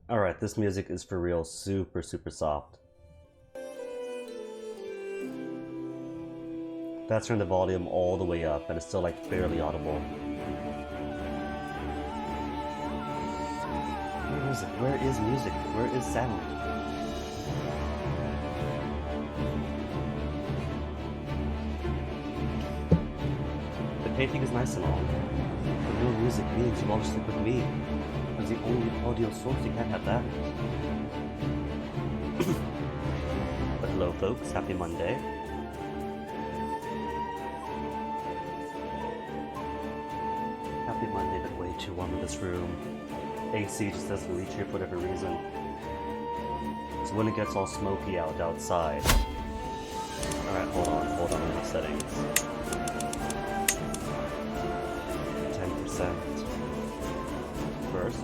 Alright, this music is for real super, super soft. That's turned the volume all the way up and it's still like barely audible. Where is it? Where is music? Where is sound? The painting is nice and all. But no music means you won't stick with me. As the only audio source, you can't have that. But hello folks, happy Monday. Happy Monday, but way too warm in this room. AC just doesn't reach here for whatever reason. So when it gets all smoky outside. Alright, hold on in the settings. 10%. First.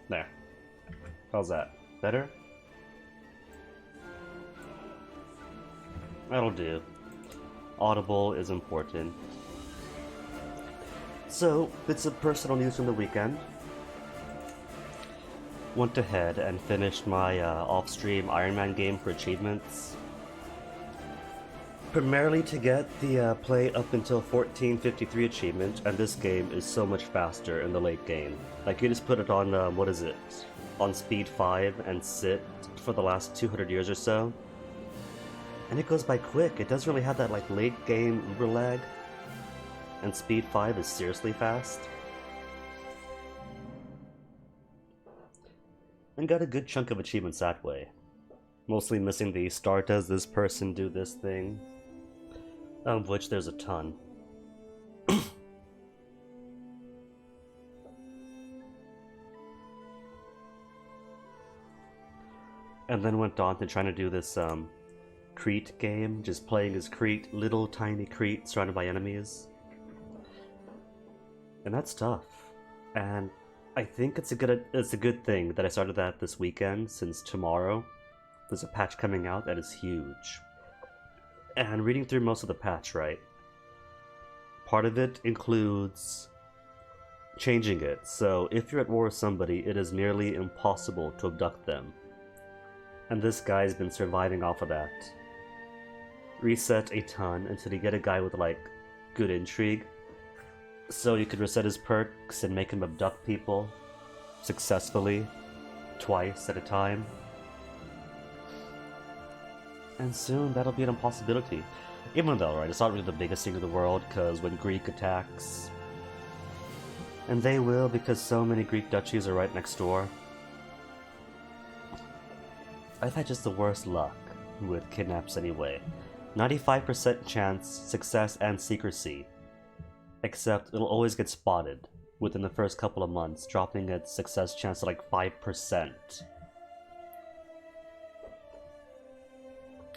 There. How's that? Better? That'll do. Audible is important. So, bits of personal news from the weekend. Went ahead and finished my off-stream Iron Man game for achievements. Primarily to get the play up until 1453 achievement, and this game is so much faster in the late game. Like, you just put it on, what is it? On speed 5 and sit for the last 200 years or so. And it goes by quick. It doesn't really have that, like, late game uber lag. And speed 5 is seriously fast. And got a good chunk of achievements that way. Mostly missing the start as this person do this thing. Of which there's a ton. And then went on to trying to do this Crete game, just playing as Crete, little tiny Crete surrounded by enemies. And that's tough. And I think it's a good thing that I started that this weekend, since tomorrow there's a patch coming out that is huge. And reading through most of the patch, right? Part of it includes changing it, so if you're at war with somebody, it is nearly impossible to abduct them. And this guy's been surviving off of that. Reset a ton until you get a guy with, like, good intrigue. So you could reset his perks and make him abduct people successfully, twice at a time. And soon that'll be an impossibility. Even though, right, it's not really the biggest thing in the world, because when Greek attacks, and they will because so many Greek duchies are right next door, I've had just the worst luck with kidnaps anyway. 95% chance, success, and secrecy. Except it'll always get spotted within the first couple of months, dropping its success chance to like 5%.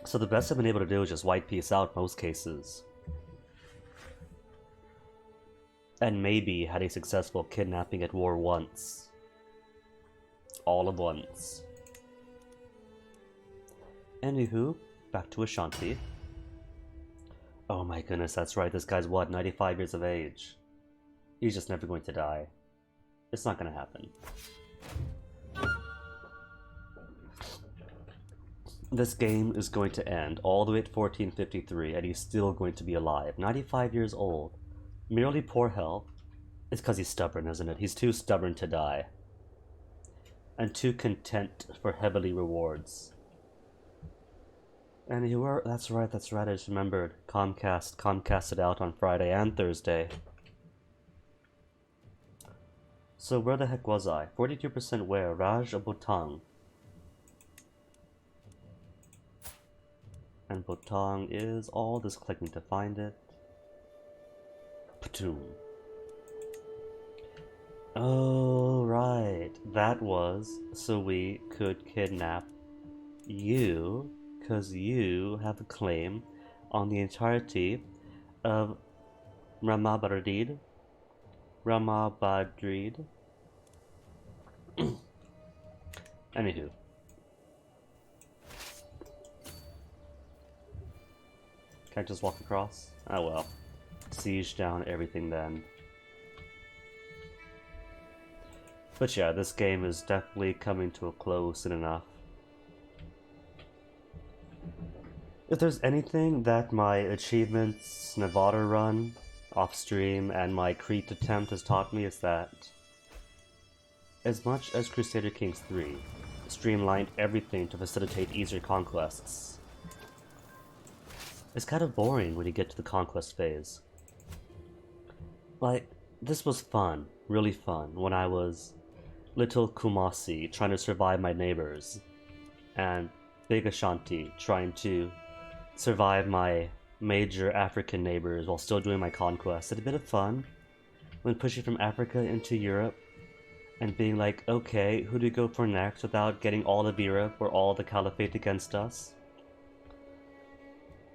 So the best I've been able to do is just white peace out most cases. And maybe had a successful kidnapping at war once. All at once. Anywho, back to Ashanti. Oh my goodness, that's right, this guy's what, 95 years of age? He's just never going to die. It's not gonna happen. This game is going to end all the way at 1453, and he's still going to be alive. 95 years old. Merely poor health. It's because he's stubborn, isn't it? He's too stubborn to die. And too content for heavenly rewards. And you were, that's right, I just remembered. Comcasted out on Friday and Thursday. So where the heck was I? 42% where? Raj Botang. And Botang is all this clicking to find it. Patoom. Oh, right. That was so we could kidnap you, because you have a claim on the entirety of Ramabadrid. Anywho, Can't just walk across? Oh well. Siege down everything then. But yeah, this game is definitely coming to a close soon enough. If there's anything that my achievements Nevada run, off stream, and my Crete attempt has taught me, is that as much as Crusader Kings 3 streamlined everything to facilitate easier conquests, it's kind of boring when you get to the conquest phase. Like, this was fun, really fun, when I was little Kumasi trying to survive my neighbors, and Big Ashanti trying to survive my major African neighbors while still doing my conquest. It's a bit of fun when pushing from Africa into Europe and being like, okay, who do we go for next without getting all of Europe or all the Caliphate against us?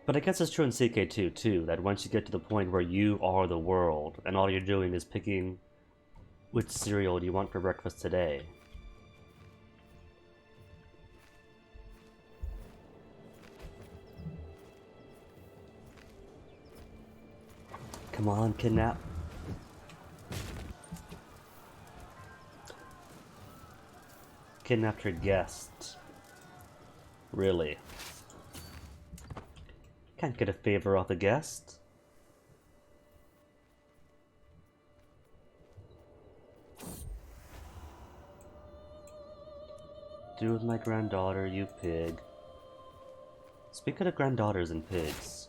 But I guess it's true in CK2 too, that once you get to the point where you are the world and all you're doing is picking which cereal do you want for breakfast today. Come on, kidnap. Kidnapped her guest. Really? Can't get a favor off a guest. Do with my granddaughter, you pig. Speaking of granddaughters and pigs.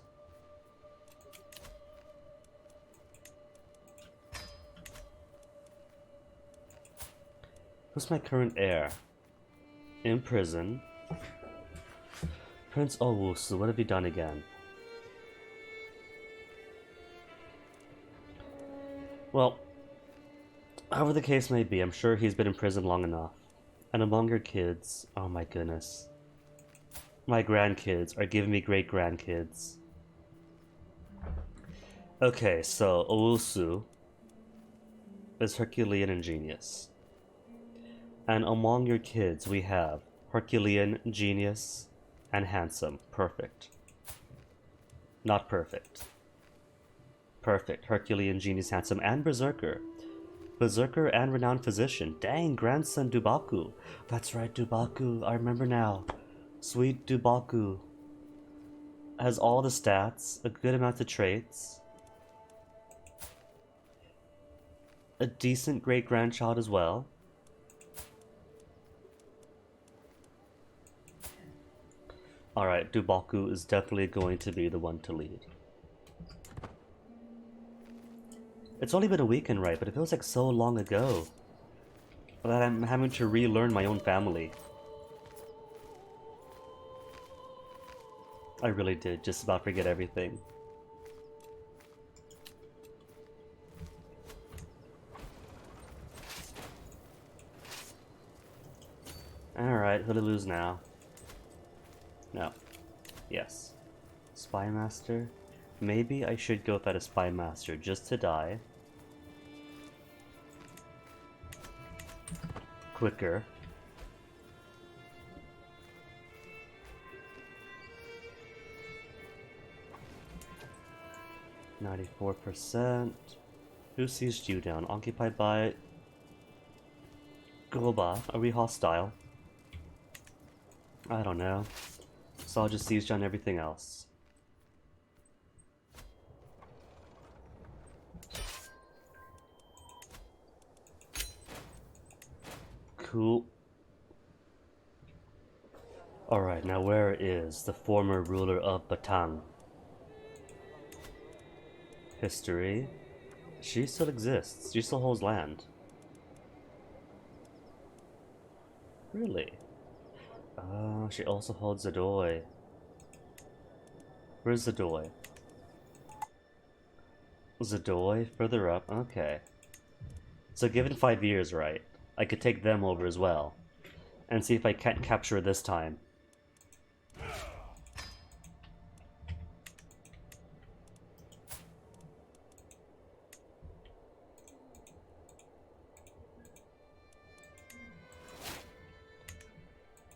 Who's my current heir? In prison. Prince Owusu, what have you done again? Well, however the case may be, I'm sure he's been in prison long enough. And among your kids, oh my goodness. My grandkids are giving me great grandkids. Okay, so Owusu is Herculean and genius. And among your kids, we have Herculean, genius, and handsome. Perfect. Not perfect. Perfect. Herculean, genius, handsome, and berserker. Berserker and renowned physician. Dang, grandson Dubaku. That's right, Dubaku. I remember now. Sweet Dubaku. Has all the stats, a good amount of traits. A decent great-grandchild as well. Alright, Dubaku is definitely going to be the one to lead. It's only been a weekend, right? But it feels like so long ago that I'm having to relearn my own family. I really did just about forget everything. Alright, who to lose now? No. Yes. Spy Master? Maybe I should go without a Spy Master just to die. Quicker. %. Who seized you down? Occupied by Goba. Are we hostile? I don't know. So I'll just siege down everything else. Cool. Alright, now where is the former ruler of Batang? History. She still exists. She still holds land. Really? She also holds Zadoy. Where's Zadoy? Zadoy? Further up? Okay. So given 5 years, right, I could take them over as well. And see if I can't capture it this time.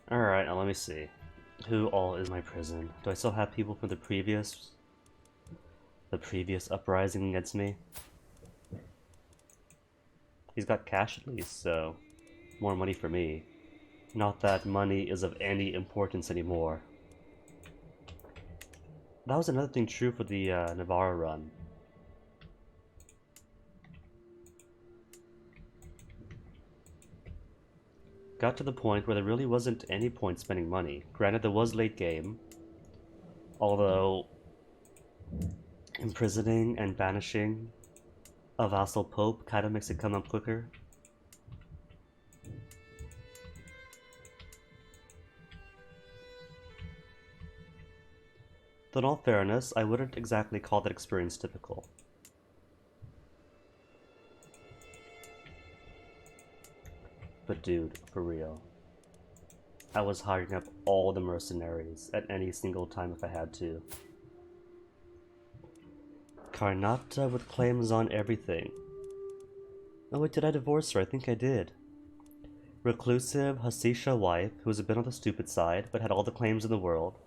Alright, now let me see. Who all is my prison? Do I still have people from the previous the previous uprising against me. He's got cash at least, so more money for me. Not that money is of any importance anymore. That was another thing true for the Navarra run. Got to the point where there really wasn't any point spending money. Granted, there was late game, although imprisoning and banishing a vassal pope kind of makes it come up quicker. Though in all fairness, I wouldn't exactly call that experience typical. But dude, for real. I was hiring up all the mercenaries at any single time if I had to. Karnata with claims on everything. Oh wait, did I divorce her? I think I did. Reclusive Hasisha wife, who was a bit on the stupid side, but had all the claims in the world.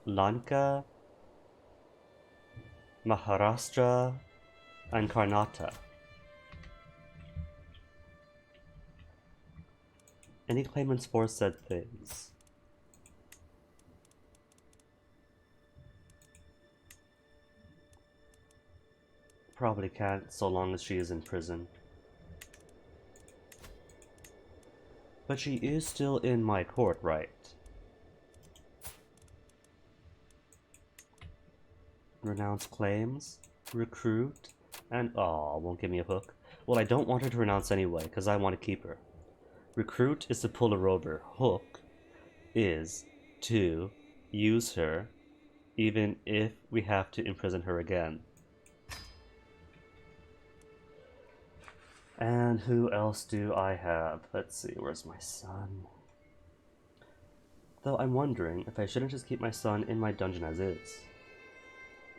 Lanka, Maharashtra, and Karnata. Any claimants for said things? Probably can't, so long as she is in prison. But she is still in my court, right? Renounce claims, recruit, and aw, won't give me a hook. Well, I don't want her to renounce anyway, because I want to keep her. Recruit is to pull her over. Hook is to use her, even if we have to imprison her again. And who else do I have? Let's see, where's my son? Though I'm wondering if I shouldn't just keep my son in my dungeon as is.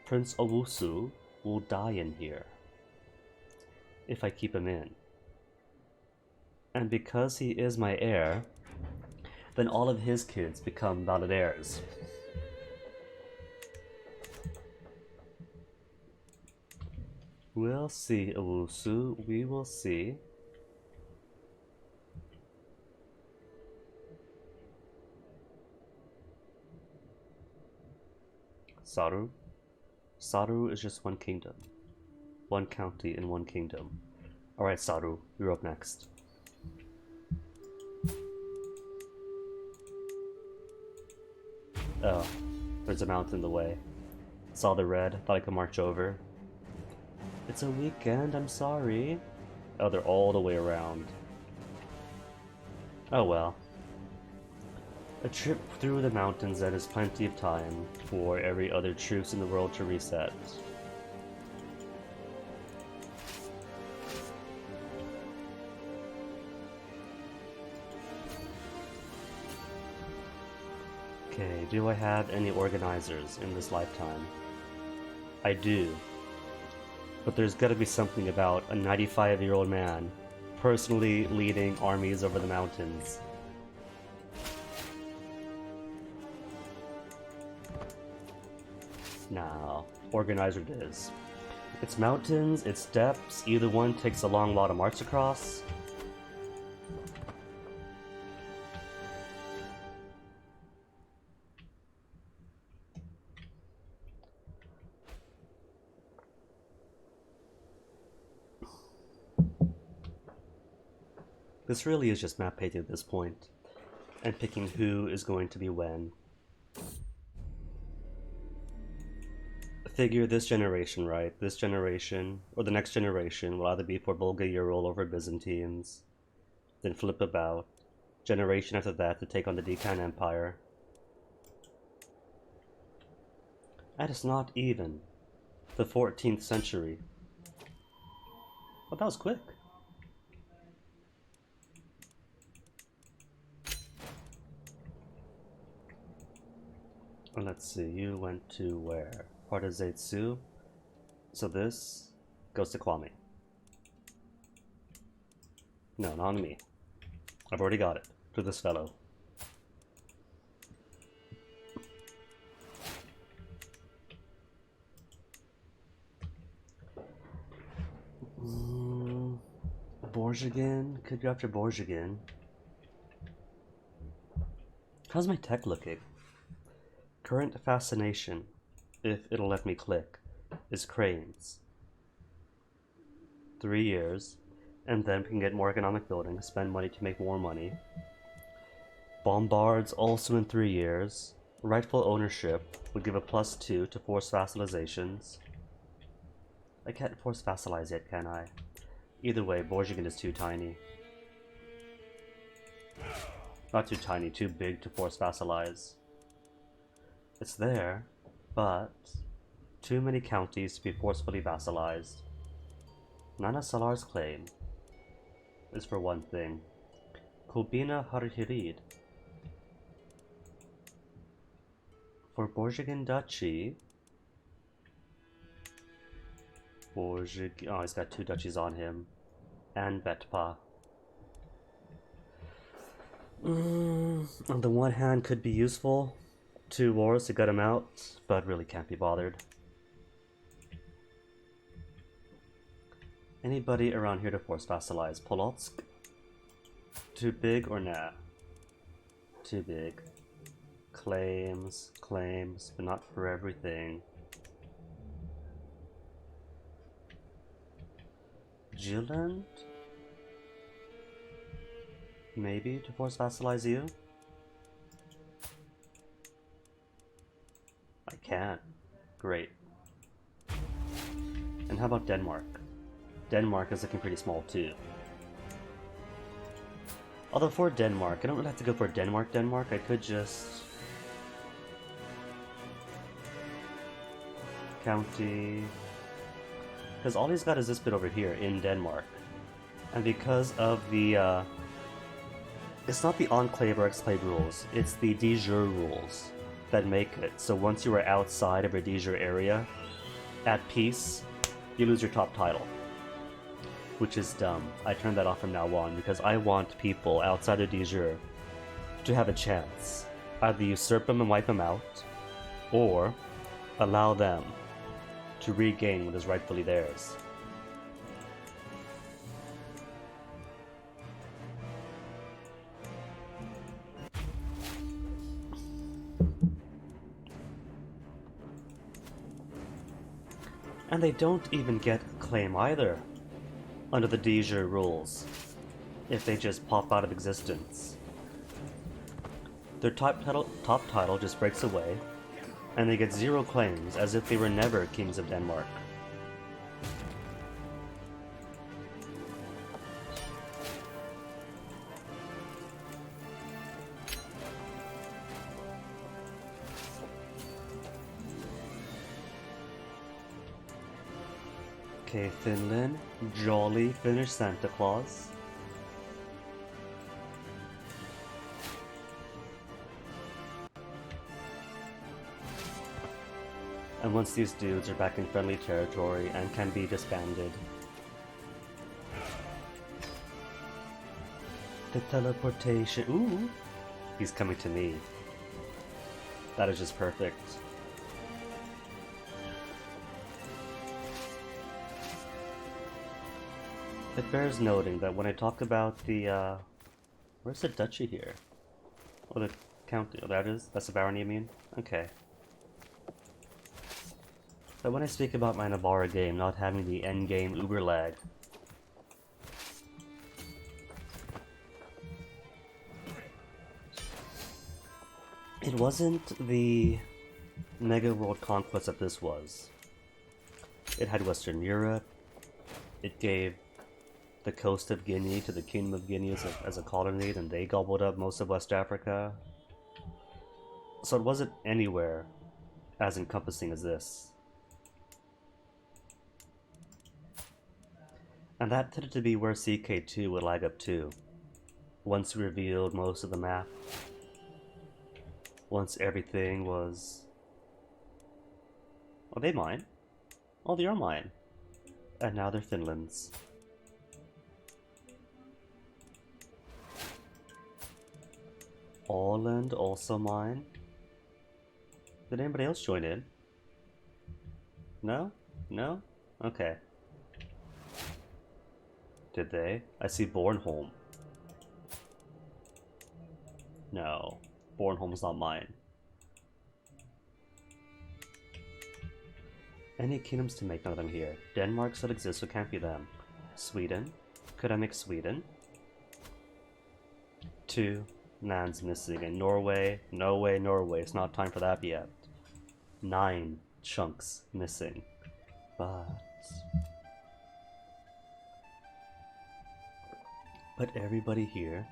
Prince Owusu will die in here if I keep him in. And because he is my heir, then all of his kids become valid heirs. We'll see, Owusu, we will see. Saru? Saru is just one kingdom. One county in one kingdom. Alright, Saru, you're up next. Oh, there's a mountain in the way. Saw the red, thought I could march over. It's a weekend, I'm sorry. Oh, they're all the way around. Oh well. A trip through the mountains that is plenty of time for every other truce in the world to reset. Okay, do I have any organizers in this lifetime? I do. But there's gotta be something about a 95-year-old man personally leading armies over the mountains. Now, organizer it is. It's mountains, it's steppes, either one takes a long while to march across. This really is just map painting at this point, and picking who is going to be when. Figure this generation, right? This generation, or the next generation, will either be for Bulgaria roll over Byzantines, then flip about, generation after that to take on the Deccan Empire. That is not even the 14th century. Oh, that was quick. Let's see, you went to where? Partizetsu. So this goes to Kwame. No, not on me. I've already got it. To this fellow. Borjigin? Could go after Borjigin. How's my tech looking? Current fascination, if it'll let me click, is cranes. 3 years, and then we can get more economic buildings, spend money to make more money. Bombards also in 3 years. Rightful ownership would give a +2 to force vassalizations. I can't force vassalize yet, can I? Either way, Borjigin is too tiny. Not too tiny, too big to force vassalize. It's there, but too many counties to be forcefully vassalized. Nana Salar's claim is for one thing. Kulbina Harhirid. For Borjigin Duchy. Borjigin. Oh, he's got 2 duchies on him. And Betpa. On the one hand, could be useful. 2 wars to gut him out, but really can't be bothered. Anybody around here to force vassalize? Polotsk? Too big or nah? Too big. Claims, but not for everything. Jilland? Maybe to force vassalize you? I can't. Great. And how about Denmark? Denmark is looking pretty small too. Although for Denmark, I don't really have to go for Denmark. I could just... county... Because all he's got is this bit over here in Denmark. And because of the, it's not the enclave or exclave rules, it's the de jure rules that make it. So once you are outside of a de jure area, at peace, you lose your top title. Which is dumb. I turned that off from now on because I want people outside of de jure to have a chance. Either usurp them and wipe them out, or allow them to regain what is rightfully theirs. And they don't even get claim either, under the de jure rules, if they just pop out of existence. Their top title just breaks away, and they get 0 claims as if they were never kings of Denmark. Okay, Finland. Jolly Finnish Santa Claus. And once these dudes are back in friendly territory and can be disbanded. The teleportation. Ooh! He's coming to me. That is just perfect. It bears noting that when I talk about the, where's the duchy here? Oh, the county. Oh, that is? That's the barony, you mean? Okay. But when I speak about my Navarra game not having the endgame uber lag, it wasn't the mega world conquest that this was. It had Western Europe. It gave the coast of Guinea to the Kingdom of Guinea as a colony, and they gobbled up most of West Africa. So it wasn't anywhere as encompassing as this. And that tended to be where CK2 would lag up to. Once we revealed most of the map. Once everything was... Oh, they mine. Oh, they are mine. And now they're Finland's. Åland also mine. Did anybody else join in? No? No? Okay. Did they? I see Bornholm. No. Bornholm's not mine. Any kingdoms to make? None of them here. Denmark still exists, so it can't be them. Sweden. Could I make Sweden? 2 lands missing. And Norway. No way, Norway. It's not time for that yet. 9 chunks missing. But everybody here.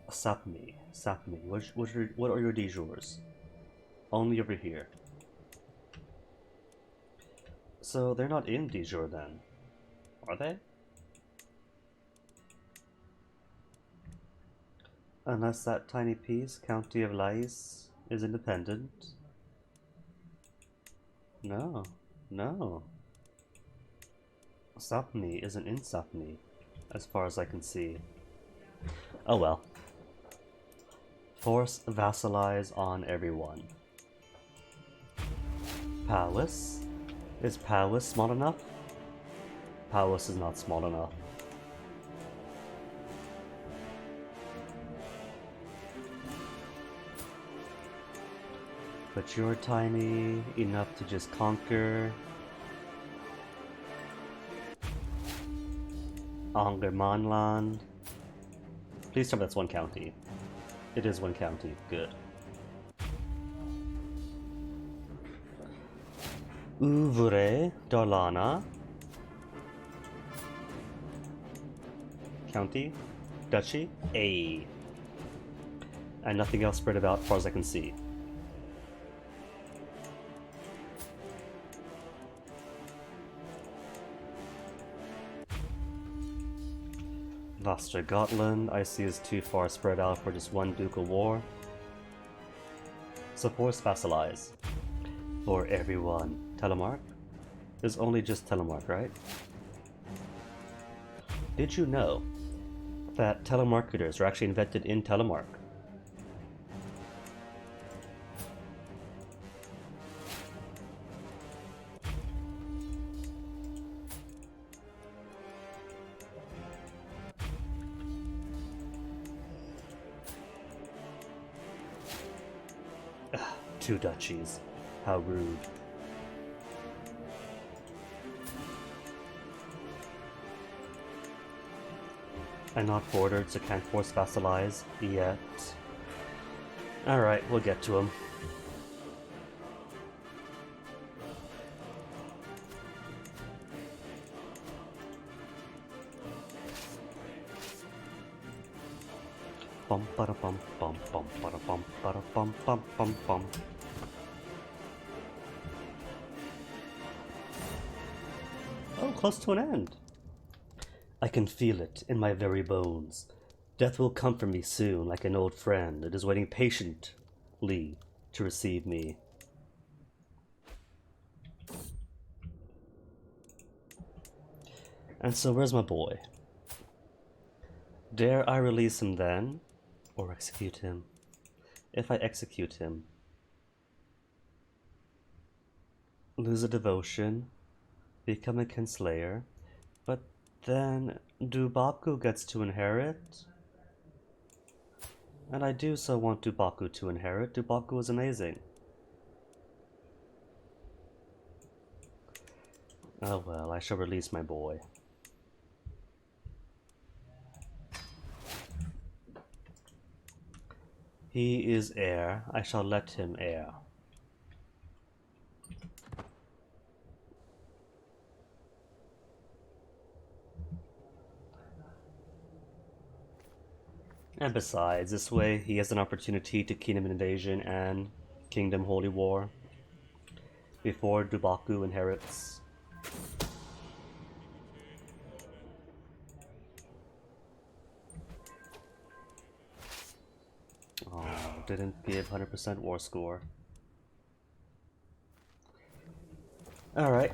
Sapmi. Sapmi. What are your de jures? Only over here. So they're not in de jure then. Are they? Unless that tiny piece, County of Lais, is independent. No. No. Sapmi isn't in Sapmi, as far as I can see. Oh well. Force vassalize on everyone. Powis? Is Powis small enough? Powis is not small enough. But you're tiny enough to just conquer Angermanland. Please tell me that's one county. It is one county. Good. Uvre Darlana. County? Duchy? A. And nothing else spread about as far as I can see. Västergotland I see is too far spread out for just one ducal war. So force vassalize. For everyone. Telemark? There's only just Telemark, right? Did you know that telemarketers are actually invented in Telemark? Ugh, 2 duchies. How rude. I'm not bordered, so can't force vassalize yet. Alright, we'll get to him. Bum bada bum bum bum bada bum bada bum bum bum bum. Oh, close to an end. I can feel it in my very bones. Death will come for me soon, like an old friend. It is waiting patiently to receive me. And so where's my boy? Dare I release him then? Or execute him? If I execute him, lose a devotion, become a kinslayer, but then Dubaku gets to inherit. And I do so want Dubaku to inherit. Dubaku is amazing. Oh well, I shall release my boy. He is heir. I shall let him heir. And besides, this way he has an opportunity to Kingdom Invasion and Kingdom Holy War before Dubaku inherits. Oh, didn't give 100% war score. Alright,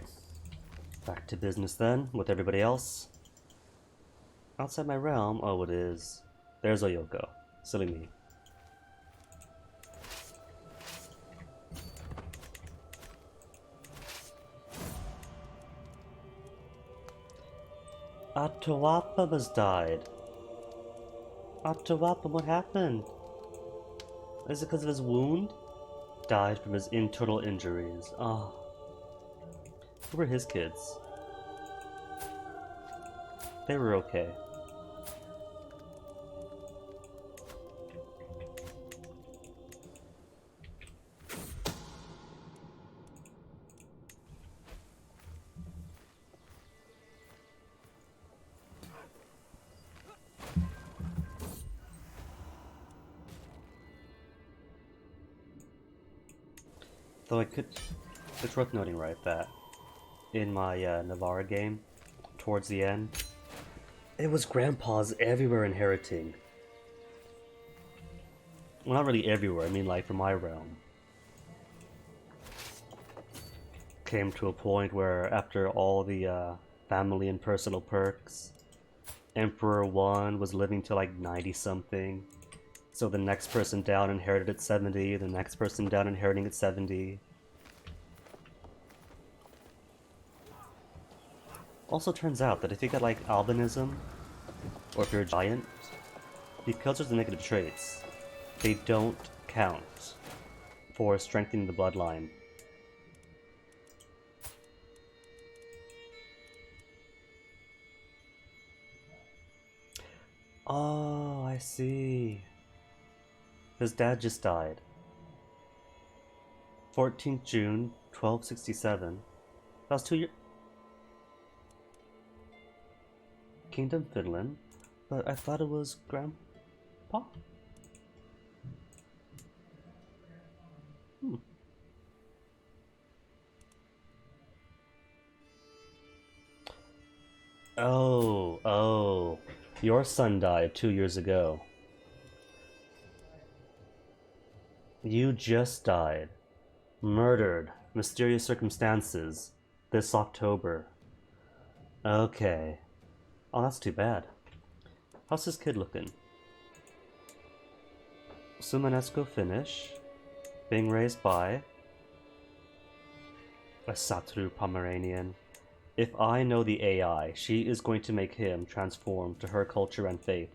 back to business then with everybody else. Outside my realm, oh it is. There's Oyoko. Silly me. Atahualpa has died. Atahualpa, what happened? Is it because of his wound? Died from his internal injuries. Oh. Who were his kids? They were okay. Though it's worth noting, right, that in my Navarra game, towards the end, it was grandpas everywhere inheriting. Well, not really everywhere, I mean like from my realm. Came to a point where after all the family and personal perks, Emperor 1 was living to like 90 something. So the next person down inherited at 70, the next person down inheriting at 70. Also turns out that if you get like albinism, or if you're a giant, because there's the negative traits, they don't count for strengthening the bloodline. Oh, I see. His dad just died. 14th June, 1267. That was 2 years. Kingdom Finland, but I thought it was Grandpa? Oh. Your son died 2 years ago. You just died. Murdered. Mysterious circumstances. This October. Okay. Oh, that's too bad. How's this kid looking? Sumanesco Finnish. Being raised by a Satru Pomeranian. If I know the AI, she is going to make him transform to her culture and faith.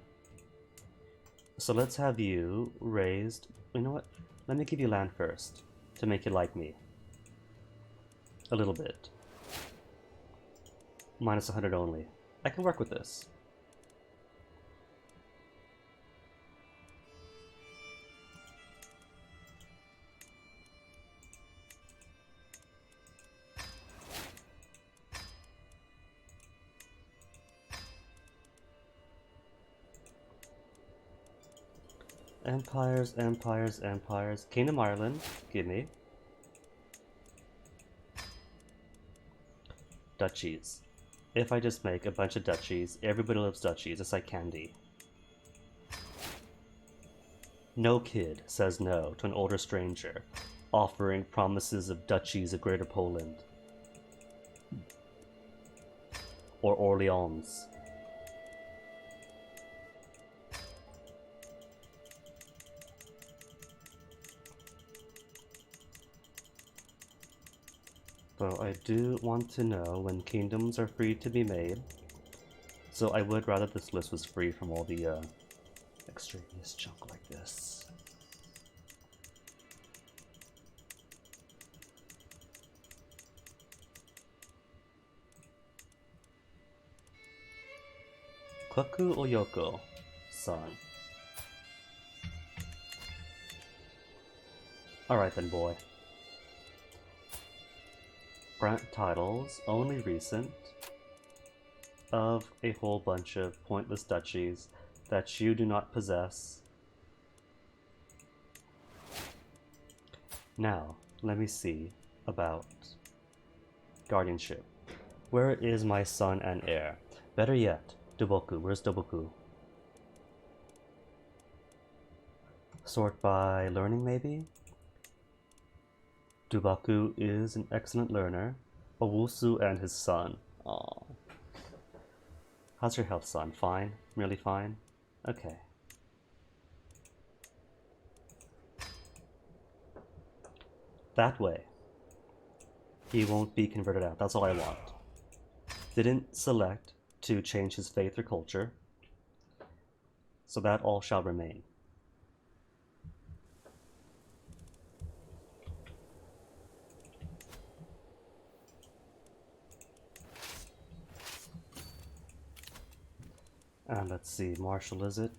So let's have you raised... You know what? Let me give you land first, to make you like me. A little bit. Minus 100 only. I can work with this. Empires, empires, empires. Kingdom Ireland, give me. Duchies. If I just make a bunch of duchies, everybody loves duchies, it's like candy. No kid says no to an older stranger, offering promises of duchies of Greater Poland. Or Orleans. So I do want to know when kingdoms are free to be made. So I would rather this list was free from all the extraneous junk like this. Koku Oyoko, son. Alright then, boy. Grant titles, only recent, of a whole bunch of pointless duchies that you do not possess. Now, let me see about guardianship. Where is my son and heir? Better yet, Doboku. Where's Doboku? Sort by learning, maybe? Dubaku is an excellent learner. Owusu and his son. Aww. How's your health, son? Fine? Really fine? Okay. That way. He won't be converted out. That's all I want. Didn't select to change his faith or culture, so that all shall remain. And let's see, martial is it?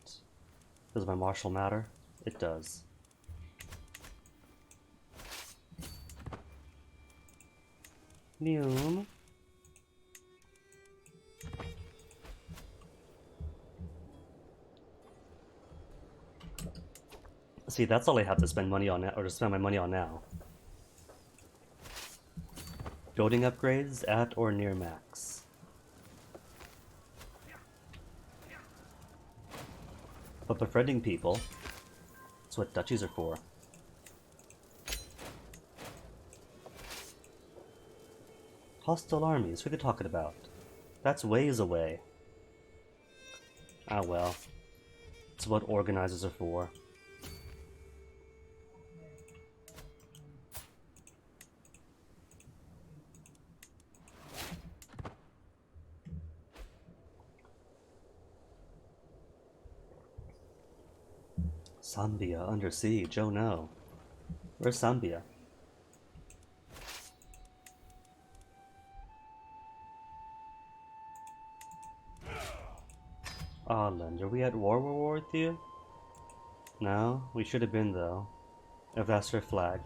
Does my martial matter? It does. Noom. See, that's all I have to spend money on now, or to spend my money on now. Building upgrades at or near max. But befriending people, that's what duchies are for. Hostile armies, who are they talking about? That's ways away. Ah well, it's what organizers are for. Zambia under siege, oh no. Where's Zambia? Ireland, are we at war with you? No, we should have been though. If that's their flag.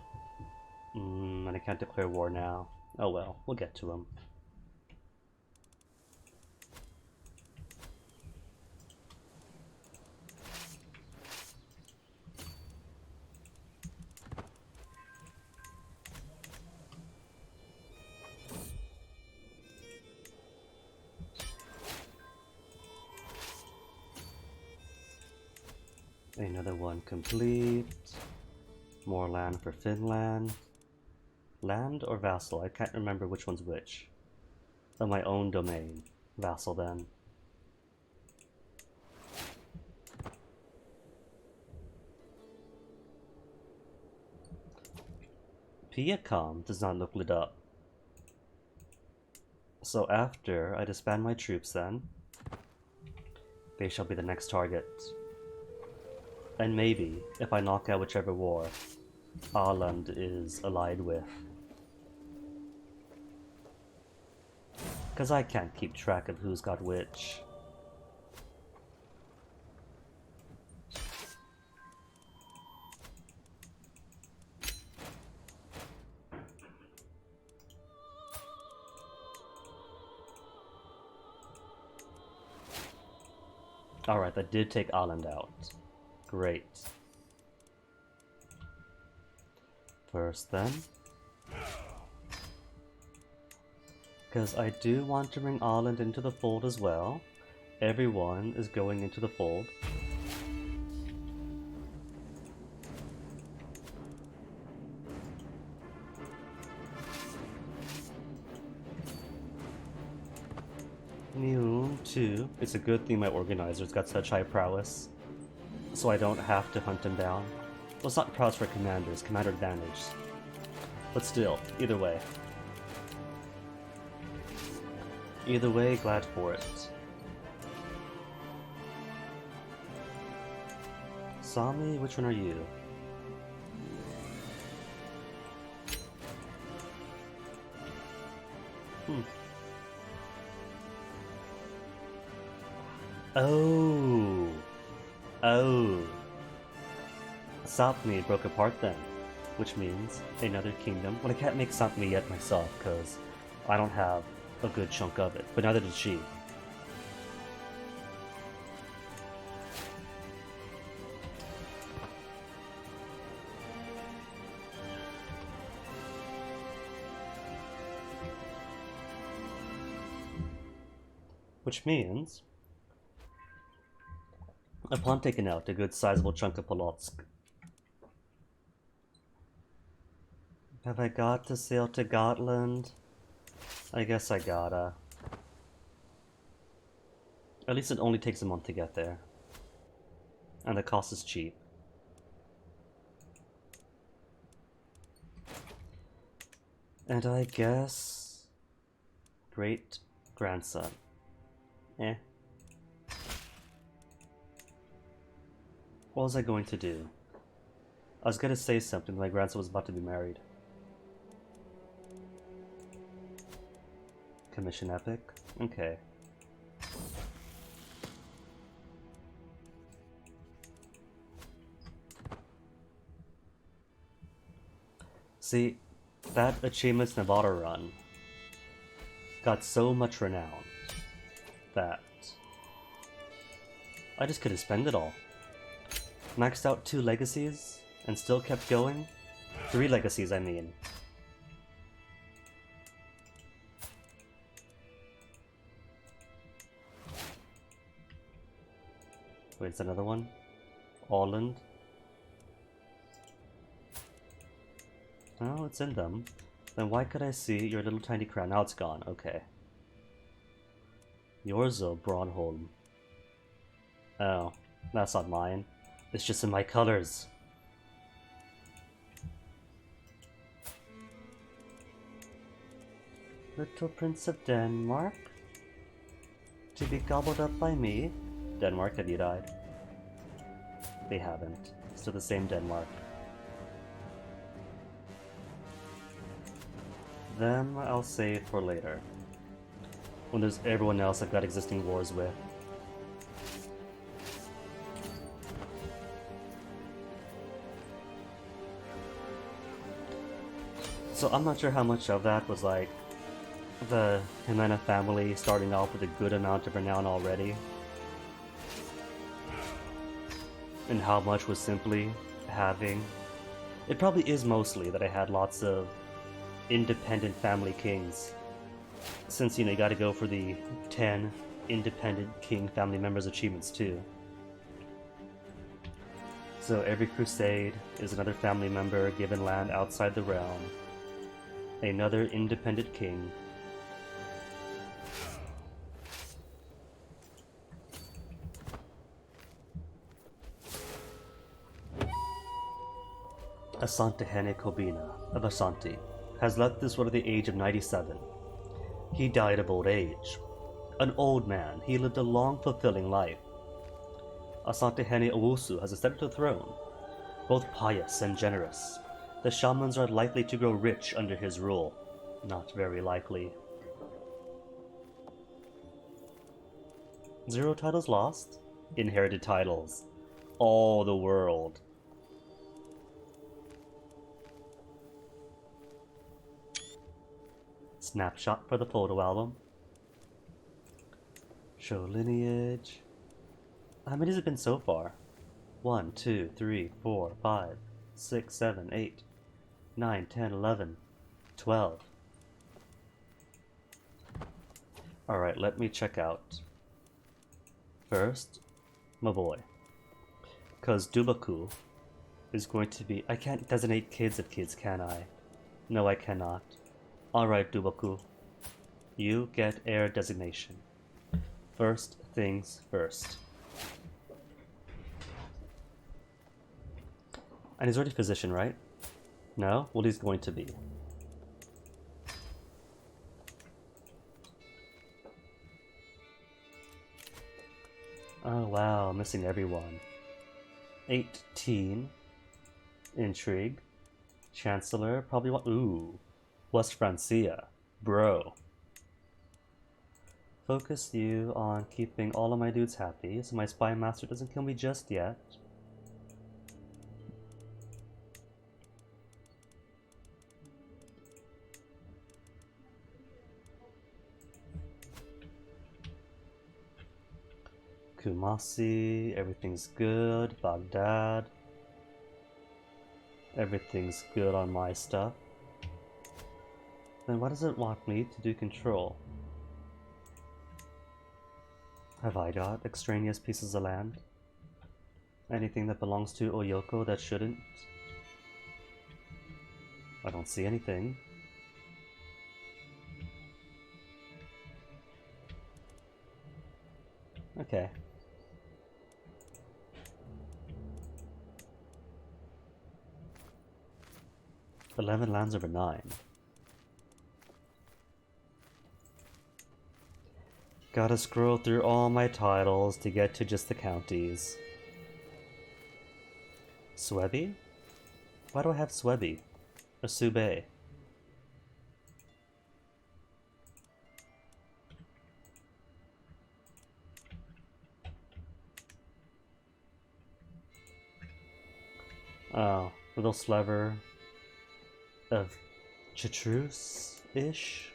And I can't declare war now. Oh well, we'll get to him. Another one complete. More land for Finland. Land or vassal? I can't remember which one's which. Of my own domain. Vassal then. Piacom does not look lit up. So after I disband my troops then, they shall be the next target. And maybe, if I knock out whichever war Ireland is allied with. Because I can't keep track of who's got which. Alright, that did take Ireland out. Great. First then. Because I do want to bring Ireland into the fold as well. Everyone is going into the fold. New 2. It's a good thing my organizer's got such high prowess. So I don't have to hunt him down. Well, it's not prowess for commanders, commander advantage. But still, either way. Either way, glad for it. Sami, which one are you? Oh. Oh. Sapmi broke apart then, which means another kingdom. Well, I can't make Sapmi yet myself, because I don't have a good chunk of it, but neither did she. Which means, upon taking out a good sizable chunk of Polotsk, have I got to sail to Gotland? I guess I gotta. At least it only takes a month to get there. And the cost is cheap. And I guess... great grandson. Eh. What was I going to do? I was gonna say something. My grandson was about to be married. Commission epic? Okay. See, that Achievements Nevada run got so much renown that I just couldn't spend it all. Maxed out 2 legacies and still kept going. 3 legacies, I mean. Wait, it's another one? Orland? Oh, it's in them. Then why could I see your little tiny crown? Now it's gone, okay. Yours though, Braunholm. Oh, that's not mine. It's just in my colors. Little Prince of Denmark? To be gobbled up by me? Denmark, have you died? They haven't. Still the same Denmark. Them I'll save for later. When there's everyone else I've got existing wars with. So I'm not sure how much of that was like the Jimena family starting off with a good amount of renown already, and how much was simply having... It probably is mostly that I had lots of independent family kings, since, you know, you gotta go for the 10 independent king family members achievements too. So every crusade is another family member given land outside the realm, another independent king. Asante Hene Kobina of Ashanti has left this world at the age of 97. He died of old age. An old man, he lived a long, fulfilling life. Asante Hene Owusu has ascended to the throne, both pious and generous. The shamans are likely to grow rich under his rule. Not very likely. 0 titles lost? Inherited titles. All the world. Snapshot for the photo album. Show lineage. How many has it been so far? 1, 2, 3, 4, 5, 6, 7, 8, 9, 10, 11, 12. Alright, let me check out. First, my boy. Because Dubaku is going to be... I can't designate kids of kids, can I? No, I cannot. Alright, Dubaku. You get heir designation. First things first. And he's already physician, right? No? Well, he's going to be. Oh wow, missing everyone. 18. Intrigue. Chancellor, probably want... Ooh. West Francia. Bro. Focus you on keeping all of my dudes happy, so my spy master doesn't kill me just yet. Kumasi, everything's good. Baghdad. Everything's good on my stuff. Then why does it want me to do control? Have I got extraneous pieces of land? Anything that belongs to Oyoko that shouldn't? I don't see anything. Okay. $11 lands over 9. Gotta scroll through all my titles to get to just the counties. Swebby? Why do I have Swebby? Or Sube? Oh, little sliver of chartreuse-ish?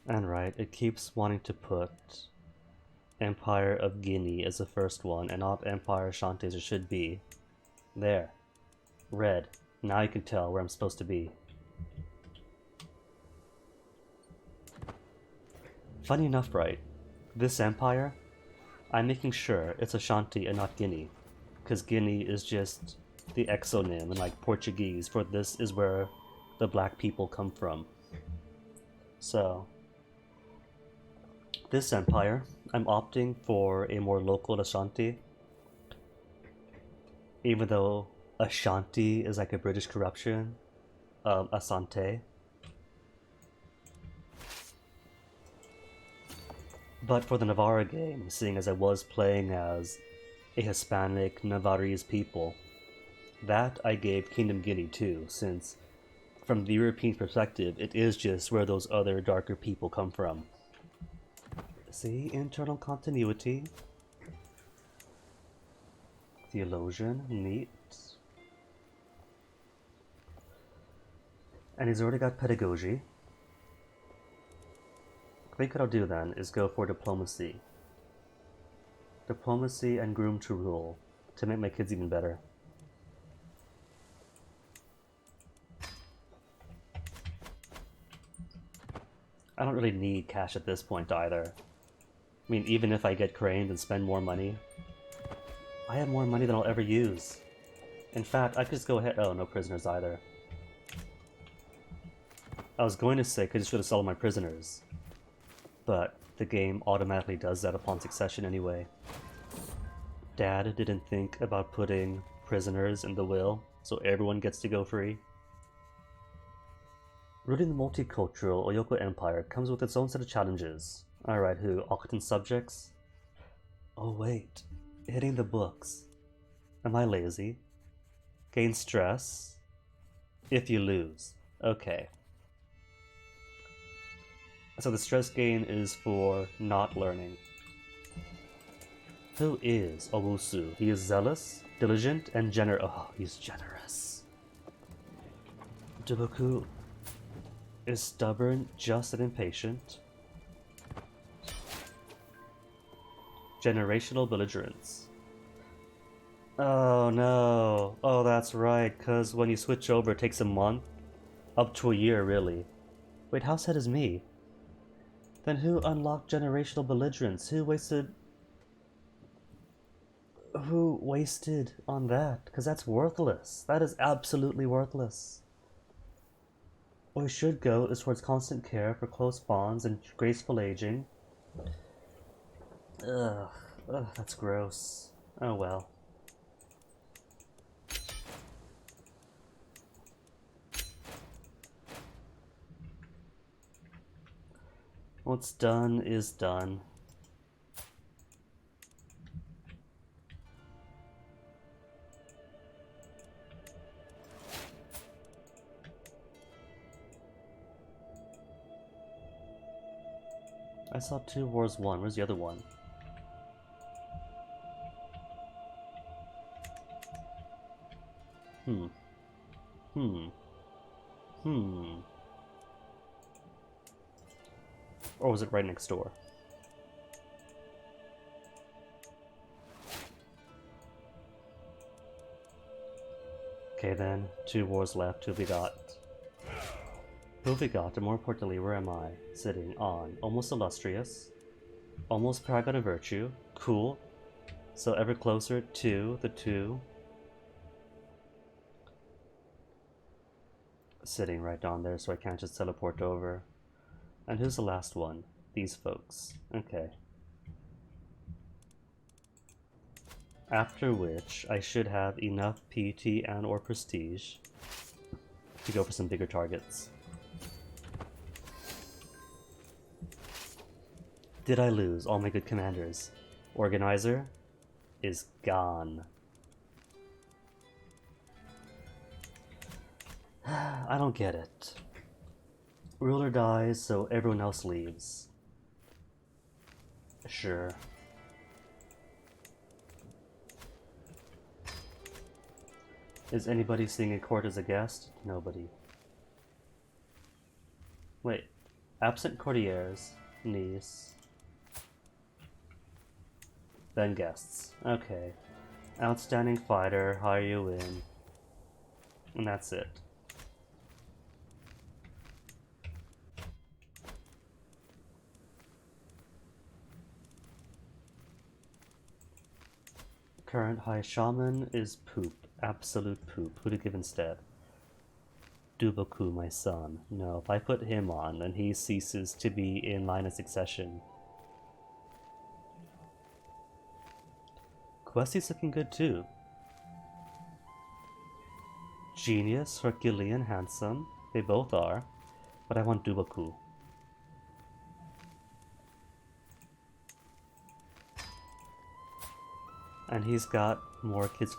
And right, it keeps wanting to put Empire of Guinea as the first one, and not Empire Ashanti as it should be. There. Red. Now you can tell where I'm supposed to be. Funny enough, right? This empire, I'm making sure it's Ashanti and not Guinea. Because Guinea is just the exonym in like Portuguese for this is where the black people come from. So, this empire, I'm opting for a more local Ashanti. Even though Ashanti is like a British corruption of Asante. But for the Navarra game, seeing as I was playing as a Hispanic Navarrese people, that I gave Kingdom Guinea to, since from the European perspective, it is just where those other darker people come from. See, internal continuity. Theologian, neat. And he's already got pedagogy. I think what I'll do then is go for diplomacy. Diplomacy and groom to rule to make my kids even better. I don't really need cash at this point either. I mean, even if I get craned and spend more money, I have more money than I'll ever use. In fact, I could just go ahead. Oh, no prisoners either. I was going to say I could just go to sell my prisoners, but the game automatically does that upon succession anyway. Dad didn't think about putting prisoners in the will, so everyone gets to go free. Ruling the multicultural Oyoko Empire comes with its own set of challenges. Alright, who? Occitan subjects? Oh wait, hitting the books. Am I lazy? Gain stress? If you lose. Okay. So the stress gain is for not learning. Who is Owusu? He is zealous, diligent, and generous. Oh, he's generous. Duboku is stubborn, just and impatient. Generational belligerence. Oh no. Oh, that's right, because when you switch over, it takes a month. Up to a year, really. Wait, how sad is me? Then who unlocked generational belligerence? Who wasted on that? Because that's worthless. That is absolutely worthless. What we should go is towards constant care for close bonds and graceful aging. Ugh, that's gross. Oh well. What's done is done. I saw 2 Wars 1. Where's the other one? Or was it right next door? Okay then, 2 wars left. Who have we got? Who have we got? And more importantly, where am I? Sitting on almost illustrious, almost paragon of virtue. Cool. So ever closer to the 2. Sitting right down there, so I can't just teleport over. And who's the last one? These folks. Okay. After which, I should have enough PT and or prestige to go for some bigger targets. Did I lose all my good commanders? Organizer is gone. I don't get it. Ruler dies, so everyone else leaves. Sure. Is anybody seeing a court as a guest? Nobody. Wait. Absent courtiers. Niece. Then guests. Okay. Outstanding fighter. Hire you in. And that's it. Current high shaman is poop. Absolute poop. Who to give instead? Duboku, my son. No, if I put him on, then he ceases to be in line of succession. Questy's looking good too. Genius, Herculean, handsome. They both are. But I want Duboku. And he's got more kids.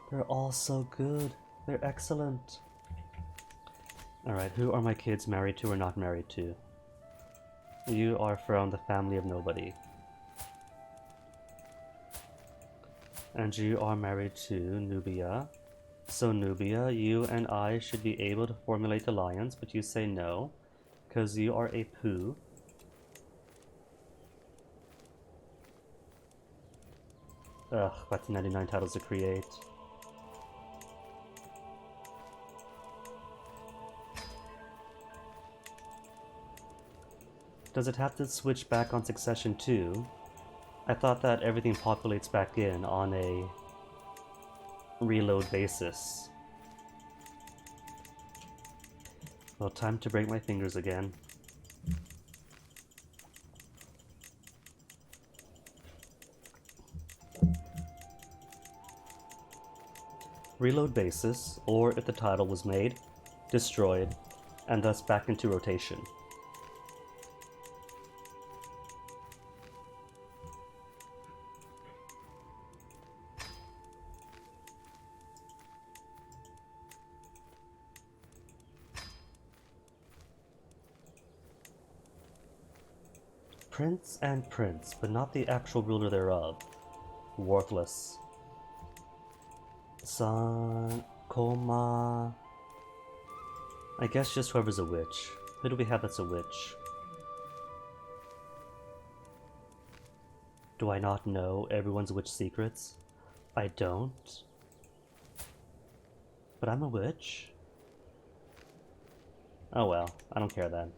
They're all so good. They're excellent. Alright, who are my kids married to or not married to? You are from the family of nobody. And you are married to Nubia. So Nubia, you and I should be able to formulate alliance, but you say no. Because you are a poo. Ugh, got 99 titles to create. Does it have to switch back on succession too? I thought that everything populates back in on a reload basis. Well, time to break my fingers again. Reload basis, or if the title was made, destroyed, and thus back into rotation. Prince and prince, but not the actual ruler thereof. Worthless. San... Koma... I guess just whoever's a witch. Who do we have that's a witch? Do I not know everyone's witch secrets? I don't. But I'm a witch. Oh well, I don't care then.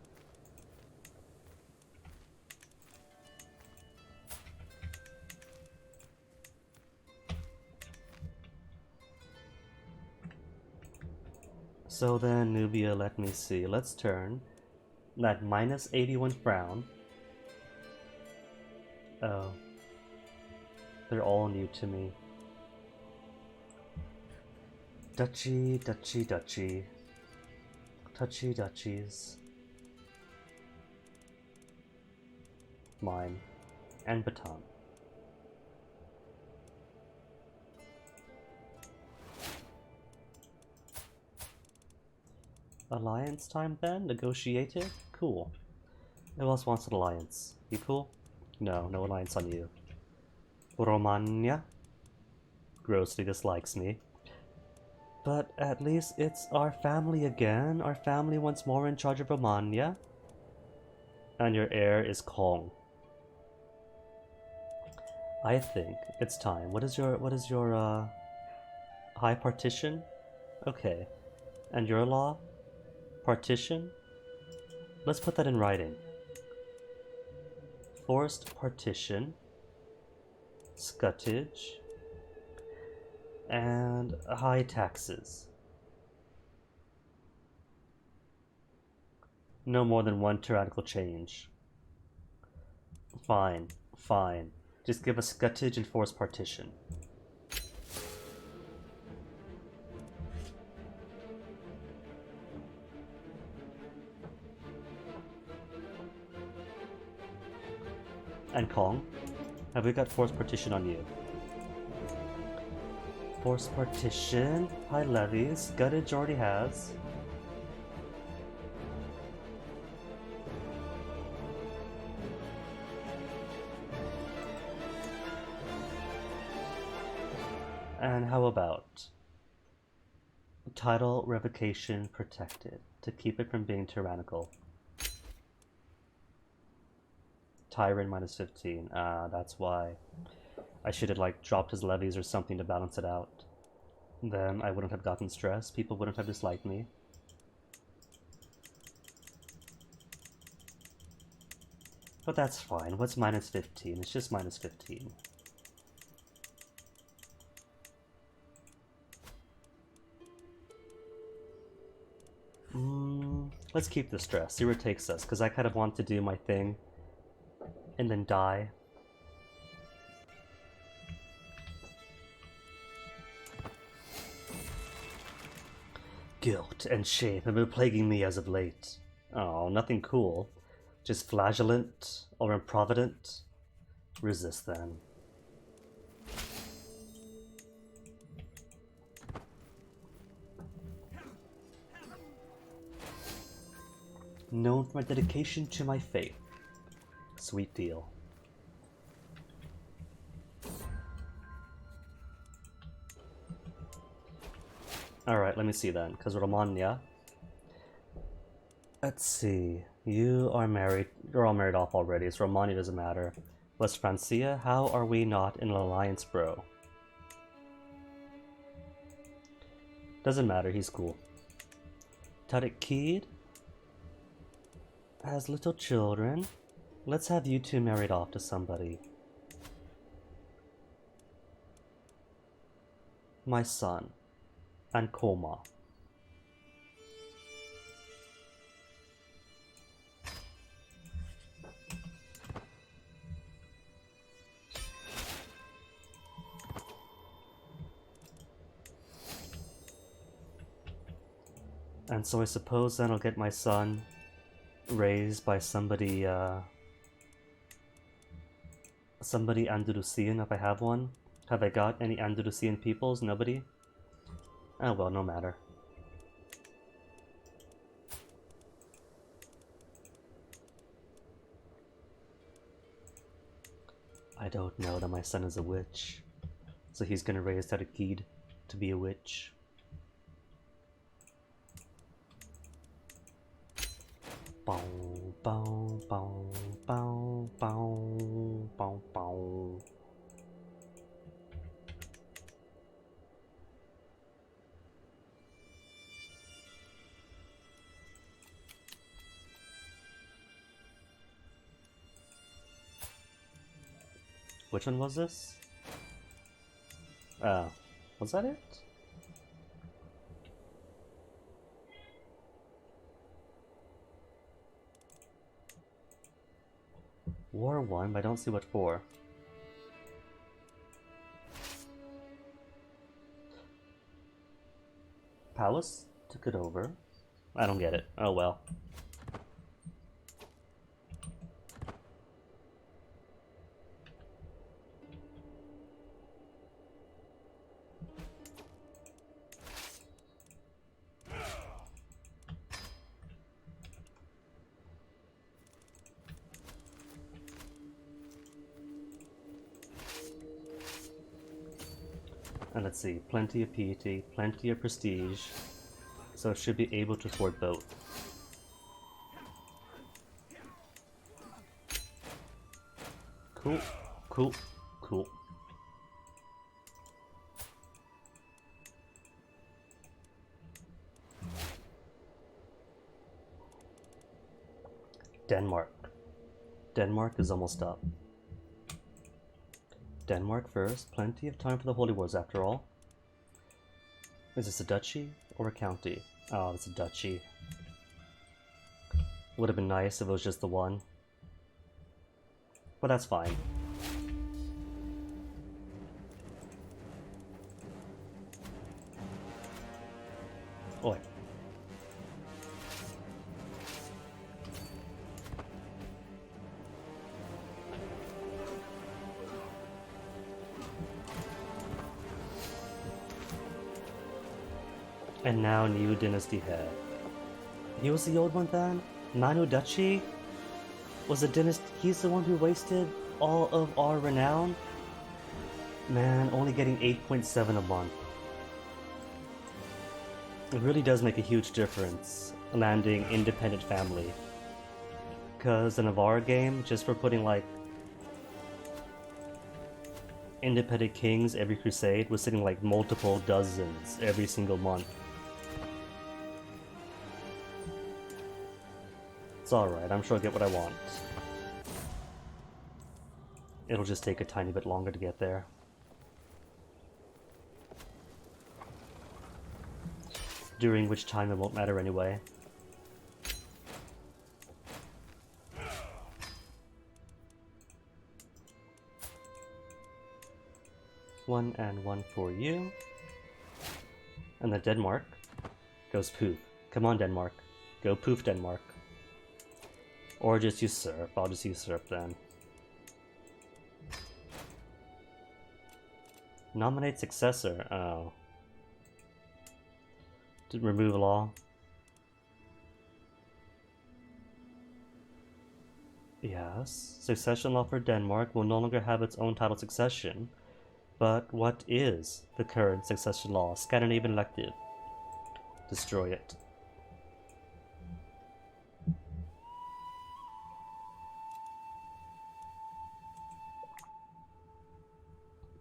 So then, Nubia, let me see. Let's turn that minus 81 frown. Oh. They're all new to me. Duchy, duchy, duchy. Touchy duchies. Mine. And baton. Alliance time then? Negotiated? Cool. Who else wants an alliance? You cool? No, no alliance on you. Romagna grossly dislikes me. But at least it's our family again. Our family once more in charge of Romagna. And your heir is Kong. I think it's time. What is your high partition? Okay. And your law? Partition? Let's put that in writing. Forced partition, scutage, and high taxes. No more than one tyrannical change. Fine, fine. Just give us scutage and force partition. And Kong, have we got force partition on you? Force partition, high levies, guttage already has. And how about title revocation protected to keep it from being tyrannical? Tyrant minus 15. That's why I should have like dropped his levies or something to balance it out. Then I wouldn't have gotten stressed. People wouldn't have disliked me. But that's fine. What's minus 15? It's just minus 15. Let's keep the stress. See where it takes us, because I kind of want to do my thing and then die. Guilt and shame have been plaguing me as of late. Oh, nothing cool. Just flagellant or improvident. Resist then. Known for my dedication to my faith. Sweet deal. Alright, let me see then, because Romagna. Let's see. You are married. You're all married off already, so Romagna doesn't matter. West Francia, how are we not in an alliance, bro? Doesn't matter, he's cool. Tariq Kid has little children. Let's have you two married off to somebody. My son. And Koma. And so I suppose then I'll get my son raised by somebody Andalusian if I have one. Have I got any Andalusian peoples? Nobody? Oh well, no matter. I don't know that my son is a witch. So he's gonna raise Tadakid to be a witch. Bow, bow, bow, bow, bow, bow, bow. Which one was this? Was that it? War 1, but I don't see what for. Palace took it over. I don't get it. Oh well. And let's see, plenty of piety, plenty of prestige, so it should be able to thwart both. Cool, cool, cool. Denmark. Denmark is almost up. Denmark first. Plenty of time for the Holy Wars after all. Is this a duchy or a county? Oh, it's a duchy. Would have been nice if it was just the one. But that's fine. Oi. And now new dynasty head. He was the old one then? Manu Duchy was a dynasty. He's the one who wasted all of our renown? Man, only getting 8.7 a month. It really does make a huge difference landing independent family. Because the Navarre game, just for putting like independent kings every crusade, was sitting like multiple dozens every single month. It's alright, I'm sure I'll get what I want. It'll just take a tiny bit longer to get there. During which time it won't matter anyway. One and one for you. And then Denmark goes poof. Come on, Denmark. Go poof, Denmark. Or just usurp. I'll just usurp then. Nominate successor. Oh. Did remove law. Yes. Succession law for Denmark will no longer have its own title succession. But what is the current succession law? Scandinavian elective. Destroy it.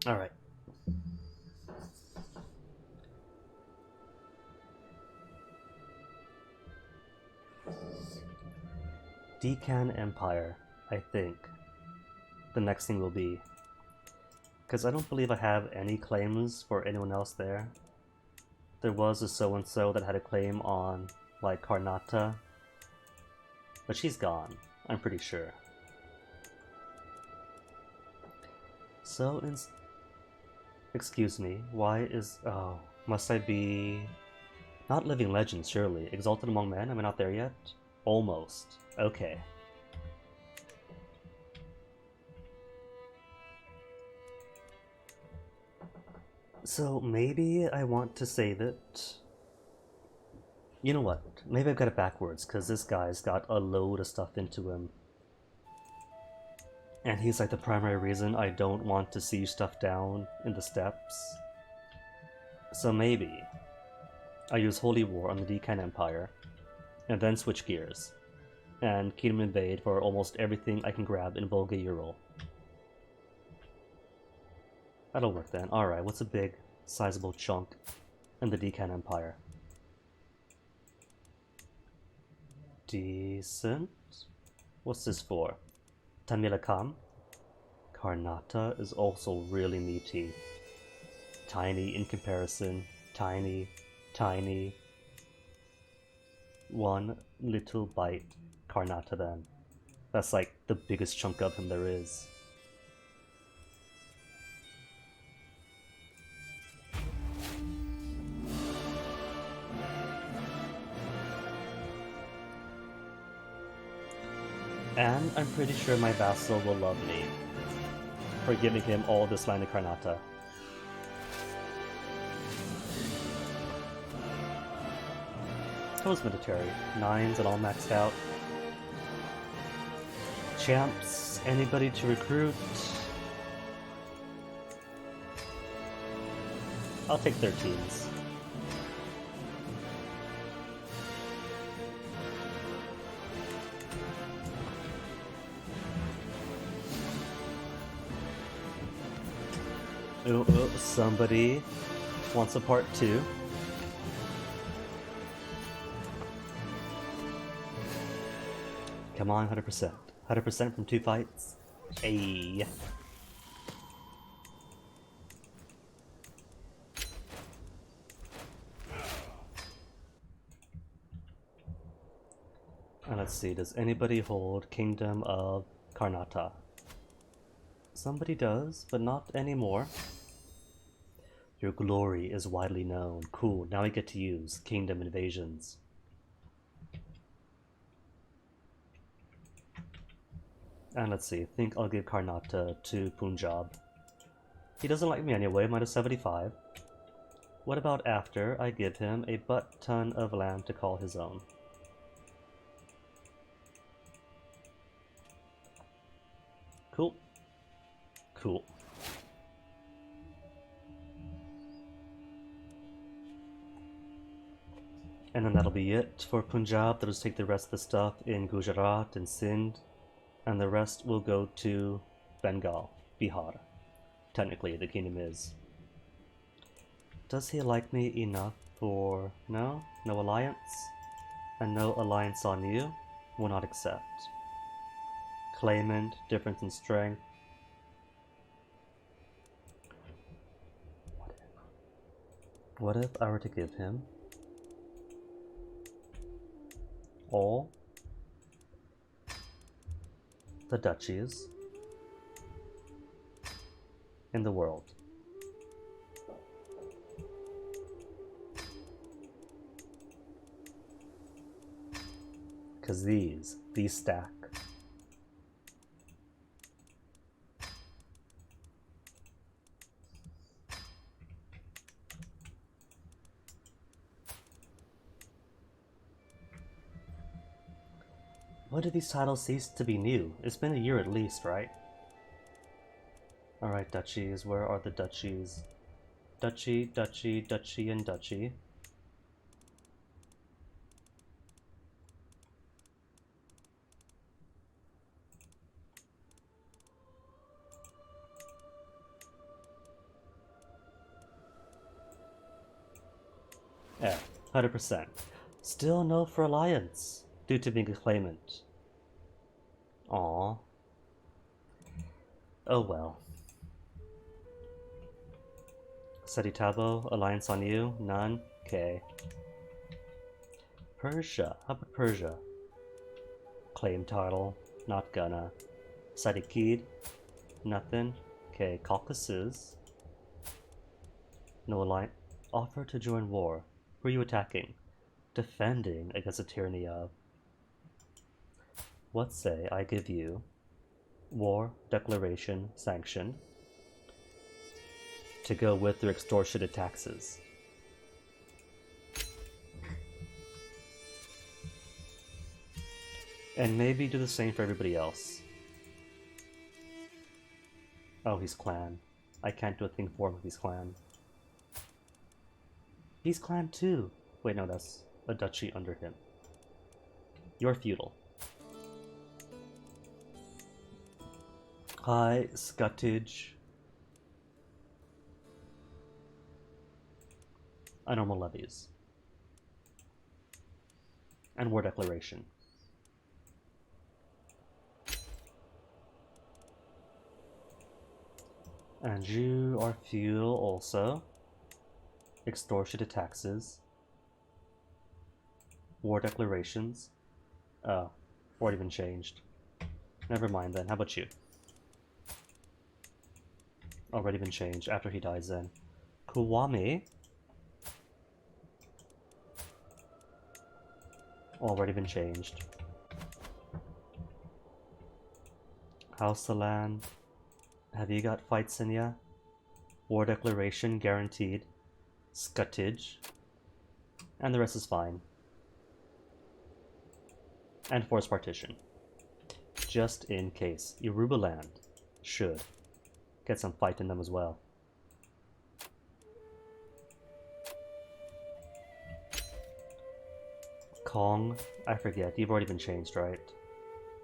Alright. Decan Empire, I think. The next thing will be. Because I don't believe I have any claims for anyone else there. There was a so-and-so that had a claim on, like, Karnata. But she's gone, I'm pretty sure. So, excuse me, why is... Oh, must I be... Not Living Legends, surely. Exalted Among Men? Am I not there yet? Almost. Okay. So maybe I want to save it. You know what? Maybe I've got it backwards, because this guy's got a load of stuff into him. And he's like the primary reason I don't want to siege stuff down in the steppes. So maybe I use Holy War on the Decan Empire, and then switch gears, and Kingdom Invade for almost everything I can grab in Volga Ural. That'll work then. Alright, what's a big, sizable chunk in the Decan Empire? Decent. What's this for? Tamilakam. Karnata is also really meaty. Tiny in comparison. Tiny. Tiny. One little bite. Karnata then. That's like the biggest chunk of him there is. And I'm pretty sure my vassal will love me for giving him all this land in Karnata. How's military? 9s and all maxed out. Champs, anybody to recruit? I'll take 13s. Oh, somebody wants a part 2. Come on, 100%. 100% from 2 fights. Ayy. And let's see, does anybody hold Kingdom of Karnata? Somebody does, but not anymore. Your glory is widely known. Cool, now we get to use kingdom invasions. And let's see, I think I'll give Karnataka to Punjab. He doesn't like me anyway, minus 75. What about after I give him a butt ton of land to call his own? Cool. Cool. And then that'll be it for Punjab. They'll just take the rest of the stuff in Gujarat and Sindh, and the rest will go to Bengal, Bihar. Technically, the kingdom is. Does he like me enough for... No? No alliance? And no alliance on you? Will not accept. Claimant, difference in strength. What if I were to give him all the duchies in the world? Because these stack. When did these titles cease to be new? It's been a year at least, right? Alright, duchies. Where are the duchies? Duchy, duchy, duchy, and duchy. Yeah, 100%. Still no for alliance, due to being a claimant. Aww. Oh well. Seti Tabo, alliance on you? None? Okay. Persia, how about Persia? Claim title, not gonna. Sadikid, nothing. Okay, Caucasus. No alliance. Offer to join war. Who are you attacking? Defending against the tyranny of. What say I give you war declaration sanction to go with their extortionate taxes. And maybe do the same for everybody else. Oh, he's clan. I can't do a thing for him if he's clan. He's clan too. Wait, no, that's a duchy under him. You're feudal. High scutage. Normal levies. And war declaration. And you are feudal also. Extortionate taxes. War declarations. Oh, already been changed. Never mind then. How about you? Already been changed after he dies then. Kuwami. Already been changed. House of Land. Have you got fights in ya? War declaration guaranteed. Scutage. And the rest is fine. And forced partition. Just in case. Yoruba land should get some fight in them as well. Kong, I forget, you've already been changed, right?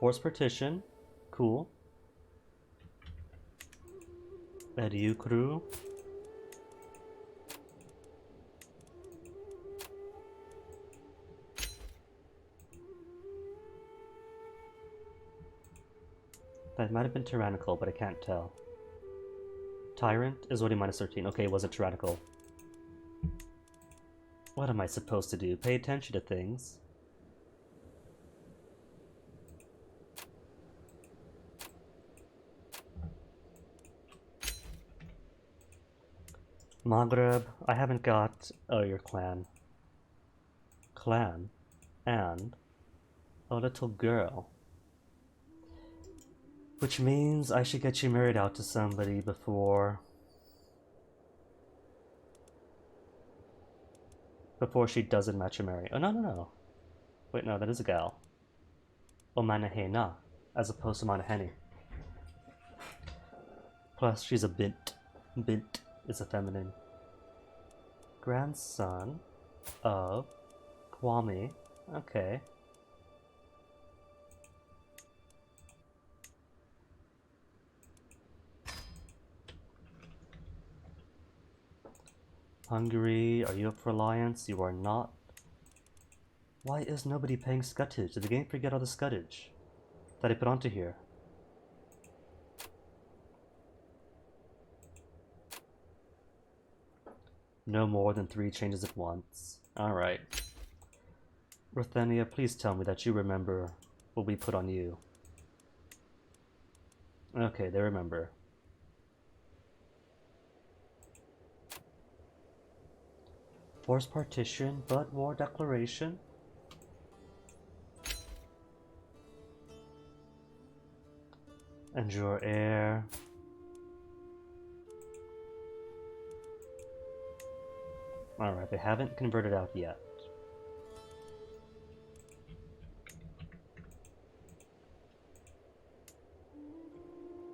Forced partition, cool. Ediukru. That might have been tyrannical, but I can't tell. Tyrant is already minus 13. Okay, it wasn't tyrannical. What am I supposed to do? Pay attention to things. Maghreb, I haven't got... Oh, your clan. Clan. And a little girl. Which means I should get you married out to somebody before she doesn't match you marry. Oh, no, no, no. Wait, no, that is a gal. Omanahena, as opposed to Manaheni. Plus, she's a bint. Bint is a feminine. Grandson of Kwame. Okay. Hungary, are you up for alliance? You are not. Why is nobody paying scutage? Did the game forget all the scutage that I put onto here? No more than 3 changes at once. Alright. Ruthenia, please tell me that you remember what we put on you. Okay, they remember. Forced partition, but war declaration? Endure air. Alright, they haven't converted out yet.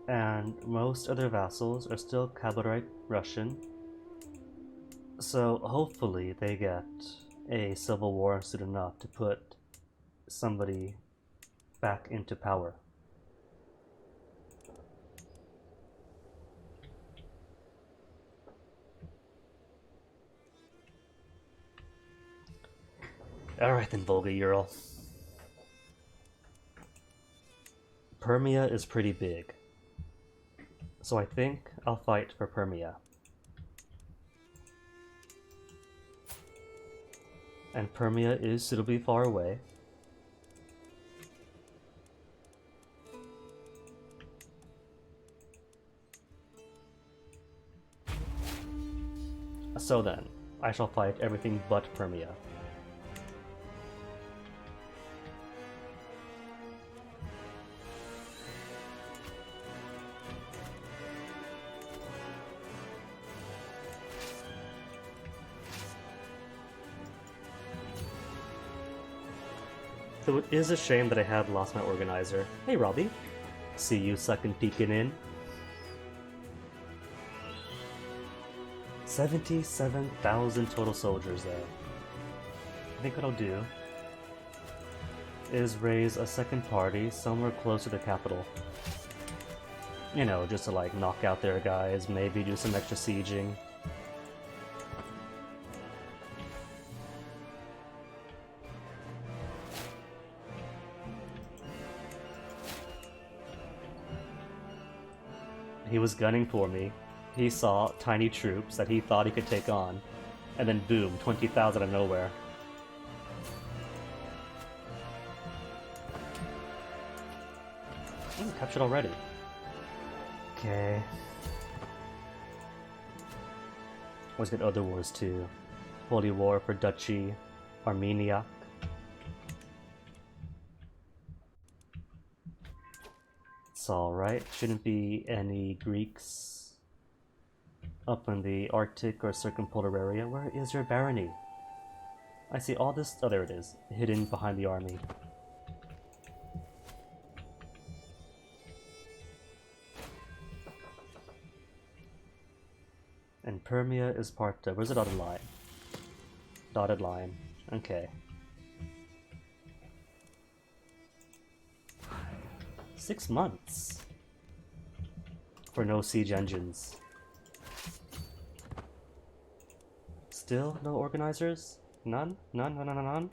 And most other vassals are still Khabarite Russian. So hopefully they get a civil war soon enough to put somebody back into power. Alright then, Volga Ural. Permia is pretty big. So I think I'll fight for Permia. And Permia is suitably far away. So then, I shall fight everything but Permia. So it is a shame that I have lost my organizer. Hey Robbie, see you sucking peeking in. 77,000 total soldiers though. I think what I'll do is raise a second party somewhere close to the capital. You know, just to like knock out their guys, maybe do some extra sieging. He was gunning for me. He saw tiny troops that he thought he could take on, and then boom, 20,000 out of nowhere. Ooh, captured already. Okay. Always get other wars too. Holy War for Duchy, Armenia. It's alright, shouldn't be any Greeks up in the Arctic or circumpolar area. Where is your barony? I see all this. Oh, there it is, hidden behind the army. And Permia is part of. Where's the dotted line? Dotted line. Okay. 6 months for no siege engines. Still no organizers? None? None? None? None? None?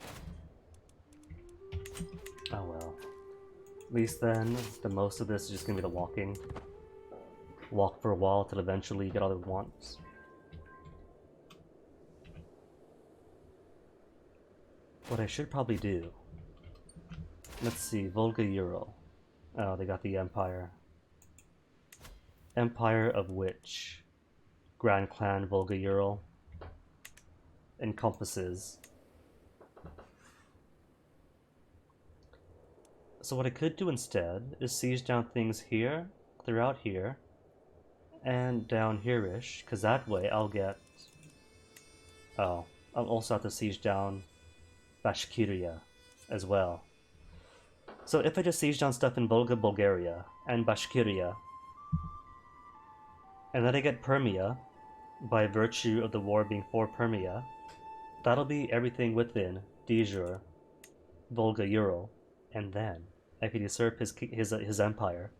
Oh well. At least then, the most of this is just gonna be the walking. Walk for a while till eventually you get all the wants. What I should probably do... Let's see, Volga Ural. Oh, they got the Empire. Empire of which? Grand Clan Volga Ural encompasses. So what I could do instead is siege down things here, throughout here, and down here-ish, because that way I'll get... Oh, I'll also have to siege down Bashkiria as well. So if I just siege down stuff in Volga, Bulgaria, and Bashkiria, and then I get Permia, by virtue of the war being for Permia, that'll be everything within Dijur, Volga, Ural, and then I can usurp his empire,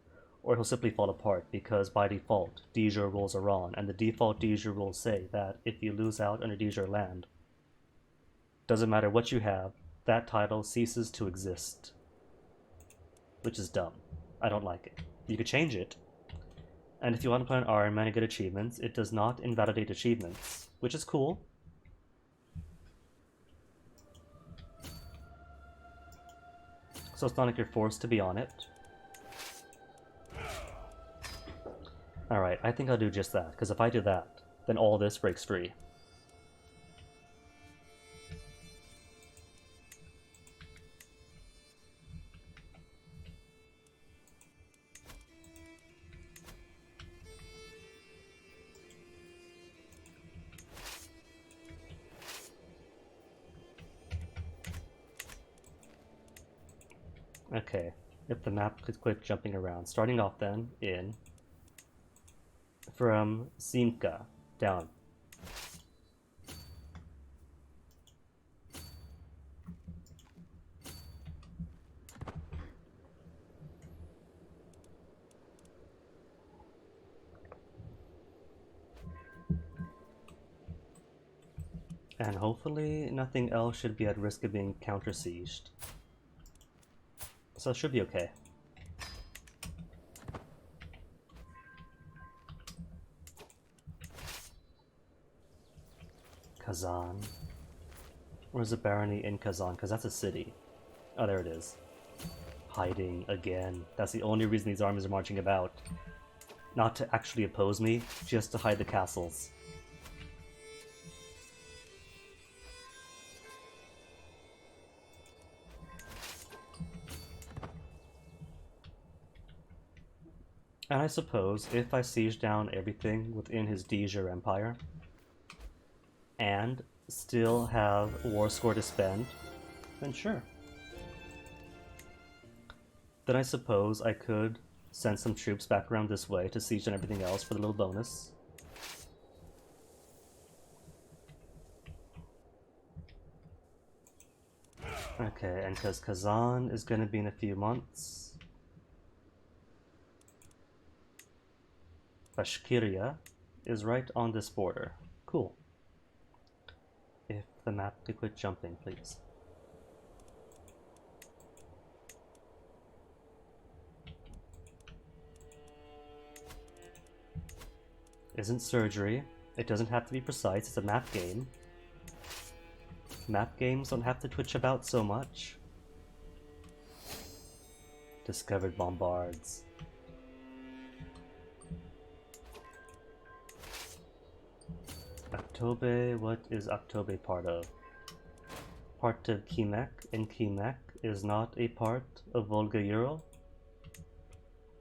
or he'll simply fall apart because by default Dijur rules are on, and the default Dijur rules say that if you lose out under Dijur land, doesn't matter what you have, that title ceases to exist. Which is dumb. I don't like it. You could change it. And if you want to play an R and many good achievements, it does not invalidate achievements, which is cool. So it's not like you're forced to be on it. Alright, I think I'll do just that, because if I do that, then all this breaks free. Okay, if the map could quit jumping around. Starting off then in from Simka down. And hopefully nothing else should be at risk of being counter-sieged. So it should be okay. Kazan. Where's the barony in Kazan? Because that's a city. Oh, there it is. Hiding again. That's the only reason these armies are marching about. Not to actually oppose me, just to hide the castles. And I suppose if I siege down everything within his Dijur Empire, and still have war score to spend, then sure. Then I suppose I could send some troops back around this way to siege and everything else for the little bonus. Okay, and because Kazan is going to be in a few months, Bashkiria is right on this border. Cool. If the map could quit jumping, please. Isn't surgery. It doesn't have to be precise, it's a map game. Map games don't have to twitch about so much. Discovered bombards. Aktobe, what is Aktobe part of? Part of Kimek, and Kimek is not a part of Volga Ural.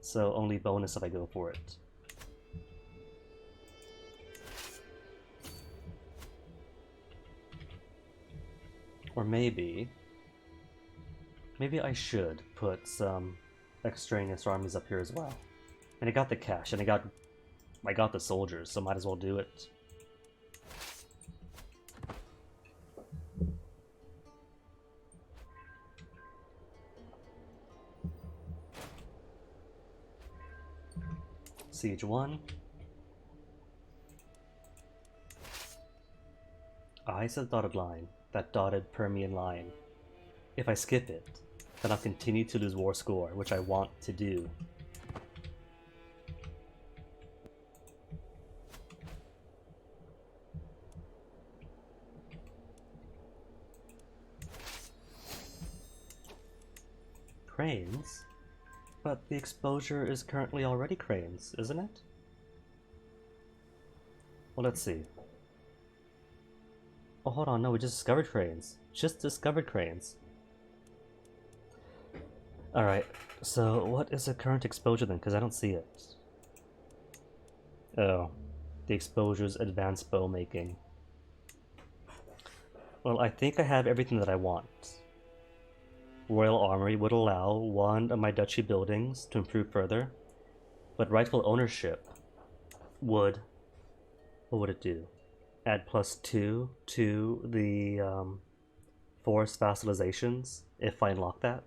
So only bonus if I go for it. Or maybe I should put some extraneous armies up here as well. And I got the cash, and I got the soldiers, so might as well do it. Siege 1. I said dotted line. That dotted Permian line. If I skip it, then I'll continue to lose war score, which I want to do. Cranes? But the exposure is currently already cranes, isn't it? Well, let's see. Oh, hold on, no, we just discovered cranes. Just discovered cranes. Alright, so what is the current exposure then? Because I don't see it. Oh, the exposure's advanced bow making. Well, I think I have everything that I want. Royal Armory would allow one of my duchy buildings to improve further, but rightful ownership would... What would it do? Add +2 to the forced vassalizations if I unlock that.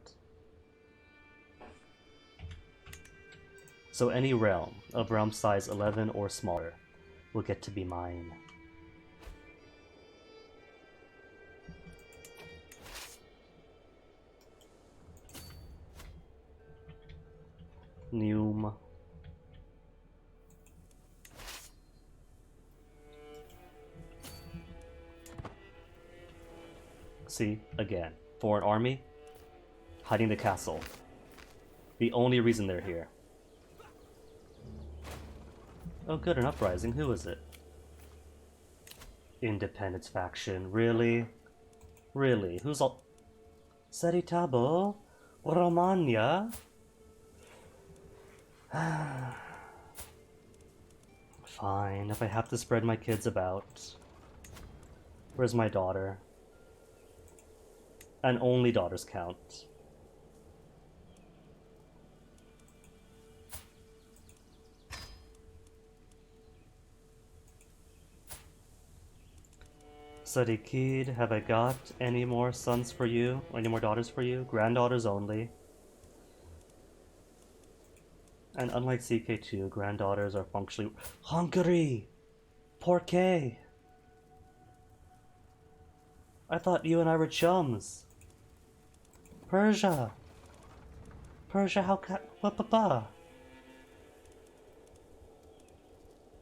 So any realm of realm size 11 or smaller will get to be mine. Neum. See, again, for an army, hiding the castle. The only reason they're here. Oh good, an uprising. Who is it? Independence faction. Really? Really? Who's all... Seritabo? Romagna? Fine, if I have to spread my kids about. Where's my daughter? And only daughters count. Sadikid, have I got any more sons for you? Or any more daughters for you? Granddaughters only. And unlike CK2, granddaughters are functionally... Hungary! Porqué? I thought you and I were chums. Persia! Persia, how ca... Ba-ba-ba!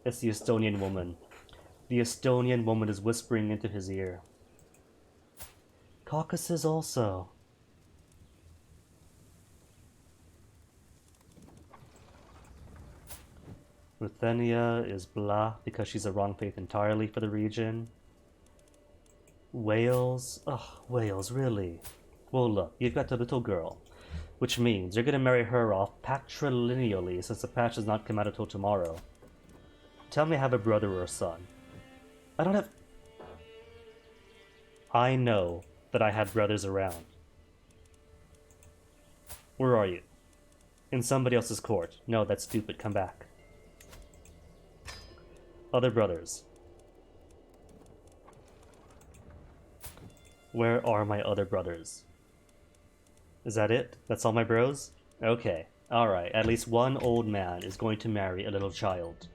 It's the Estonian woman. The Estonian woman is whispering into his ear. Caucasus also. Ruthenia is blah because she's a wrong faith entirely for the region. Wales? Ugh, Wales, really? Well look, you've got a little girl. Which means you're gonna marry her off patrilineally since the patch does not come out until tomorrow. Tell me I have a brother or a son. I don't have... I know that I had brothers around. Where are you? In somebody else's court. No, that's stupid. Come back. Other brothers. Where are my other brothers? Is that it? That's all my bros? Okay. Alright, at least one old man is going to marry a little child.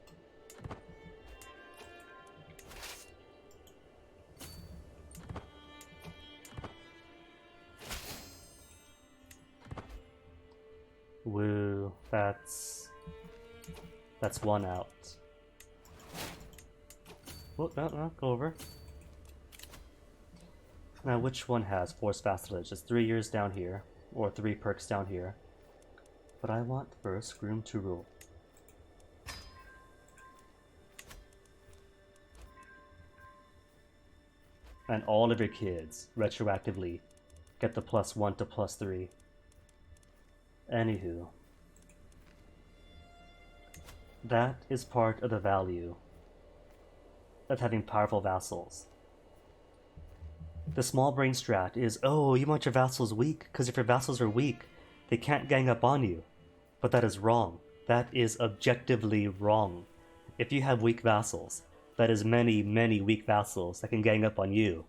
Woo, that's one out. Oh, no, go over. Now, which one has forced vassalage? It's 3 years down here, or 3 perks down here. But I want first groom to rule. And all of your kids, retroactively, get the +1 to +3. Anywho, that is part of the value of having powerful vassals. The small brain strat is, oh, you want your vassals weak, because if your vassals are weak, they can't gang up on you. But that is wrong. That is objectively wrong. If you have weak vassals, that is many, many weak vassals that can gang up on you.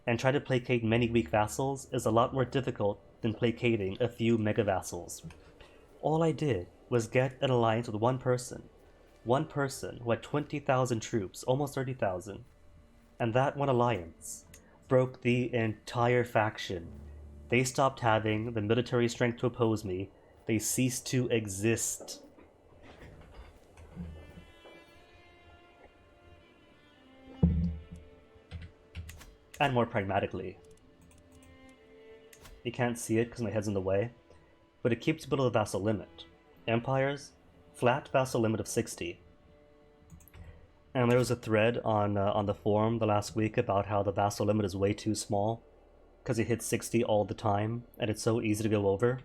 And try to placate many weak vassals is a lot more difficult than placating a few mega vassals. All I did was get an alliance with one person who had 20,000 troops, almost 30,000, and that one alliance broke the entire faction. They stopped having the military strength to oppose me. They ceased to exist. And more pragmatically, you can't see it because my head's in the way, but it keeps below the vassal limit. Empires, flat vassal limit of 60. And there was a thread on the forum the last week about how the vassal limit is way too small because it hits 60 all the time and it's so easy to go over.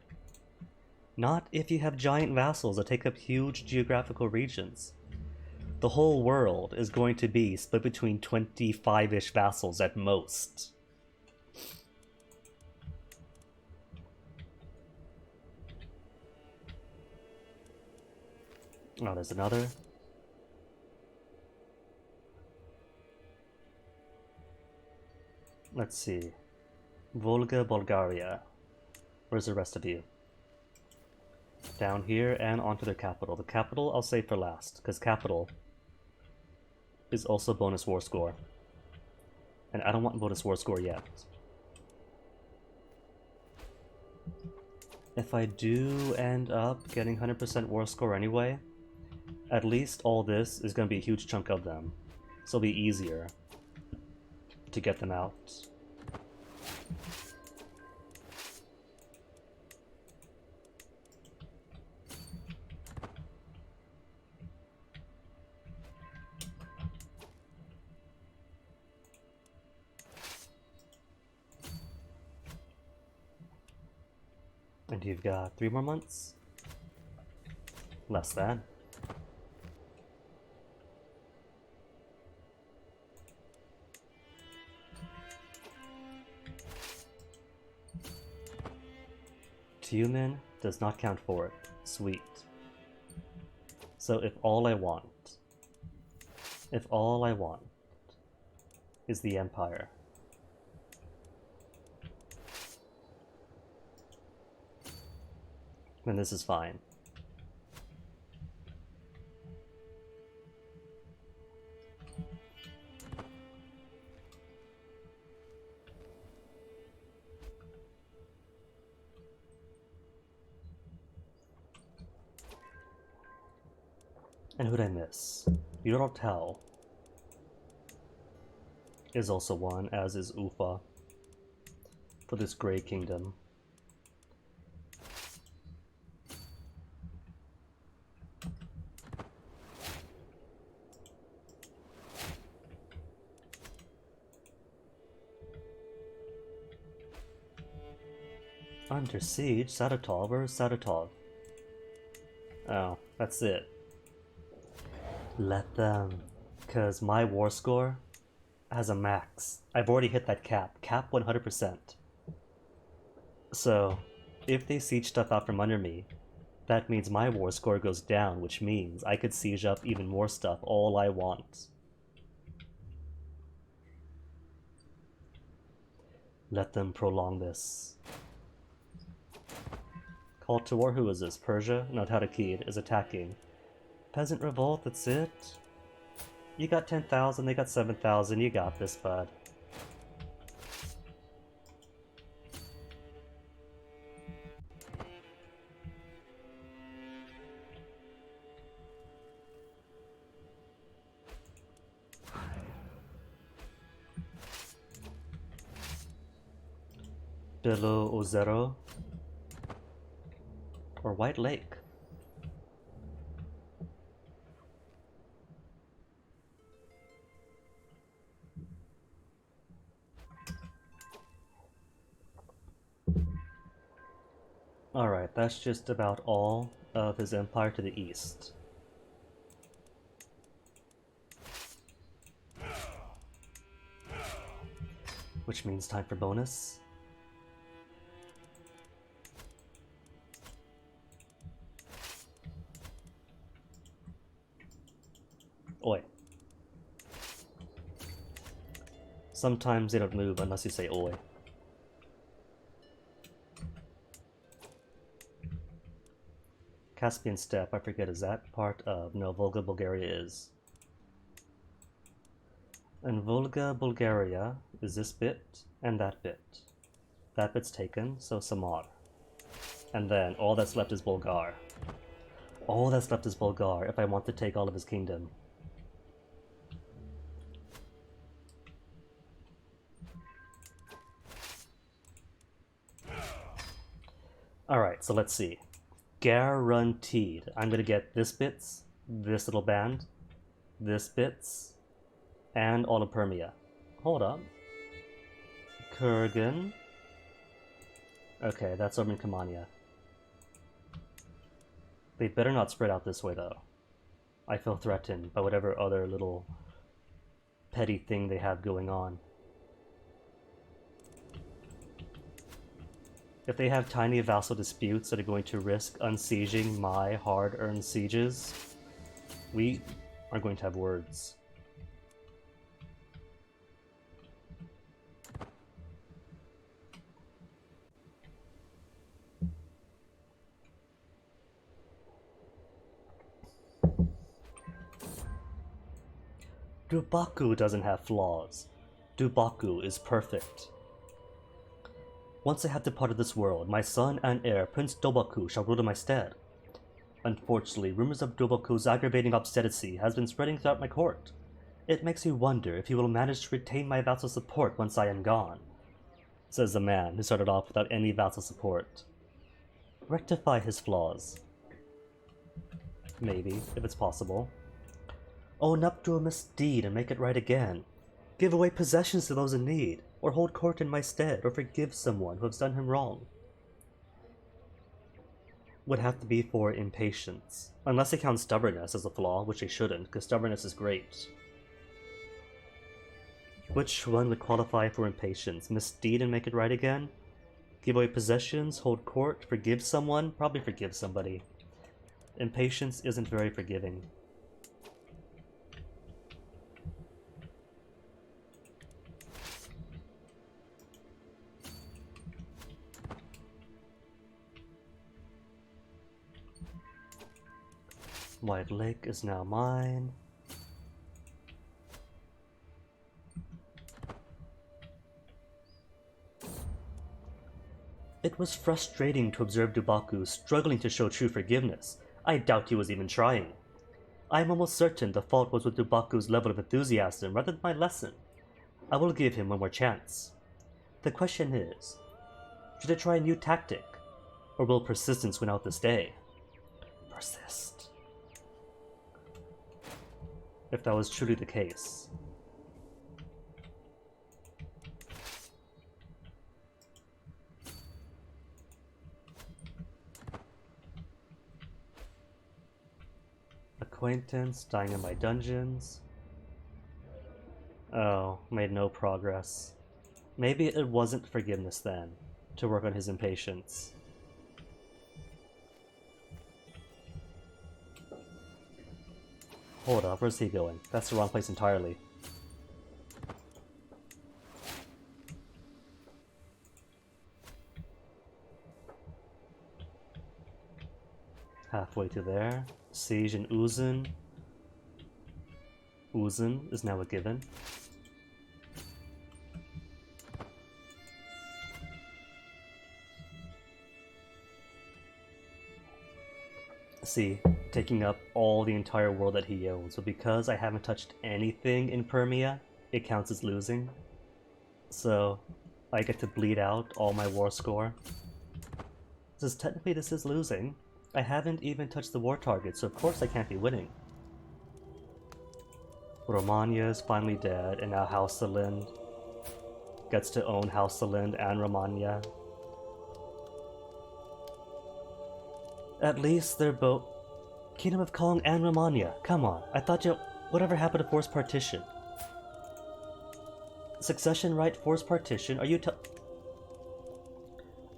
Not if you have giant vassals that take up huge geographical regions. The whole world is going to be split between 25-ish vassals at most. Oh, there's another. Let's see. Volga, Bulgaria. Where's the rest of you? Down here and onto their capital. The capital I'll save for last, because capital is also bonus war score. And I don't want bonus war score yet. If I do end up getting 100% war score anyway, at least all this is going to be a huge chunk of them. So it'll be easier to get them out. And you've got 3 more months? Less than. Tumen does not count for it. Sweet. So if all I want is the Empire, then this is fine. And who'd I miss? Yurortel is also one, as is Ufa, for this Grey Kingdom. Under siege? Saratov? Where's Saratov? Oh, that's it. Let them. Because my war score has a max. I've already hit that cap. Cap 100%. So, if they siege stuff out from under me, that means my war score goes down, which means I could siege up even more stuff all I want. Let them prolong this. Call to war, who is this? Persia? No, Tadakid is attacking. Peasant revolt, that's it? You got 10,000, they got 7,000, you got this, bud. Below Ozero or White Lake. Alright, that's just about all of his empire to the east. Which means time for bonus. Oi. Sometimes they don't move unless you say oi. Caspian Steppe, I forget, is that part of... No, Volga, Bulgaria is. And Volga, Bulgaria is this bit and that bit. That bit's taken, so Samar. And then all that's left is Bulgar. All that's left is Bulgar if I want to take all of his kingdom. Alright, so let's see. Guaranteed. I'm gonna get this bits, this little band, this bits, and all of Permia. Hold up. Kurgan. Okay, that's Orban Kamania. They better not spread out this way, though. I feel threatened by whatever other little petty thing they have going on. If they have tiny vassal disputes that are going to risk unsieging my hard-earned sieges, we are going to have words. Dubaku doesn't have flaws. Dubaku is perfect. Once I have departed this world, my son and heir, Prince Dobaku, shall rule in my stead. Unfortunately, rumors of Dobaku's aggravating obstinacy has been spreading throughout my court. It makes me wonder if he will manage to retain my vassal support once I am gone, says the man who started off without any vassal support. Rectify his flaws. Maybe, if it's possible. Own up to a misdeed and make it right again. Give away possessions to those in need, or hold court in my stead, or forgive someone who has done him wrong. Would have to be for impatience, unless they count stubbornness as a flaw, which they shouldn't, because stubbornness is great. Which one would qualify for impatience? Misdeed and make it right again? Give away possessions, hold court, forgive someone? Probably forgive somebody. Impatience isn't very forgiving. White Lake is now mine. It was frustrating to observe Dubaku struggling to show true forgiveness. I doubt he was even trying. I am almost certain the fault was with Dubaku's level of enthusiasm rather than my lesson. I will give him one more chance. The question is, should I try a new tactic, or will persistence win out this day? Persist. If that was truly the case. Acquaintance, dying in my dungeons. Oh, made no progress. Maybe it wasn't forgiveness then, to work on his impatience. Hold up, where's he going? That's the wrong place entirely. Halfway to there. Siege in Uzun. Uzun is now a given. See, taking up all the entire world that he owns, but because I haven't touched anything in Permia, it counts as losing. So, I get to bleed out all my war score. Since technically this is losing, I haven't even touched the war target, so of course I can't be winning. Romania is finally dead, and now House Salind gets to own House Salind and Romania. At least they're both... Kingdom of Kong and Romania, come on, I thought you... Whatever happened to forced partition? Succession right, forced partition, are you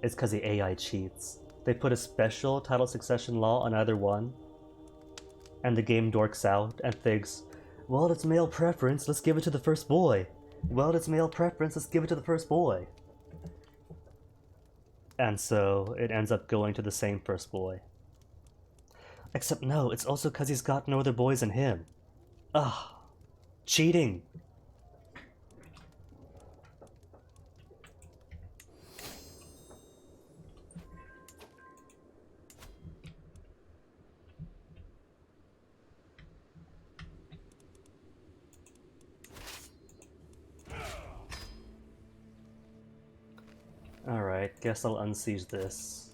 It's cause the AI cheats. They put a special title succession law on either one, and the game dorks out and thinks, well, it's male preference, let's give it to the first boy. Well, it's male preference, let's give it to the first boy. And so, it ends up going to the same first boy. Except no, it's also cause he's got no other boys than him. Ugh. Cheating! Alright, guess I'll unsiege this.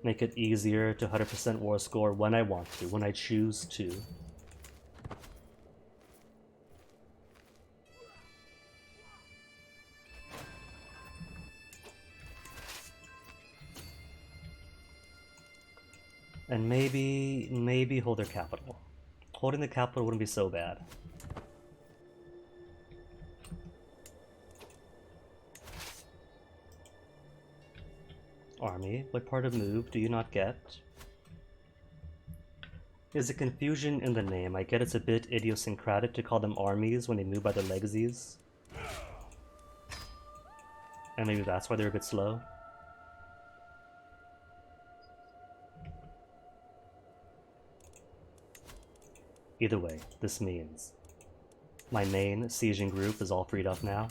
Make it easier to 100% war score when I want to, when I choose to. And maybe hold their capital. Holding the capital wouldn't be so bad. Army, what part of move do you not get? Is a confusion in the name. I get it's a bit idiosyncratic to call them armies when they move by their legsies. And maybe that's why they're a bit slow. Either way, this means my main sieging group is all freed up now.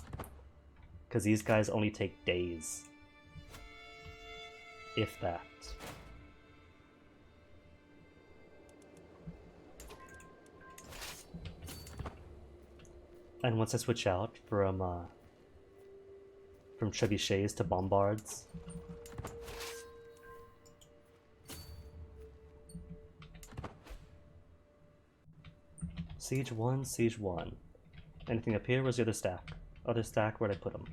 Because these guys only take days. If that. And once I switch out from trebuchets to bombards, Siege 1, Siege 1. Anything up here? Where's the other stack? Other stack, where'd I put them?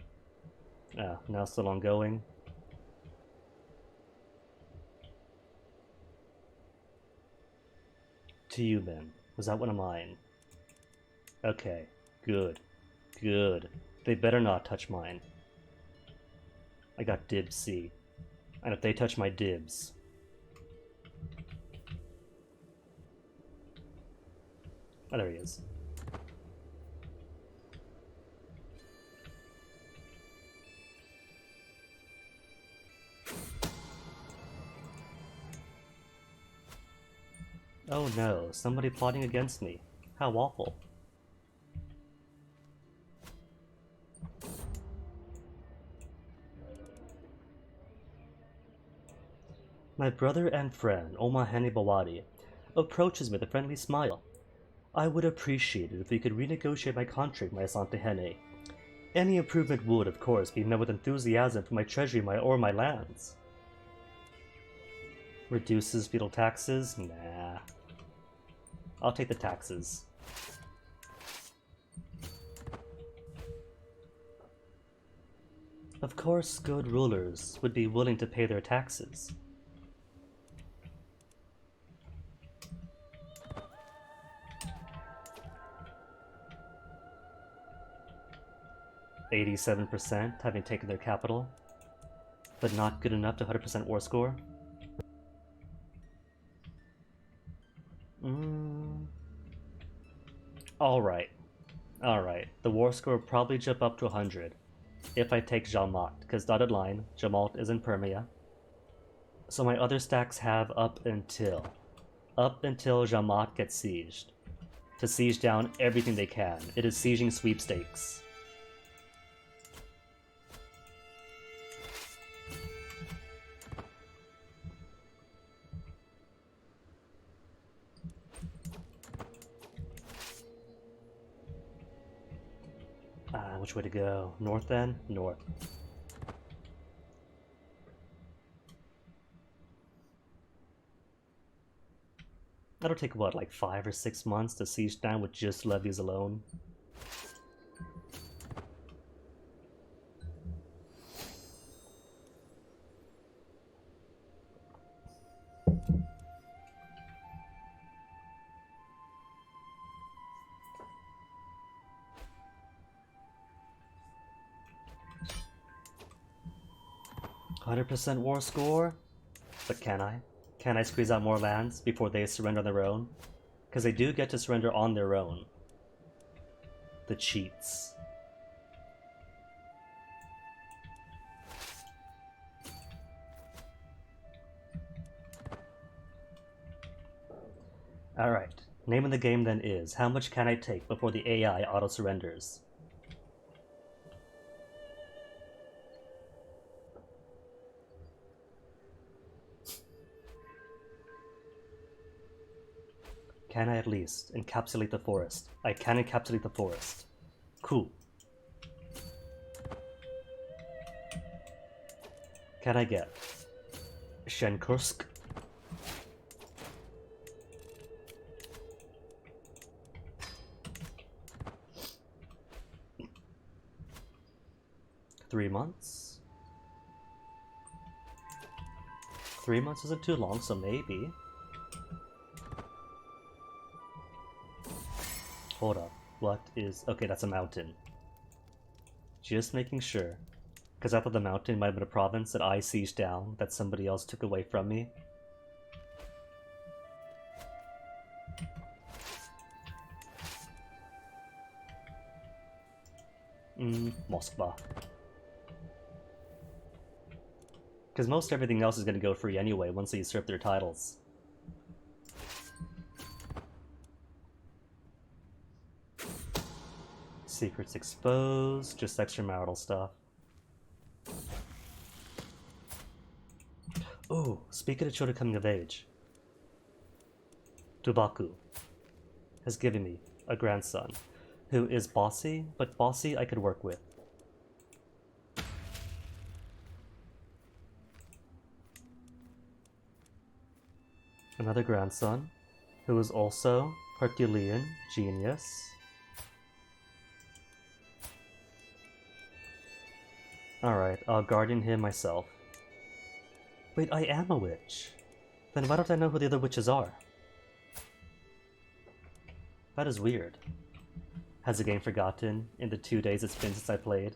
Ah, now still ongoing. To you then. Was that one of mine? Okay, good. Good. They better not touch mine. I got dibs C. And if they touch my dibs... Oh, there he is. Oh no, somebody plotting against me. How awful. My brother and friend, Omahani Bawadi, approaches me with a friendly smile. I would appreciate it if we could renegotiate my contract, my Asante Hene. Any improvement would, of course, be met with enthusiasm for my treasury or my lands. Reduces feudal taxes? Nah. I'll take the taxes. Of course, good rulers would be willing to pay their taxes. %, having taken their capital, but not good enough to 100% war score. Alright. Alright. The war score will probably jump up to 100 if I take Jamalt, because dotted line, Jamalt is in Permia. So my other stacks have up until Jamalt gets sieged, to siege down everything they can. It is sieging sweepstakes. Which way to go? North then? North. That'll take what, like 5 or 6 months to siege down with just levies alone? %, war score? But can I? Can I squeeze out more lands before they surrender on their own? Because they do get to surrender on their own. The cheats. Alright, name of the game then is, how much can I take before the AI auto-surrenders? Can I at least encapsulate the forest? I can encapsulate the forest. Cool. Can I get Shenkursk? Three months? 3 months isn't too long, so maybe. Hold up. What is... Okay, that's a mountain. Just making sure. Because I thought the mountain might have been a province that I sieged down, that somebody else took away from me. Moskva. Because most everything else is going to go free anyway once they usurp their titles. Secrets exposed, just extramarital stuff. Oh, speaking of children coming of age, Tubaku has given me a grandson who is bossy, but bossy I could work with. Another grandson who is also Herculean genius. Alright, I'll guardian him myself. Wait, I am a witch. Then why don't I know who the other witches are? That is weird. Has the game forgotten in the 2 days it's been since I played?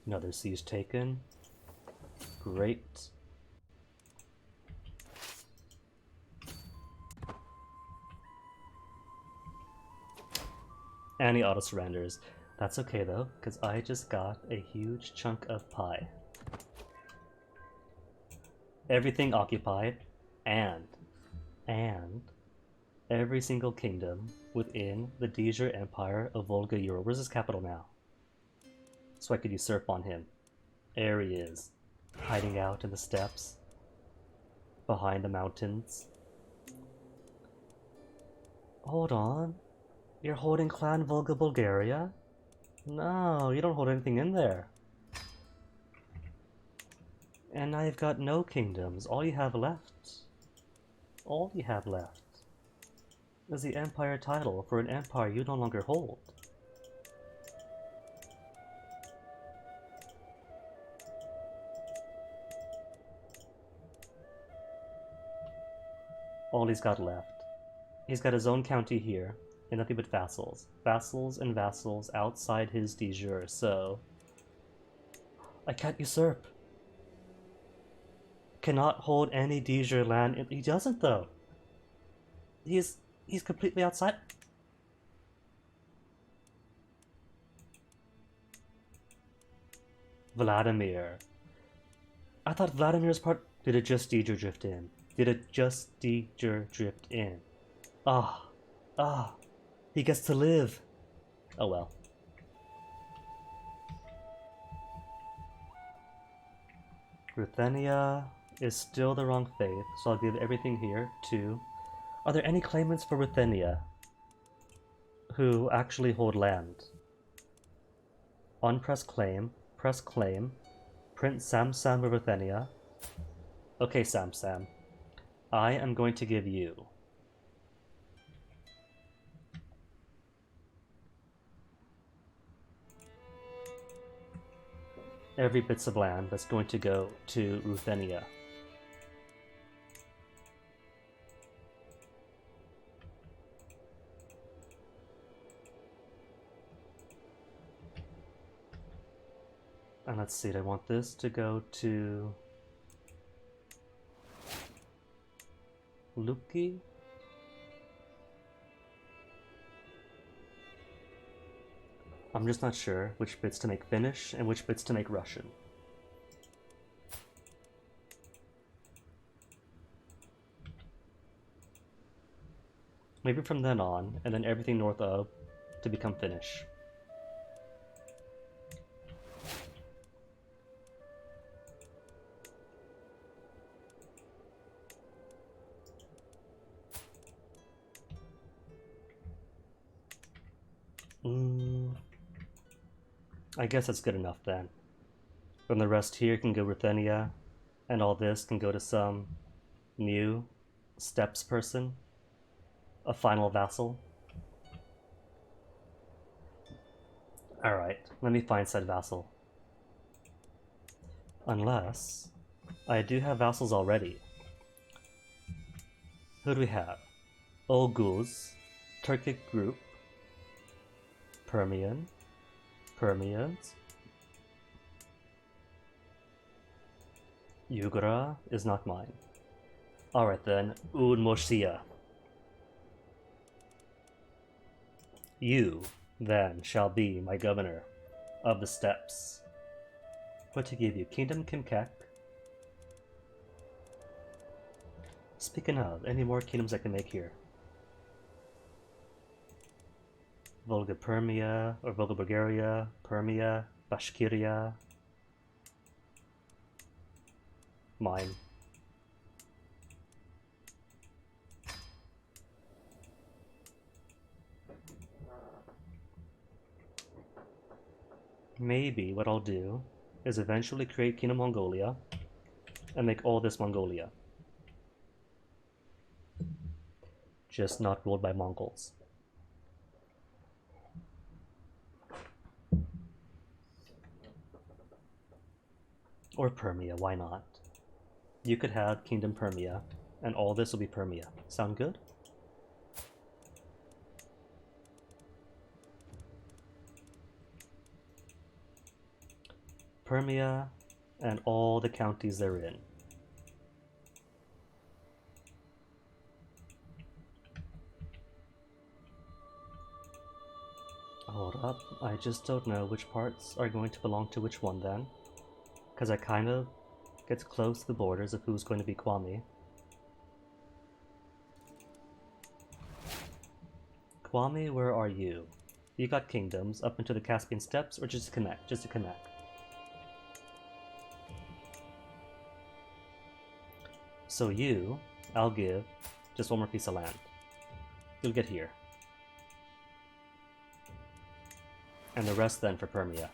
Another siege taken. Great. And he auto-surrenders. That's okay though, because I just got a huge chunk of pie. Everything occupied, and every single kingdom within the Deja Empire of Volga Europe. Where's his capital now? So I could usurp on him. There he is, hiding out in the steppes, behind the mountains. Hold on. You're holding Clan Volga Bulgaria? No, you don't hold anything in there. And now you've got no kingdoms. All you have left is the Empire title for an empire you no longer hold. All he's got left. He's got his own county here, and nothing but vassals. Vassals and vassals outside his de jure, so... I can't usurp. Cannot hold any de jure land. He doesn't, though. He's completely outside. Vladimir. I thought Vladimir's part... Did it just de jure drift in? Did it just de jure drift in? He gets to live. Oh well. Ruthenia is still the wrong faith, so I'll give everything here to... Are there any claimants for Ruthenia who actually hold land? Unpress claim, press claim, print Sam of Ruthenia. Okay, Sam. I am going to give you every bits of land that's going to go to Ruthenia. And let's see, I want this to go to Luki. I'm just not sure which bits to make Finnish and which bits to make Russian. Maybe from then on, and then everything north of to become Finnish. I guess that's good enough then. Then the rest here can go Ruthenia, and all this can go to some new steppes person, a final vassal. Alright, let me find said vassal. Unless I do have vassals already. Who do we have? Oghuz, Turkic group, Permian, Permians. Yugra is not mine. Alright then, Udmoshia. You, then, shall be my governor of the steppes. What to give you? Kingdom Kimkek. Speaking of, any more kingdoms I can make here? Volga Permia, or Volga Bulgaria, Permia, Bashkiria. Mine. Maybe what I'll do is eventually create Kingdom Mongolia and make all this Mongolia. Just not ruled by Mongols. Or Permia, why not? You could have Kingdom Permia, and all this will be Permia. Sound good? Permia, and all the counties therein. Hold up, I just don't know which parts are going to belong to which one then. Because I kind of get close to the borders of who's going to be Kwame. Kwame, where are you? You got kingdoms up into the Caspian Steppes, or just to connect? Just to connect. So you, I'll give just one more piece of land. You'll get here. And the rest then for Permia.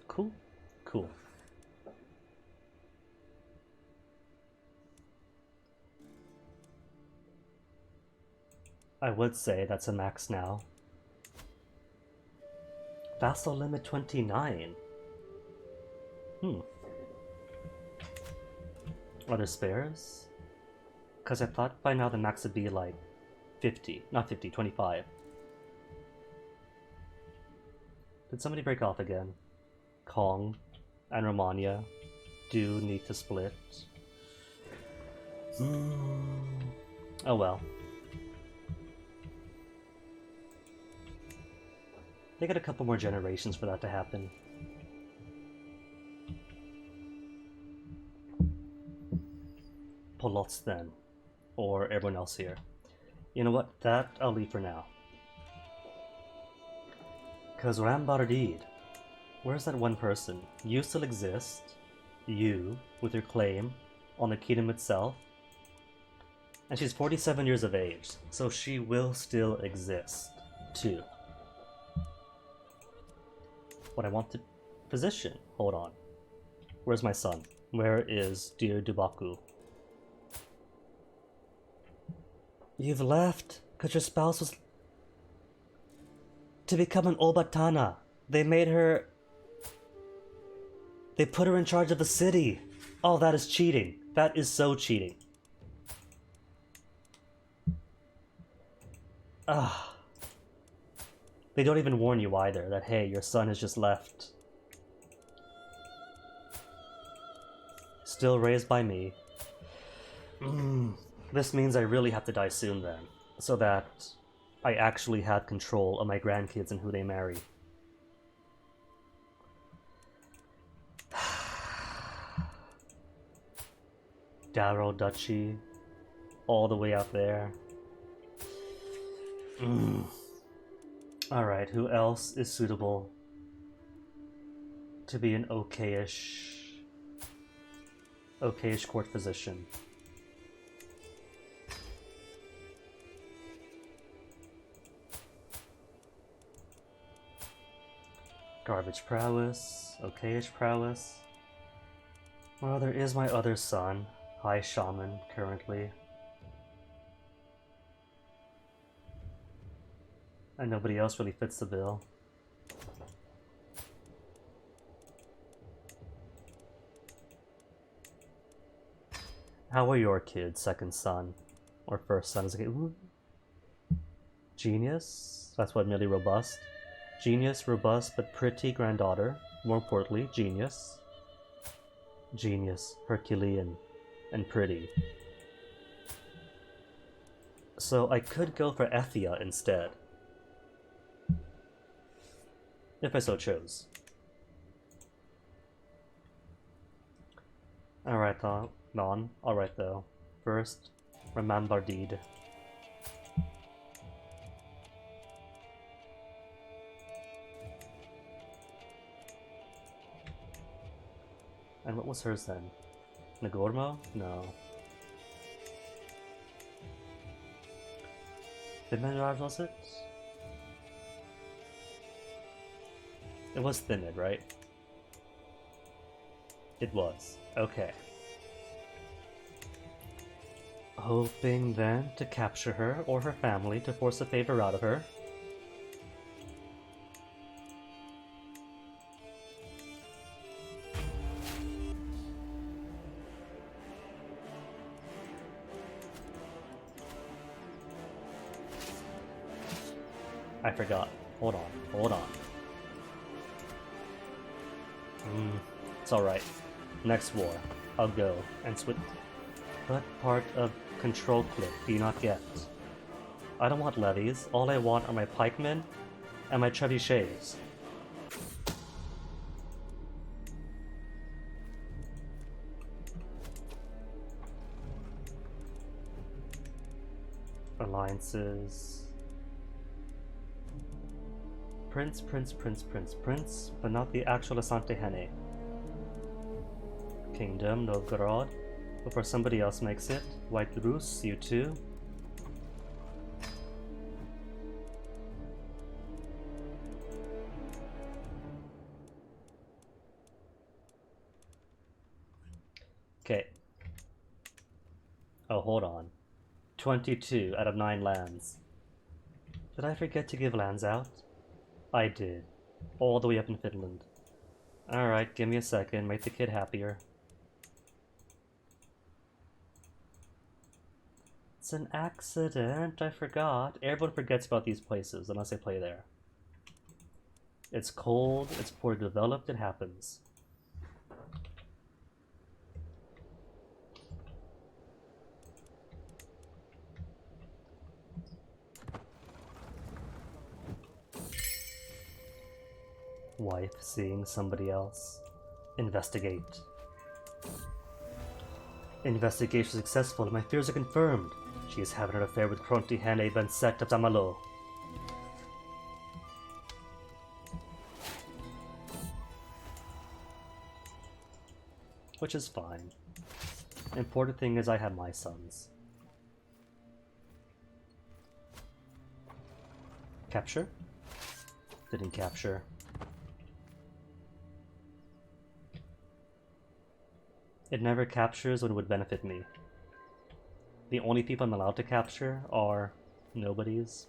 Cool? Cool. I would say that's a max now. Vassal limit 29. Are there spares? Because I thought by now the max would be like 50. Not 50, 25. Did somebody break off again? Kong and Romania do need to split. Oh well. They got a couple more generations for that to happen. Polotsk then. Or everyone else here. You know what? That I'll leave for now. Because Rambardid, where's that one person? You still exist. You, with your claim on the kingdom itself. And she's 47 years of age, so she will still exist, too. What I want to position. Hold on. Where's my son? Where is dear Dubaku? You've left because your spouse was to become an Obatana. They made her... They put her in charge of the city. Oh, that is cheating. That is so cheating. Ah. They don't even warn you either that, hey, your son has just left. Still raised by me. This means I really have to die soon then, so that I actually have control of my grandkids and who they marry. Darrow Duchy, all the way out there. Alright, who else is suitable to be an okayish court physician? Garbage prowess, okayish prowess. Well, there is my other son, High Shaman, currently. And nobody else really fits the bill. How are your kids, second son? Or first son? Is it ooh. Genius? That's what, merely robust? Genius, robust, but pretty granddaughter. More importantly, genius. Genius, Herculean, and pretty. So I could go for Ethia instead. If I so chose. Alright though. Alright though. First, remember deed. And what was hers then? Nagormo? No. Thimid was it? It was Thimid, right? It was. Okay. Hoping then to capture her or her family to force a favor out of her. I forgot. Hold on. It's alright. Next war, I'll go and switch. What part of control clip do you not get? I don't want levies. All I want are my pikemen and my trebuchets. Alliances. Prince, but not the actual Asante Hene. Kingdom, Novgorod. Before somebody else makes it. White Rus, you too. Okay. Oh, hold on. 22 out of 9 lands. Did I forget to give lands out? I did. All the way up in Finland. Alright, give me a second. Make the kid happier. It's an accident. I forgot. Everyone forgets about these places unless they play there. It's cold. It's poorly developed. It happens. Wife seeing somebody else. Investigate. Investigation successful. My fears are confirmed. She is having an affair with Kronti Hene Benset of Tamalo. Which is fine. Important thing is I have my sons. Capture? Didn't capture. It never captures when it would benefit me. The only people I'm allowed to capture are nobodies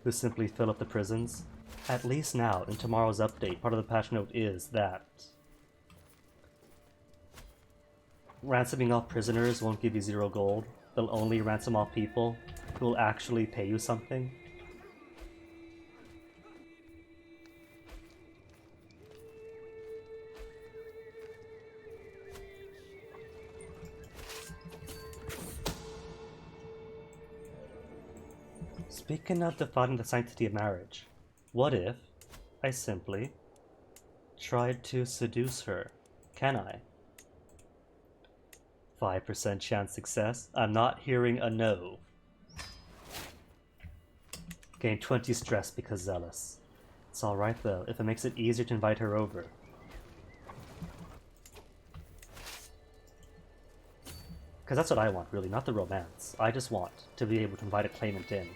who simply fill up the prisons. At least now, in tomorrow's update, part of the patch note is that ransoming off prisoners won't give you 0 gold. They'll only ransom off people who will actually pay you something. Speaking of defining the sanctity of marriage, what if I simply tried to seduce her? Can I? 5% chance success. I'm not hearing a no. Gain 20 stress because zealous. It's alright though, if it makes it easier to invite her over. Because that's what I want, really, not the romance. I just want to be able to invite a claimant in.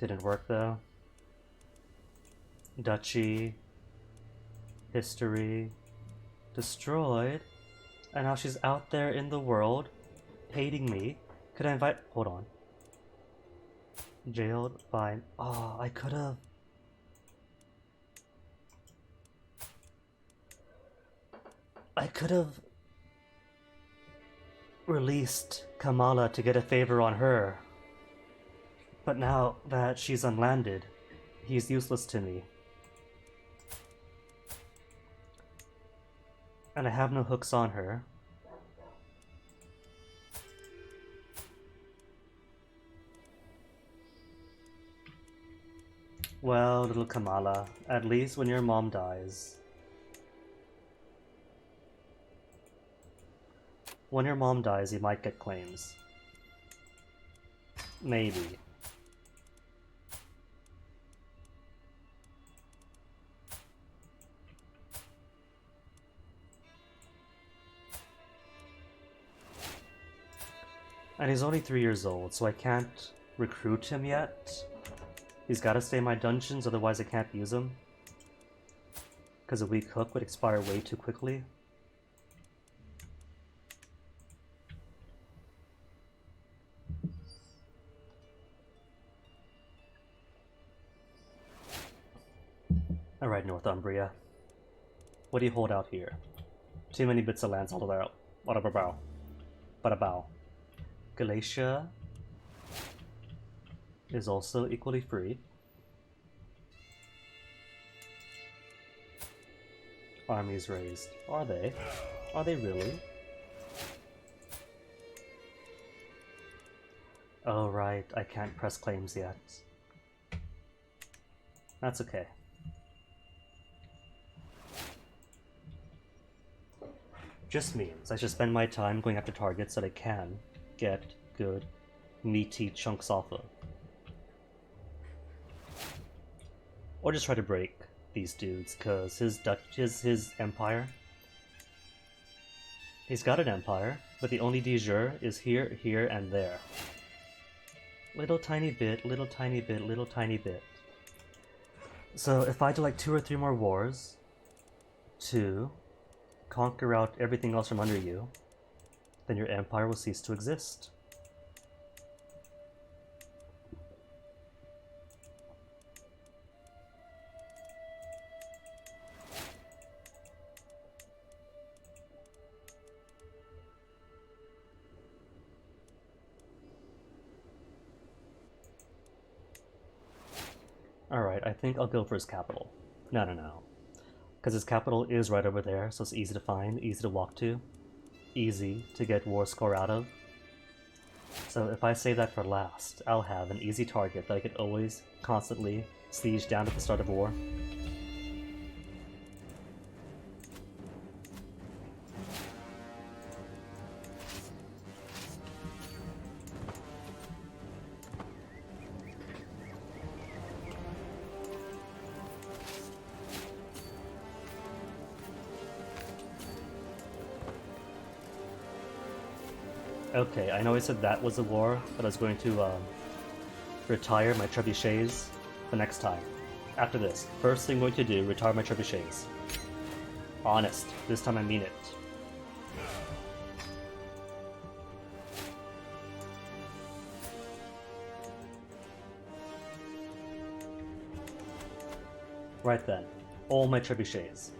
Didn't work though. Duchy. History. Destroyed. And now she's out there in the world, hating me. Could I invite... Hold on. Jailed? Fine. Oh, I could've... I could've... released Kamala to get a favor on her. But now that she's unlanded, he's useless to me. And I have no hooks on her. Well, little Kamala, at least when your mom dies. When your mom dies, you might get claims. Maybe. And he's only 3 years old, so I can't recruit him yet. He's gotta stay in my dungeons, otherwise I can't use him. Because a weak hook would expire way too quickly. Alright, Northumbria. What do you hold out here? Too many bits of lands all about. What a bow. But a bow. Galatia is also equally free. Armies raised. Are they? Are they really? Oh right, I can't press claims yet. That's okay. Just means I should spend my time going after targets that I can get good, meaty chunks off of. Or just try to break these dudes, cause his empire. He's got an empire, but the only de jure is here, here, and there. Little tiny bit, little tiny bit, little tiny bit. So if I do like 2 or 3 more wars to conquer out everything else from under you, then your empire will cease to exist. Alright, I think I'll go for his capital. No. Because his capital is right over there, so it's easy to find, easy to walk to, easy to get war score out of. So if I save that for last, I'll have an easy target that I could always, constantly siege down at the start of war. Okay, I know I said that was a war, but I was going to retire my trebuchets the next time. After this, first thing I'm going to do, retire my trebuchets. Honest, this time I mean it. Right then, all my trebuchets.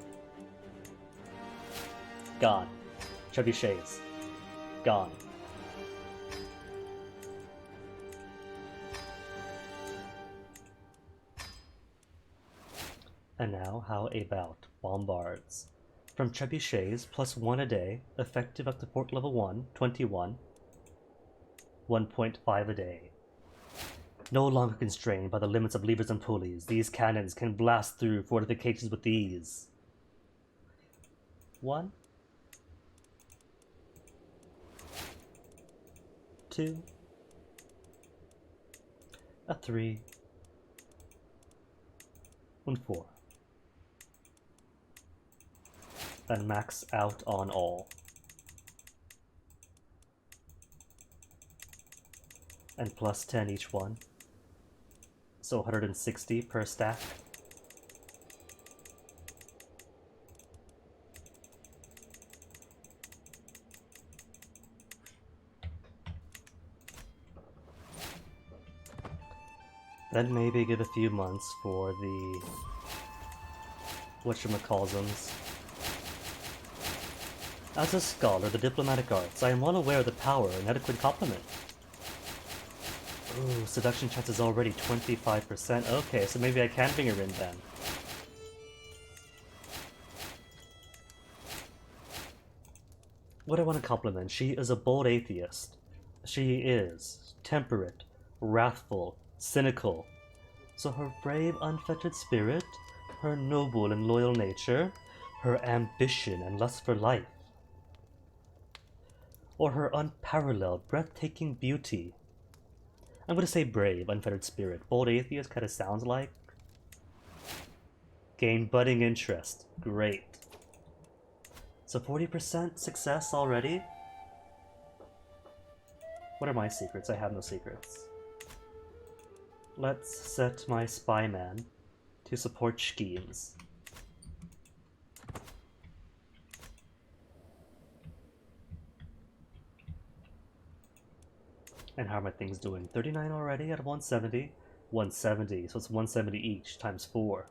Gone. Trebuchets. Gone. And now, how about bombards? From trebuchets, +1 a day, effective up to port level 1, 21, 1.5 a day. No longer constrained by the limits of levers and pulleys, these cannons can blast through fortifications with ease. 1, 2, a 3, and 4. And max out on all. And +10 each one. So 160 per stack. Then maybe give a few months for the whatchamacallsums. As a scholar of the diplomatic arts, I am well aware of the power and adequate compliment. Ooh, seduction chance is already 25%. Okay, so maybe I can bring her in then. What do I want to compliment? She is a bold atheist. She is temperate, wrathful, cynical. So her brave, unfettered spirit, her noble and loyal nature, her ambition and lust for life, or her unparalleled, breathtaking beauty. I'm gonna say brave, unfettered spirit. Bold atheist kind of sounds like. Gain budding interest. Great. So 40% success already? What are my secrets? I have no secrets. Let's set my spy man to support schemes. And how are my things doing? 39 already out of 170? 170, so it's 170 each times 4.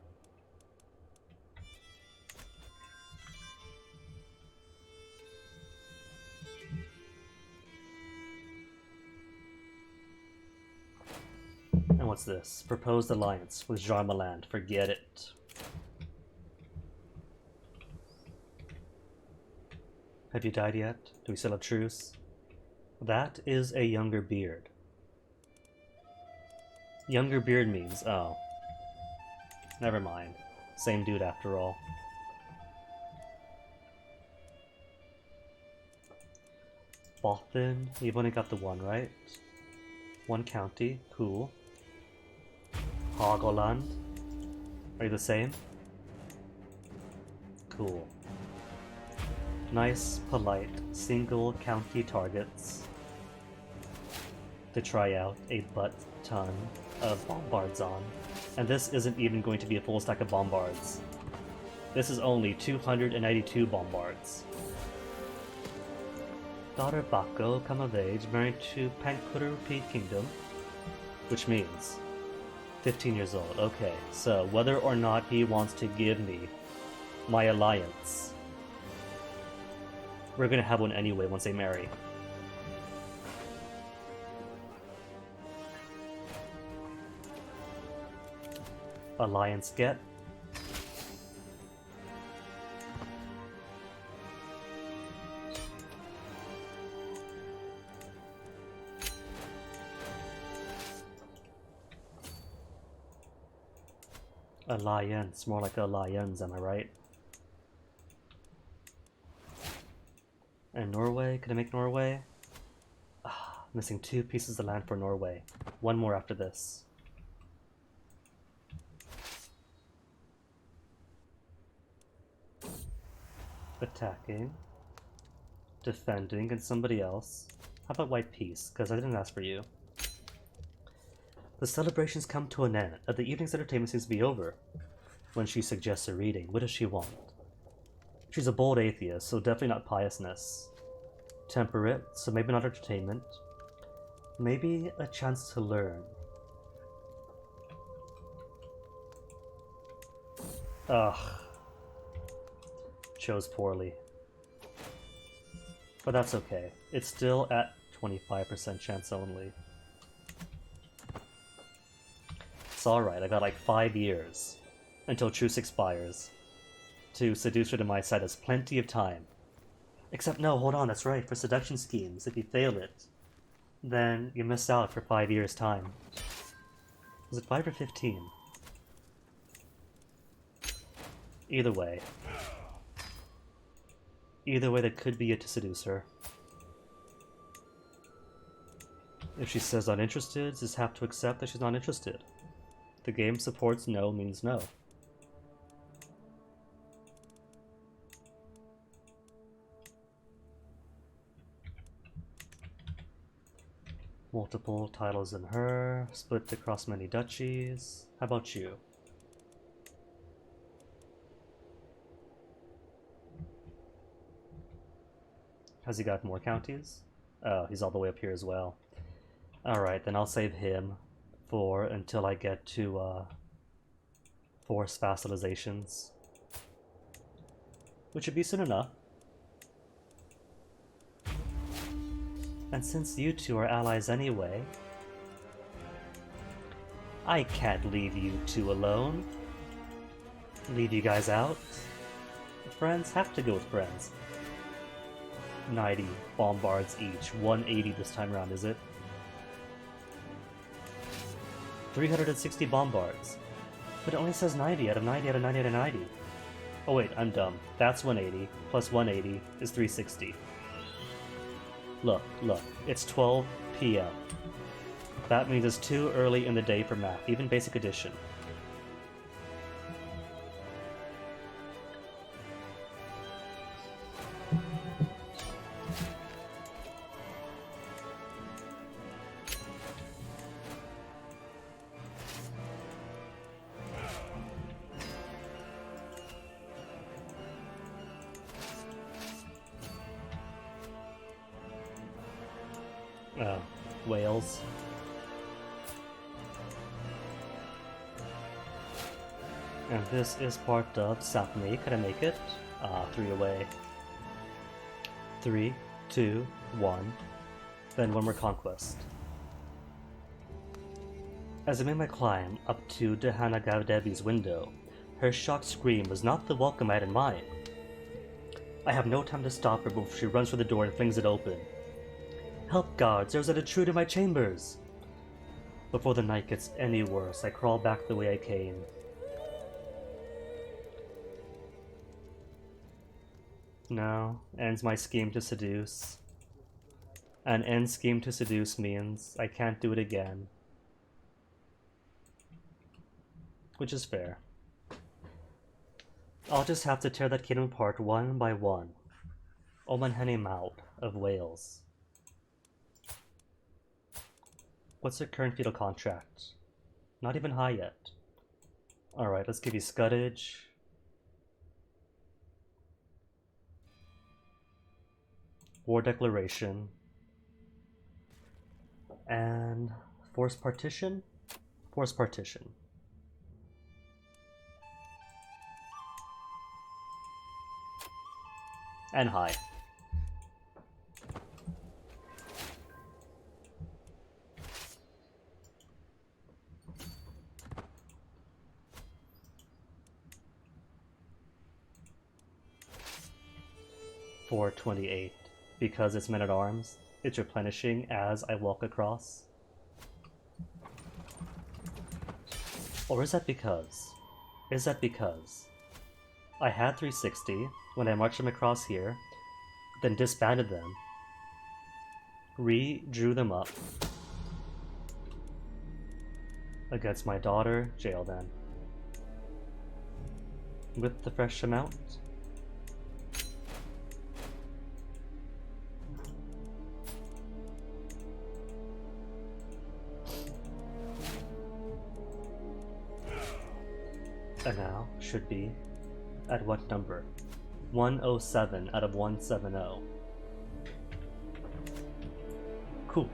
And what's this? Proposed alliance with Jarmaland. Forget it. Have you died yet? Do we still have truce? That is a younger beard. Younger beard means, oh. Never mind. Same dude after all. Bothan, you've only got the one, right? One county, cool. Hagoland, are you the same? Cool. Nice, polite, single county targets to try out a butt-ton of bombards on. And this isn't even going to be a full stack of bombards. This is only 292 bombards. Daughter Bako, come of age, married to Pankurupi Kingdom, which means 15 years old. Okay, so whether or not he wants to give me my alliance, we're gonna have one anyway once they marry. Alliance get. Alliance, more like alliance, am I right? And Norway, can I make Norway? Ah, missing 2 pieces of land for Norway. One more after this. Attacking. Defending, and somebody else. How about white peace? Because I didn't ask for you. The celebrations come to an end. The evening's entertainment seems to be over. When she suggests a reading, what does she want? She's a bold atheist, so definitely not piousness. Temperate, so maybe not entertainment. Maybe a chance to learn. Ugh. Chose poorly. But that's okay. It's still at 25% chance only. It's alright, I got like 5 years until truce expires to seduce her to my side. There's plenty of time. Except no, hold on, that's right, for seduction schemes, if you fail it, then you miss out for 5 years' time. Was it 5 or 15? Either way. Either way, that could be it to seduce her. If she says not interested, just have to accept that she's not interested. The game supports no means no. Multiple titles in her, split across many duchies. How about you? Has he got more counties? Oh, he's all the way up here as well. Alright, then I'll save him for until I get to force vassalizations. Which should be soon enough. And since you two are allies anyway, I can't leave you two alone. Leave you guys out. Friends have to go with friends. 90 bombards each. 180 this time around, is it? 360 bombards. But it only says 90 out of 90 out of 90 out of 90. Oh wait, I'm dumb. That's 180, plus 180 is 360. Look, it's 12 p.m. That means it's too early in the day for math, even basic addition. Wales. And this is part of South May. Could I make it? 3 away. 3, 2, 1. Then one more conquest. As I made my climb up to Dehanagavdevi's window, her shocked scream was not the welcome I had in mind. I have no time to stop her before she runs for the door and flings it open. Help, guards, there's an intruder in my chambers! Before the night gets any worse, I crawl back the way I came. No, ends my scheme to seduce. An end scheme to seduce means I can't do it again. Which is fair. I'll just have to tear that kingdom apart one by one. Omanhene Maut of Wales. What's your current feudal contract? Not even high yet. Alright, let's give you Scuddage. War Declaration. And Forced Partition? Forced Partition. And high. For 28, because it's men-at-arms, it's replenishing as I walk across. Or is that because? Is that because I had 360 when I marched them across here, then disbanded them, re-drew them up against my daughter, jail then. With the fresh amount. And now should be at what number? 107 out of 170. Cool.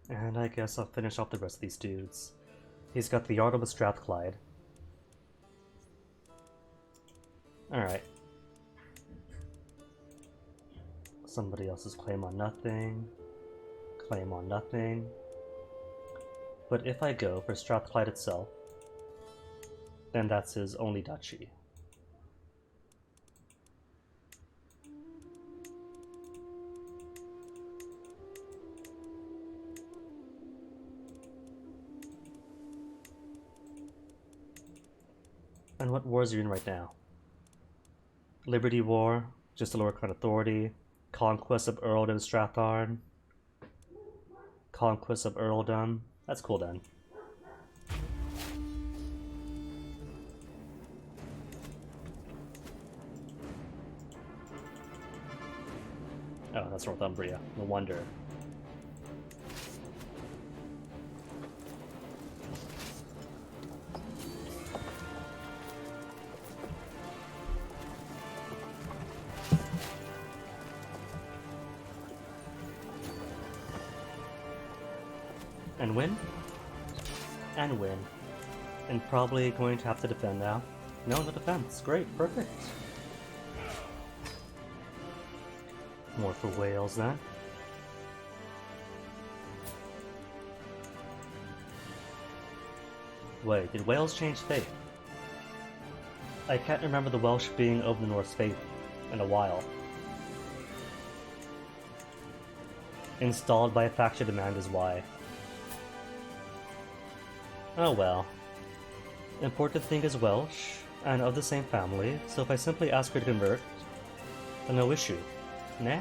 And I guess I'll finish off the rest of these dudes. He's got the Yard of Strathclyde. Alright. Somebody else's claim on nothing. Claim on nothing. But if I go for Strathclyde itself, then that's his only duchy. And what wars are you in right now? Liberty War, just to lower Crown authority. Conquest of Earldom Stratharn. Conquest of Earldom. That's cool then. that's Northumbria. No wonder. And win? And win. And probably going to have to defend now. No, the defense. Great, perfect. More for Wales then. Wait, did Wales change faith? I can't remember the Welsh being of the Norse faith in a while. Installed by a faction demand is why. Oh well. Important thing is Welsh, and of the same family, so if I simply ask her to convert, then no issue. Nah?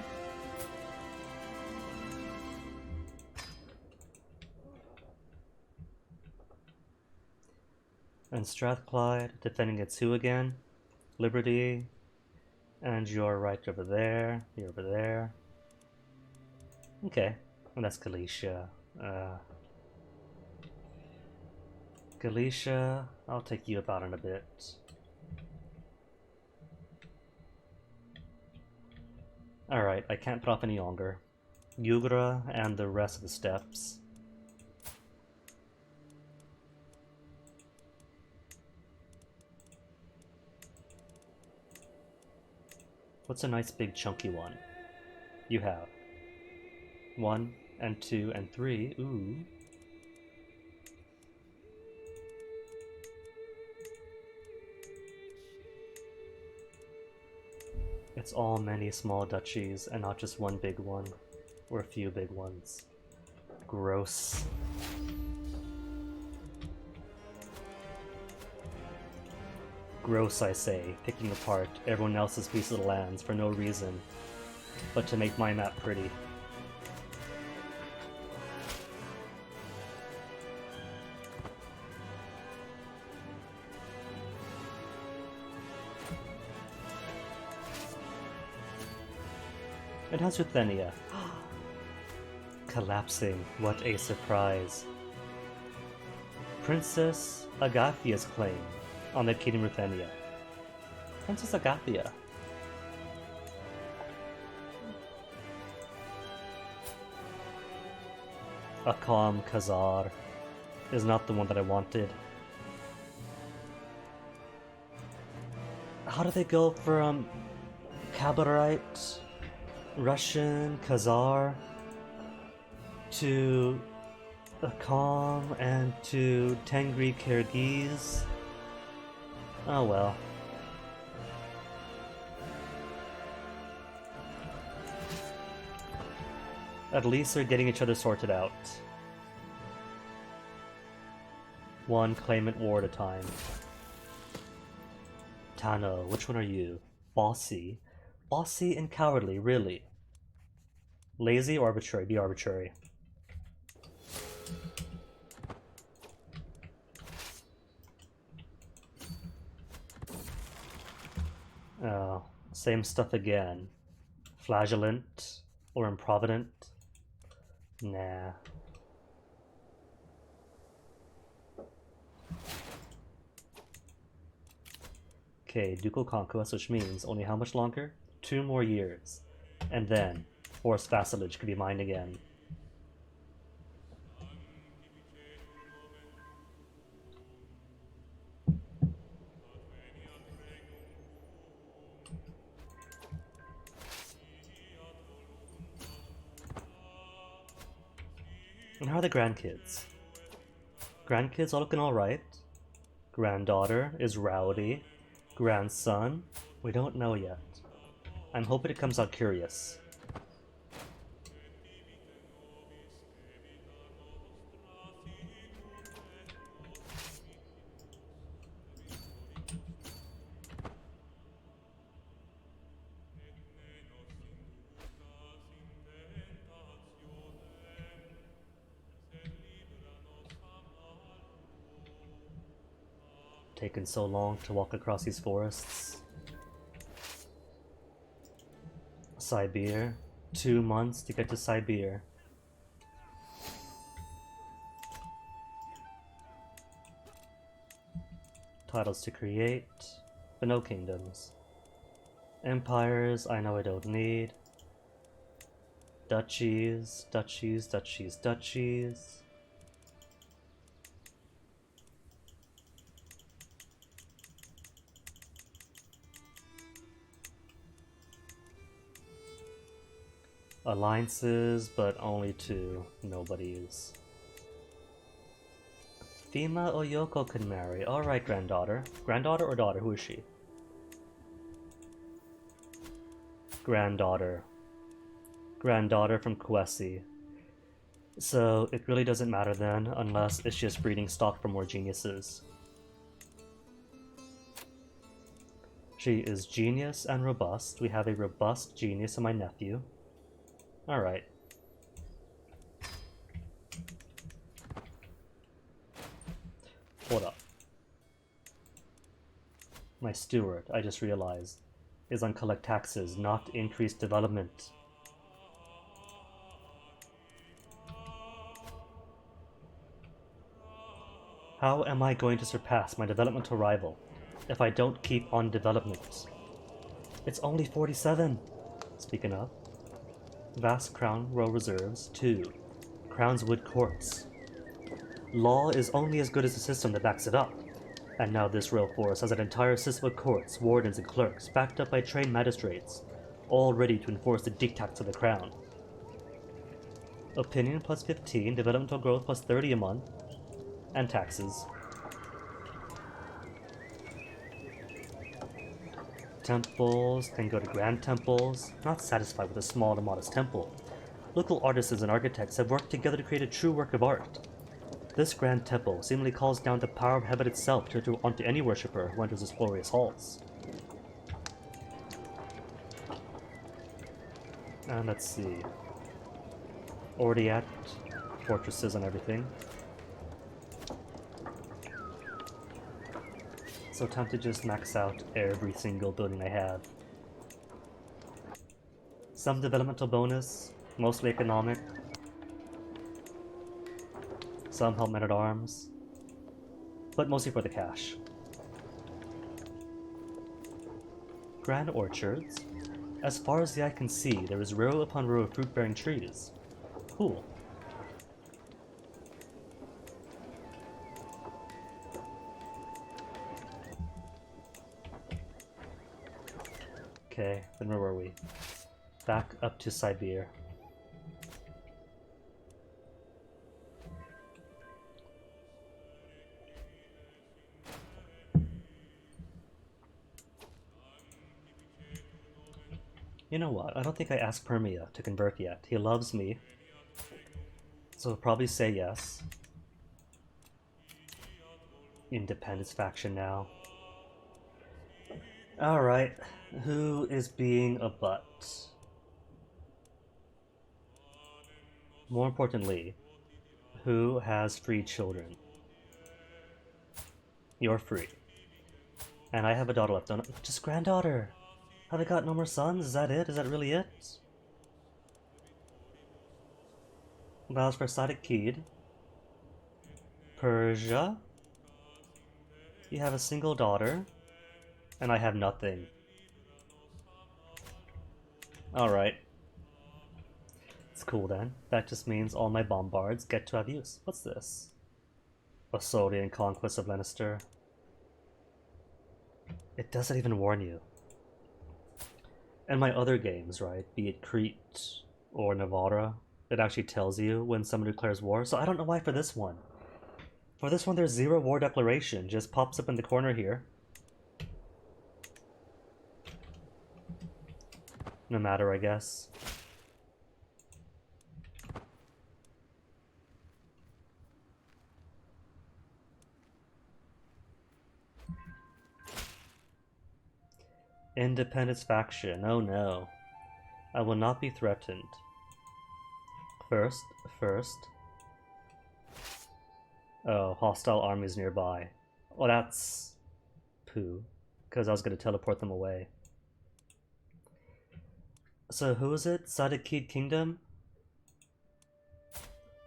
And Strathclyde, defending its who again? Liberty. And you're right over there. You're over there. Okay. And that's Galicia. Galicia, I'll take you about in a bit. Alright, I can't put off any longer. Yugra and the rest of the steppes. What's a nice big chunky one? You have 1 and 2 and 3. Ooh. It's all many small duchies and not just one big one, or a few big ones. Gross. Gross, I say, picking apart everyone else's piece of the lands for no reason, but to make my map pretty. It has Ruthenia. Collapsing, what a surprise. Princess Agathia's claim on the Kingdom Ruthenia. Princess Agathia. Akam Khazar is not the one that I wanted. How did they go from Khabarite, Russian, Khazar, to Akam, and to Tengri Kyrgyz? Oh well. At least they're getting each other sorted out. One claimant war at a time. Tano, which one are you? Bossy? Bossy and cowardly, really? Lazy or arbitrary? Be arbitrary. Oh, same stuff again. Flagellant or improvident? Nah. Okay, ducal conquest, which means only how much longer? 2 more years. And then, forced vassalage could be mine again. And how are the grandkids? Grandkids all looking alright. Granddaughter is rowdy. Grandson, we don't know yet. I'm hoping it comes out curious. Taken so long to walk across these forests. Sibir, 2 months to get to Siberia. Titles to create, but no kingdoms. Empires, I know I don't need. Duchies, duchies, duchies, duchies. Alliances, but only two nobodies. Fima Oyoko can marry. Alright, granddaughter. Granddaughter or daughter? Who is she? Granddaughter. Granddaughter from Kwesi. So it really doesn't matter then, unless it's just breeding stock for more geniuses. She is genius and robust. We have a robust genius in my nephew. Alright. Hold up. My steward, I just realized, is on collect taxes, not increase development. How am I going to surpass my developmental rival if I don't keep on development? It's only 47! Speaking of, vast crown row reserves, 2. Crown's wood courts. Law is only as good as the system that backs it up. And now this royal force has an entire system of courts, wardens, and clerks, backed up by trained magistrates, all ready to enforce the diktats of the crown. Opinion plus 15, developmental growth plus 30 a month, and taxes. Temples can go to grand temples. Not satisfied with a small and modest temple. Local artisans and architects have worked together to create a true work of art. This grand temple seemingly calls down the power of heaven itself onto any worshipper who enters its glorious halls. And let's see. Already at fortresses and everything. So time to just max out every single building I have. Some developmental bonus, mostly economic. Some help men-at-arms, but mostly for the cash. Grand orchards. As far as the eye can see, there is row upon row of fruit-bearing trees. Cool. Okay, then where were we? Back up to Siberia. You know what? I don't think I asked Permia to convert yet. He loves me, so he'll probably say yes. Independence faction now. Alright, who is being a butt? More importantly, who has free children? You're free. And I have a daughter left. Just granddaughter! Have I got no more sons? Is that it? Is that really it? Vows for Sadikid. Persia. You have a single daughter. And I have nothing. Alright. It's cool then. That just means all my bombards get to have use. What's this? Assaulting and Conquest of Leinster. It doesn't even warn you. And my other games, right, be it Crete or Navarra, it actually tells you when someone declares war. So I don't know why for this one. For this one, there's 0 war declaration. Just pops up in the corner here. No matter, I guess. Independence faction. Oh no. I will not be threatened. First. Oh, hostile armies nearby. Well, that's poo. Because I was going to teleport them away. So who is it? Sadikid Kingdom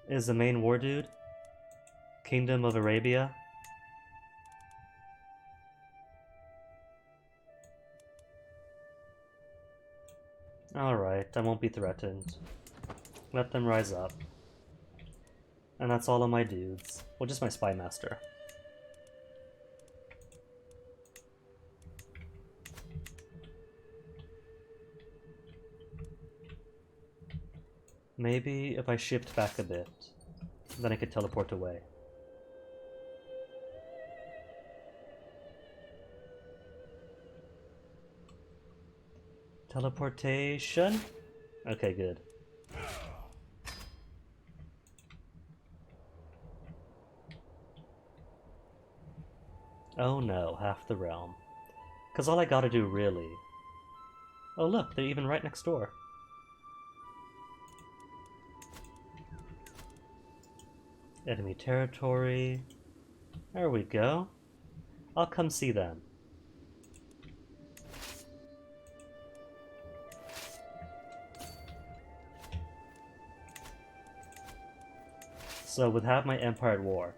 is the main war dude. Kingdom of Arabia. Alright, I won't be threatened. Let them rise up. And that's all of my dudes. Well, just my spy master. Maybe if I shift back a bit, then I could teleport away. Teleportation? Okay, good. Oh no, half the realm. Cause all I gotta do really... Oh look, they're even right next door. Enemy territory. There we go. I'll come see them. So with half my empire at war,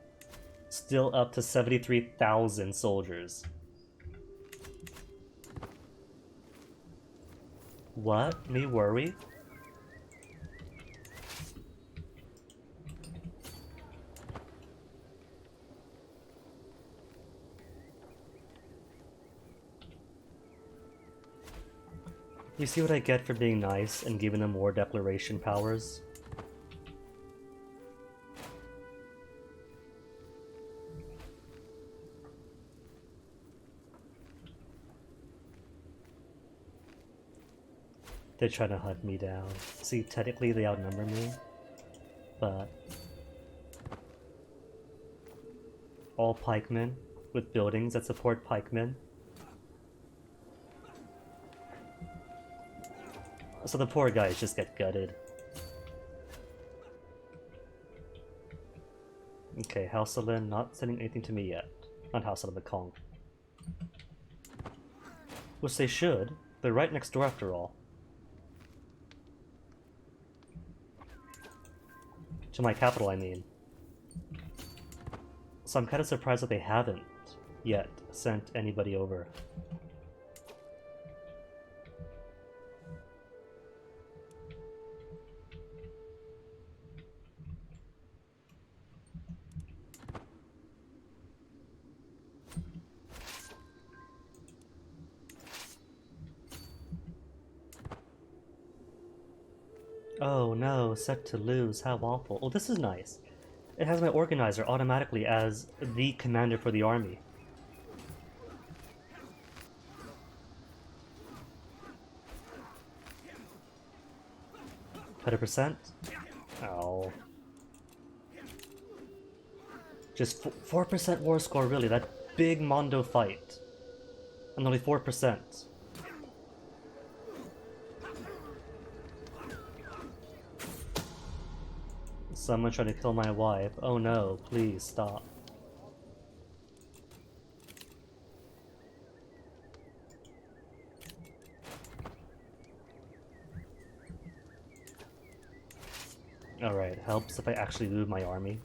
still up to 73,000 soldiers. What? Me worry? You see what I get for being nice and giving them more declaration powers? They're trying to hunt me down. See, technically they outnumber me, but... all pikemen with buildings that support pikemen. So the poor guys just get gutted. Okay, House of Lin not sending anything to me yet. Not House of the Kong. Which they should. They're right next door after all. To my capital, I mean. So I'm kind of surprised that they haven't yet sent anybody over. Oh no, set to lose, how awful. Oh, this is nice. It has my organizer automatically as the commander for the army. %? Oh. Just 4% war score, really, that big Mondo fight. And only 4%. Someone trying to kill my wife. Oh no, please stop. Alright, helps if I actually move my army.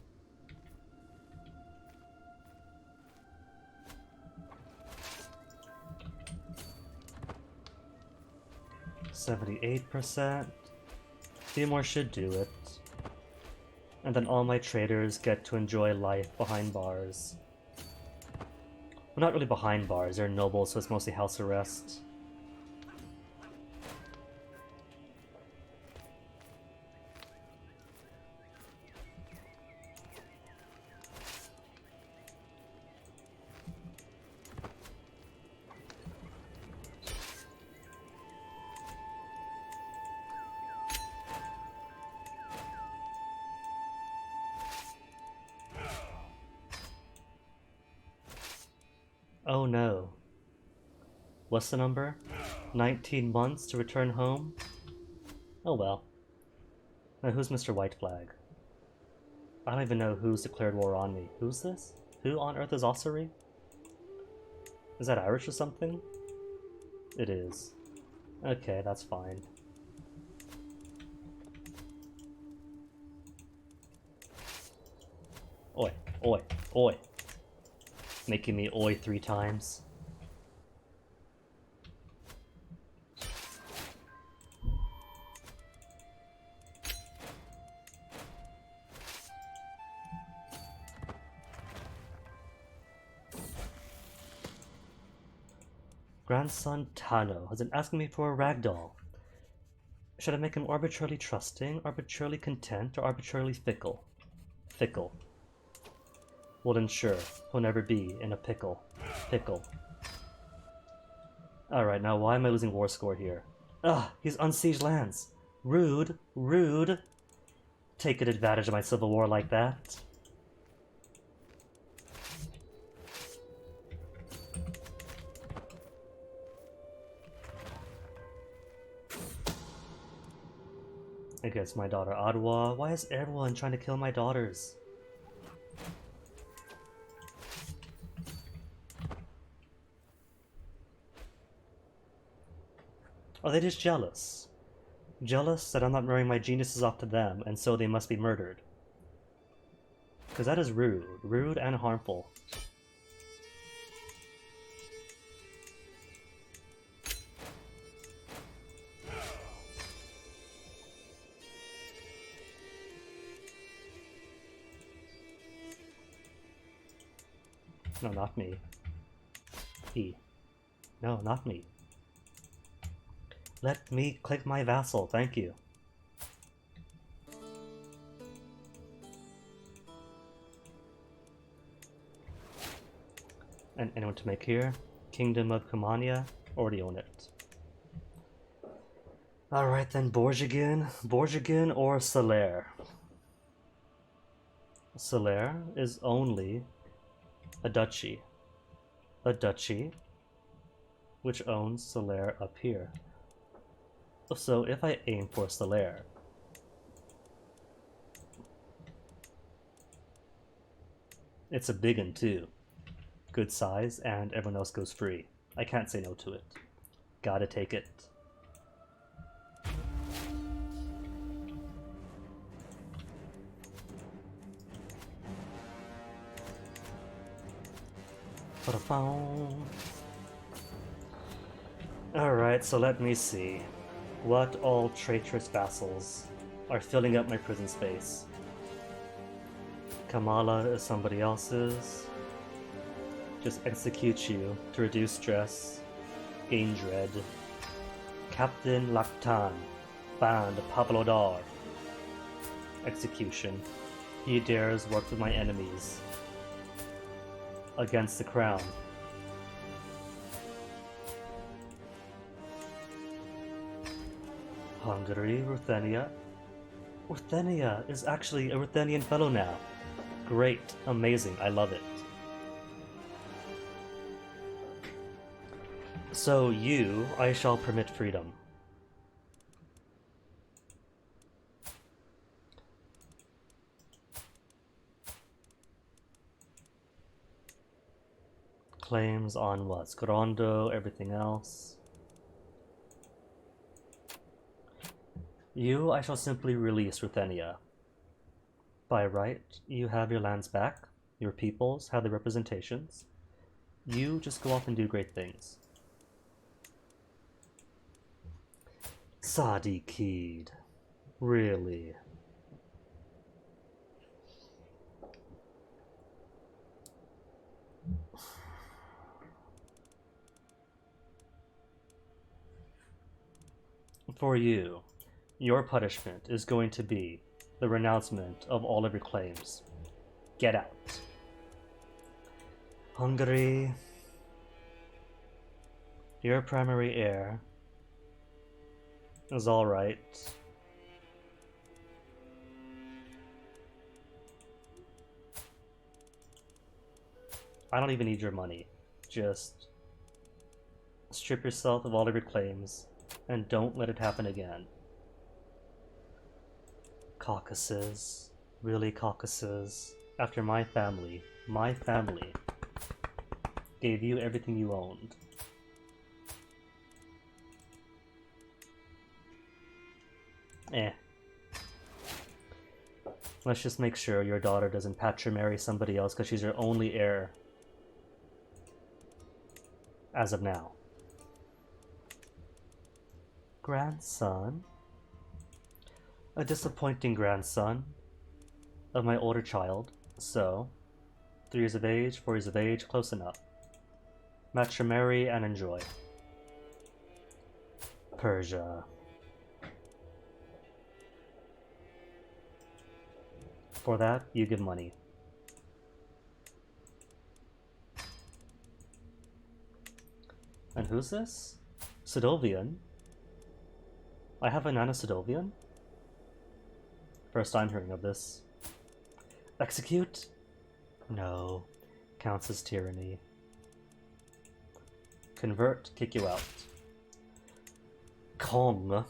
%78%. Few more should do it. And then all my traders get to enjoy life behind bars. Well, not really behind bars, they're nobles, so it's mostly house arrest. Oh no. What's the number? 19 months to return home? Oh well. Now who's Mr. White Flag? I don't even know who's declared war on me. Who's this? Who on earth is Osiri? Is that Irish or something? It is. Okay, that's fine. Oi, oi, oi. Making me oi 3 times. Grandson Tano has been asking me for a ragdoll. Should I make him arbitrarily trusting, arbitrarily content, or arbitrarily fickle? Fickle. Well then sure, he'll never be in a pickle. Pickle. Alright, now why am I losing war score here? Ugh, he's unsieged lands. Rude, rude. Taking advantage of my civil war like that. I guess my daughter Adwa. Why is everyone trying to kill my daughters? Are they just jealous? Jealous that I'm not marrying my geniuses off to them, and so they must be murdered. Because that is rude. Rude and harmful. No, not me. He. No, not me. Let me click my vassal, thank you. And anyone to make here? Kingdom of Kumania? Already own it. Alright then, Borjigin. Borjigin or Solaire? Solaire is only a duchy. A duchy which owns Solaire up here. So if I aim for Solaire, it's a big one too. Good size, and everyone else goes free. I can't say no to it. Gotta take it. Alright, so let me see. What all traitorous vassals are filling up my prison space? Kamala is somebody else's. Just execute you to reduce stress, gain dread. Captain Lactan, Band Pavlodar. Execution. He dares work with my enemies. Against the crown. Hungary, Ruthenia. Ruthenia is actually a Ruthenian fellow now. Great, amazing, I love it. So you, I shall permit freedom. Claims on what? Scorondo, everything else. You, I shall simply release Ruthenia. By right, you have your lands back, your peoples have their representations. You just go off and do great things. Sadiqid. Really? For you, your punishment is going to be the renouncement of all of your claims. Get out. Hungary, your primary heir is alright. I don't even need your money. Just strip yourself of all of your claims and don't let it happen again. Caucasus. Really, Caucasus? After my family gave you everything you owned. Let's just make sure your daughter doesn't patrimony somebody else because she's your only heir. As of now. Grandson? A disappointing grandson of my older child. So, 3 years of age, 4 years of age, close enough. Matrimony and enjoy. Persia. For that, you give money. And who's this? Sidovian? I have a Nana Sidovian? First time hearing of this. Execute? No. Counts as tyranny. Convert, kick you out. Kong.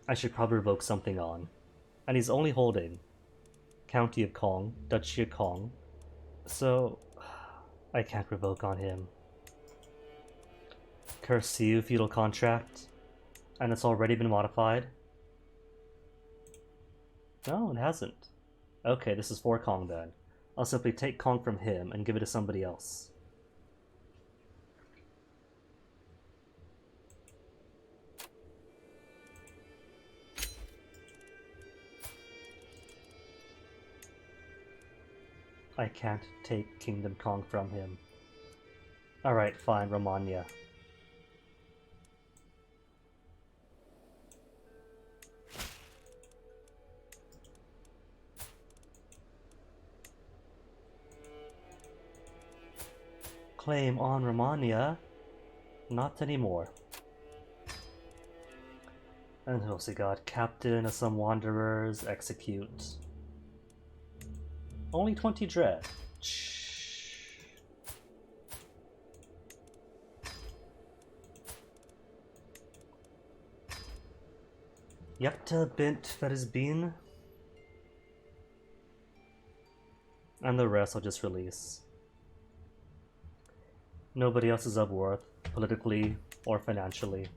I should probably revoke something on. And he's only holding County of Kong, Duchy of Kong. So, I can't revoke on him. Curse you, feudal contract. And it's already been modified. No, it hasn't. Okay, this is for Kong then. I'll simply take Kong from him and give it to somebody else. I can't take Kingdom Kong from him. Alright, fine, Romania. Claim on Romania? Not anymore. And who else we got? Captain of some Wanderers, execute. Only 20 dread. Yapta bint Ferizbin. And the rest I'll just release. Nobody else is of worth, politically or financially.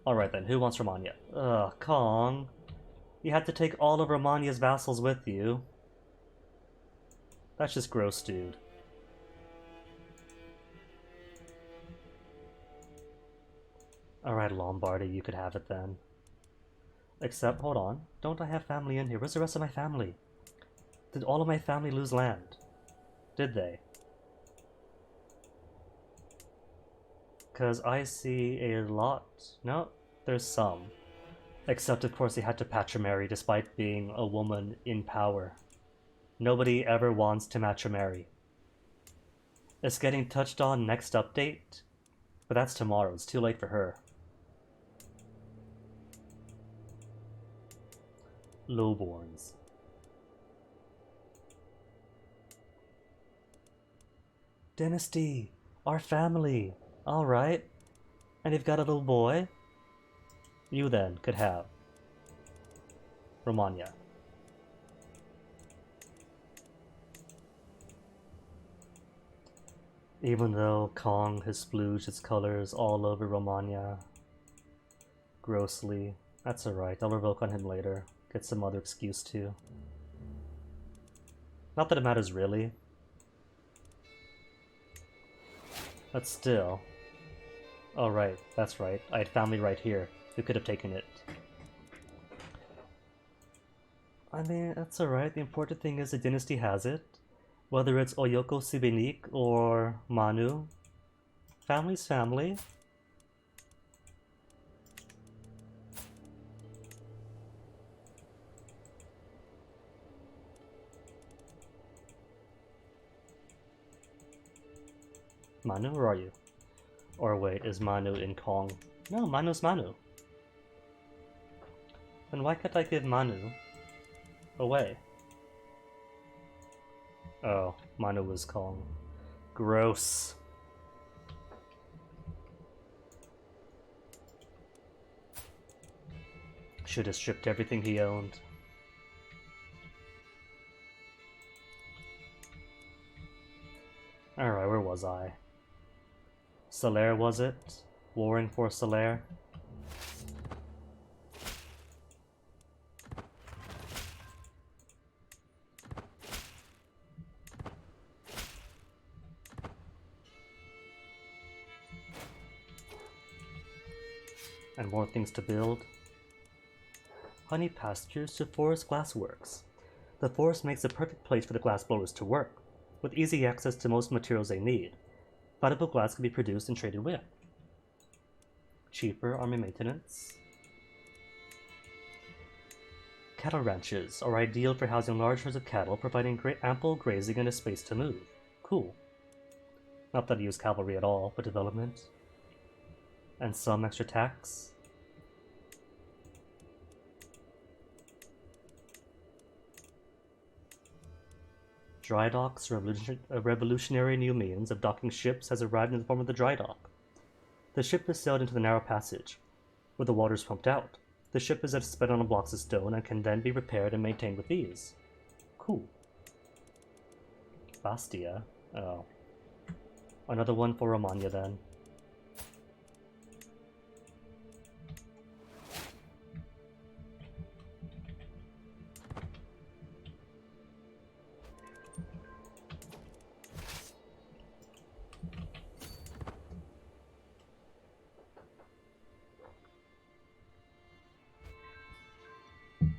Alright then, who wants Romania? Ugh, Kong. You had to take all of Romania's vassals with you. That's just gross, dude. Alright, Lombardy, you could have it then. Except, hold on, don't I have family in here? Where's the rest of my family? Did all of my family lose land? Did they? Because I see a lot. No, there's some. Except, of course, they had to patrimony despite being a woman in power. Nobody ever wants to matrimony. It's getting touched on next update, but that's tomorrow. It's too late for her. Lowborns. Dynasty! Our family! Alright. And you've got a little boy? You then could have Romania. Even though Kong has splooged its colors all over Romania. Grossly. That's alright, I'll revoke on him later. Get some other excuse too. Not that it matters really. But still. Oh right, that's right. I had family right here. Who could have taken it? I mean, that's alright. The important thing is the dynasty has it. Whether it's Oyoko Sibenik or Manu. Family's family. Manu, where are you? Or wait, is Manu in Kong? No, Manu's Manu. Then why can't I give Manu away? Oh, Manu was Kong. Gross. Should have stripped everything he owned. Alright, where was I? Solaire, was it? Warring for Solaire? And more things to build. Honey pastures to forest glassworks. The forest makes a perfect place for the glassblowers to work, with easy access to most materials they need. Valuable glass can be produced and traded with. Cheaper army maintenance. Cattle ranches are ideal for housing large herds of cattle, providing ample grazing and a space to move. Cool. Not that I use cavalry at all, but development. And some extra tax. Dry docks, a revolutionary new means of docking ships, has arrived in the form of the dry dock. The ship is sailed into the narrow passage, where the water is pumped out. The ship is suspended on blocks of stone and can then be repaired and maintained with ease. Cool. Bastia. Oh. Another one for Romagna then.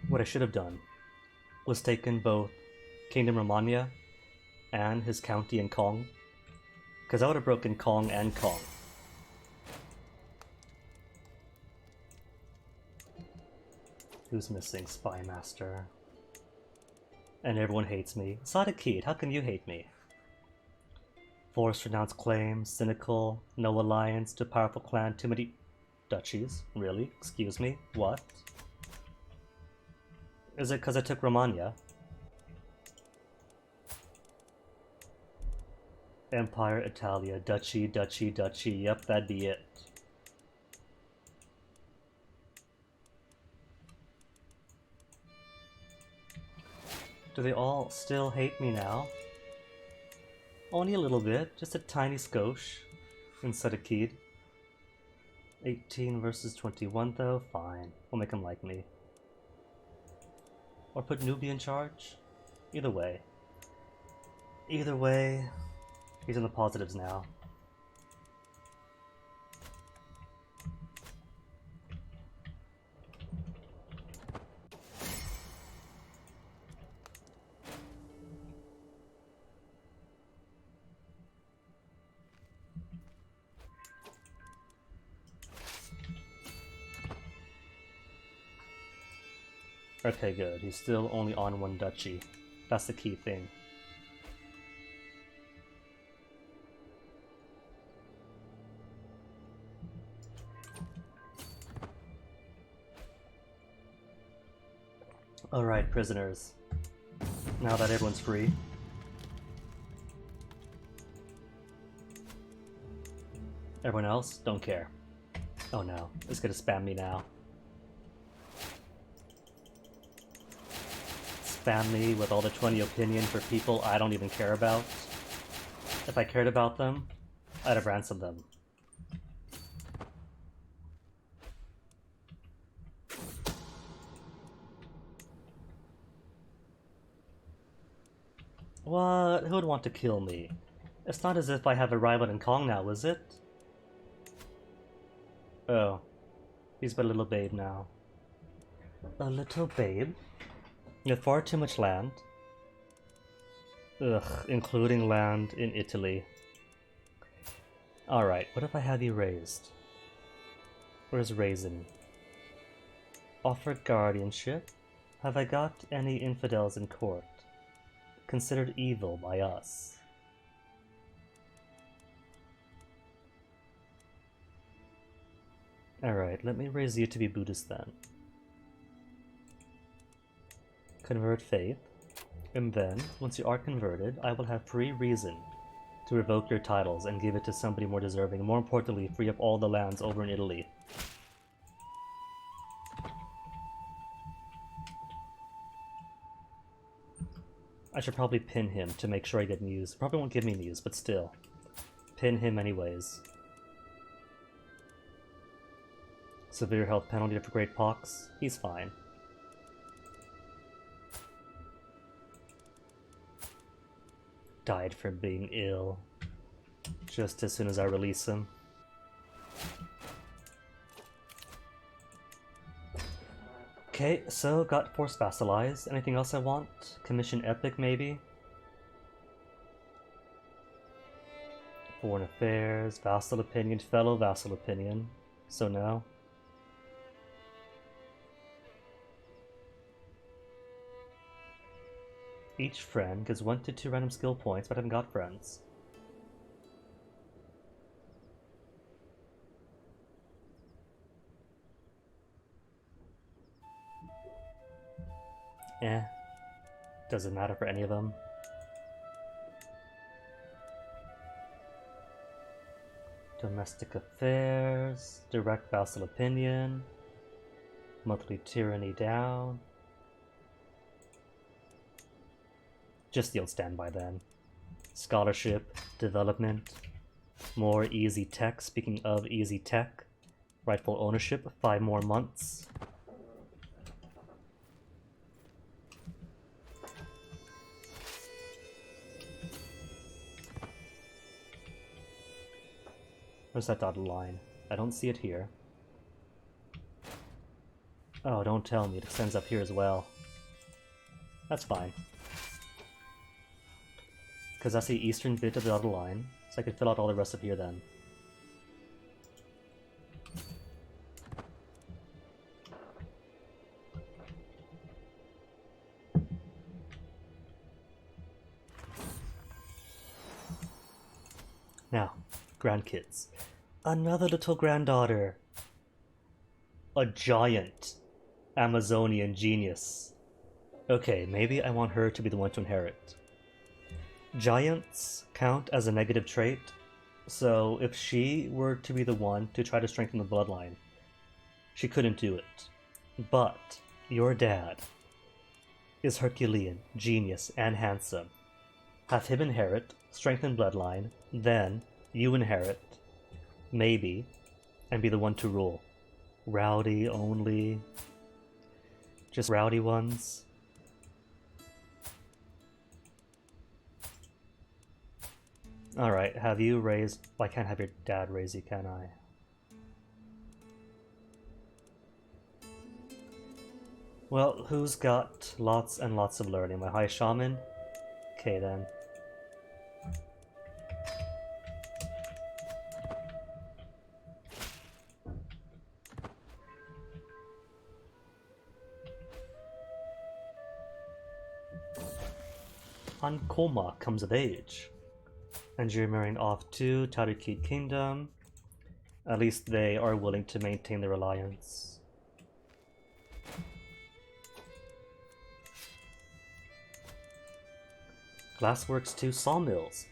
What I should have done was taken both Kingdom Romagna and his county in Kong, because I would have broken Kong and Kong. Who's missing? Spy Master. And everyone hates me. Sadakid, how can you hate me? Forced renounce claims, cynical, no alliance, too powerful clan, too many duchies. Really? Excuse me? What? Is it because I took Romagna? Empire, Italia, Duchy, Duchy, Duchy. Yep, that'd be it. Do they all still hate me now? Only a little bit, just a tiny skosh. Instead of Kid. 18 versus 21 though? Fine. We'll make them like me. Or put Nubia in charge? Either way. Either way, he's in the positives now. Okay, good. He's still only on one duchy. That's the key thing. Alright, prisoners. Now that everyone's free. Everyone else? Don't care. Oh no, it's gonna spam me now. Spam me with all the 20 opinion for people I don't even care about. If I cared about them, I'd have ransomed them. What? Who would want to kill me? It's not as if I have a rival in Kong now, is it? Oh. He's but a little babe now. A little babe? You have far too much land. Ugh, including land in Italy. Alright, what if I have you raised? Where's Raisin? Offer guardianship? Have I got any infidels in court? Considered evil by us. Alright, let me raise you to be Buddhist then. Convert faith, and then, once you are converted, I will have free reason to revoke your titles and give it to somebody more deserving, and more importantly, free up all the lands over in Italy. I should probably pin him to make sure I get news. Probably won't give me news, but still. Pin him anyways. Severe health penalty for Great Pox? He's fine. Died from being ill. Just as soon as I release him. Okay, so got Force Vassalized. Anything else I want? Commission Epic, maybe? Foreign Affairs, Vassal Opinion, Fellow Vassal Opinion. So no. Each friend gives 1 to 2 random skill points, but I haven't got friends. Doesn't matter for any of them. Domestic Affairs, Direct Vassal Opinion, Monthly Tyranny down. Just the old standby then. Scholarship, Development, more easy tech. Speaking of easy tech, rightful ownership, 5 more months. Where's that dotted line? I don't see it here. Oh, don't tell me, it extends up here as well. That's fine. Because that's the eastern bit of the dotted line, so I can fill out all the rest of here then. Now, grandkids. Another little granddaughter. A giant Amazonian genius. Okay, maybe I want her to be the one to inherit. Giants count as a negative trait, so if she were to be the one to try to strengthen the bloodline, she couldn't do it. But your dad is Herculean, genius, and handsome. Have him inherit, strengthen bloodline, then you inherit, maybe, and be the one to rule. Rowdy only. Just rowdy ones. Alright, have you raised... I can't have your dad raise you, can I? Well, who's got lots and lots of learning? My high shaman? Okay then. Ankoma comes of age. And you're marrying off to Tarikid Kingdom. At least they are willing to maintain their alliance. Glassworks to sawmills.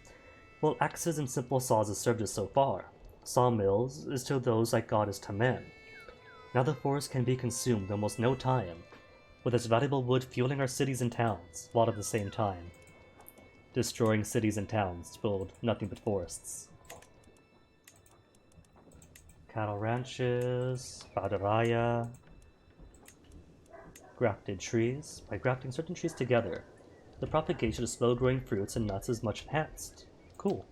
Well, axes and simple saws have served us so far. Sawmills is to those like God is to men. Now the forest can be consumed in almost no time, with its valuable wood fueling our cities and towns, while at the same time destroying cities and towns to build nothing but forests. Cattle ranches, Badaraya, grafted trees. By grafting certain trees together, the propagation of slow-growing fruits and nuts is much enhanced. Cool.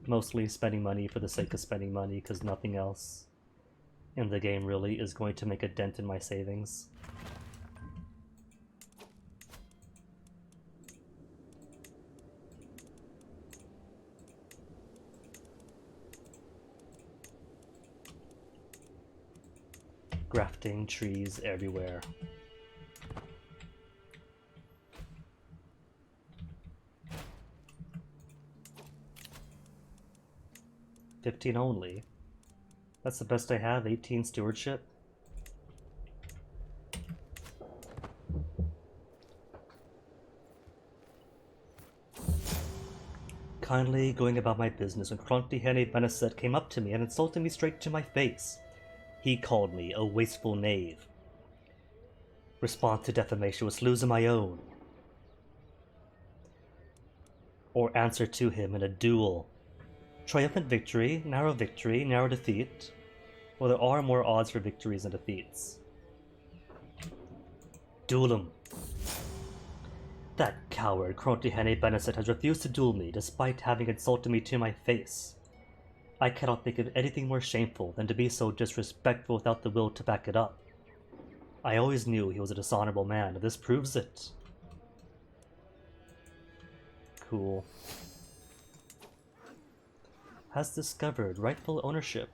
Mostly spending money for the sake of spending money, because nothing else in the game really is going to make a dent in my savings. Grafting trees everywhere. $15 only. That's the best I have. 18 stewardship. Kindly going about my business when Krontihene Beneset came up to me and insulted me straight to my face. He called me a wasteful knave. Response to defamation was losing my own. Or answer to him in a duel. Triumphant victory, narrow defeat. Well, there are more odds for victories than defeats. Duel him. That coward Krontihene Beneset has refused to duel me despite having insulted me to my face. I cannot think of anything more shameful than to be so disrespectful without the will to back it up. I always knew he was a dishonorable man, and this proves it. Cool. Has discovered rightful ownership.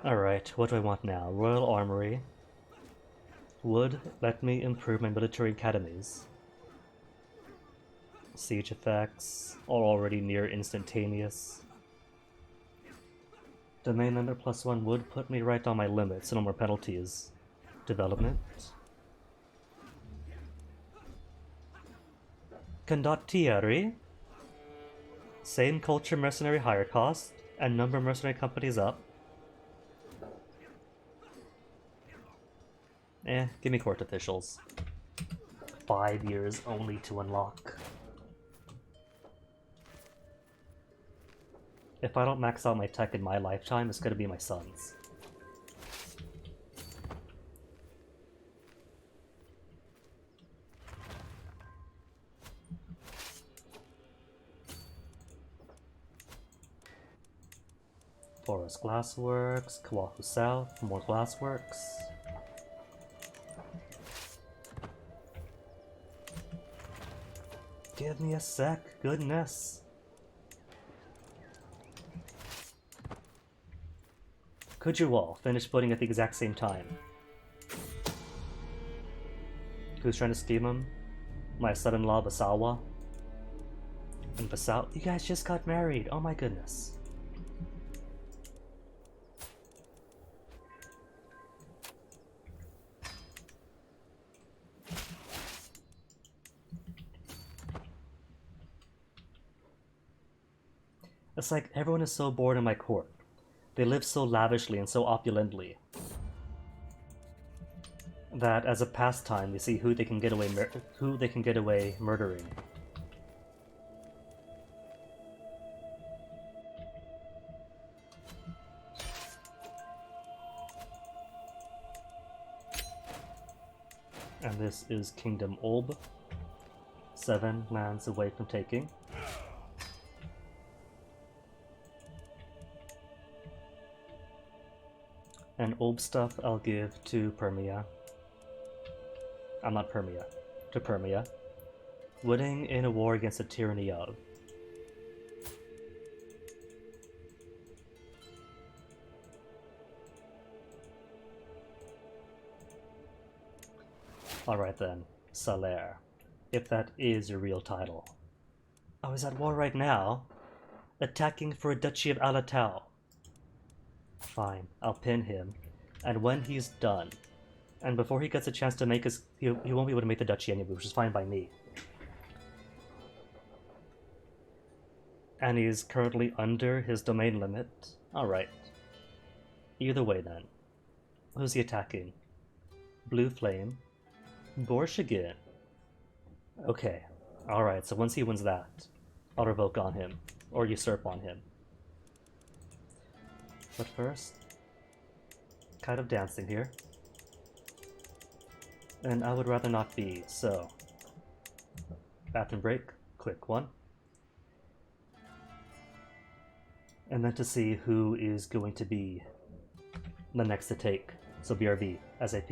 Alright, what do I want now? Royal Armory. Would let me improve my military academies. Siege effects are already near instantaneous. Domain limit +1 would put me right on my limit, so no more penalties. Development. Condottieri. Same culture mercenary higher cost, and number mercenary companies up. Give me court officials. 5 years only to unlock. If I don't max out my tech in my lifetime, it's gonna be my son's. Forest Glassworks, Kawahu South, more glassworks. Give me a sec, goodness. Could you all finish voting at the exact same time? Who's trying to scheme him? My son-in-law Basawa? And Basawa? You guys just got married, oh my goodness. It's like everyone is so bored in my court. They live so lavishly and so opulently that as a pastime they see who they can get away murdering. And this is Kingdom Olb. 7 lands away from taking. And Olb stuff I'll give to Permia. I'm not Permia. To Permia. Winning in a war against the tyranny of. Alright then. Salaire. If that is your real title. Oh, he's at war right now? Attacking for a Duchy of Alatau. Fine, I'll pin him. And when he's done, and before he gets a chance to make his... He won't be able to make the duchy anyway, which is fine by me. And he's currently under his domain limit. Alright. Either way then. Who's he attacking? Blue Flame. Borshigan. Okay. Alright, so once he wins that, I'll revoke on him. Or usurp on him. But first, kind of dancing here. And I would rather not be, so... Bathroom break, quick one. And then to see who is going to be the next to take. So BRB, SAP.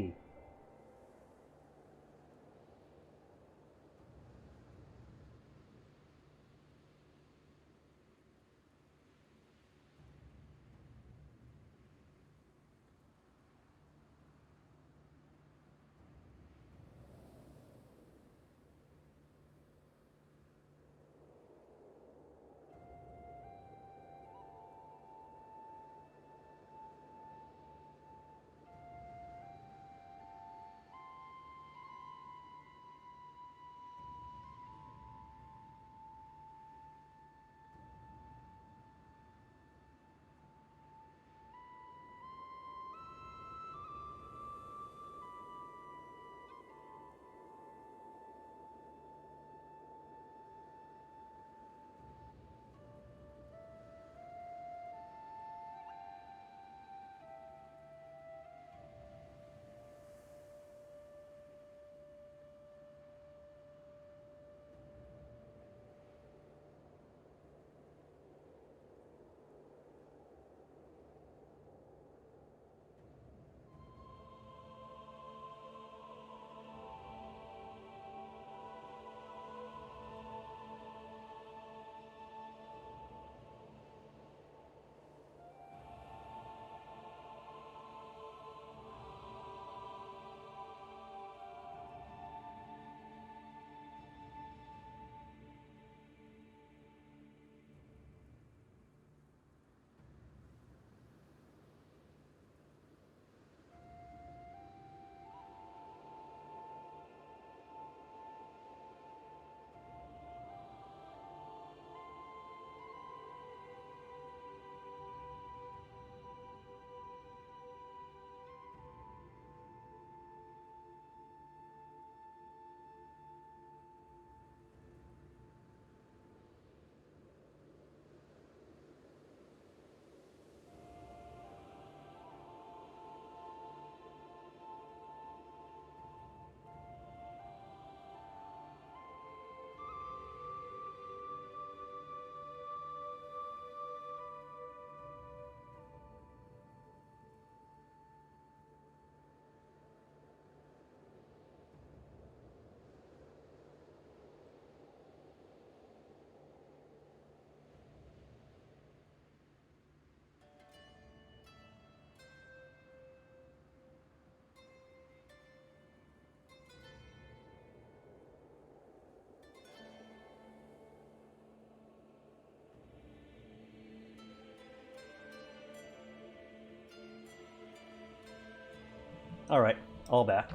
Alright, all back.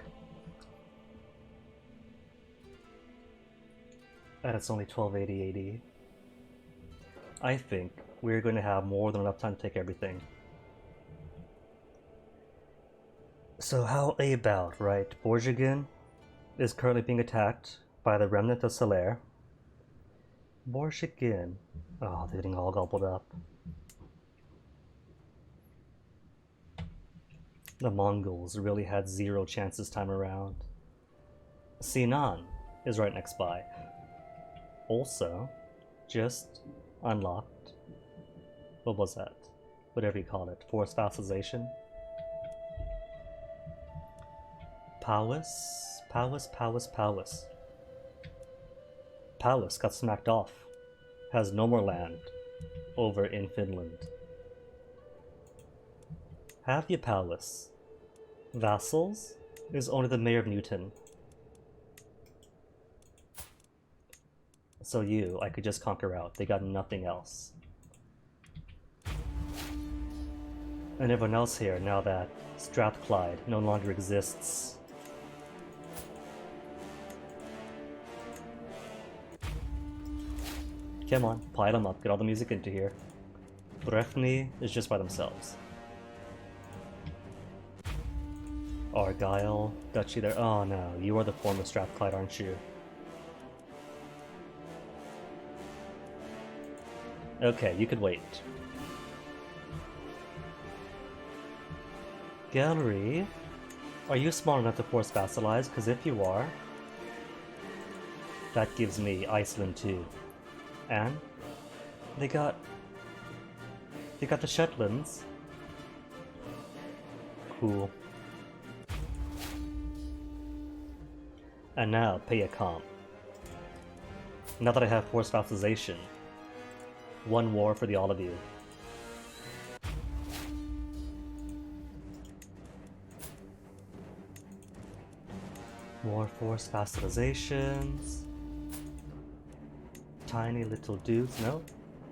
And it's only 1280 AD. I think we're going to have more than enough time to take everything. So how about, right? Borjigin is currently being attacked by the remnant of Solaire. Borjigin. Oh, they're getting all gobbled up. The Mongols really had zero chance this time around. Sinan is right next by. Also, just unlocked. What was that? Whatever you call it. Forced vassalization. Powis got smacked off. Has no more land over in Finland. Have you Powis? Vassals is only the mayor of Newton. So you, I could just conquer out. They got nothing else. And everyone else here, now that Strathclyde no longer exists. Come on, pile them up, get all the music into here. Breffni is just by themselves. Argyle, Duchy there. Oh no, you are the former Strathclyde, aren't you? Okay, you could wait. Gallery, are you smart enough to force vassalize? Because if you are, that gives me Iceland too. And they got the Shetlands. Cool. And now pay a comp. Now that I have forced vassalization, one war for the all of you. More forced vassalizations. Tiny little dudes, no?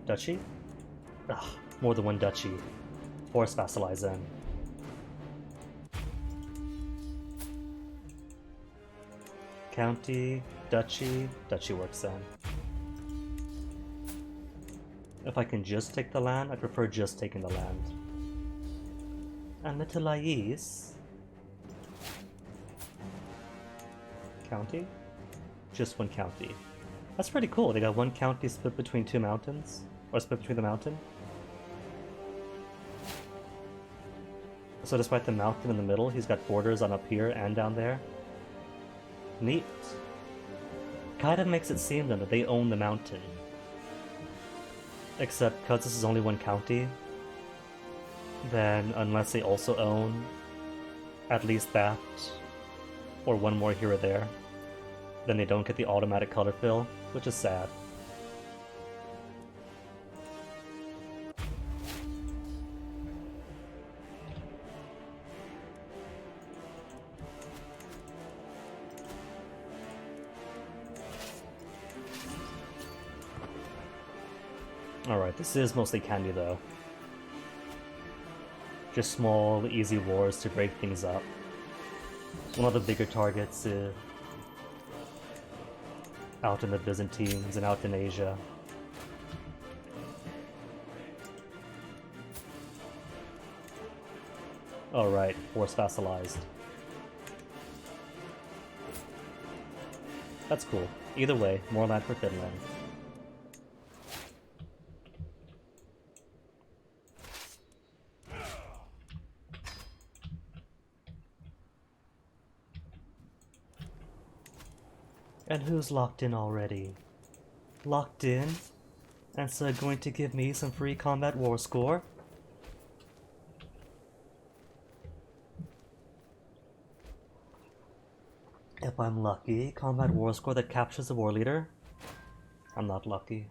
Duchy? Ugh, more than one duchy. Force vassalize them. County, duchy, duchy works then. If I can just take the land, I prefer just taking the land. And Little Ais. County? Just one county. That's pretty cool. They got one county split between two mountains. Or split between the mountain. So despite the mountain in the middle, he's got borders on up here and down there. Neat. Kind of makes it seem then that they own the mountain. Except because this is only one county, then unless they also own at least that, or one more here or there, then they don't get the automatic color fill, which is sad. Alright, this is mostly candy though. Just small, easy wars to break things up. One of the bigger targets is out in the Byzantines and out in Asia. Alright, force vassalized. That's cool. Either way, more land for Finland. And who's locked in already? Locked in? And so going to give me some free combat war score? If I'm lucky, combat war score that captures the war leader? I'm not lucky.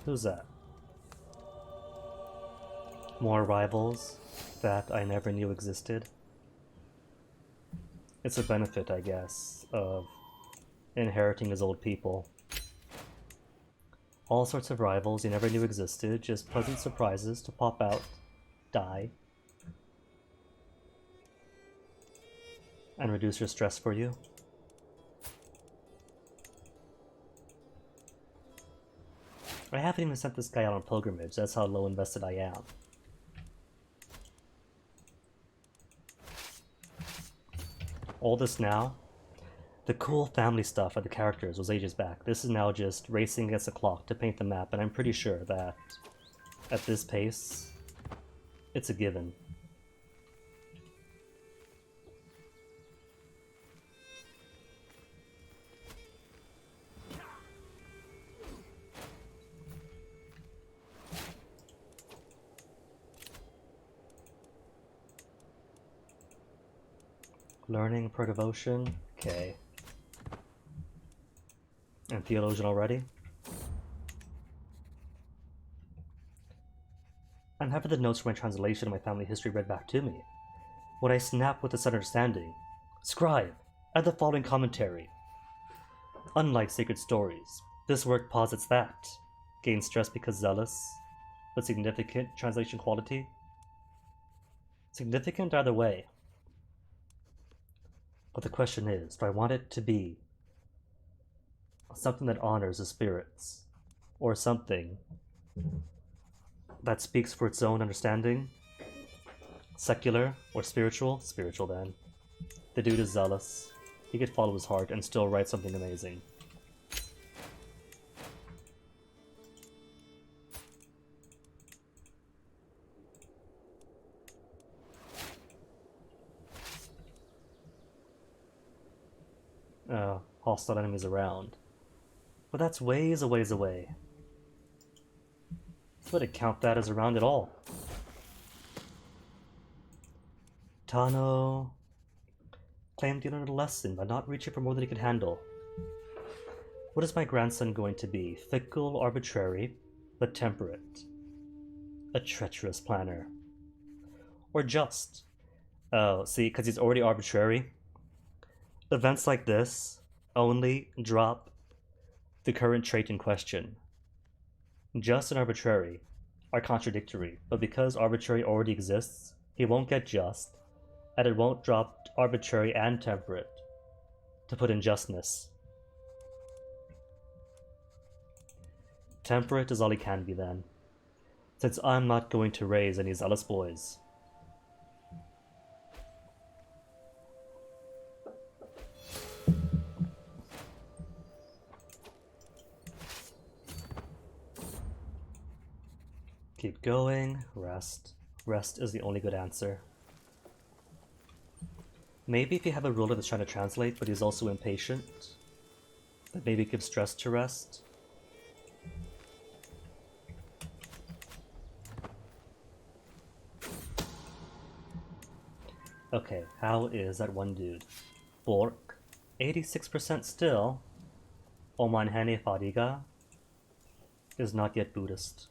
Who's that? More rivals that I never knew existed. It's a benefit, I guess, of inheriting his old people. All sorts of rivals you never knew existed, just pleasant surprises to pop out, die, and reduce your stress for you. I haven't even sent this guy out on pilgrimage, that's how low invested I am. All this now, the cool family stuff of the characters was ages back. This is now just racing against the clock to paint the map, and I'm pretty sure that at this pace, it's a given. Learning per devotion, okay. And theologian already? I'm having the notes from my translation of my family history read back to me. When I snap with this understanding, scribe, add the following commentary. Unlike sacred stories, this work posits that gain stress because zealous, but significant translation quality. Significant either way. But the question is, do I want it to be something that honors the spirits, or something that speaks for its own understanding? Secular or spiritual? Spiritual then. The dude is zealous. He could follow his heart and still write something amazing. Hostile enemies around. But that's ways a ways away. Wouldn't count that as around at all. Tano claimed he learned a lesson by not reaching for more than he could handle. What is my grandson going to be? Fickle, arbitrary, but temperate. A treacherous planner. Or just. Oh, see, because he's already arbitrary. Events like this only drop the current trait in question. Just and arbitrary are contradictory, but because arbitrary already exists, he won't get just, and it won't drop arbitrary and temperate to put in justness. Temperate is all he can be then, since I'm not going to raise any zealous boys. Keep going, rest. Rest is the only good answer. Maybe if you have a ruler that's trying to translate, but he's also impatient, that maybe gives stress to rest. Okay, how is that one dude? Bork, 86% still. Omanhane Fariga is not yet Buddhist.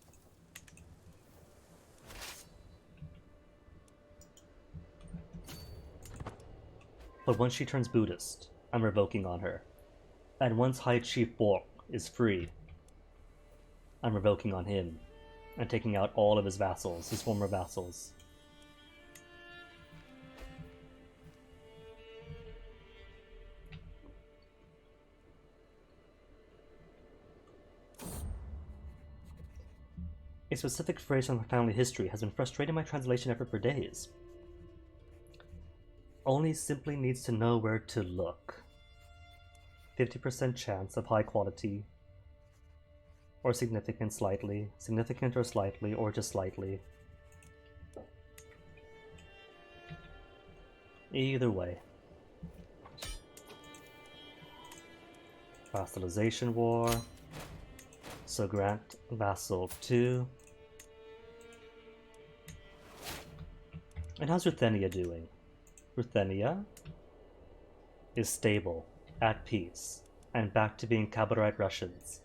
But once she turns Buddhist, I'm revoking on her. And once High Chief Bork is free, I'm revoking on him and taking out all of his vassals, his former vassals. A specific phrase from my family history has been frustrating my translation effort for days. Only simply needs to know where to look. 50% chance of high quality, or significant slightly, significant or slightly, or just slightly. Either way. Vassalization war. So grant vassal 2. And how's Ruthenia doing? Ruthenia is stable, at peace, and back to being Khabarite Russians.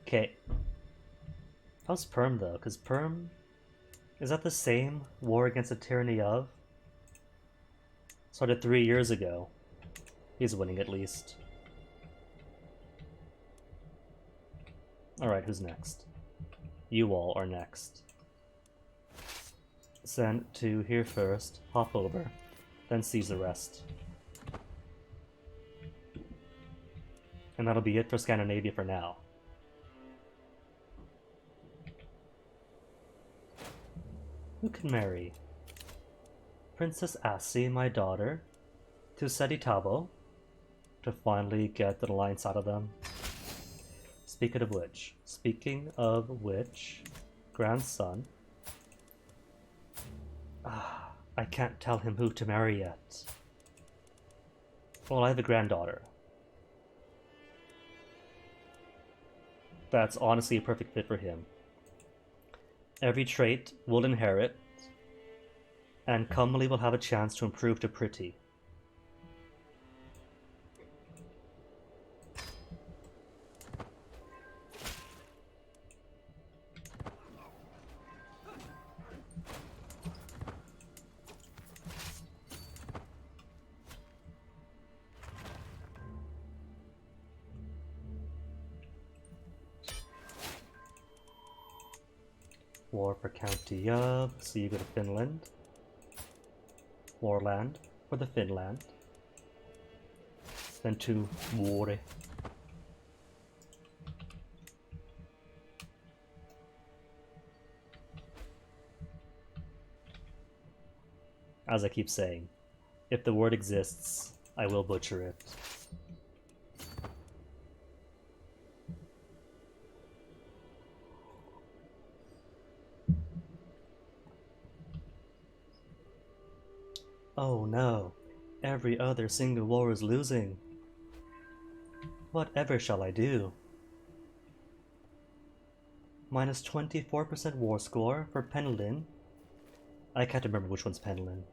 Okay. How's Perm though? Because Perm Is that the same war against the tyranny of? Started 3 years ago. He's winning at least. Alright, who's next? You all are next. Send to here first, hop over, then seize the rest. And that'll be it for Scandinavia for now. Who can marry? Princess Assi, my daughter, to Seditabo, to finally get the alliance out of them. Speaking of which, grandson. I can't tell him who to marry yet. Well, I have a granddaughter. That's honestly a perfect fit for him. Every trait will inherit, and comely will have a chance to improve to pretty. War for County of, so you go to Finland. Warland for the Finland. Then to Vuori. As I keep saying, if the word exists, I will butcher it. Oh no, every other single war is losing. Whatever shall I do? Minus 24% war score for Penlin. I can't remember which one's Penlin.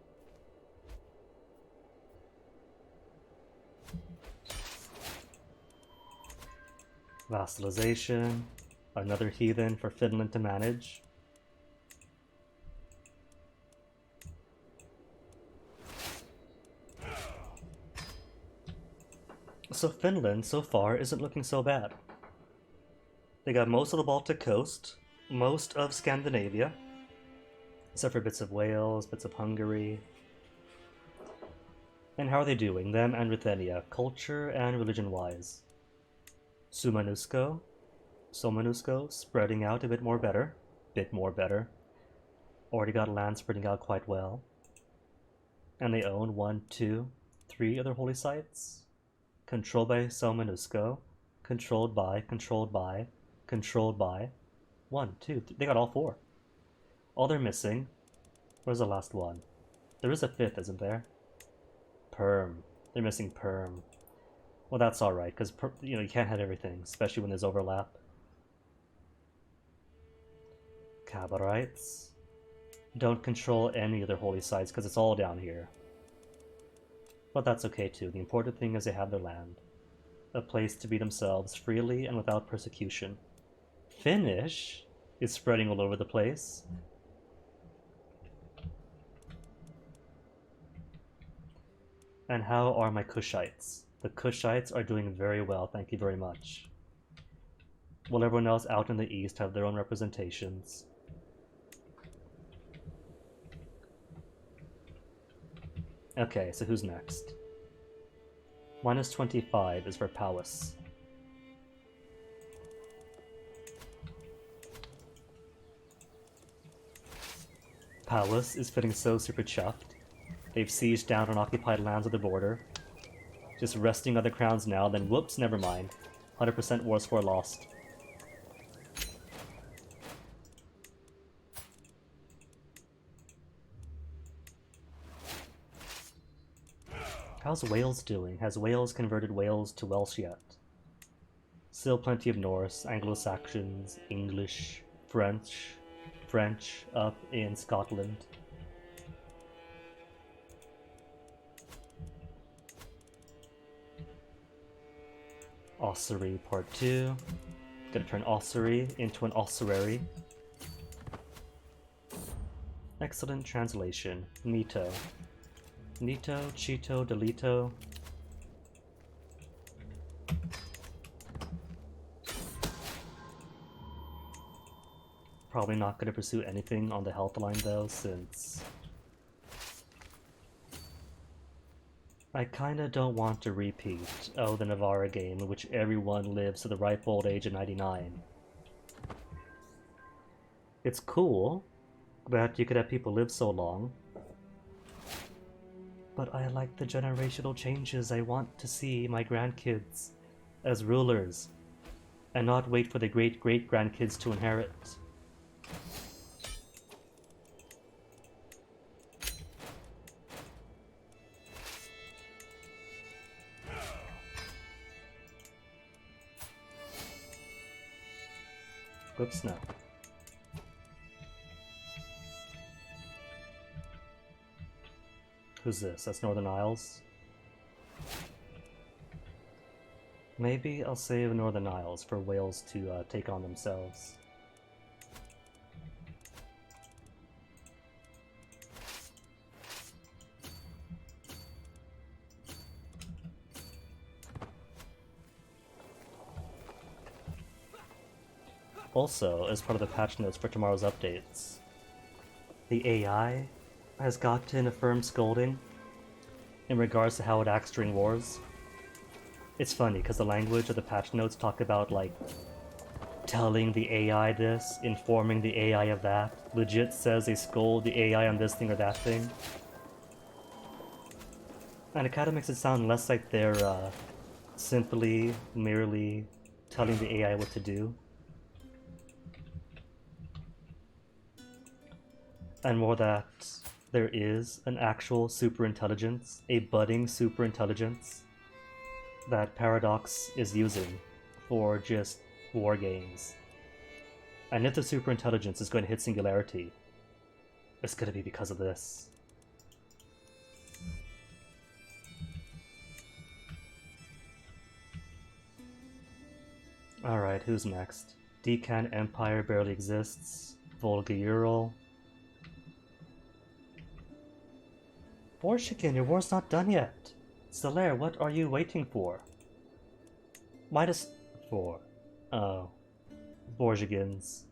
Vassalization. Another heathen for Finland to manage. So Finland, so far, isn't looking so bad. They got most of the Baltic coast, most of Scandinavia, except for bits of Wales, bits of Hungary. And how are they doing, them and Ruthenia, culture and religion-wise? Somanusko, spreading out a bit more better. Already got land spreading out quite well. And they own 1, 2, 3 other holy sites. Controlled by Somanusko. Controlled by. 1, 2, 3. They got all 4. All they're missing. Where's the last one? There is a 5th, isn't there? Perm. They're missing Perm. Well, that's alright, because you can't have everything, especially when there's overlap. Kabarites. Don't control any other holy sites, because it's all down here. But that's okay too. The important thing is they have their land. A place to be themselves freely and without persecution. Finnish is spreading all over the place. And how are my Kushites? The Kushites are doing very well, thank you very much. While everyone else out in the east have their own representations. Okay, so who's next? Minus 25 is for Powys. Powys is feeling so super chuffed. They've sieged down and occupied lands of the border. Just resting other crowns now, then whoops, never mind. 100% war score lost. How's Wales doing? Has Wales converted Wales to Welsh yet? Still plenty of Norse, Anglo-Saxons, English, French up in Scotland. Ossuary Part 2. Gonna turn Ossuary into an ossuary. Excellent translation. Nito. Nito, Cheeto, Delito. Probably not going to pursue anything on the health line though, since I kinda don't want to repeat the Navarra game in which everyone lives to the ripe old age of 99. It's cool that you could have people live so long, but I like the generational changes. I want to see my grandkids as rulers and not wait for the great-great-grandkids to inherit. Whoops, no. Who's this? That's Northern Isles? Maybe I'll save Northern Isles for Wales to take on themselves. Also, as part of the patch notes for tomorrow's updates, the AI has gotten a firm scolding in regards to how it acts during wars. It's funny, because the language of the patch notes talk about, like, telling the AI this, informing the AI of that. Legit says they scold the AI on this thing or that thing. And it kind of makes it sound less like they're simply, merely telling the AI what to do, and more that there is an actual superintelligence, a budding superintelligence, that Paradox is using for just war games. And if the superintelligence is going to hit singularity, it's going to be because of this. Alright, who's next? Decan Empire barely exists. Volga Ural. Borshikin, your war's not done yet. Solaire, what are you waiting for? Midas 4. Oh. Borjigins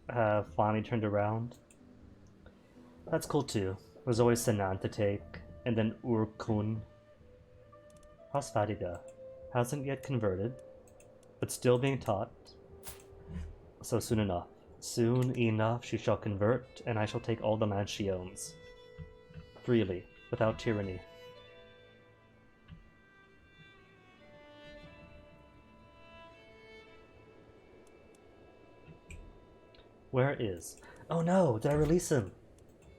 have finally turned around. That's cool too. There's always Sinan to take, and then Urkun. How's Fadiga? Hasn't yet converted, but still being taught. So soon enough. Soon enough she shall convert, and I shall take all the land she owns. Freely, without tyranny. Where is... Oh no, did I release him?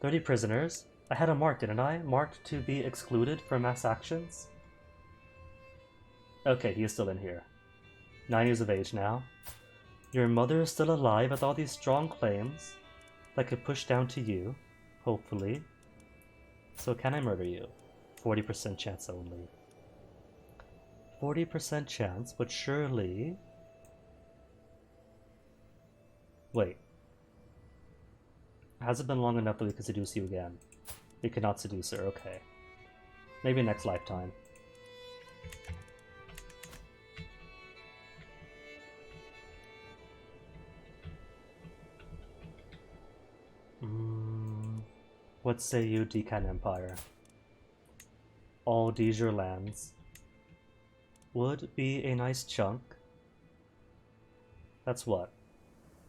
30 prisoners? I had him marked, didn't I? Marked to be excluded from mass actions? Okay, he is still in here. 9 years of age now. Your mother is still alive with all these strong claims that could push down to you, hopefully. So can I murder you? 40% chance only. 40% chance, but surely... Wait. Has it been long enough that we could seduce you again? We cannot seduce her, okay. Maybe next lifetime. What say you, Decan Empire? All Dejer lands would be a nice chunk. That's what?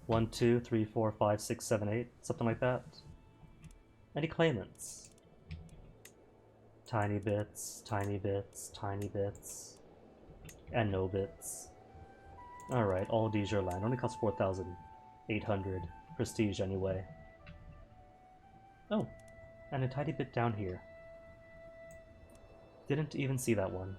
1, 2, 3, 4, 5, 6, 7, 8, something like that. Any claimants? Tiny bits, tiny bits, tiny bits, and no bits. Alright, all Dejer land only costs 4,800 prestige anyway. Oh, and a tiny bit down here. Didn't even see that one.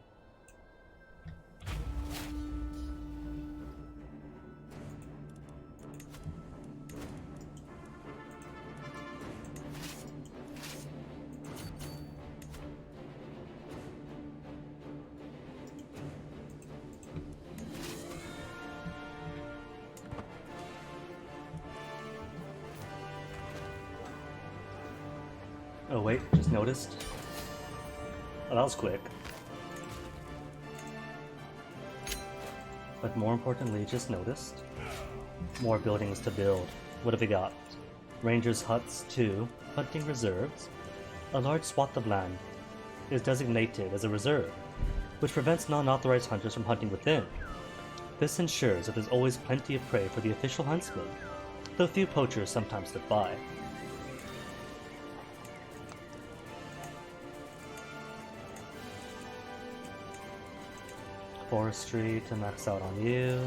Oh wait, just noticed. Oh, that was quick. But more importantly, just noticed. More buildings to build. What have we got? Rangers' huts, 2. Hunting reserves. A large swath of land is designated as a reserve, which prevents non-authorized hunters from hunting within. This ensures that there's always plenty of prey for the official huntsman, though few poachers sometimes slip by. Forestry to max out on you.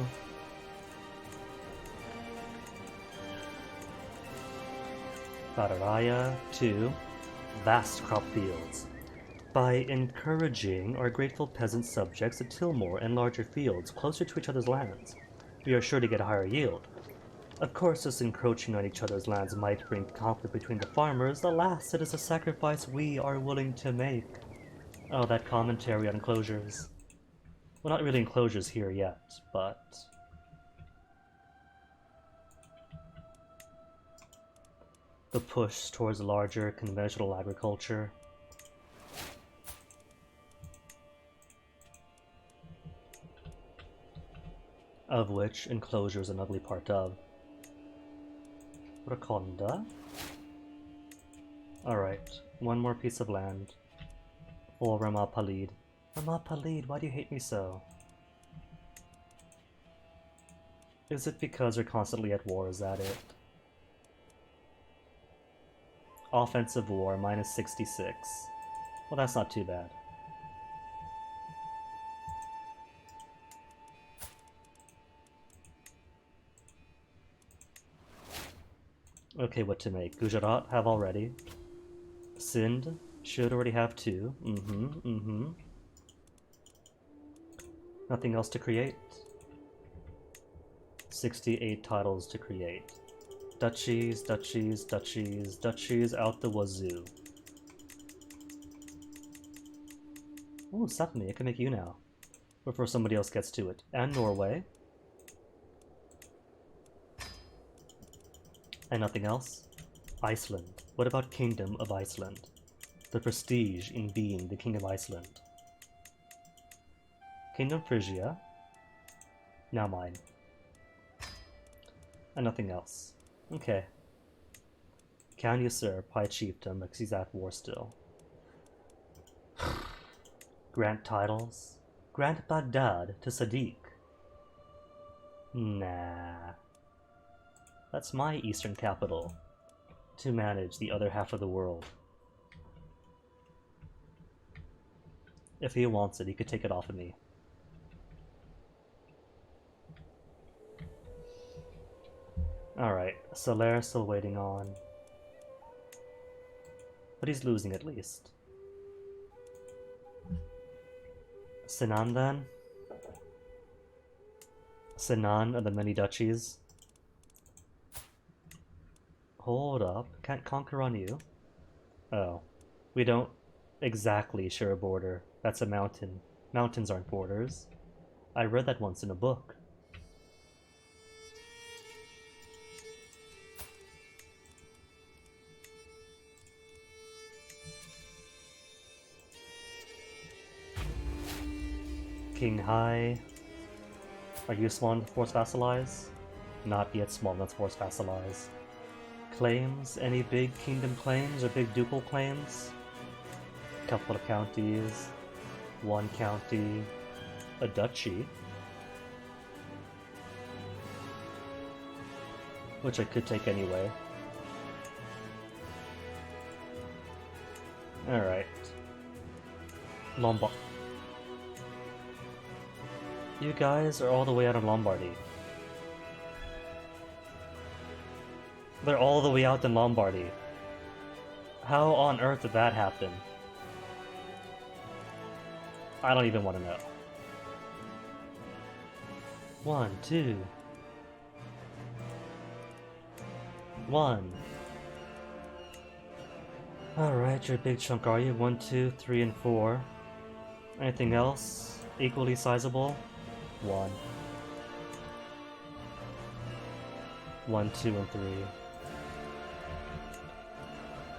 Badaraya, 2. Vast crop fields. By encouraging our grateful peasant subjects to till more and larger fields closer to each other's lands, we are sure to get a higher yield. Of course, this encroaching on each other's lands might bring conflict between the farmers. Alas, it is a sacrifice we are willing to make. Oh, that commentary on enclosures. Well, not really enclosures here yet, but... the push towards larger conventional agriculture. Of which enclosure is an ugly part of. Rakonda. Alright, one more piece of land. For Ramapalid. Ramapalid, why do you hate me so? Is it because we're constantly at war, is that it? Offensive war, minus 66. Well, that's not too bad. Okay, what to make? Gujarat have already. Sindh should already have 2. Nothing else to create. 68 titles to create. Duchies, duchies, duchies, duchies out the wazoo. Ooh, Stephanie, I can make you now. Before somebody else gets to it. And Norway. And nothing else? Iceland. What about Kingdom of Iceland? The prestige in being the King of Iceland. Kingdom Phrygia. Now mine. And nothing else. Okay. Can usurp High Chieftain because he's at war still. Grant titles. Grant Baghdad to Sadiq. Nah. That's my eastern capital. To manage the other half of the world. If he wants it, he could take it off of me. Alright, Solaire still waiting on. But he's losing at least. Sinan then? Sinan and the many duchies. Hold up, can't conquer on you. Oh, we don't exactly share a border. That's a mountain. Mountains aren't borders. I read that once in a book. King High. Are you small enough to force vassalize? Not yet small enough to force vassalize. Claims? Any big kingdom claims or big ducal claims? Couple of counties. One county. A duchy. Which I could take anyway. Alright. Lombard. You guys are all the way out in Lombardy. They're all the way out in Lombardy. How on earth did that happen? I don't even want to know. 1, 2. 1. Alright, you're a big chunk, are you? 1, 2, 3, and 4. Anything else? Equally sizable? 1. 1, 2, and 3.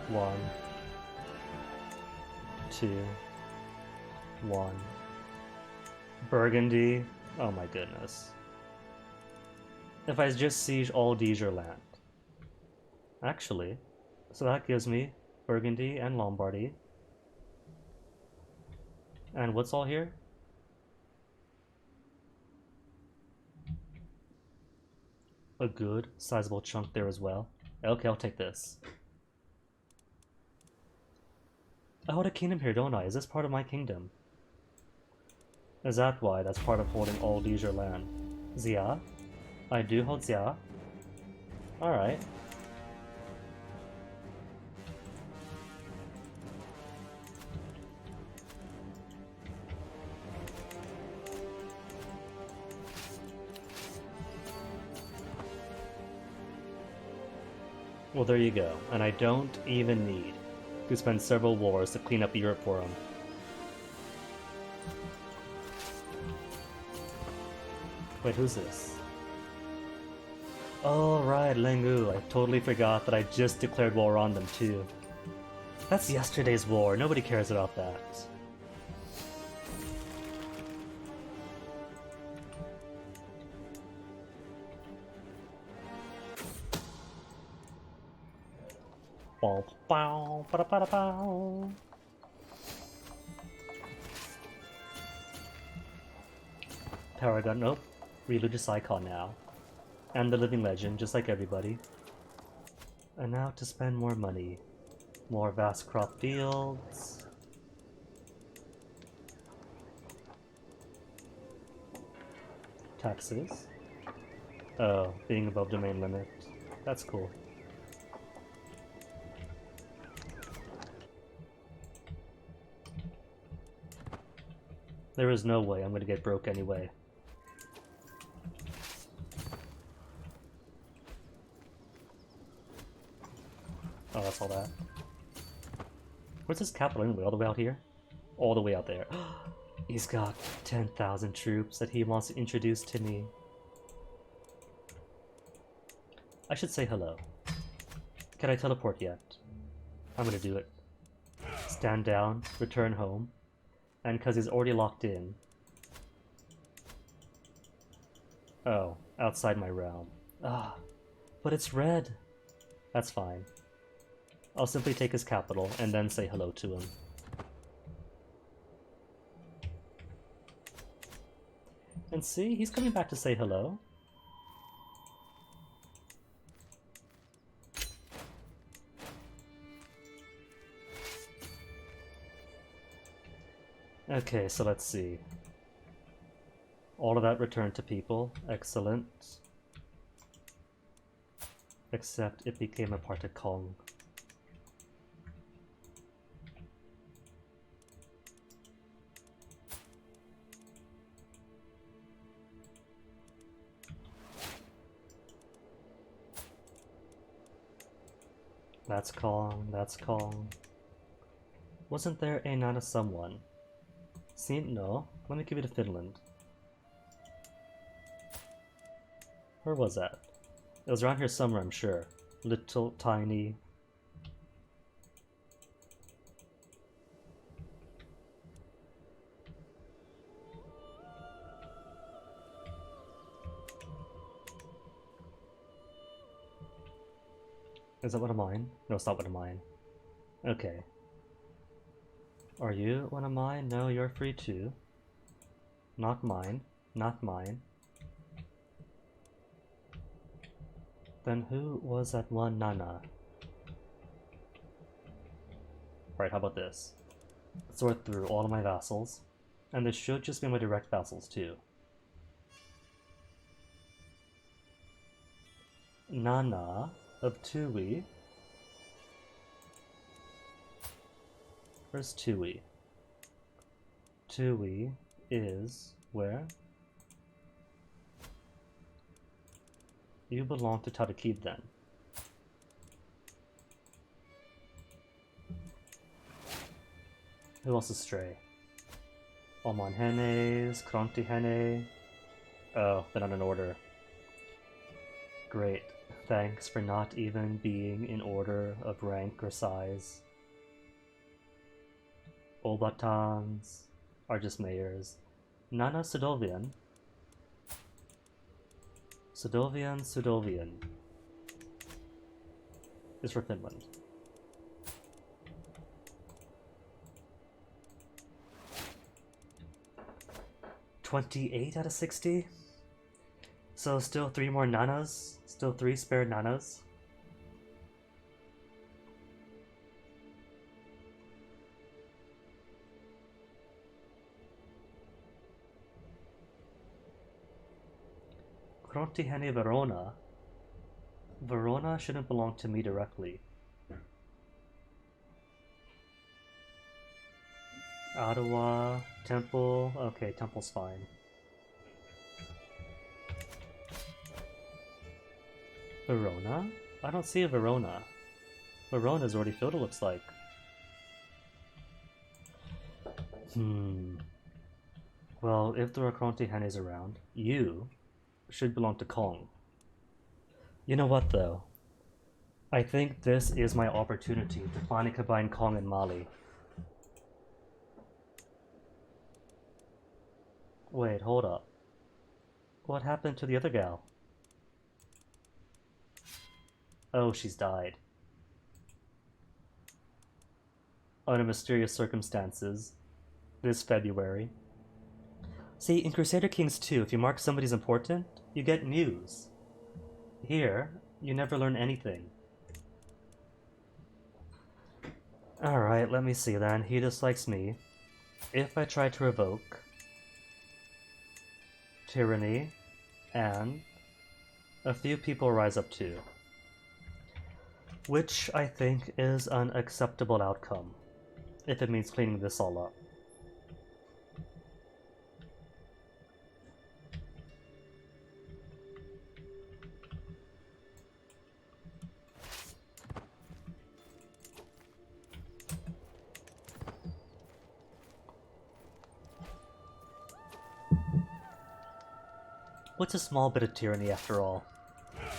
1. 2, 1. Burgundy. Oh my goodness. If I just siege all Diger land. Actually, so that gives me Burgundy and Lombardy. And what's all here? A good, sizable chunk there as well. Okay, I'll take this. I hold a kingdom here, don't I? Is this part of my kingdom? Is that why that's part of holding all leisure land? Xia? I do hold Xia. Alright. Well, there you go. And I don't even need to spend several wars to clean up Europe for him. Wait, who's this? Oh, right, Lengu. I totally forgot that I just declared war on them, too. That's yesterday's war. Nobody cares about that. Bow, bow, ba da bow. Power gun, nope. Religious icon now. And the living legend, just like everybody. And now to spend more money. More vast crop fields. Taxes. Oh, being above domain limit. That's cool. There is no way I'm gonna get broke anyway. Oh, that's all that. Where's his capital anyway? All the way out here? All the way out there. He's got 10,000 troops that he wants to introduce to me. I should say hello. Can I teleport yet? I'm gonna do it. Stand down, return home. And because he's already locked in. Oh, outside my realm. Ah, but it's red. That's fine. I'll simply take his capital and then say hello to him. And see, he's coming back to say hello. Okay, so let's see. All of that returned to people. Excellent. Except it became a part of Kong. That's Kong, that's Kong. Wasn't there a Nana someone? See, no. Let me give you to Finland. Where was that? It was around here somewhere, I'm sure. Little, tiny. Is that one of mine? No, it's not one of mine. Okay. Are you one of mine? No, you're free too. Not mine. Not mine. Then who was that one Nana? Right, how about this? Sort through all of my vassals. And this should just be my direct vassals too. Nana of Tui. Where's Tui? Tui is where? You belong to Tadakid then. Who else is stray? Oman Henes, Kronti Hene. Oh, they're not in order. Great. Thanks for not even being in order of rank or size. Obatans are just mayors. Nana Sudovian. Sudovian is for Finland. $28 out of 60? So still 3 more nanas? Still 3 spare nanas? Frontihene Verona. Verona shouldn't belong to me directly. Ottawa, Temple. Okay, Temple's fine. Verona? I don't see a Verona. Verona's already filled, it looks like. Well, if there are Frontihenes around, you should belong to Kong. You know what though? I think this is my opportunity to finally combine Kong and Mali. Wait, hold up. What happened to the other gal? Oh, she's died. Under mysterious circumstances. This February. See, in Crusader Kings 2, if you mark somebody's important, you get news. Here, you never learn anything. Alright, let me see then. He dislikes me. If I try to revoke tyranny, and a few people rise up too. Which I think is an acceptable outcome, if it means cleaning this all up. What's a small bit of tyranny after all?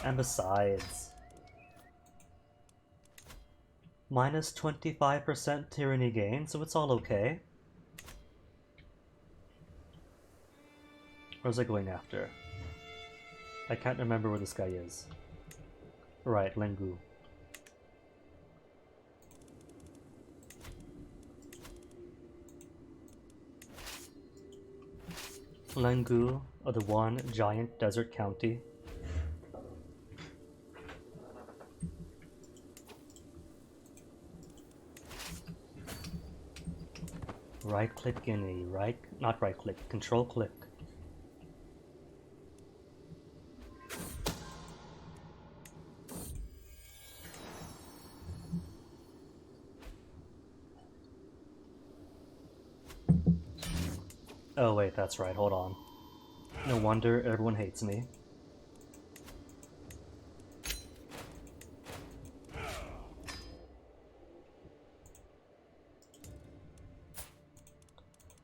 And besides, minus 25% tyranny gain, so it's all okay. Where's I going after? I can't remember where this guy is. Right, Lengu. Lengu of the one giant desert county. Right click in a not right click, control click. Oh wait, that's right, hold on. No wonder everyone hates me.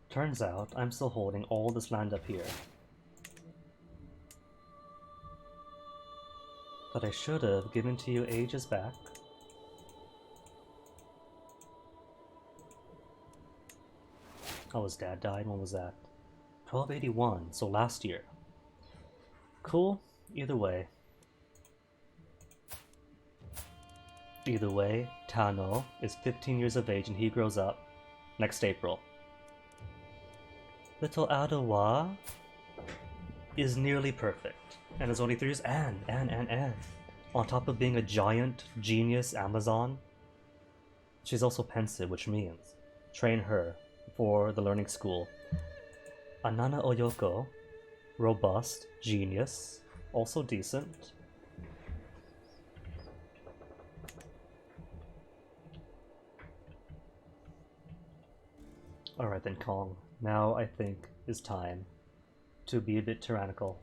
Turns out, I'm still holding all this land up here. That I should have given to you ages back. Oh, his dad died? When was that? 1281, so last year. Cool, either way. Either way, Tano is 15 years of age and he grows up next April. Little Ottawa is nearly perfect and is only 3 years and on top of being a giant genius Amazon, she's also pensive, which means train her for the learning school. Anana Oyoko, robust, genius, also decent. Alright then, Kong. Now I think is time to be a bit tyrannical.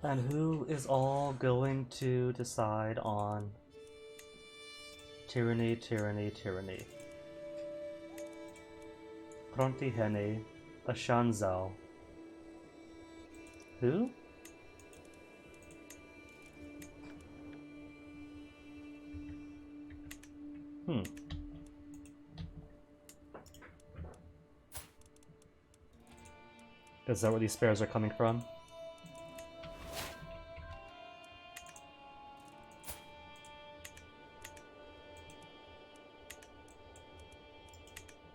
And who is all going to decide on tyranny, tyranny, tyranny? Prontihene, Ashanzao. Who? Is that where these spares are coming from?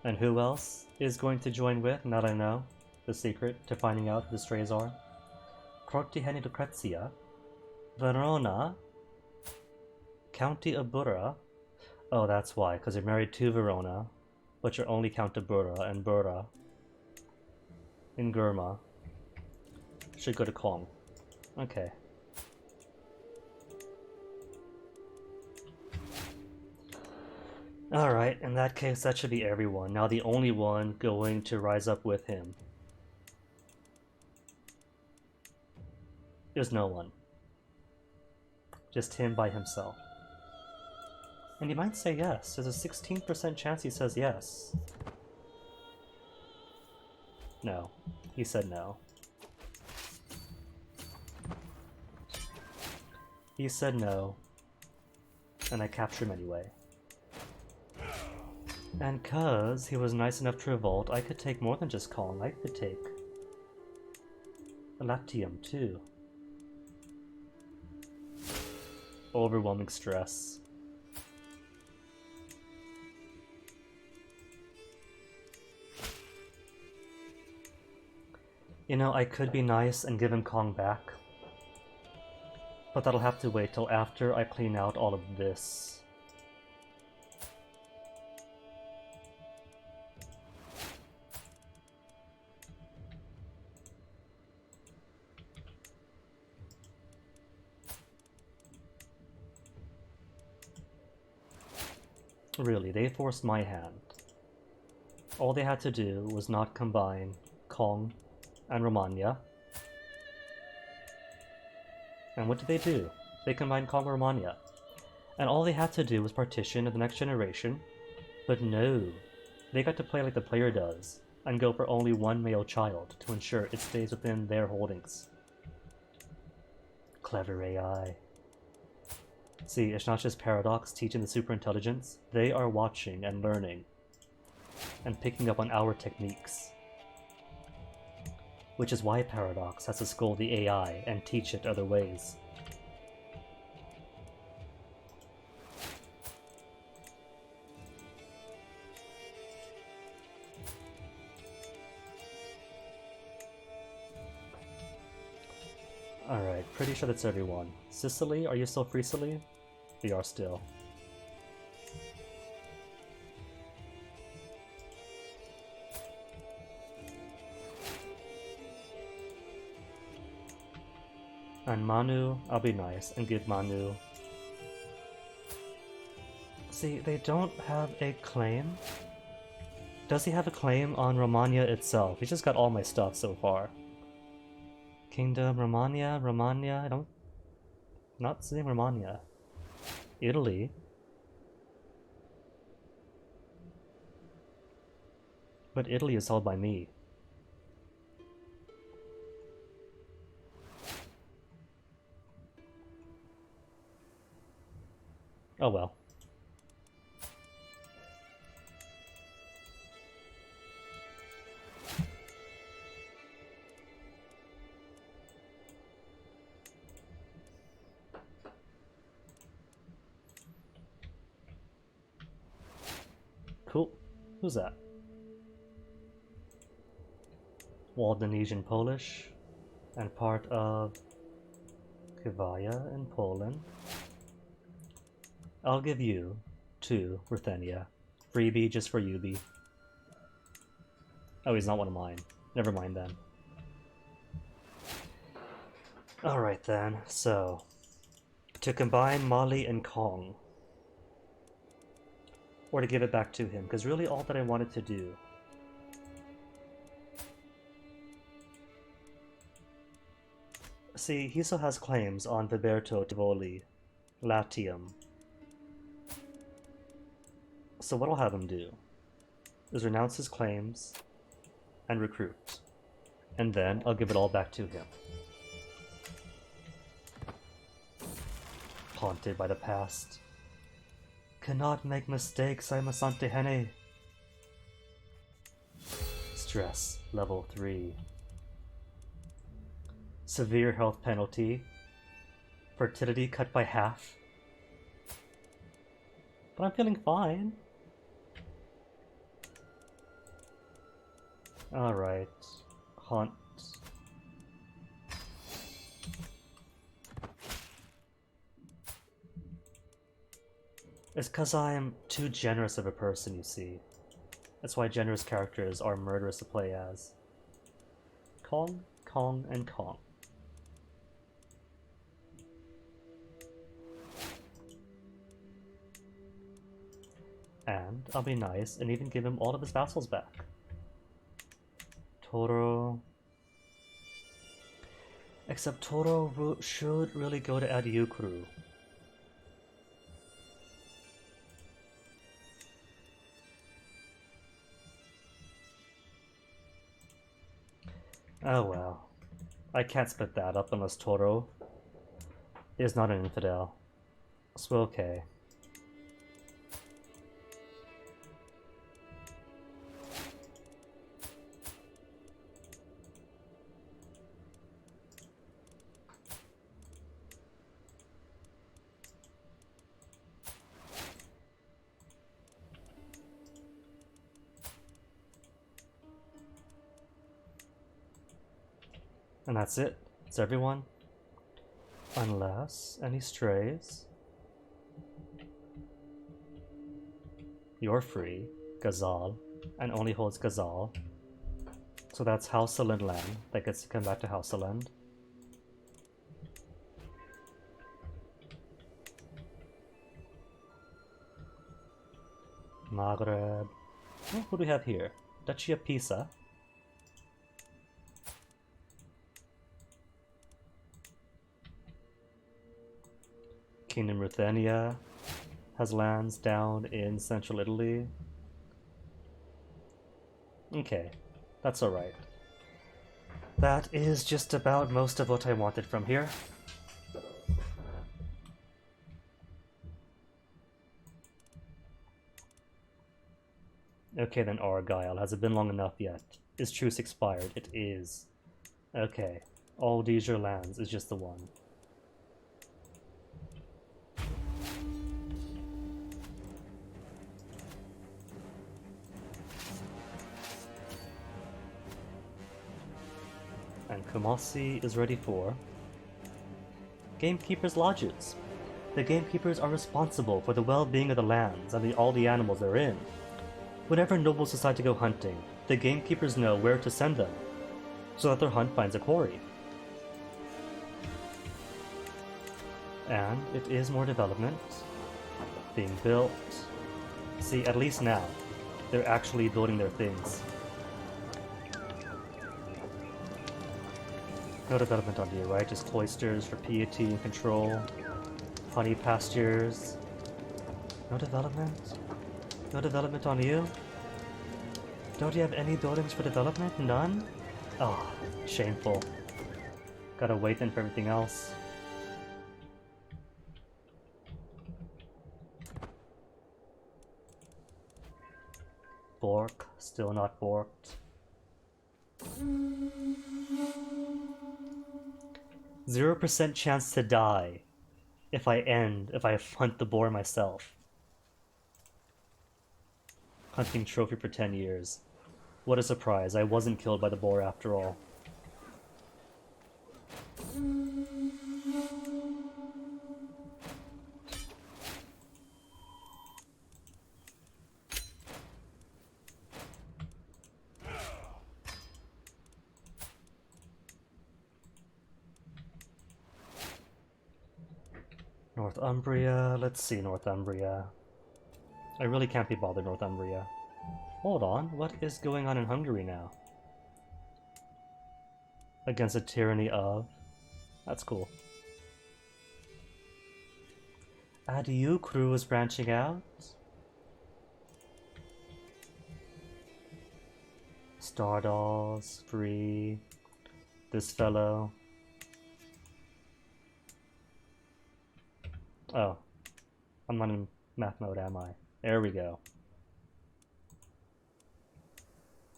And who else is going to join with, now that I know, the secret to finding out who the strays are? Prontihene Lucrezia, Verona, County of Burra. Oh, that's why, because you're married to Verona, but you're only Count of Burra, and Burra in Gurma should go to Kong. Okay. Alright, in that case, that should be everyone. Now the only one going to rise up with him is no one. Just him by himself. And he might say yes. There's a 16% chance he says yes. No. He said no. He said no. And I captured him anyway. And cause he was nice enough to revolt, I could take more than just Kong. I could take Latium too. Overwhelming stress. You know, I could be nice and give him Kong back. But that'll have to wait till after I clean out all of this. Really, they forced my hand. All they had to do was not combine Kong and Romania. And what did they do? They combined Kong and Romania. And all they had to do was partition to the next generation. But no, they got to play like the player does, and go for only one male child to ensure it stays within their holdings. Clever AI. See, it's not just Paradox teaching the superintelligence, they are watching and learning, and picking up on our techniques. Which is why Paradox has to scold the AI and teach it other ways. Alright, pretty sure that's everyone. Sicily, are you still free, Sicily? We are still. And Manu, I'll be nice and give Manu... See, they don't have a claim? Does he have a claim on Romania itself? He just got all my stuff so far. Kingdom, Romania, I don't... Not seeing Romania. Italy. But Italy is held by me. Oh well. Cool. Who's that? Waldonesian Polish, and part of Kivaya in Poland. I'll give you 2 Ruthenia. Freebie just for you, B. Oh, he's not one of mine. Never mind then. Alright then, so... to combine Mali and Kong. Or to give it back to him, because really all that I wanted to do... See, he still has claims on Viberto Tivoli, Latium. So what I'll have him do is renounce his claims and recruit. And then I'll give it all back to him. Haunted by the past. Cannot make mistakes, I'm Asante Hene. Stress, level 3. Severe health penalty. Fertility cut by half. But I'm feeling fine. Alright. Haunt. It's cause I'm too generous of a person, you see. That's why generous characters are murderous to play as. Kong, Kong, and Kong. And I'll be nice and even give him all of his vassals back. Toro. Except Toro should really go to Adiukuru. Oh well. I can't split that up unless Toro is not an infidel. So okay. And that's it. It's everyone. Unless any strays. You're free, Ghazal, and only holds Ghazal. So that's Houseland land that gets to come back to Houseland. Maghreb. Oh, what do we have here? Duchy of Pisa. Kingdom Ruthenia has lands down in central Italy. Okay, that's alright. That is just about most of what I wanted from here. Okay then, Argyle. Has it been long enough yet? Is truce expired? It is. Okay. All these your lands is just the one. And Kumasi is ready for Gamekeepers' Lodges. The gamekeepers are responsible for the well-being of the lands and all the animals they're in. Whenever nobles decide to go hunting, the gamekeepers know where to send them, so that their hunt finds a quarry. And it is more development being built. See, at least now, they're actually building their things. No development on you, right? Just cloisters for piety and control. Honey pastures. No development? No development on you? Don't you have any buildings for development? None? Oh, shameful. Gotta wait then for everything else. Bork, still not borked. 0% chance to die if I hunt the boar myself. Hunting trophy for 10 years. What a surprise, I wasn't killed by the boar after all. Northumbria, let's see Northumbria. I really can't be bothered Northumbria. Hold on, what is going on in Hungary now? Against the tyranny of... That's cool. Adiukuru is branching out. Star Dolls, free. This fellow. Oh. I'm not in math mode, am I? There we go.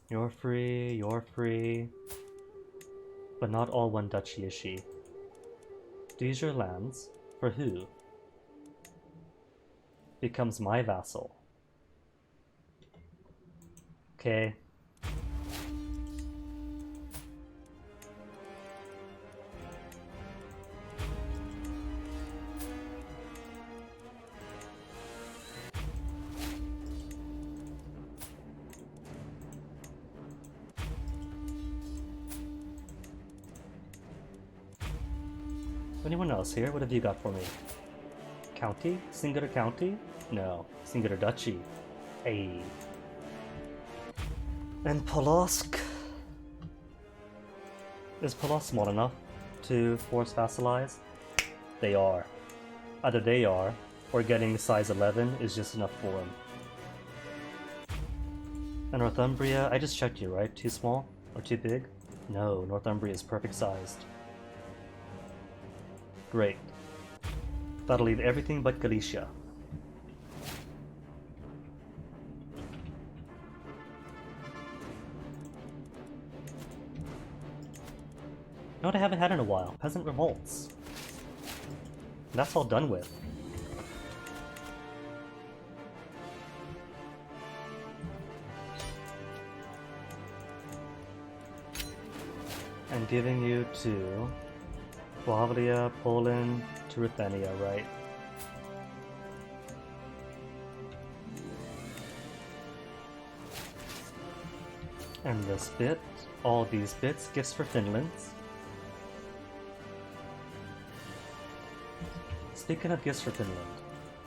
You're free. But not all one duchy is she. These your lands. For who? Becomes my vassal. Okay. Anyone else here? What have you got for me? County? Singular county? No. Singular duchy. Hey. And Polosk? Is Polosk small enough to force vassalize? They are. Either they are, or getting size 11 is just enough for him. And Northumbria, I just checked you, right? Too small? Or too big? No, Northumbria is perfect sized. Great. That'll leave everything but Galicia. You know what I haven't had in a while? Peasant revolts. That's all done with. And giving you to Bohemia, Poland, to Ruthenia, right? And this bit, all these bits, gifts for Finland. Speaking of gifts for Finland,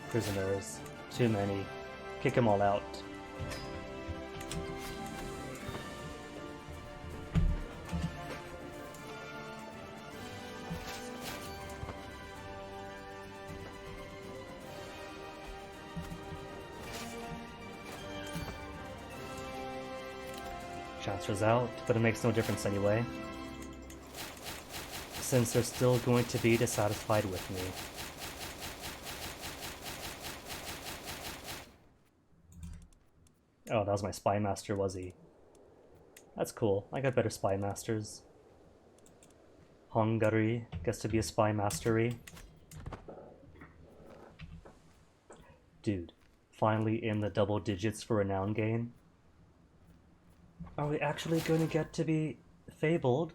prisoners, too many, kick them all out. Chancellor's out, but it makes no difference anyway, since they're still going to be dissatisfied with me. Oh, that was my spy master, was he? That's cool. I got better spy masters. Hungary gets to be a spy mastery. Dude, finally in the double digits for renown gain. Are we actually going to get to be fabled?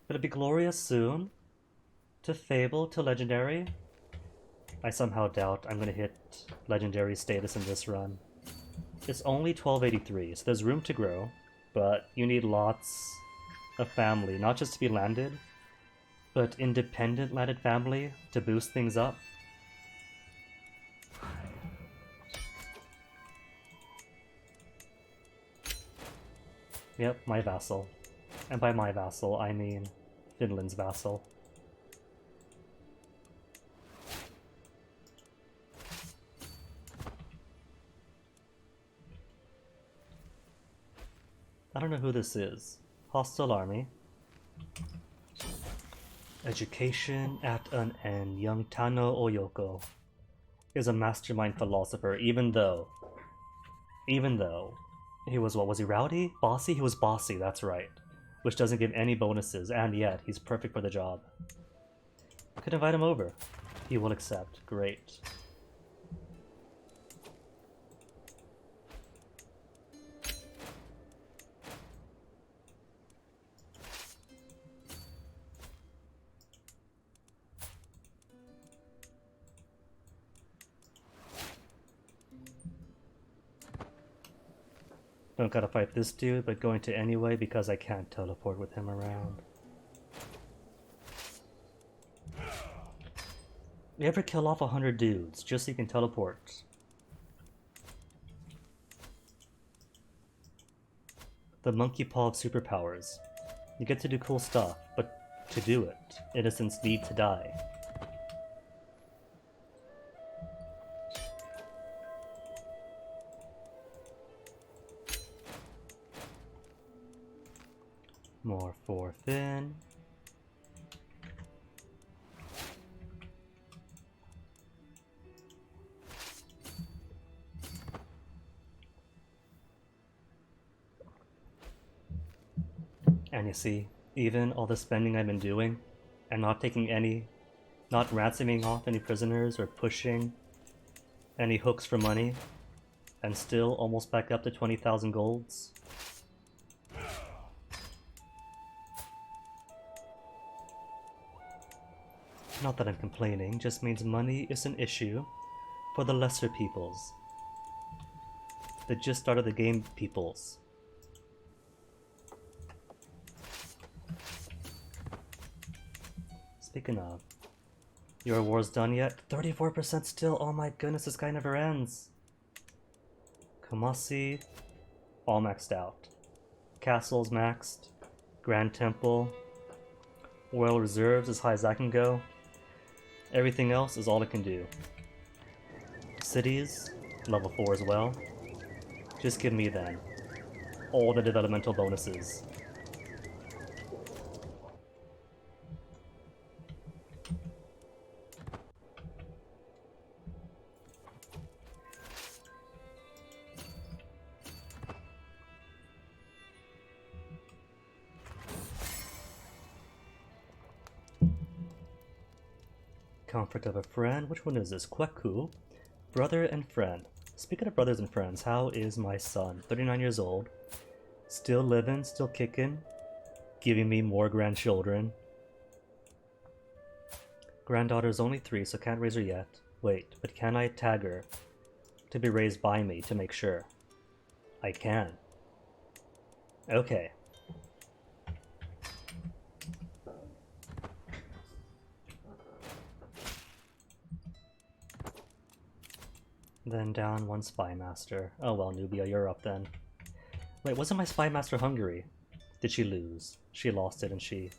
Will it be glorious soon? To fable, to legendary? I somehow doubt I'm going to hit legendary status in this run. It's only 1283, so there's room to grow, but you need lots of family, not just to be landed, but independent landed family to boost things up. Yep, my vassal. And by my vassal, I mean Finland's vassal. I don't know who this is. Hostile army. Education at an end. Young Tano Oyoko is a mastermind philosopher, even though he was, what was he, rowdy? Bossy? He was bossy, that's right. Which doesn't give any bonuses, and yet he's perfect for the job. Could invite him over. He will accept. Great. Don't gotta fight this dude, but going to anyway because I can't teleport with him around. You ever kill off 100 dudes just so you can teleport? The monkey paw of superpowers. You get to do cool stuff, but to do it, innocents need to die. More fourth in. And you see, even all the spending I've been doing, and not ransoming off any prisoners or pushing any hooks for money, and still almost back up to 20,000 golds. Not that I'm complaining, just means money is an issue for the lesser peoples. The just started the game peoples. Speaking of, your war's done yet? 34% still, oh my goodness, this guy never ends. Kumasi, all maxed out. Castles maxed. Grand Temple. Royal Reserves as high as I can go. Everything else is all it can do. Cities, level 4 as well. Just give me then all the developmental bonuses. Comfort of a friend. Which one is this? Kweku. Brother and friend. Speaking of brothers and friends, how is my son? 39 years old. Still living, still kicking. Giving me more grandchildren. Granddaughter's only 3, so can't raise her yet. Wait, but can I tag her to be raised by me to make sure? I can. Okay. Then down 1 spy master. Oh well, Nubia, you're up then. Wait, wasn't my spy master Hungary? Did she lose? She lost it and she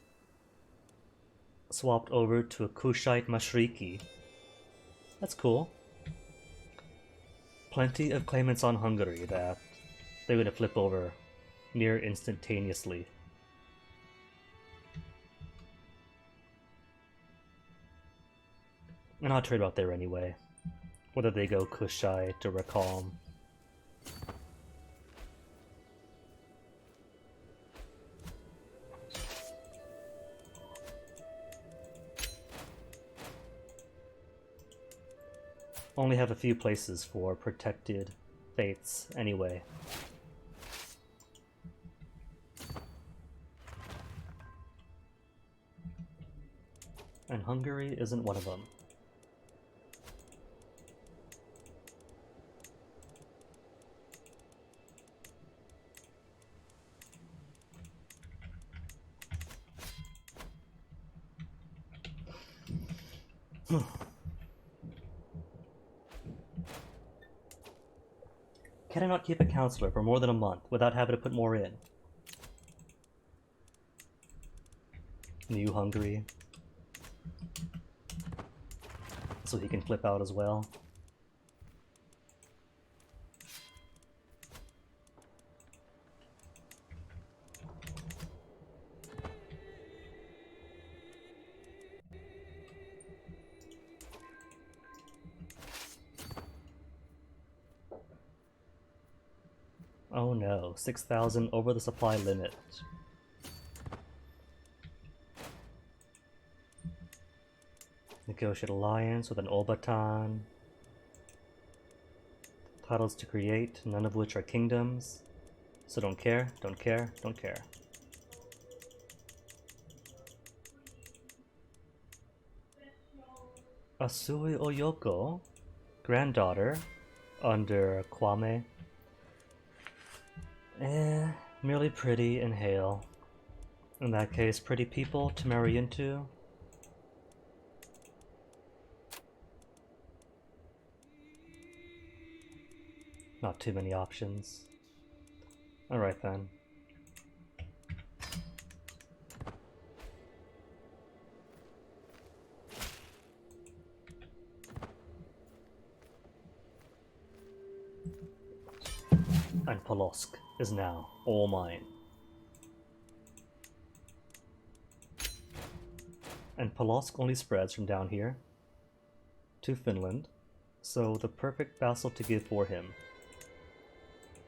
swapped over to a Kushite Mashriki. That's cool. Plenty of claimants on Hungary that they're gonna flip over near instantaneously. And I'll trade out there anyway. Whether they go Kushite or Rakam. Only have a few places for protected fates anyway. And Hungary isn't one of them. Can I not keep a counselor for more than a month without having to put more in? New Hungary. So he can flip out as well. Oh no, 6,000 over the supply limit. Negotiate alliance with an Olbatan. Titles to create, none of which are kingdoms. So don't care, don't care, don't care. Asui Oyoko, granddaughter, under Kwame. Merely pretty and hale. In that case, pretty people to marry into. Not too many options. Alright then. And Polosk is now all mine. And Polotsk only spreads from down here to Finland, so the perfect vassal to give for him.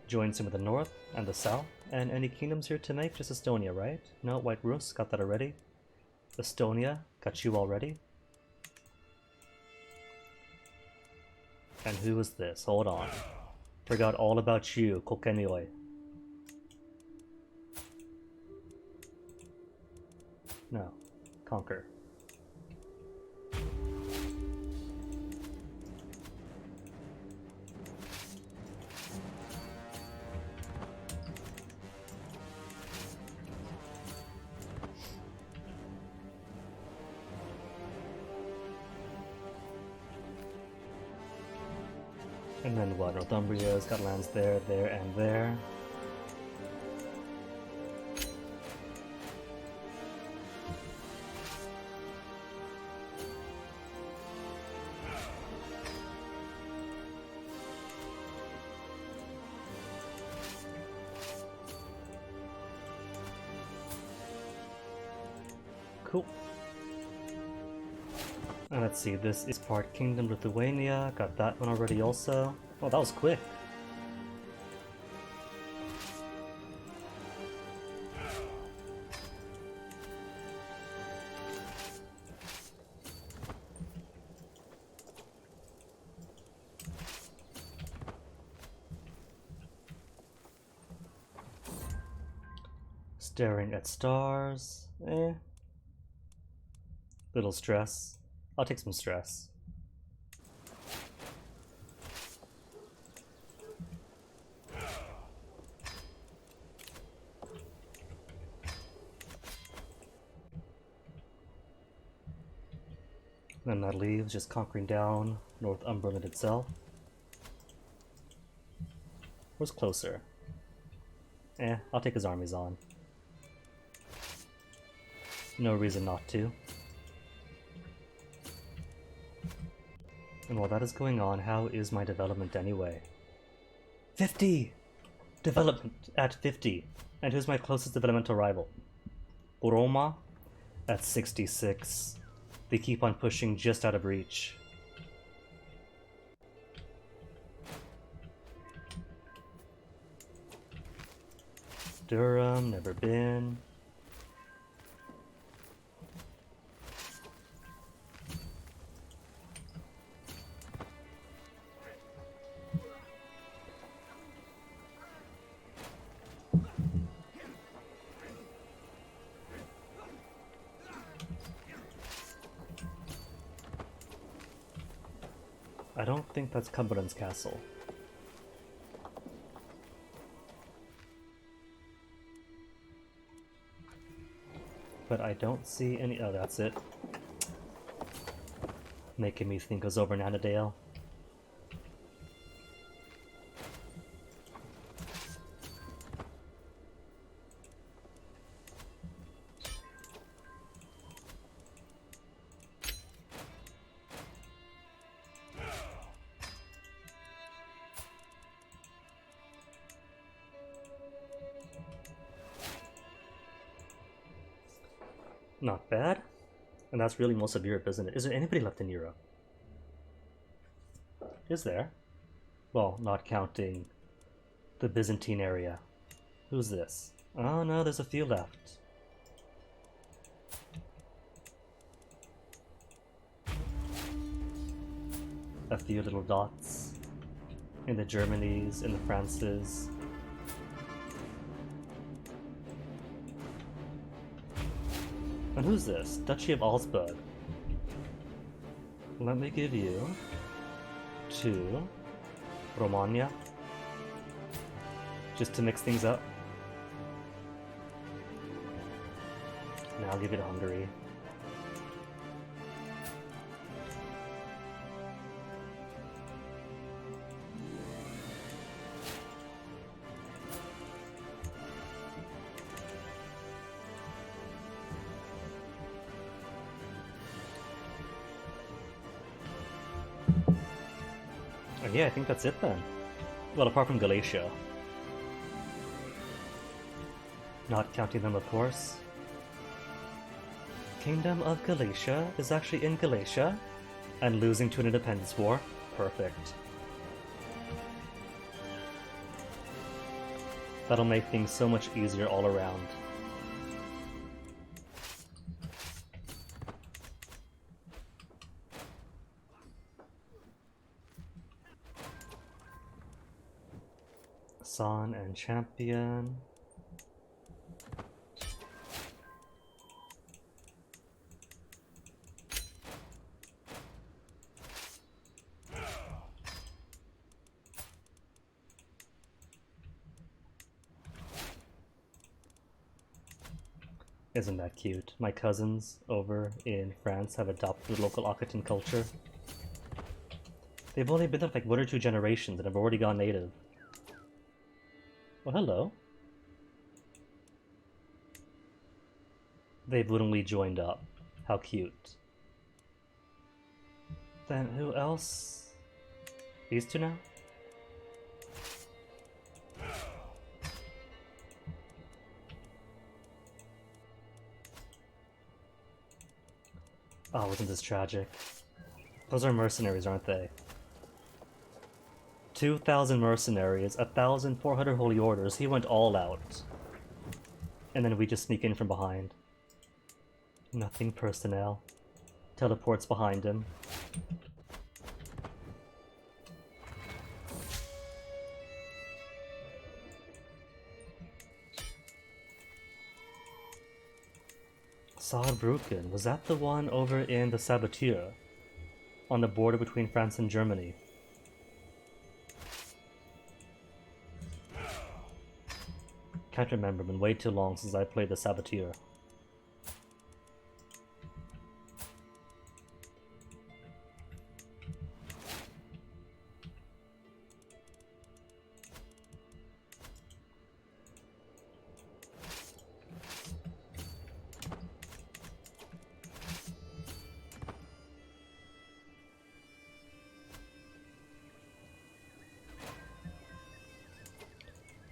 Joins him in the north and the south. And any kingdoms here to make? Just Estonia, right? No, White Rus, got that already. Estonia, got you already. And who is this? Hold on. Forgot all about you, Kokenioi. No. Conquer. And then what? Northumbria's got lands there, there, and there. Cool. And let's see, this is part Kingdom Lithuania, got that one already also. Oh, that was quick. Staring at stars, Little stress. I'll take some stress. Then that leaves just conquering down Northumberland itself. Where's closer? I'll take his armies on. No reason not to. And while that is going on, how is my development anyway? 50! Development at 50. And who's my closest developmental rival? Roma at 66. They keep on pushing just out of reach. Durham, never been. I don't think that's Cumberland's castle. But I don't see any... Oh, that's it. Making me think it was over in Annandale. Not bad. And that's really most of Europe, isn't it? Is there anybody left in Europe? Is there? Well, not counting the Byzantine area. Who's this? Oh no, there's a few left. A few little dots. In the Germanys, in the Frances. And who's this? Duchy of Augsburg. Let me give you to Romagna, just to mix things up. Now I'll give it to Hungary. And yeah, I think that's it then. Well, apart from Galatia. Not counting them, of course. Kingdom of Galatia is actually in Galatia, and losing to an independence war. Perfect. That'll make things so much easier all around. San and Champion. Isn't that cute? My cousins over in France have adopted the local Occitan culture. They've only been there for like 1 or 2 generations and have already gone native. Well, hello. They've literally joined up. How cute. Then who else? These two now? Oh, wasn't this tragic? Those are mercenaries, aren't they? 2,000 mercenaries, 1,400 holy orders. He went all out. And then we just sneak in from behind. Nothing personnel. Teleports behind him. Saarbrücken, was that the one over in the Saboteur? On the border between France and Germany? Can't remember, been way too long since I played the Saboteur.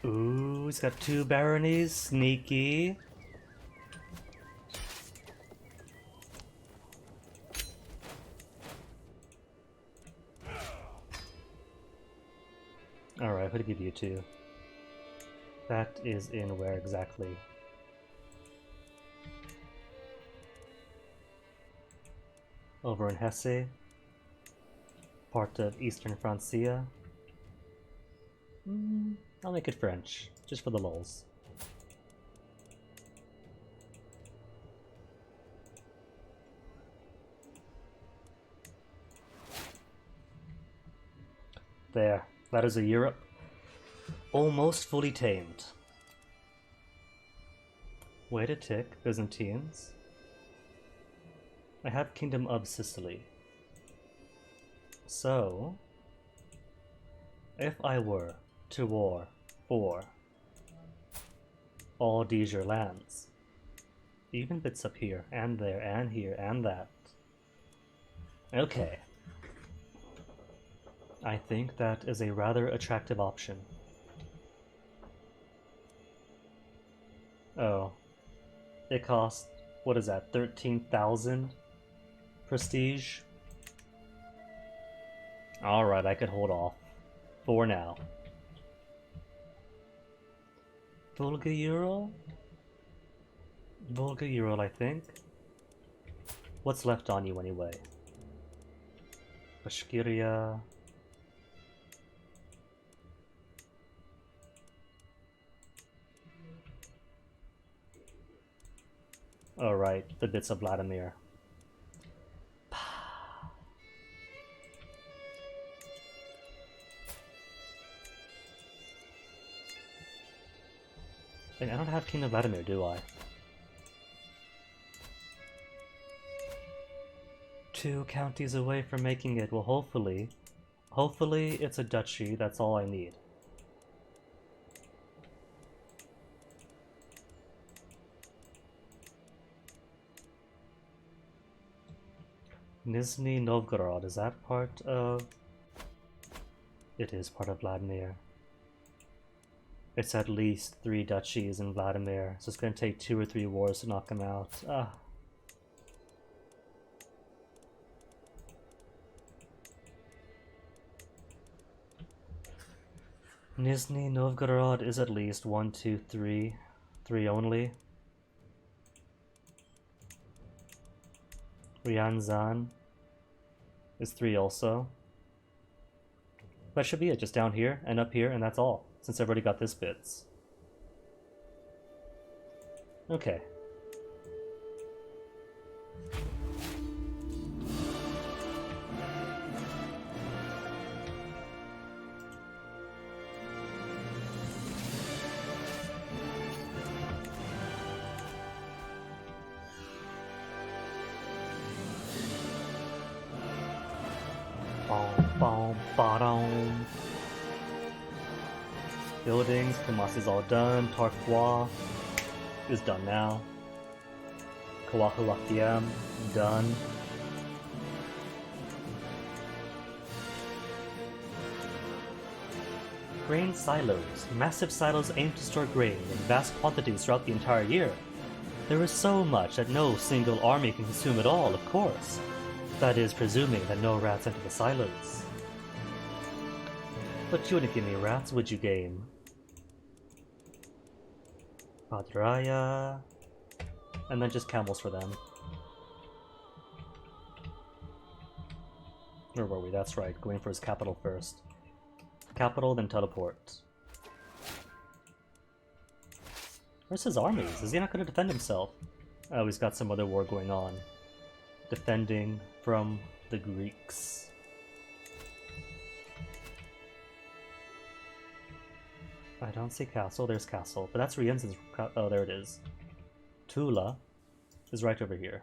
Ooh, he's got 2 baronies. Sneaky. Alright, who to give you 2? That is in where exactly? Over in Hesse. Part of Eastern Francia. I'll make it French, just for the lulz. There, that is a Europe almost fully tamed. Wait a tick, Byzantines. I have Kingdom of Sicily. So, if I were to war for all these your lands, even bits up here and there and here and that. Okay. I think that is a rather attractive option. Oh. It costs, what is that, 13,000 prestige? Alright, I could hold off. For now. Volga Ural? Volga Ural, I think. What's left on you anyway? Bashkiria. Alright, the bits of Vladimir. Wait, I don't have King of Vladimir, do I? 2 counties away from making it. Well, hopefully it's a duchy. That's all I need. Nizhny Novgorod, is that part of... It is part of Vladimir. It's at least 3 duchies in Vladimir, so it's going to take 2 or 3 wars to knock him out. Ah. Nizhny Novgorod is at least 1, 2, 3. 3 only. Ryazan is 3 also. That should be it, just down here and up here, and that's all, since I've already got this bits. Okay. Bottom. Buildings, Kumasi's all done. Tarkwa is done now. Kawahuakiam, done. Grain silos. Massive silos aim to store grain in vast quantities throughout the entire year. There is so much that no single army can consume it all, of course. That is, presuming that no rats enter the silos. But you wouldn't give me rats, would you, game? Padraya. And then just camels for them. Where were we? That's right, going for his capital first. Capital, then teleport. Where's his armies? Is he not going to defend himself? Oh, he's got some other war going on. Defending from the Greeks. I don't see castle. There's castle. But that's Rienzin's... Oh, there it is. Tula is right over here.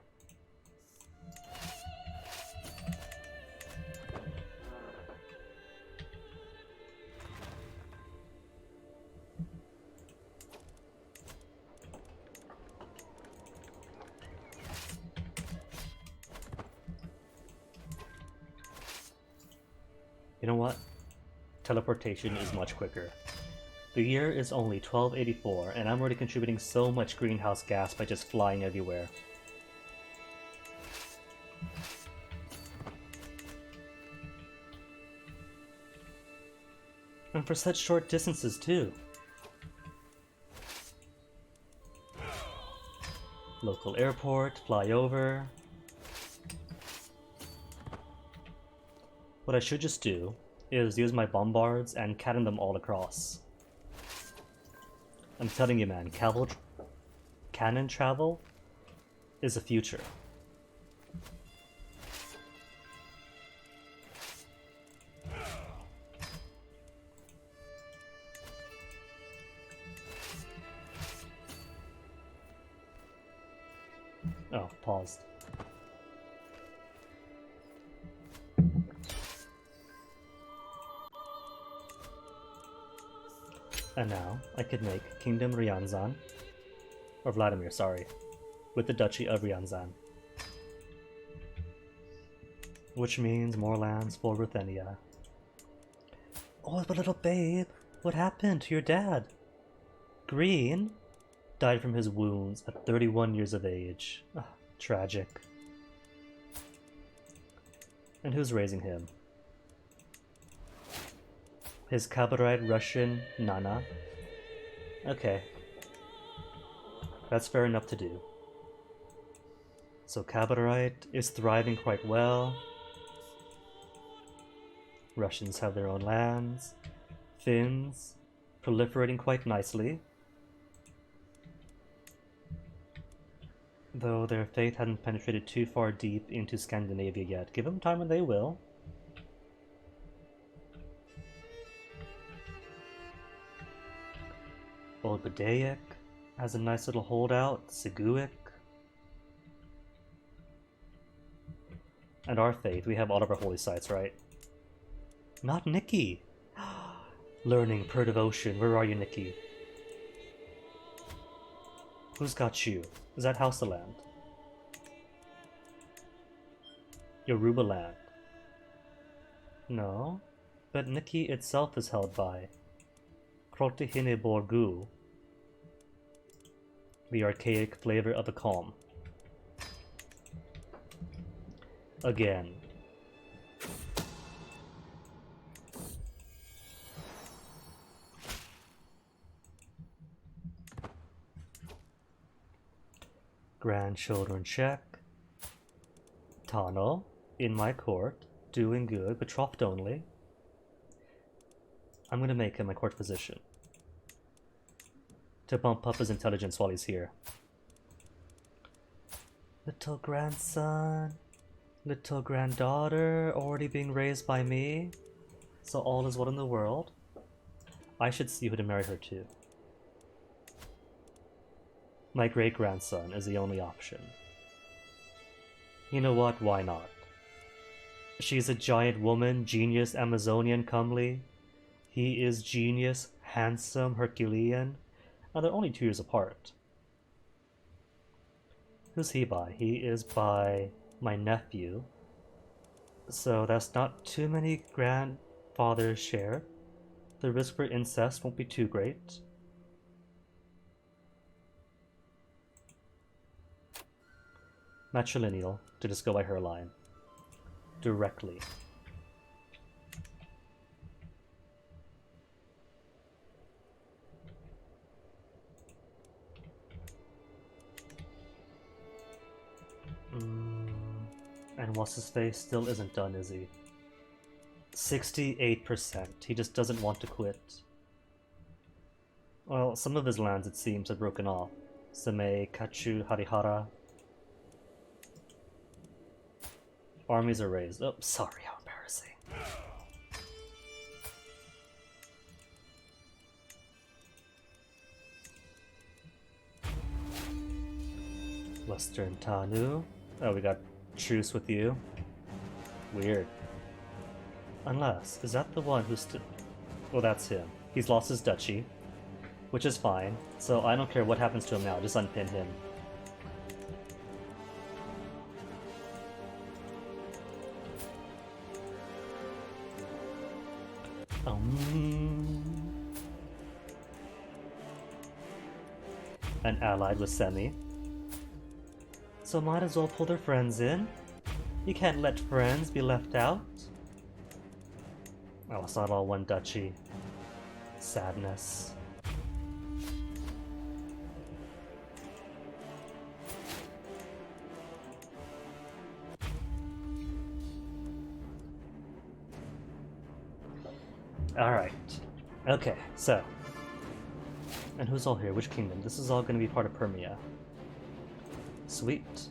You know what? Teleportation is much quicker. The year is only 1284, and I'm already contributing so much greenhouse gas by just flying everywhere. And for such short distances, too. Local airport, fly over. What I should just do is use my bombards and cannon them all across. I'm telling you, man, cannon travel is the future. Oh, paused. And now, I could make Kingdom Ryazan, or Vladimir, sorry, with the Duchy of Ryazan. Which means more lands for Ruthenia. Oh, but little babe, what happened to your dad? Green died from his wounds at 31 years of age. Ah, tragic. And who's raising him? His Khabarite Russian Nana. Okay. That's fair enough to do. So Khabarite is thriving quite well. Russians have their own lands. Finns proliferating quite nicely. Though their faith hadn't penetrated too far deep into Scandinavia yet. Give them time and they will. Old Badaic has a nice little holdout. Seguic. And our faith, we have all of our holy sites, right? Not Nikki! Learning per devotion. Where are you, Nikki? Who's got you? Is that Hausaland? Yoruba land? No. But Nikki itself is held by Krotihine Borgu, the archaic flavor of the calm. Again. Grandchildren check. Tano, in my court, doing good, betrothed only. I'm gonna make him my court physician to bump up his intelligence while he's here. Little grandson, little granddaughter, already being raised by me, so all is well in the world. I should see who to marry her to. My great-grandson is the only option. You know what? Why not? She's a giant woman, genius, Amazonian, comely. He is genius, handsome, Herculean, and they're only 2 years apart. Who's he by? He is by my nephew. So that's not too many grandfathers share. The risk for incest won't be too great. Matrilineal, to just go by her line. Directly. And what's his face still isn't done, is he? 68%. He just doesn't want to quit. Well, some of his lands, it seems, have broken off. Same, Kachu, Harihara. Armies are raised. Oh, sorry, how embarrassing. Western Tanu. Oh, we got truce with you. Weird. Unless, is that the one who's still... Well, that's him. He's lost his duchy, which is fine. So I don't care what happens to him now, just unpin him. And allied with Semi. So might as well pull their friends in. You can't let friends be left out. Oh, it's not all one duchy. Sadness. Alright. Okay, so. And who's all here? Which kingdom? This is all going to be part of Permia. Sweet.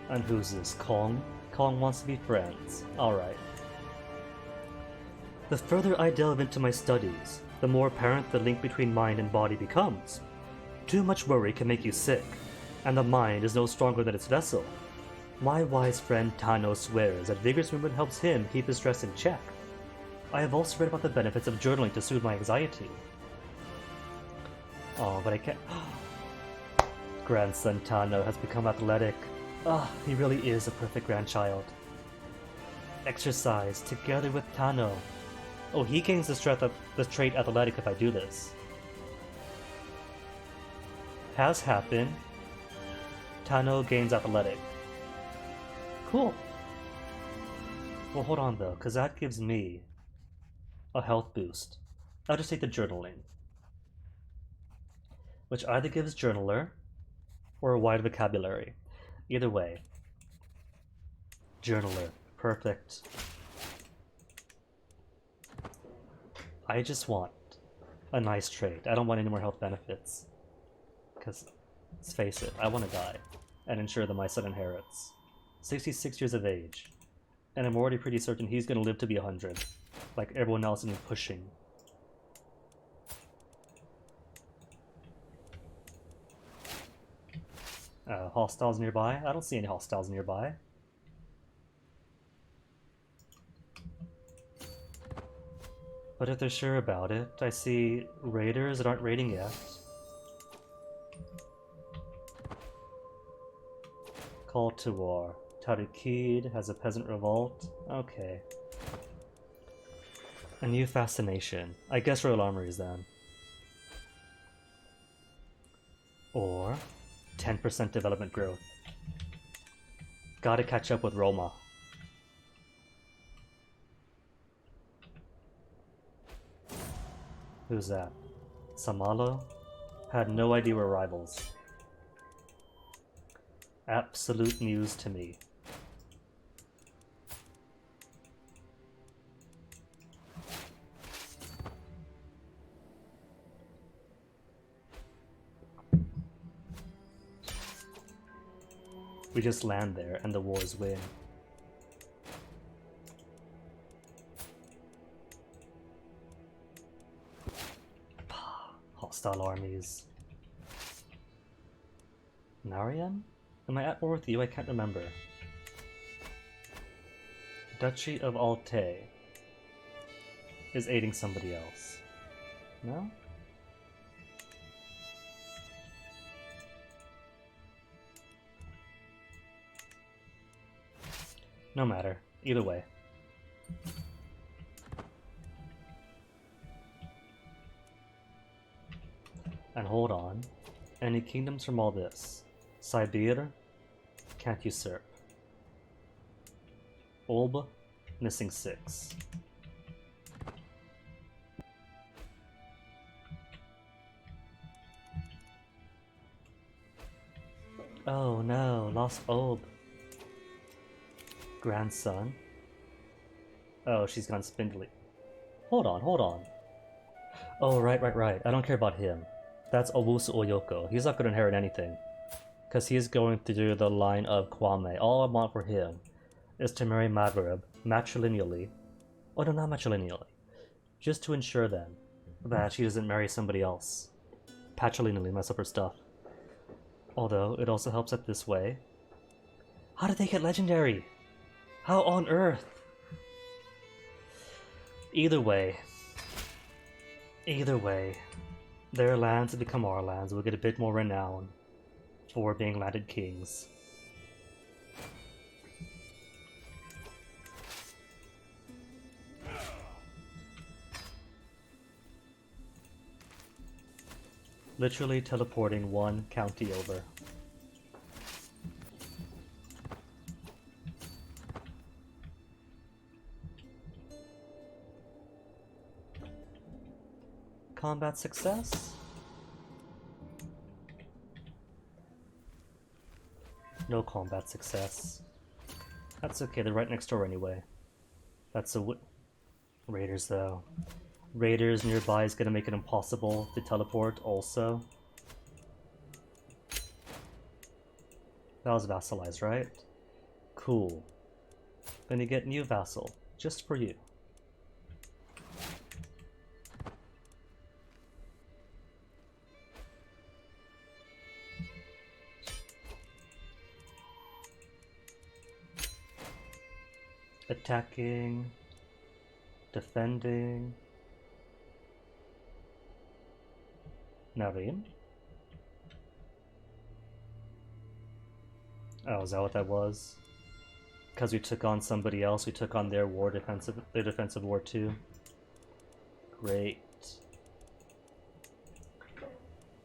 And who's this? Kong? Kong wants to be friends. Alright. The further I delve into my studies, the more apparent the link between mind and body becomes. Too much worry can make you sick, and the mind is no stronger than its vessel. My wise friend Tano swears that vigorous movement helps him keep his stress in check. I have also read about the benefits of journaling to soothe my anxiety. Oh, but I can't... Grandson Tano has become athletic. Ah, he really is a perfect grandchild. Exercise together with Tano. Oh, he gains the trait athletic if I do this. Has happened. Tano gains athletic. Cool. Well, hold on though, because that gives me a health boost. I'll just take the journaling, which either gives journaler or a wide vocabulary. Either way. Journaler. Perfect. I just want a nice trait. I don't want any more health benefits. Because, let's face it, I want to die and ensure that my son inherits. 66 years of age. And I'm already pretty certain he's going to live to be 100. Like everyone else in pushing. Hostiles nearby? I don't see any hostiles nearby. But if they're sure about it, I see raiders that aren't raiding yet. Call to war. Tarikid has a peasant revolt. Okay. A new fascination. I guess Royal Armories then. Or 10% development growth. Gotta catch up with Roma. Who's that? Samalo? Had no idea we're rivals. Absolute news to me. We just land there and the wars win. Hostile armies. Narian? Am I at war with you? I can't remember. Duchy of Alte is aiding somebody else. No? No matter. Either way. And hold on. Any kingdoms from all this? Sibir? Can't usurp. Olb? Missing 6. Oh no, lost Olb. Grandson? Oh, she's gone spindly. Hold on, hold on. Oh, right. I don't care about him. That's Owusu Oyoko. He's not going to inherit anything. Because he's going through the line of Kwame. All I want for him is to marry Maghreb matrilineally. Oh, no, not matrilineally. Just to ensure then that she doesn't marry somebody else. Patrilineally mess up her stuff. Although, it also helps that this way. How did they get legendary? How on earth? Either way, their lands have become our lands. We'll get a bit more renown for being landed kings. Literally teleporting one county over. Combat success? No combat success. That's okay, they're right next door anyway. That's a Raiders though. Raiders nearby is gonna make it impossible to teleport also. That was vassalized, right? Cool. Then you get new vassal, just for you. Attacking, defending. Narin? Oh, is that what that was? Because we took on somebody else, we took on their defensive war too. Great.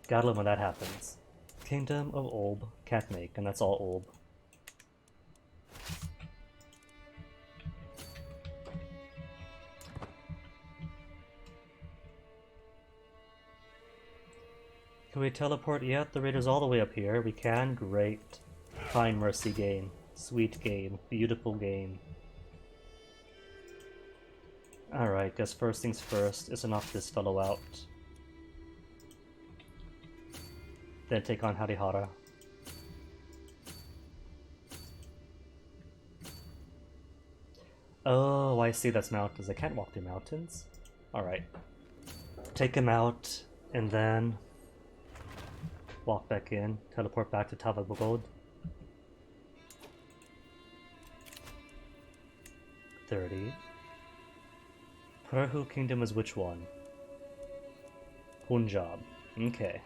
Gotta love when that happens. Kingdom of Olb, can't make, and that's all Olb. Can we teleport yet? The Raiders all the way up here. We can? Great. Fine mercy game. Sweet game. Beautiful game. Alright, guess first things first is to knock this fellow out. Then take on Harihara. Oh, I see, that's mountains. I can't walk through mountains. Alright. Take him out, and then walk back in, teleport back to Tavagogod. 30. Purhu Kingdom is which one? Punjab. Okay.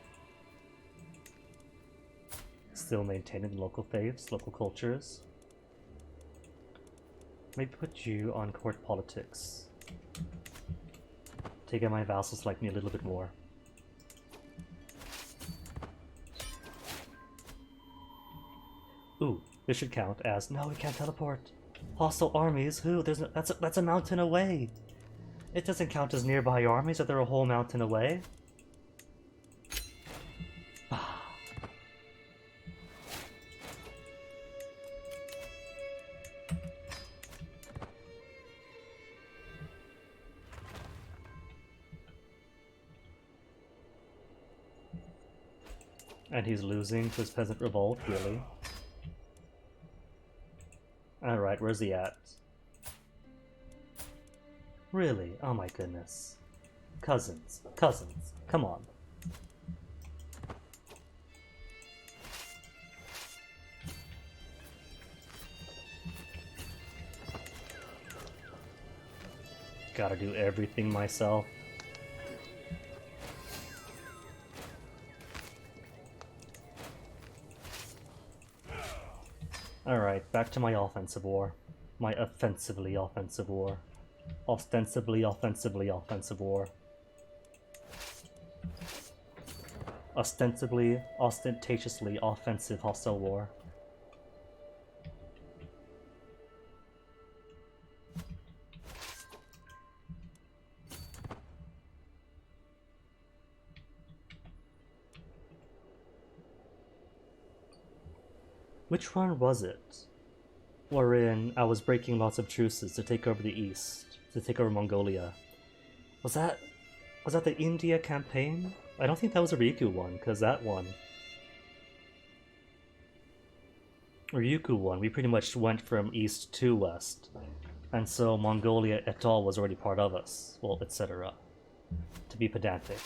Still maintaining local faiths, local cultures. Maybe put you on court politics. To get my vassals like me a little bit more. Ooh, this should count as no, we can't teleport. Hostile armies. Who? That's a mountain away. It doesn't count as nearby armies if they're a whole mountain away. And he's losing to his peasant revolt, really. Alright, where's he at? Really? Oh my goodness. Cousins. Cousins. Come on. Gotta do everything myself. Alright, back to my offensive war. My offensively offensive war. Ostensibly offensive war. Ostensibly, ostentatiously offensive hostile war. Which one was it? Wherein I was breaking lots of truces to take over the east, to take over Mongolia. Was that the India campaign? I don't think that was a Ryukyu one, because that one... Ryukyu one, we pretty much went from east to west. And so Mongolia et al. Was already part of us. Well, etc. To be pedantic.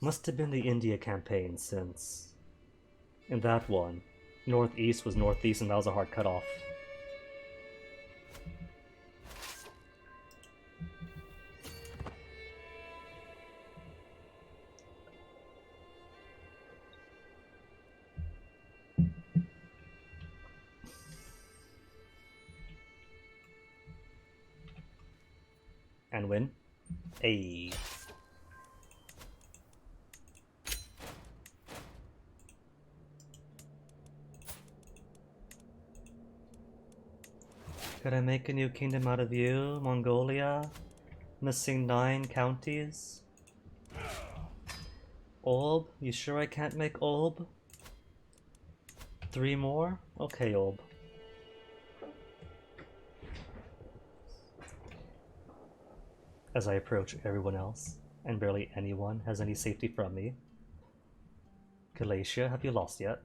Must have been the India campaign, since in that one, northeast was northeast and that was a hard cutoff. And win? Ayy. Could I make a new kingdom out of you, Mongolia? Missing 9 counties? Olb? You sure I can't make Olb? 3 more? Okay, Olb. As I approach everyone else, and barely anyone has any safety from me. Galatia, have you lost yet?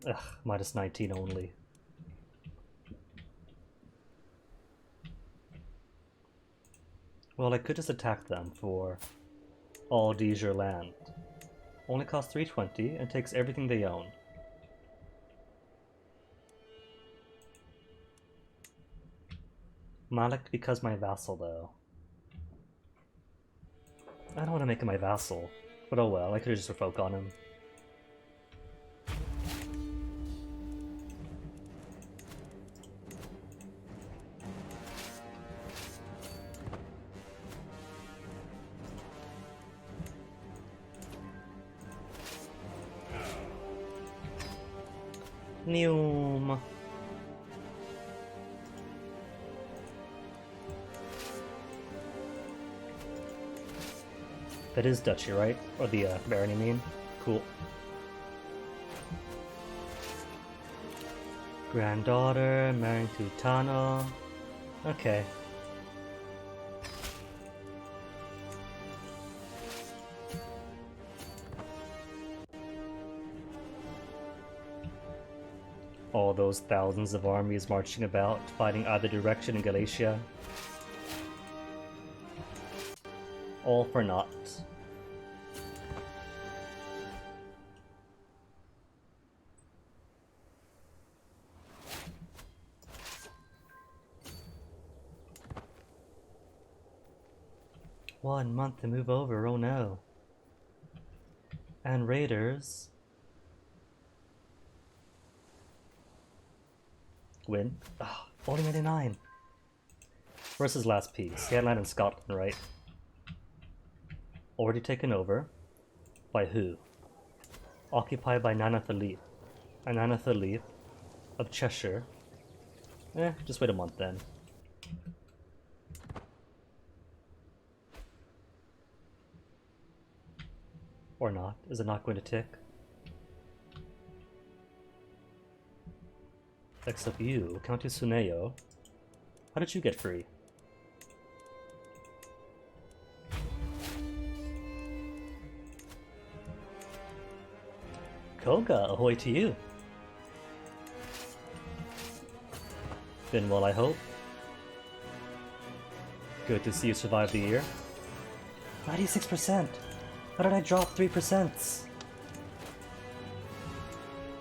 Ugh, minus 19 only. Well, I could just attack them for all Dejer land. Only costs 320 and takes everything they own. Malik because my vassal, though. I don't want to make him my vassal, but oh well, I could have just revoke on him. Neum. That is duchy, right? Or the baron, you mean? Cool. Granddaughter, marrying to Tana. Okay. All those thousands of armies marching about, fighting either direction in Galatia. All for naught. One month to move over, oh no. And raiders. Win. Oh, only 99. Where's his last piece? He had land in Scotland, right? Already taken over. By who? Occupied by Nana Philippe. And Nana Philippe of Cheshire. Just wait a month then. Or not. Is it not going to tick? Except you, County Suneyo. How did you get free? Koga, ahoy to you! Been well, I hope. Good to see you survive the year. 96%! How did I drop 3%?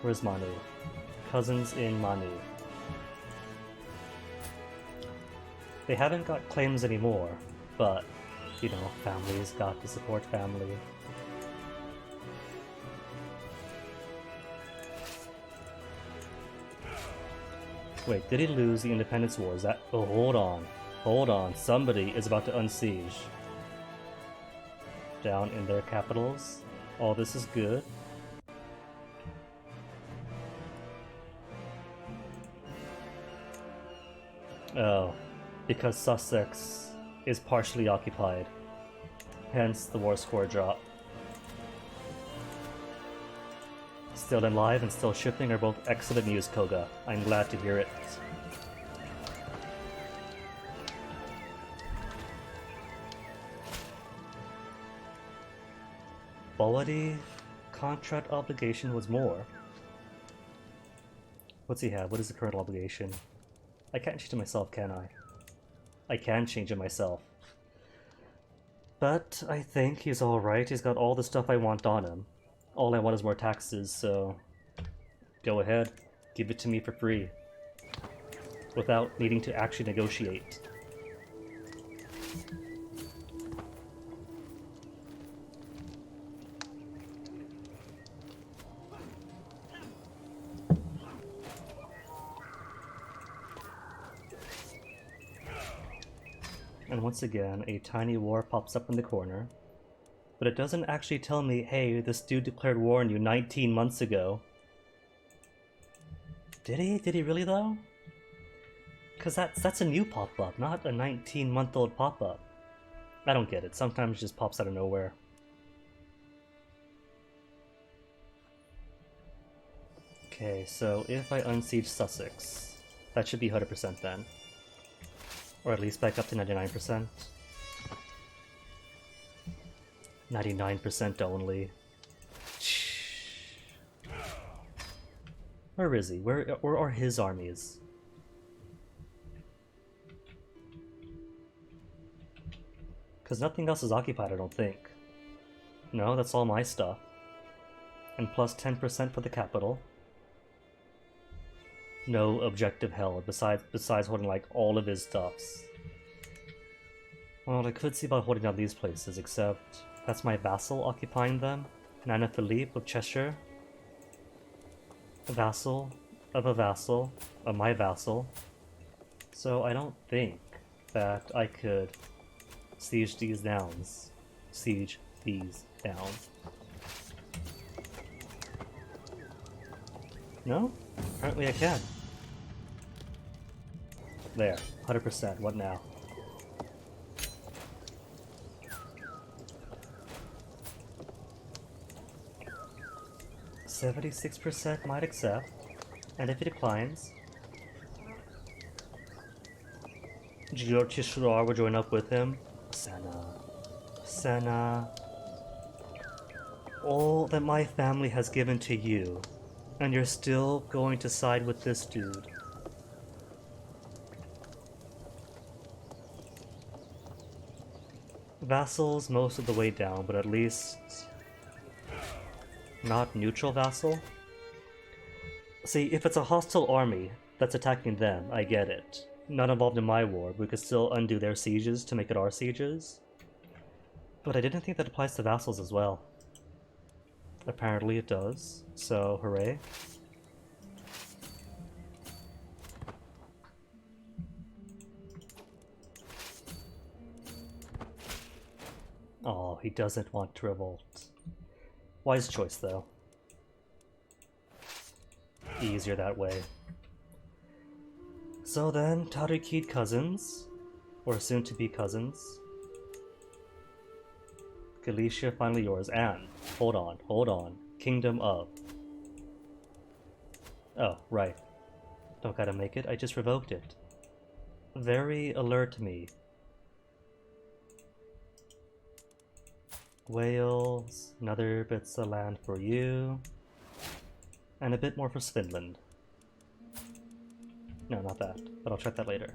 Where's Manu? Cousins in Manu. They haven't got claims anymore, but, you know, family's got to support family. Wait, did he lose the Independence War? Is that... Oh, hold on. Hold on. Somebody is about to unsiege. Down in their capitals. Oh, this is good. Oh, because Sussex is partially occupied. Hence the war score drop. Still in live and still shipping are both excellent news, Koga. I'm glad to hear it. Quality contract obligation was more. What's he have? What is the current obligation? I can't change it myself, can I? I can change it myself. But I think he's alright. He's got all the stuff I want on him. All I want is more taxes, so go ahead, give it to me for free, without needing to actually negotiate. And once again, a tiny war pops up in the corner. But it doesn't actually tell me, hey, this dude declared war on you 19 months ago. Did he? Did he really though? Because that's a new pop-up, not a 19-month-old pop-up. I don't get it. Sometimes it just pops out of nowhere. Okay, so if I unsiege Sussex, that should be 100% then. Or at least back up to 99%. 99% only. Where is he? Where are his armies? Because nothing else is occupied, I don't think. No, that's all my stuff. And plus 10% for the capital. No objective held, besides holding like all of his stuffs. Well, I could see about holding down these places, except that's my vassal occupying them. Nana Philippe of Cheshire. A vassal of a vassal of my vassal. So I don't think that I could siege these downs. Siege these down. No? Apparently I can. There. 100%. What now? %76% might accept, and if it declines, Jiro Chishurar will join up with him. Senna. All that my family has given to you, and you're still going to side with this dude. Vassals most of the way down, but at least not neutral vassal. See, if it's a hostile army that's attacking them, I get it. Not involved in my war, we could still undo their sieges to make it our sieges. But I didn't think that applies to vassals as well. Apparently it does, so hooray. Oh, he doesn't want to revolt. Wise choice, though. Easier that way. So then, Tarikid cousins, or soon to be cousins. Galicia finally yours, and hold on. Kingdom of. Oh, right. Don't gotta make it, I just revoked it. Very alert me. Wales, another bits of land for you. And a bit more for Finland. No, not that, but I'll check that later.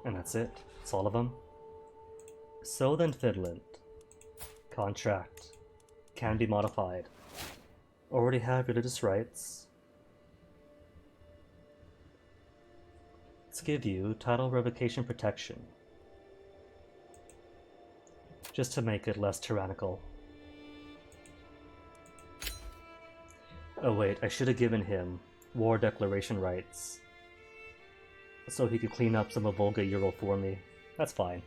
And that's it. That's all of them. So then Finland. Contract. Can be modified. Already have religious rights. Let's give you title revocation protection. Just to make it less tyrannical. Oh wait, I should have given him war declaration rights. So he could clean up some of Volga Ural for me. That's fine.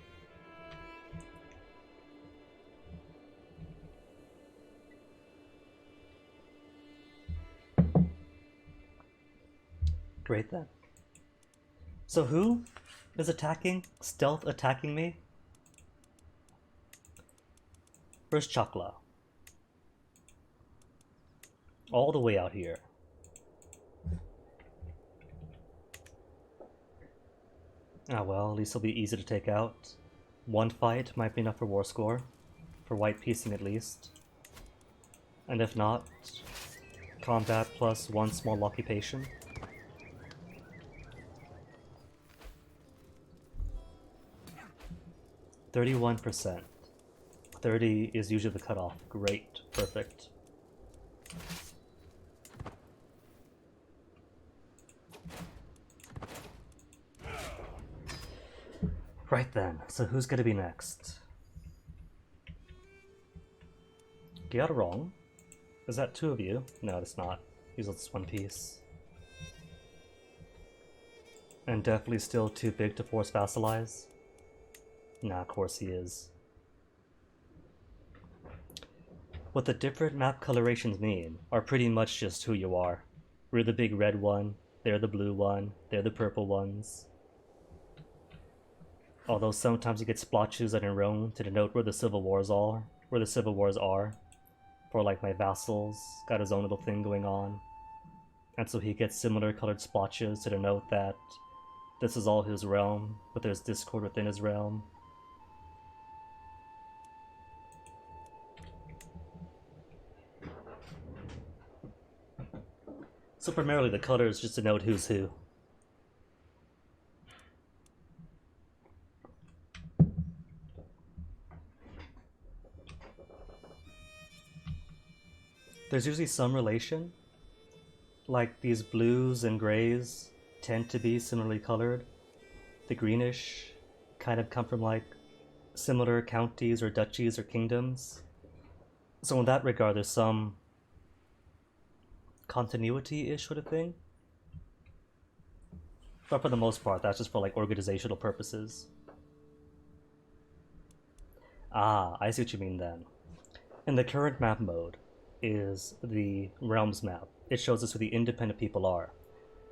Great then. So who is attacking? Stealth attacking me? Where's Chakla? All the way out here. Ah well, at least it'll be easy to take out. One fight might be enough for war score. For white piecing at least. And if not, combat plus one small occupation. %. 30 is usually the cutoff. Great. Perfect. Right then, so who's gonna be next? Got it wrong. Is that two of you? No, it's not. He's just one piece. And definitely still too big to force vassalize? Nah, of course he is. What the different map colorations mean are pretty much just who you are. We're the big red one, they're the blue one, they're the purple ones. Although sometimes you get splotches on your own to denote where the civil wars are. For like my vassals, got his own little thing going on. And so he gets similar colored splotches to denote that this is all his realm, but there's discord within his realm. So primarily the colors just denote who's who. There's usually some relation. Like these blues and grays tend to be similarly colored. The greenish kind of come from like similar counties or duchies or kingdoms. So in that regard there's some continuity-ish sort of thing. But for the most part that's just for like organizational purposes. Ah, I see what you mean then. In the current map mode is the realms map. It shows us who the independent people are.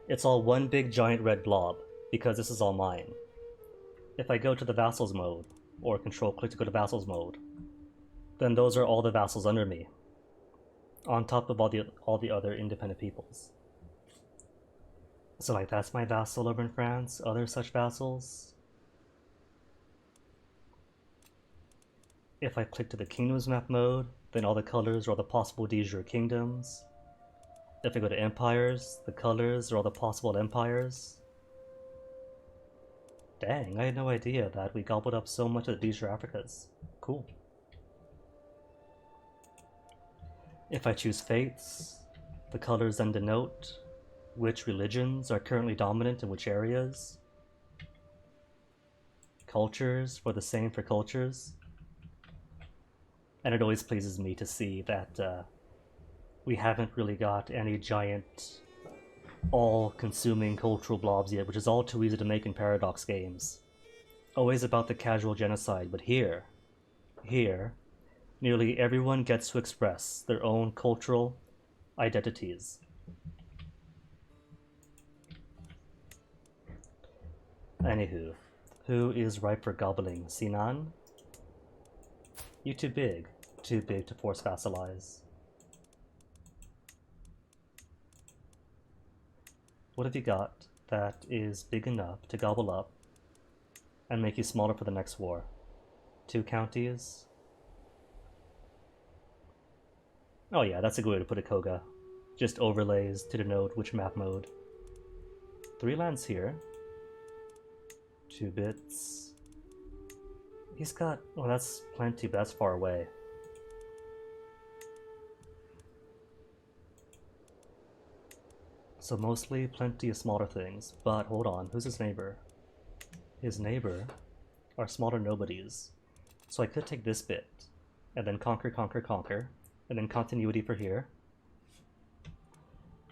It's all one big giant red blob, because this is all mine. If I go to the vassals mode, or control click to go to vassals mode, then those are all the vassals under me, on top of all the other independent peoples. So like that's my vassal over in France, other such vassals. If I click to the kingdoms map mode, then all the colors are all the possible de jure kingdoms. If I go to empires, the colors are all the possible empires. Dang, I had no idea that we gobbled up so much of the de jure Africas. Cool. If I choose faiths, the colors then denote which religions are currently dominant in which areas. Cultures for the same for cultures. And it always pleases me to see that we haven't really got any giant, all-consuming cultural blobs yet, which is all too easy to make in Paradox games. Always about the casual genocide, but here, Nearly everyone gets to express their own cultural identities. Anywho, who is ripe for gobbling? Sinan? You too big. Too big to force vassalize. What have you got that is big enough to gobble up and make you smaller for the next war? 2 counties? Oh yeah, that's a good way to put a Koga. Just overlays to denote which map mode. 3 lands here. 2 bits. He's got... well, that's plenty, but that's far away. So mostly plenty of smaller things, but hold on, who's his neighbor? His neighbor are smaller nobodies. So I could take this bit, and then conquer, conquer, conquer, and then continuity for here.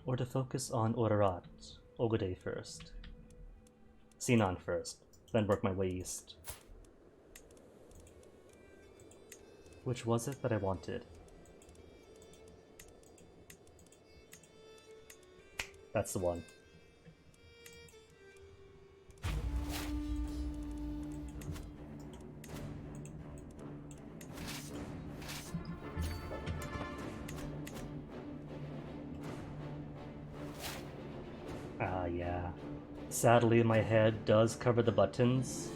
Or to focus on Orarat, Ogode first. Sinan first, then work my way east. Which was it that I wanted? That's the one. Ah, yeah. Sadly, my head does cover the buttons.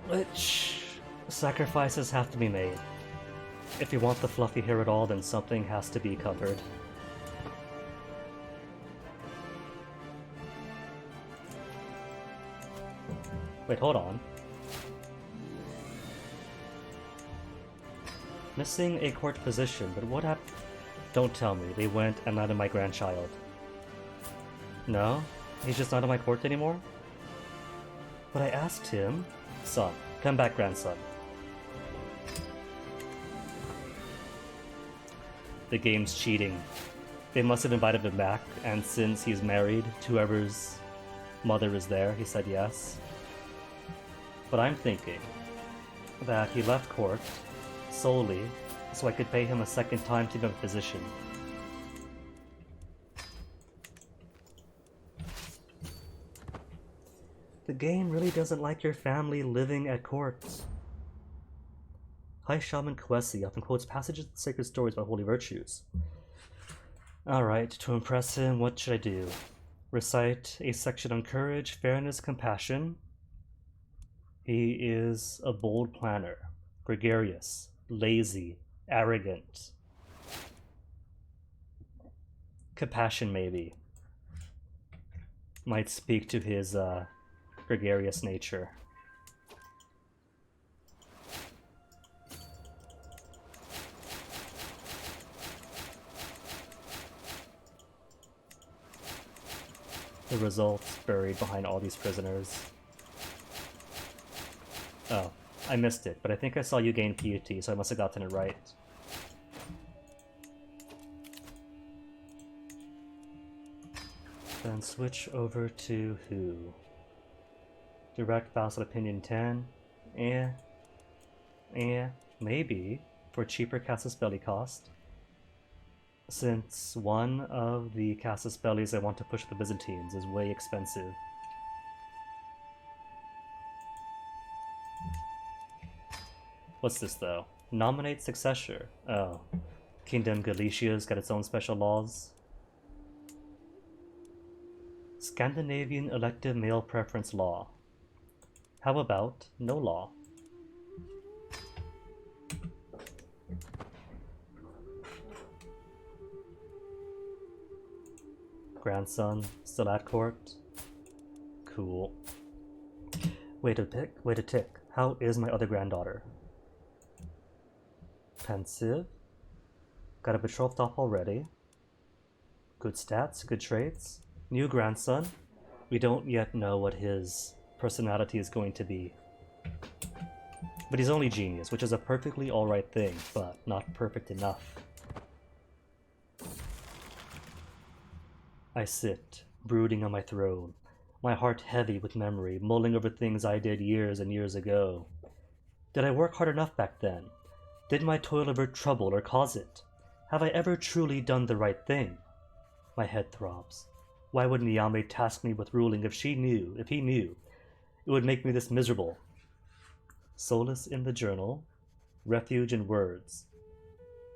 Which... sacrifices have to be made. If you want the fluffy hair at all, then something has to be covered. Wait, hold on. Missing a court position, but what happened? Don't tell me, they went and landed my grandchild. No? He's just not in my court anymore? But I asked him, son, come back, grandson. The game's cheating. They must have invited him back, and since he's married to whoever's mother is there, he said yes. But I'm thinking that he left court solely so I could pay him a second time to give him a position. The game really doesn't like your family living at court. High Shaman Kwesi often quotes passages of sacred stories about holy virtues. Alright, to impress him, what should I do? Recite a section on courage, fairness, compassion. He is a bold planner, gregarious, lazy, arrogant. Compassion, maybe. Might speak to his gregarious nature. The results buried behind all these prisoners. Oh, I missed it, but I think I saw you gain piety, so I must have gotten it right. Then switch over to who? Direct vassal opinion 10. Maybe for cheaper Casus Belli cost. Since one of the Casus Bellis I want to push the Byzantines is way expensive. What's this though? Nominate successor. Oh. Kingdom Galicia's got its own special laws. Scandinavian elective male preference law. How about no law? Grandson still at court? Cool. Wait a tick. How is my other granddaughter? Pensive. Got a betrothed off already. Good stats, good traits. New grandson. We don't yet know what his personality is going to be. But he's only genius, which is a perfectly alright thing, but not perfect enough. I sit, brooding on my throne, my heart heavy with memory, mulling over things I did years and years ago. Did I work hard enough back then? Did my toil avert trouble or cause it? Have I ever truly done the right thing? My head throbs. Why would Niame task me with ruling if he knew, it would make me this miserable? Solace in the journal, refuge in words.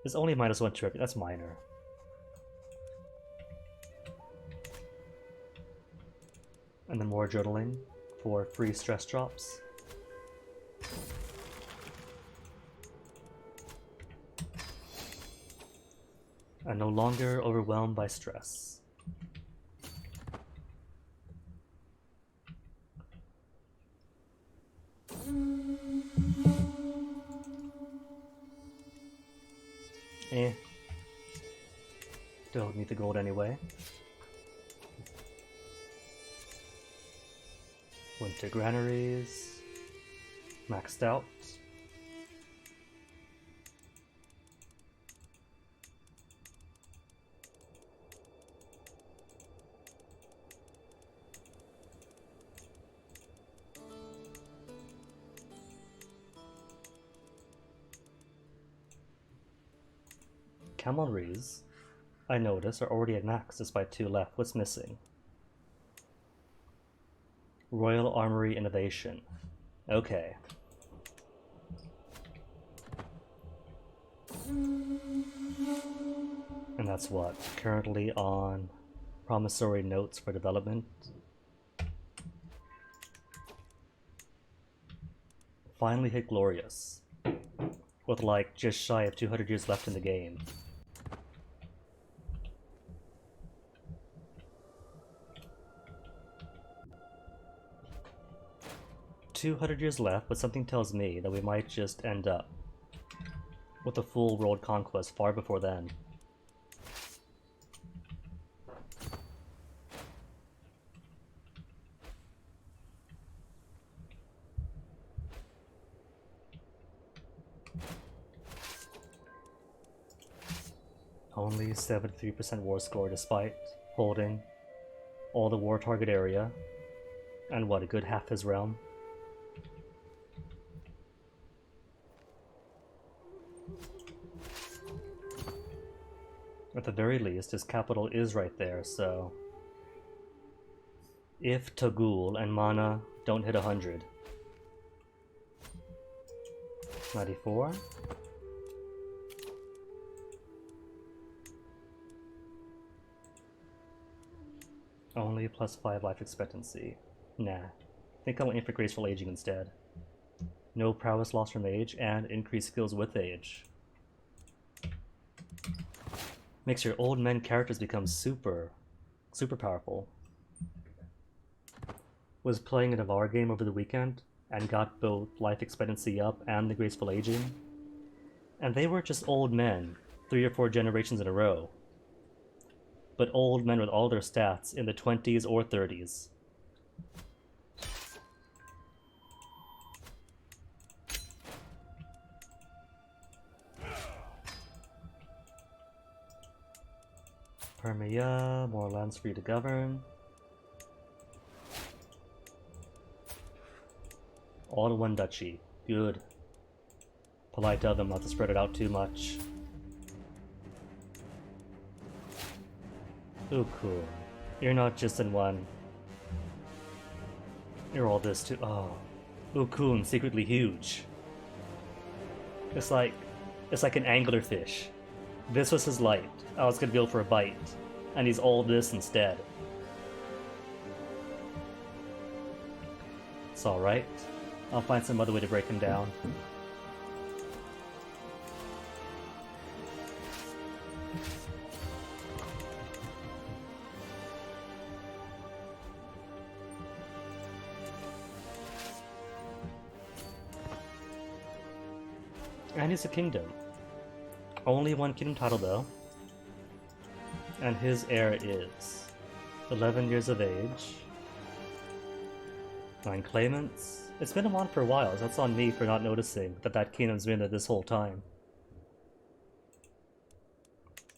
It's only -1 trip, that's minor. And then more journaling for free stress drops. I'm no longer overwhelmed by stress. Don't need the gold anyway. Winter granaries. Maxed out. Camelries, I notice, are already at max despite 2 left. What's missing? Royal Armory Innovation. Okay. And that's what? Currently on promissory notes for development. Finally hit Glorious. With like just shy of 200 years left in the game. 200 years left, but something tells me that we might just end up with a full world conquest far before then. Only 73% war score despite holding all the war target area and what, a good half his realm. At the very least, his capital is right there, so if Tagul and Mana don't hit 100. 94? Only +5 life expectancy. Nah. Think I'll aim for graceful aging instead. No prowess loss from age, and increased skills with age. Makes your old men characters become super powerful. Was playing a Navarre game over the weekend, and got both life expectancy up and the graceful aging. And they were just old men, 3 or 4 generations in a row. But old men with all their stats in the 20s or 30s. Permia, more lands for you to govern. All in one duchy. Good. Polite of them not to spread it out too much. Ooh, cool. You're not just in one. You're all this too. Oh. Ukun, secretly huge. It's like an anglerfish. This was his light. I was gonna go for a bite. And he's all this instead. It's alright. I'll find some other way to break him down. And he's a kingdom. Only one kingdom title though. And his heir is 11 years of age, 9 claimants. It's been on for a while, so that's on me for not noticing that kingdom's been there this whole time.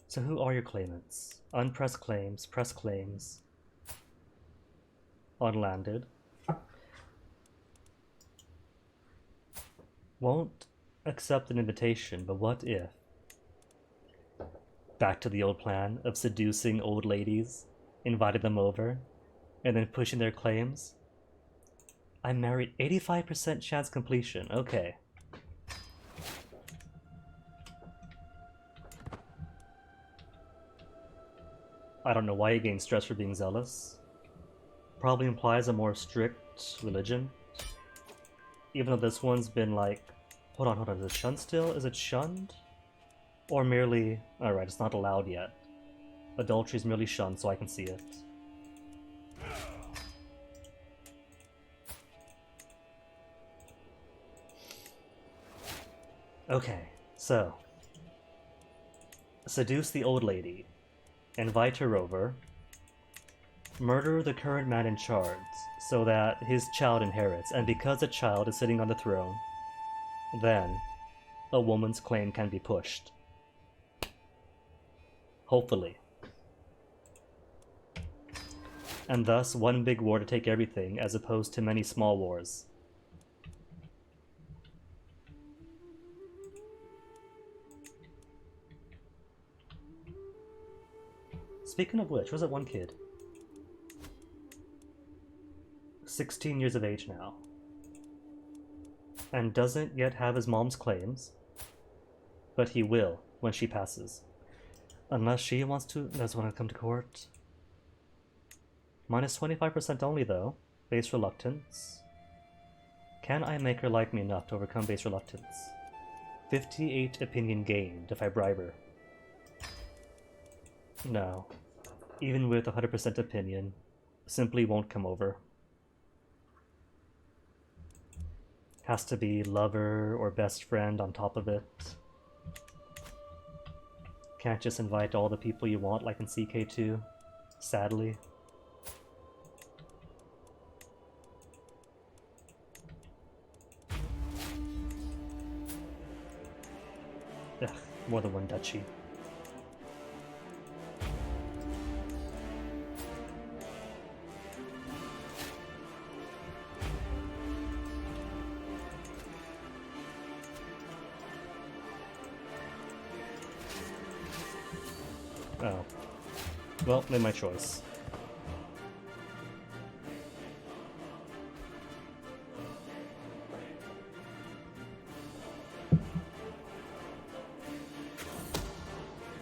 So who are your claimants? Unpressed claims, pressed claims, unlanded. Won't accept an invitation, but what if? Back to the old plan of seducing old ladies, inviting them over, and then pushing their claims. I'm married, 85% chance completion. Okay. I don't know why you gain stress for being zealous. Probably implies a more strict religion. Even though this one's been like... Hold on, is it shunned still? Is it shunned? Or merely... Alright, it's not allowed yet. Adultery is merely shunned, so I can see it. Okay, so... Seduce the old lady. Invite her over. Murder the current man in charge, so that his child inherits, and because a child is sitting on the throne, then a woman's claim can be pushed. Hopefully. And thus, one big war to take everything, as opposed to many small wars. Speaking of which, was it one kid? 16 years of age now. And doesn't yet have his mom's claims, but he will when she passes. Unless she wants to, does want to come to court. Minus 25% only though, base reluctance. Can I make her like me enough to overcome base reluctance? 58 opinion gained if I bribe her. No. Even with 100% opinion, simply won't come over. Has to be lover or best friend on top of it. Can't just invite all the people you want like in CK2, sadly. Ugh, more than one duchy. Oh. Well, made my choice.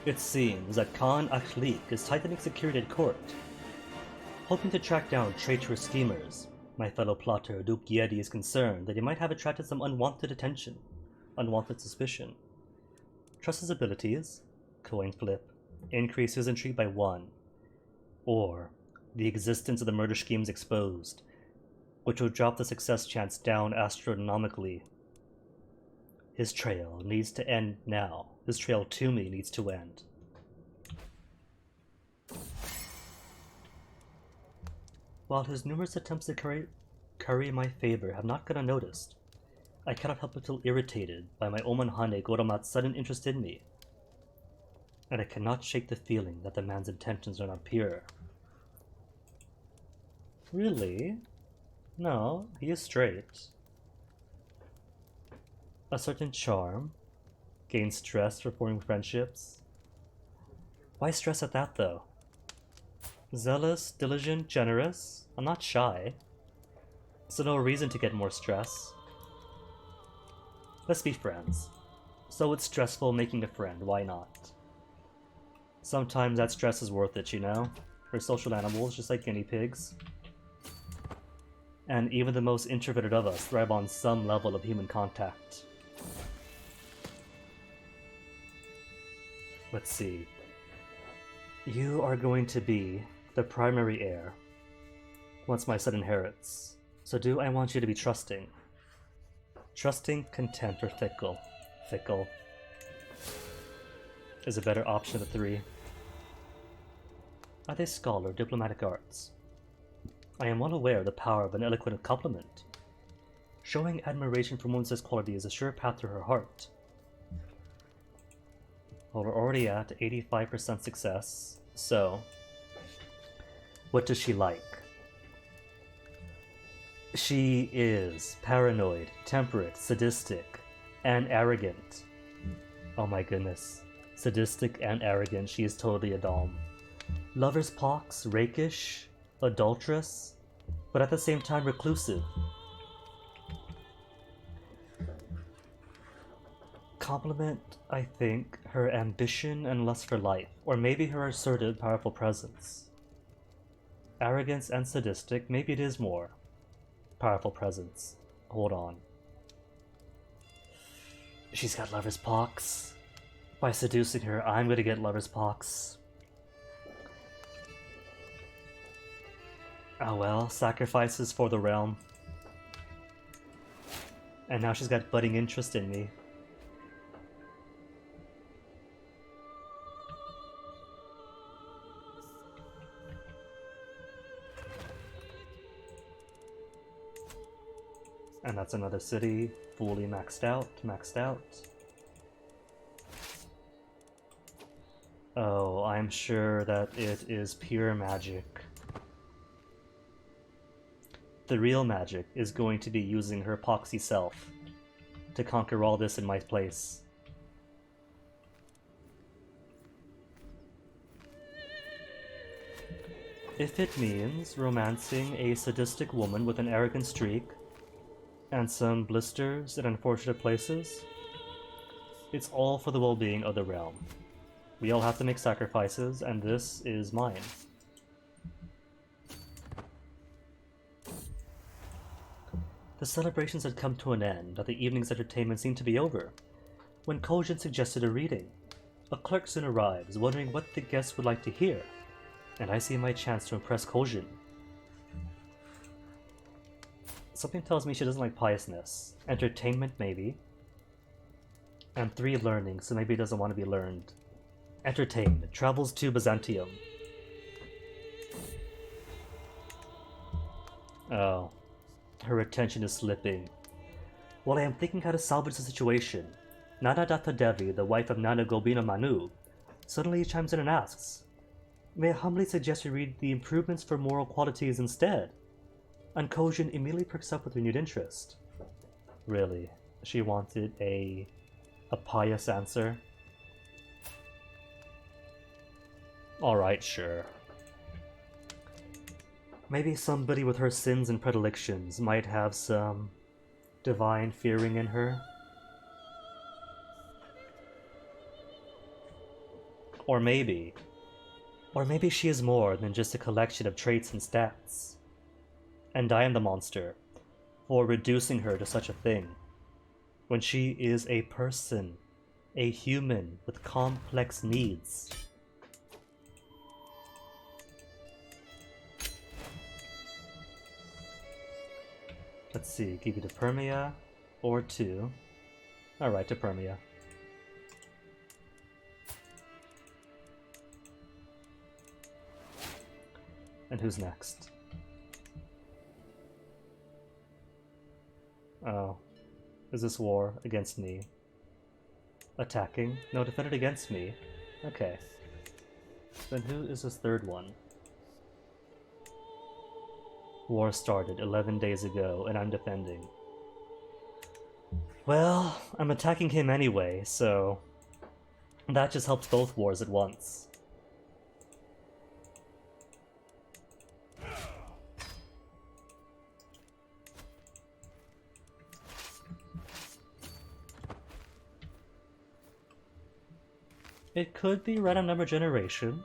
It seems that Khan Akhlik is tightening security at court. Hoping to track down traitorous schemers, my fellow plotter Duke Yeti is concerned that he might have attracted some unwanted attention, unwanted suspicion. Trust his abilities, coin flip, increase his intrigue by 1, or the existence of the murder schemes exposed, which will drop the success chance down astronomically. His trail needs to end now. His trail to me needs to end. While his numerous attempts to curry my favor have not gone unnoticed, I cannot help but feel irritated by my Oman Hane Goromat's sudden interest in me. And I cannot shake the feeling that the man's intentions are not pure. Really? No, he is straight. A certain charm. Gain stress for forming friendships. Why stress at that though? Zealous, diligent, generous. I'm not shy. So no reason to get more stress. Let's be friends. So it's stressful making a friend, why not? Sometimes that stress is worth it, you know? We're social animals, just like guinea pigs. And even the most introverted of us thrive on some level of human contact. Let's see. You are going to be the primary heir once my son inherits. So do I want you to be trusting? Trusting, content, or fickle? Fickle is a better option of the 3. Are they scholar, diplomatic arts? I am well aware of the power of an eloquent compliment. Showing admiration for one's quality is a sure path to her heart. Well, we're already at 85% success, so... What does she like? She is paranoid, temperate, sadistic, and arrogant. Oh my goodness. Sadistic and arrogant, she is totally a dom. Lover's pox, rakish, adulterous, but at the same time reclusive. Compliment, I think, her ambition and lust for life, or maybe her assertive, powerful presence. Arrogance and sadistic, maybe it is more. Powerful presence. Hold on. She's got lover's pox. By seducing her, I'm gonna get lover's pox. Oh well, sacrifices for the realm. And now she's got budding interest in me. And that's another city, fully maxed out. Oh, I'm sure that it is pure magic. The real magic is going to be using her poxy self to conquer all this in my place. If it means romancing a sadistic woman with an arrogant streak, and some blisters in unfortunate places, it's all for the well-being of the realm. We all have to make sacrifices, and this is mine. The celebrations had come to an end, but the evening's entertainment seemed to be over, when Kojin suggested a reading. A clerk soon arrives, wondering what the guests would like to hear, and I see my chance to impress Kojin. Something tells me she doesn't like piousness. Entertainment, maybe. And 3 learning, so maybe it doesn't want to be learned. Entertained. Travels to Byzantium. Oh. Her attention is slipping. While I am thinking how to salvage the situation, Nana Datta Devi, the wife of Nana Gobina Manu, suddenly chimes in and asks, "May I humbly suggest you read the improvements for moral qualities instead?" And Kojin immediately perks up with renewed interest. Really? She wanted a pious answer? Alright, sure. Maybe somebody with her sins and predilections might have some divine fearing in her. Or maybe she is more than just a collection of traits and stats. And I am the monster for reducing her to such a thing, when she is a person, a human with complex needs. Let's see, give you to Permia or 2. Alright, to Permia. And who's next? Oh. Is this war against me? Attacking? No, defended against me. Okay. Then who is this third one? War started 11 days ago, and I'm defending. Well, I'm attacking him anyway, so that just helps both wars at once. It could be random number generation,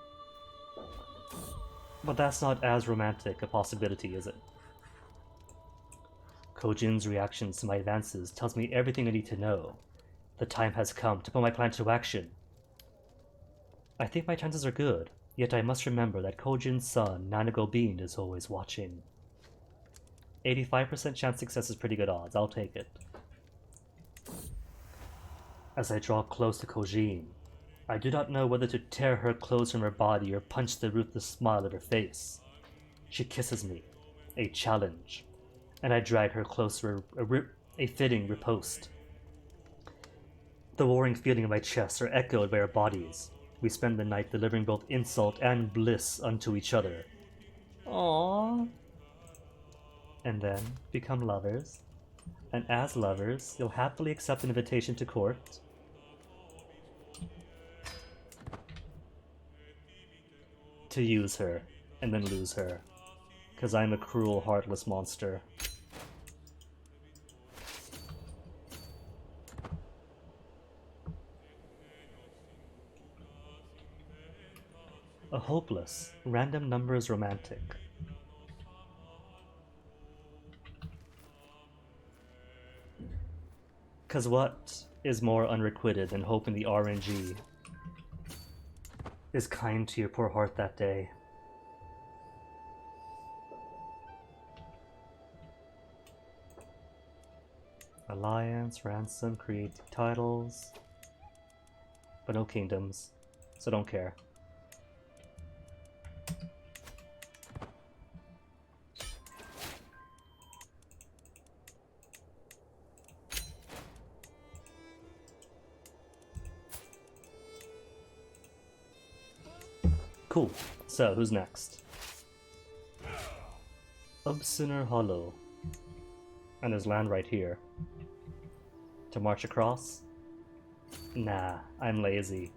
but that's not as romantic a possibility, is it? Kojin's reactions to my advances tells me everything I need to know. The time has come to put my plan into action. I think my chances are good, yet I must remember that Kojin's son, Nanagobin, is always watching. 85% chance success is pretty good odds, I'll take it. As I draw close to Kojin, I do not know whether to tear her clothes from her body or punch the ruthless smile at her face. She kisses me, a challenge, and I drag her closer, a fitting riposte. The warring feeling in my chest are echoed by our bodies. We spend the night delivering both insult and bliss unto each other. Aww. And then become lovers. And as lovers, you'll happily accept an invitation to court. To use her, and then lose her. 'Cause I'm a cruel, heartless monster. A hopeless, random numbers romantic. Cause what is more unrequited than hope in the RNG is kind to your poor heart that day. Alliance, ransom, create titles, but no kingdoms, so don't care. Cool. So, who's next? Ubsiner Hollow. And there's land right here. To march across? Nah, I'm lazy.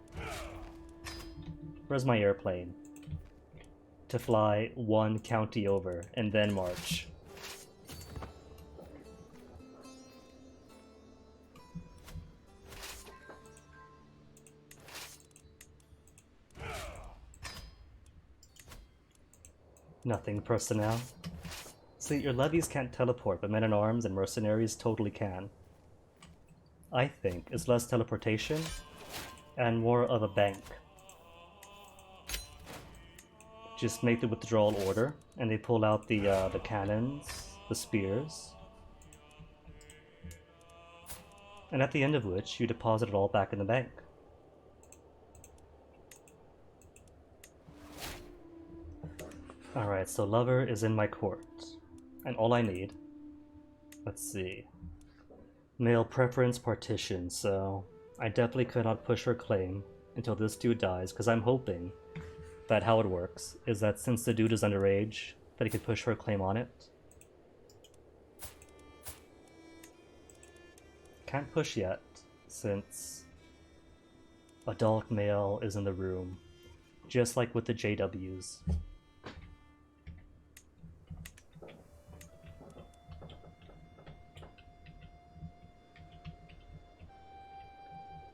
Where's my airplane? To fly one county over and then march. Nothing personnel. See, your levies can't teleport, but men-at-arms and mercenaries totally can. I think it's less teleportation and more of a bank. Just make the withdrawal order, and they pull out the cannons, the spears, and at the end of which you deposit it all back in the bank. Alright, so Lover is in my court. And all I need... Let's see... Male preference partition, so... I definitely could not push her claim until this dude dies, because I'm hoping that how it works is that since the dude is underage, that he could push her claim on it. Can't push yet, since... adult male is in the room, just like with the JWs.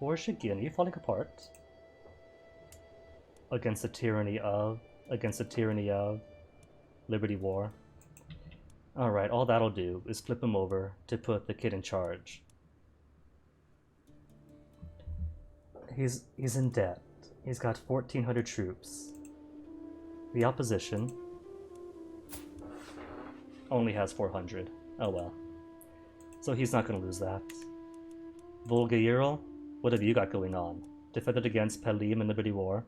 Warshigian, are you falling apart? Against the tyranny of... Liberty War. Alright, all that'll do is flip him over to put the kid in charge. He's in debt. He's got 1,400 troops. The opposition only has 400. Oh well. So he's not gonna lose that. Volgairil? What have you got going on? Defended against Pelim in Liberty War.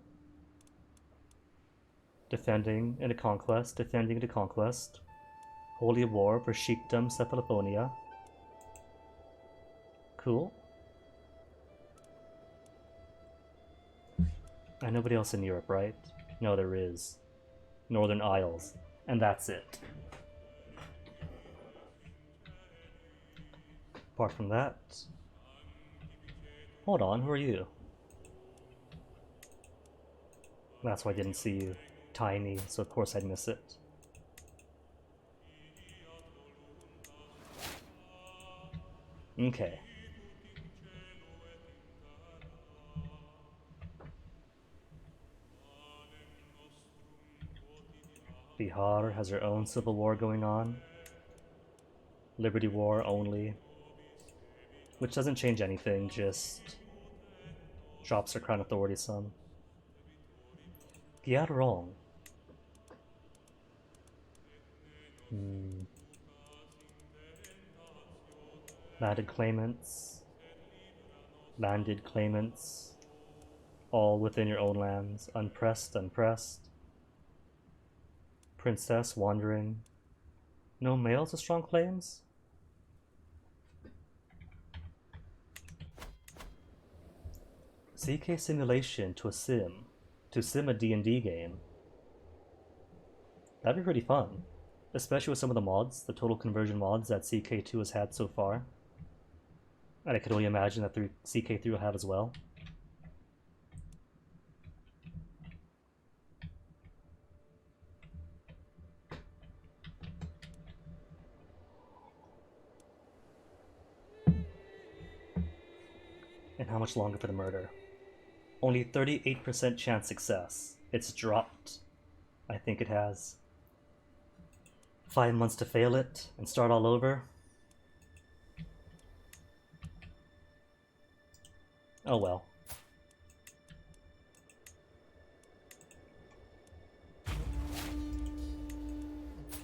Defending into conquest. Holy War for Sheikdom, Cephaloponia. Cool. And nobody else in Europe, right? No, there is. Northern Isles. And that's it. Apart from that... Hold on, who are you? That's why I didn't see you. Tiny, so of course I'd miss it. Okay. Bihar has her own civil war going on. Liberty War only. Which doesn't change anything, just drops her crown authority some. Gyarong. Landed claimants. All within your own lands. Unpressed. Princess wandering. No males with strong claims? CK simulation to sim a D&D game. That'd be pretty fun. Especially with some of the mods, the total conversion mods that CK2 has had so far. And I could only imagine that CK3 will have as well. And how much longer for the murder? Only 38% chance success. It's dropped. I think it has. 5 months to fail it and start all over. Oh well.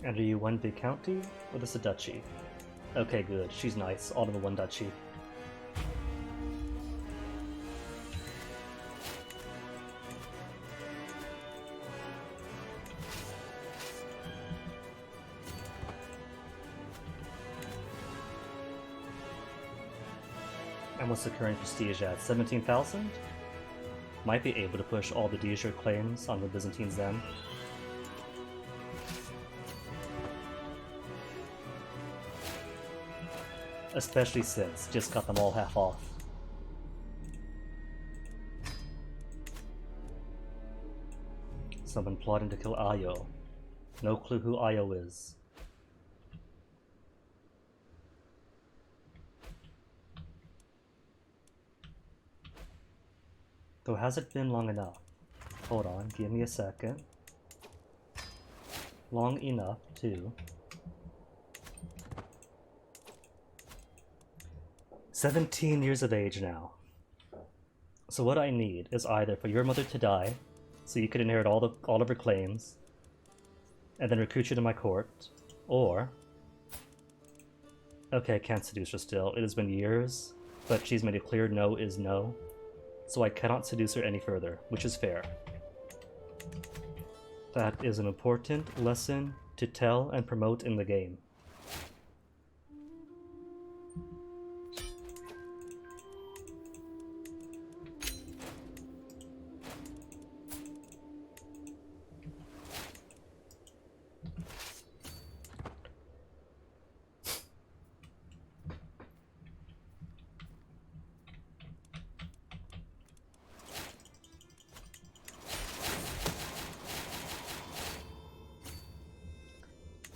And are you one big county or this a duchy? Okay, good. She's nice. All in the one duchy. And what's the current prestige at? 17,000? Might be able to push all the de jure claims on the Byzantines then. Especially since just got them all half off. Someone plotting to kill Ayo. No clue who Ayo is. Though has it been long enough? Hold on, give me a second. Long enough to... 17 years of age now. So what I need is either for your mother to die, so you could inherit all of her claims, and then recruit you to my court, or... Okay, I can't seduce her still. It has been years, but she's made it clear no is no. So I cannot seduce her any further, which is fair. That is an important lesson to tell and promote in the game.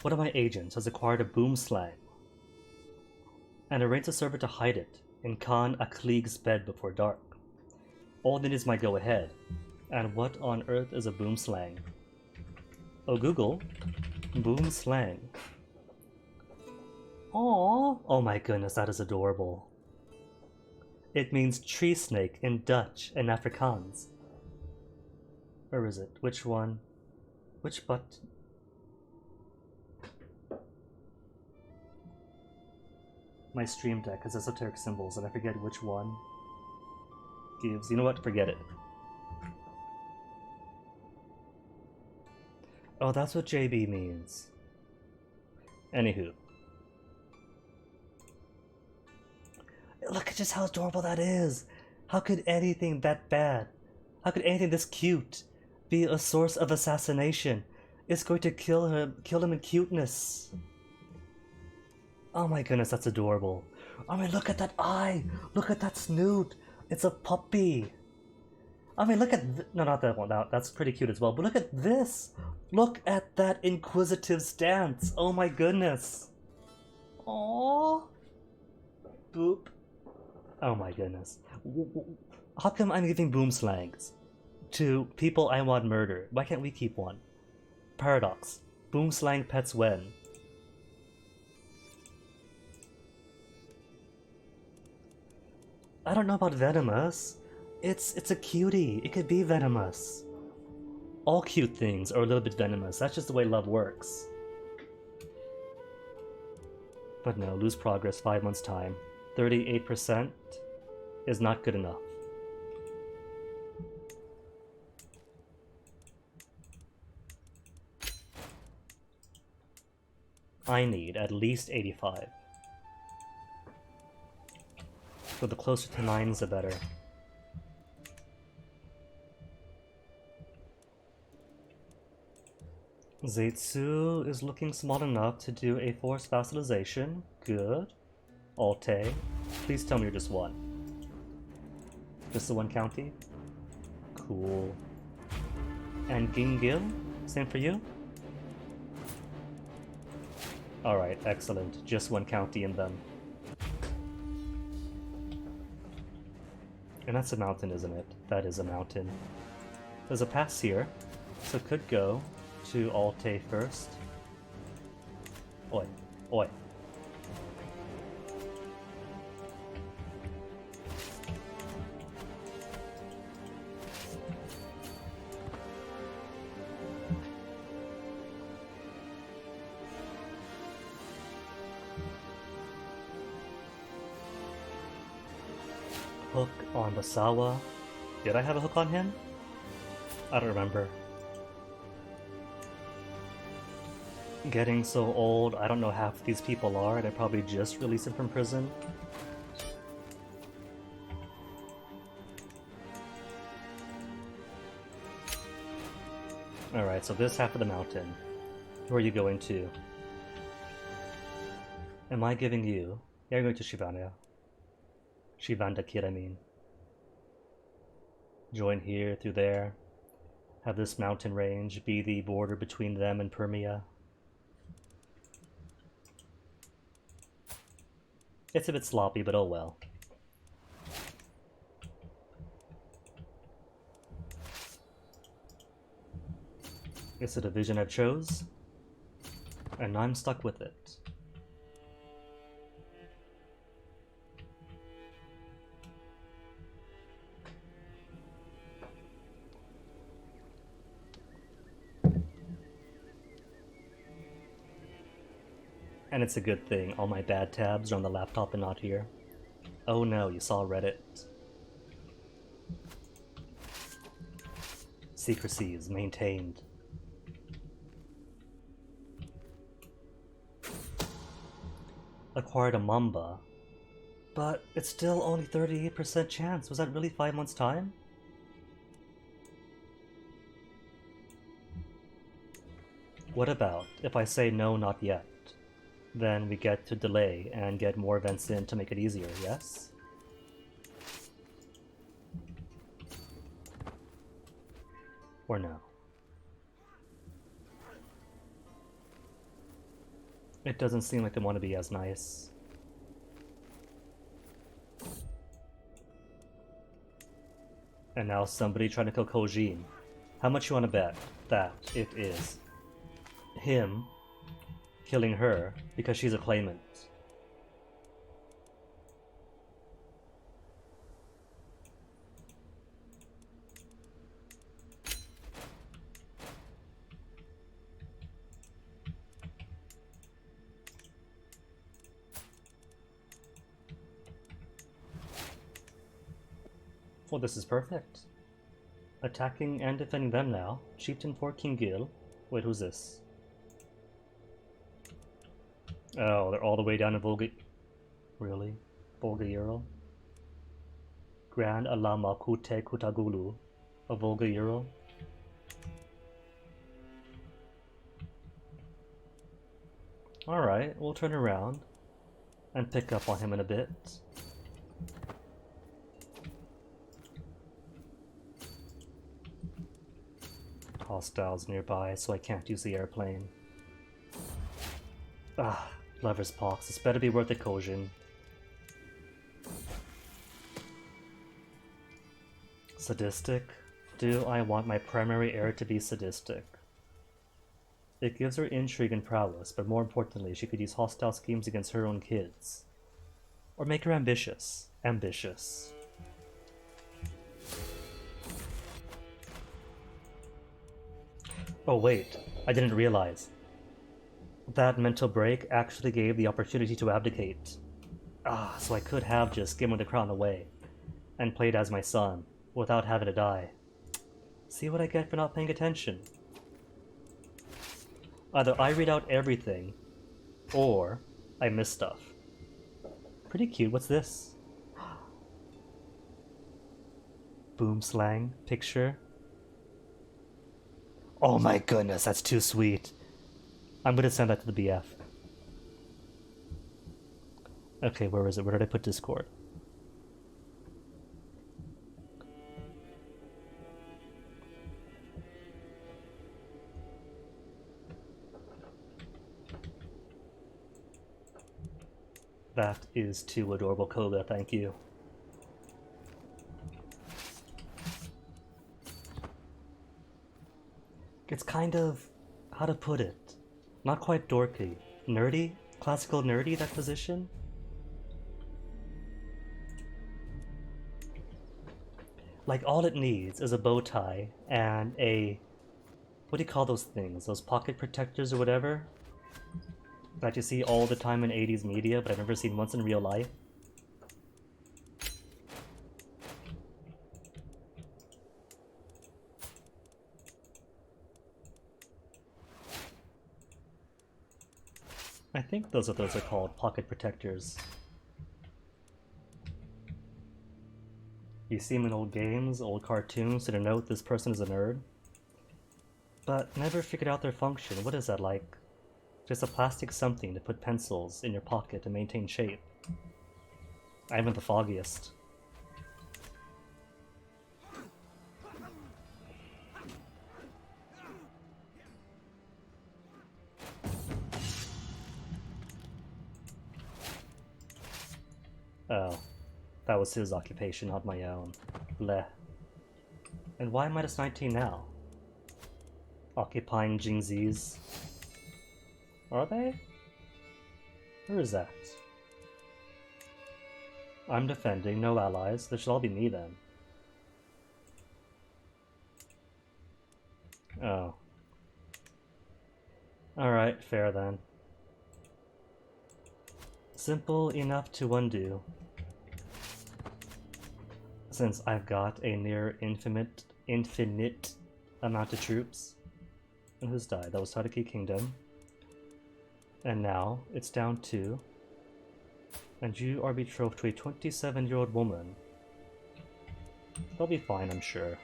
One of my agents has acquired a boom slang and arranged a server to hide it in Khan Aklig's bed before dark. All they need is my go-ahead. And what on earth is a boom slang? Oh, Google. Boom slang. Aww. Oh my goodness, that is adorable. It means tree snake in Dutch and Afrikaans. Or is it? Which one? Which button? My stream deck has esoteric symbols and I forget which one gives. You know what? Forget it. Oh, that's what JB means. Anywho. Look at just how adorable that is. How could anything that bad, how could anything this cute be a source of assassination? It's going to kill him in cuteness. Oh my goodness, that's adorable. I mean, look at that eye. Look at that snoot. It's a puppy. I mean, look at... No, not that one. That's pretty cute as well. But look at this. Look at that inquisitive stance. Oh my goodness. Aww. Boop. Oh my goodness. How come I'm giving boom slangs to people I want murdered? Why can't we keep one? Paradox. Boom slang pets when? I don't know about venomous. It's a cutie. It could be venomous. All cute things are a little bit venomous. That's just the way love works. But no, lose progress 5 months time. 38% is not good enough. I need at least 85. So the closer to 9s, the better. Zetsu is looking small enough to do a forced vassalization. Good. Alte, please tell me you're just one. Just the one county? Cool. And Gingil? Same for you? Alright, excellent. Just one county in them. And that's a mountain, isn't it? That is a mountain. There's a pass here, so could go to Alte first. Oi, oi. Hook on Basawa. Did I have a hook on him? I don't remember. Getting so old, I don't know half these people are, and I probably just released him from prison. Alright, so this half of the mountain. Who are you going to? Am I giving you? Yeah, you're going to Shivana. Shivanda Kid, I mean. Join here, through there. Have this mountain range be the border between them and Permia. It's a bit sloppy, but oh well. It's a division I've chose, and I'm stuck with it. And it's a good thing all my bad tabs are on the laptop and not here. Oh no, you saw Reddit. Secrecy is maintained. Acquired a Mamba, but it's still only 38% chance. Was that really 5 months' time? What about if I say no, not yet? Then we get to delay and get more events in to make it easier, yes? Or no? It doesn't seem like they want to be as nice. And now somebody trying to kill Kojin. How much you want to bet that it is him killing her because she's a claimant? Well, this is perfect. Attacking and defending them now. Chieftain for King Gil. Wait, who's this? Oh, they're all the way down to Volga... Really? Volga Ural? Grand Alama Kute Kutagulu. A Volga Ural? Alright, we'll turn around and pick up on him in a bit. Hostiles nearby, so I can't use the airplane. Ah, lever's pox. This better be worth it, Kojin. Sadistic? Do I want my primary heir to be sadistic? It gives her intrigue and prowess, but more importantly, she could use hostile schemes against her own kids. Or make her ambitious. Ambitious. Oh wait, I didn't realize. That mental break actually gave the opportunity to abdicate. Ah, so I could have just given the crown away, and played as my son, without having to die. See what I get for not paying attention? Either I read out everything, or I miss stuff. Pretty cute, what's this? Boom slang, picture. Oh my goodness, that's too sweet. I'm gonna send that to the BF. Okay, where is it? Where did I put Discord? That is too adorable, Koga, thank you. It's kind of, how to put it, not quite dorky. Nerdy? Classical nerdy, that position? Like, all it needs is a bow tie and a... What do you call those things? Those pocket protectors or whatever? That you see all the time in 80s media, but I've never seen once in real life. I think those are called pocket protectors. You see them in old games, old cartoons to denote this person is a nerd. But never figured out their function. What is that like? Just a plastic something to put pencils in your pocket to maintain shape. I haven't the foggiest. Oh, that was his occupation, not my own. Bleh. And why am I just 19 now? Occupying Jingzi's. Are they? Where is that? I'm defending, no allies. This should all be me then. Oh. Alright, fair then. Simple enough to undo. Since I've got a near infinite amount of troops. And who's died? That was Tadaki Kingdom. And now it's down to... And you are betrothed to a 27-year-old woman. They'll be fine, I'm sure.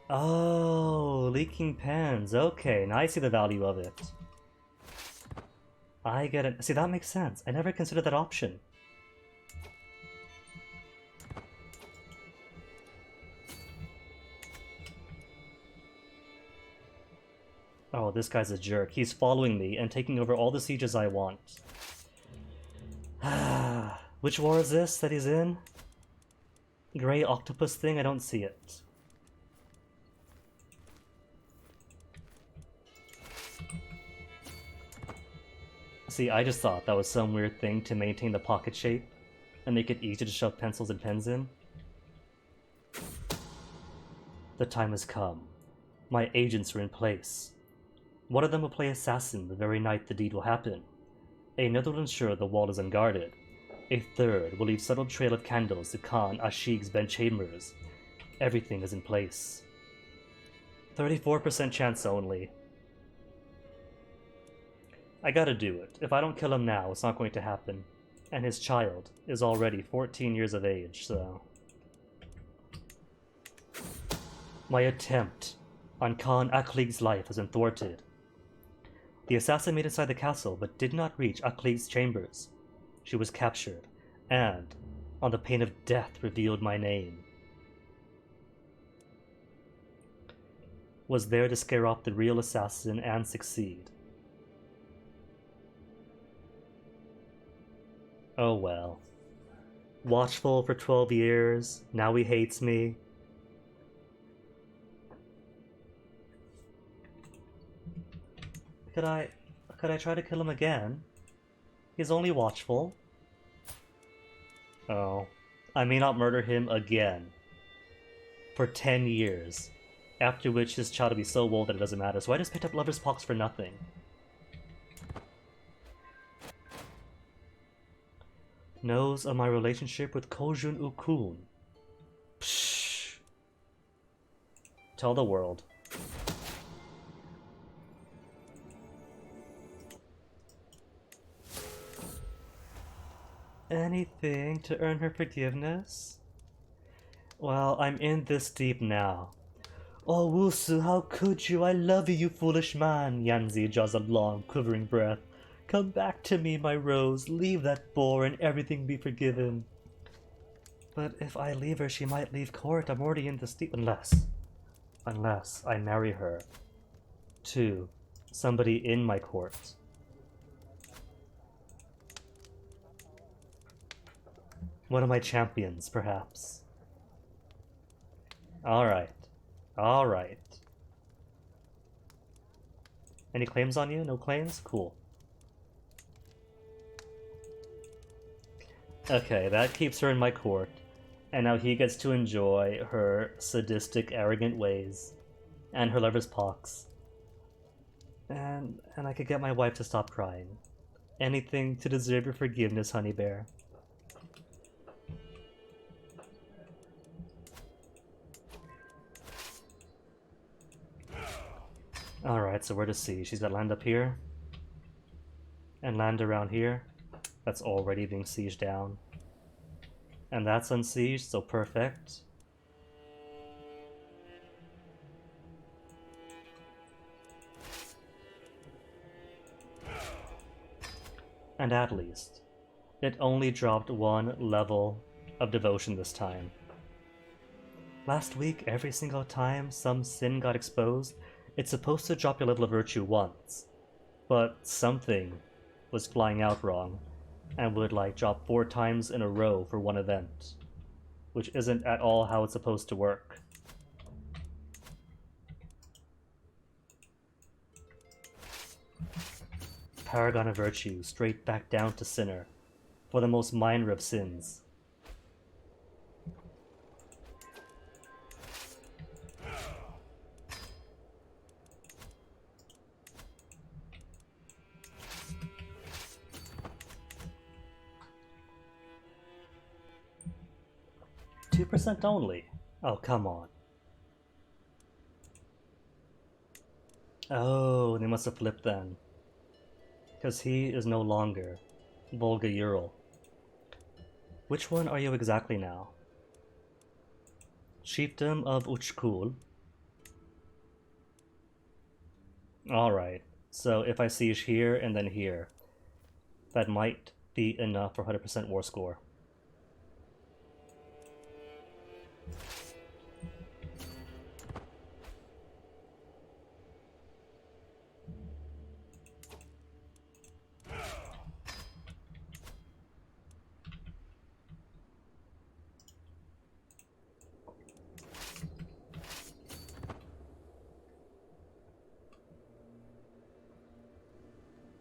Oh, leaking pens. Okay, now I see the value of it. I get it. See, that makes sense. I never considered that option. Oh, this guy's a jerk. He's following me and taking over all the sieges I want. Which war is this that he's in? Gray octopus thing? I don't see it. See, I just thought that was some weird thing to maintain the pocket shape and make it easy to shove pencils and pens in. The time has come. My agents are in place. One of them will play assassin the very night the deed will happen. Another will ensure the wall is unguarded. A third will leave subtle trail of candles to Khan Ashig's bedchambers. Everything is in place. 34% chance only. I gotta do it. If I don't kill him now, it's not going to happen. And his child is already 14 years of age, so... My attempt on Khan Aklig's life has been thwarted. The assassin made inside the castle, but did not reach Aklig's chambers. She was captured, and, on the pain of death, revealed my name. Was there to scare off the real assassin and succeed. Oh well. Watchful for 12 years, now he hates me. Could I try to kill him again? He's only watchful. Oh. I may not murder him again. For 10 years. After which his child will be so old that it doesn't matter. So I just picked up Lover's Pox for nothing. Knows of my relationship with Kojun Ukun. Psh. Tell the world. Anything to earn her forgiveness? Well, I'm in this deep now. Oh, Wusu, how could you? I love you, you foolish man! Yanzi draws a long, quivering breath. Come back to me, my rose. Leave that boar and everything be forgiven. But if I leave her, she might leave court. I'm already in the steep. Unless I marry her to somebody in my court. One of my champions, perhaps. Alright. Alright. Any claims on you? No claims? Cool. Okay, that keeps her in my court. And now he gets to enjoy her sadistic, arrogant ways. And her lover's pox. And I could get my wife to stop crying. Anything to deserve your forgiveness, honey bear. Alright, so where to see? She's got land up here. And land around here. That's already being sieged down. And that's unsieged, so perfect. And at least, it only dropped one level of devotion this time. Last week, every single time some sin got exposed, it's supposed to drop your level of virtue once. But something was flying out wrong, and would like drop 4 times in a row for one event. Which isn't at all how it's supposed to work. Paragon of Virtue, straight back down to Sinner, for the most minor of sins. %2 only? Oh, come on. Oh, they must have flipped then. Because he is no longer Volga Ural. Which one are you exactly now? Chiefdom of Uchkul. Alright, so if I siege here and then here, that might be enough for 100% war score.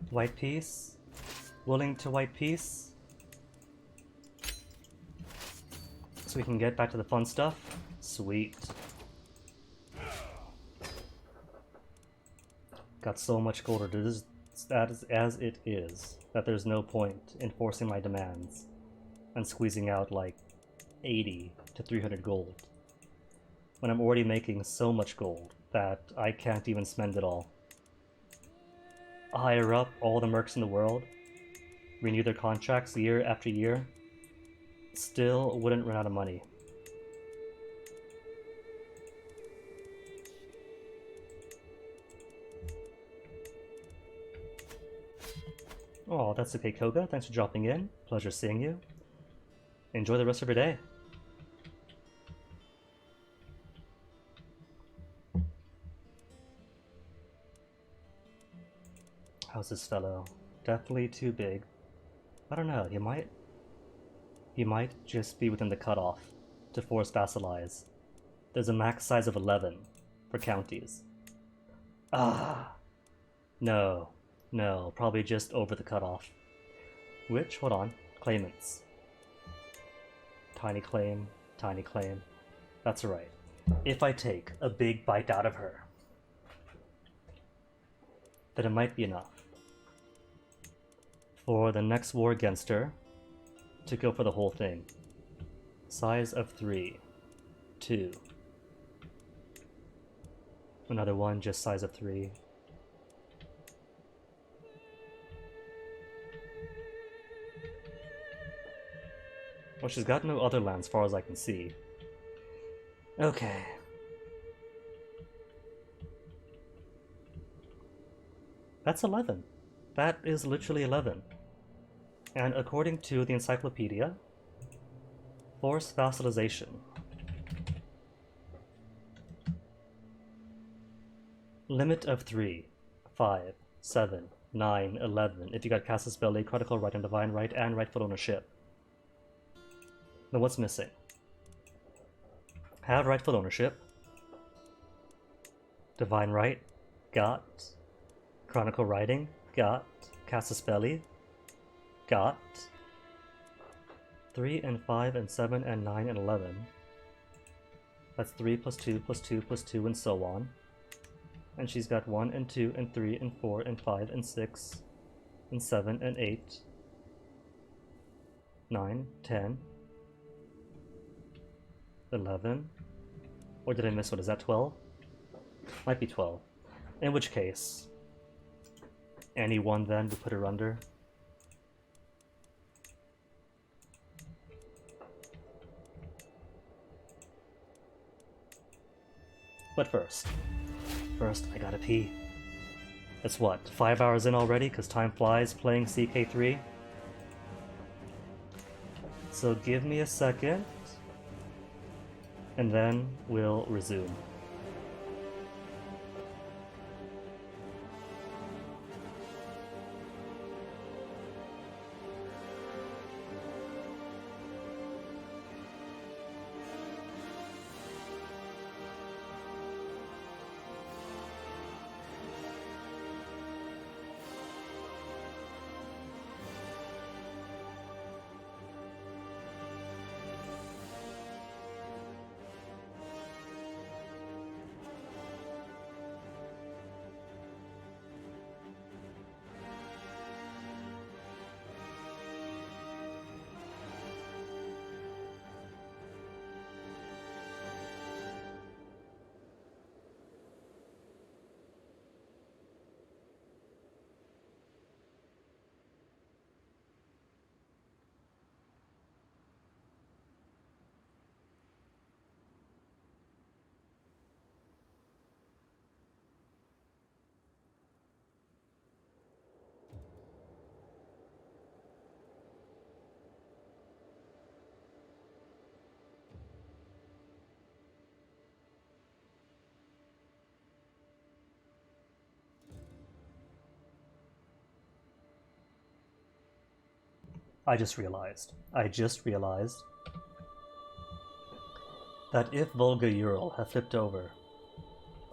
White peace? Willing to white peace? So we can get back to the fun stuff? Sweet. Got so much gold as it is, that there's no point in forcing my demands and squeezing out like 80 to 300 gold, when I'm already making so much gold that I can't even spend it all. Hire up all the mercs in the world, renew their contracts year after year, still wouldn't run out of money. Oh, that's okay, Koga. Thanks for dropping in. Pleasure seeing you. Enjoy the rest of your day. How's this fellow? Definitely too big. I don't know, he might just be within the cutoff to force vassalize. There's a max size of 11 for counties. Ah! No, probably just over the cutoff. Which, hold on, claimants. Tiny claim. That's right. If I take a big bite out of her, then it might be enough for the next war against her to go for the whole thing. Size of 3. 2. Another one, just size of 3. Well, she's got no other land as far as I can see. Okay. That's 11. That is literally 11. And according to the encyclopedia, forced vassalization. Limit of 3, 5, 7, 9, 11. If you got Casus Belli, Critical Right, and Divine Right, and Rightful Ownership. Then what's missing? Have Rightful Ownership. Divine Right, got. Chronicle Writing, got. Casus Belli, got. 3 and 5 and 7 and 9 and 11. That's 3 plus 2 plus 2 plus 2 and so on. And she's got 1 and 2 and 3 and 4 and 5 and 6 and 7 and 8, 9, 10, 11. Or did I miss one? Is that 12? Might be 12. In which case, any one then would put her under. But first I gotta pee. It's what, 5 hours in already? Because time flies playing CK3? So give me a second, and then we'll resume. I just realized that if Volga Ural have flipped over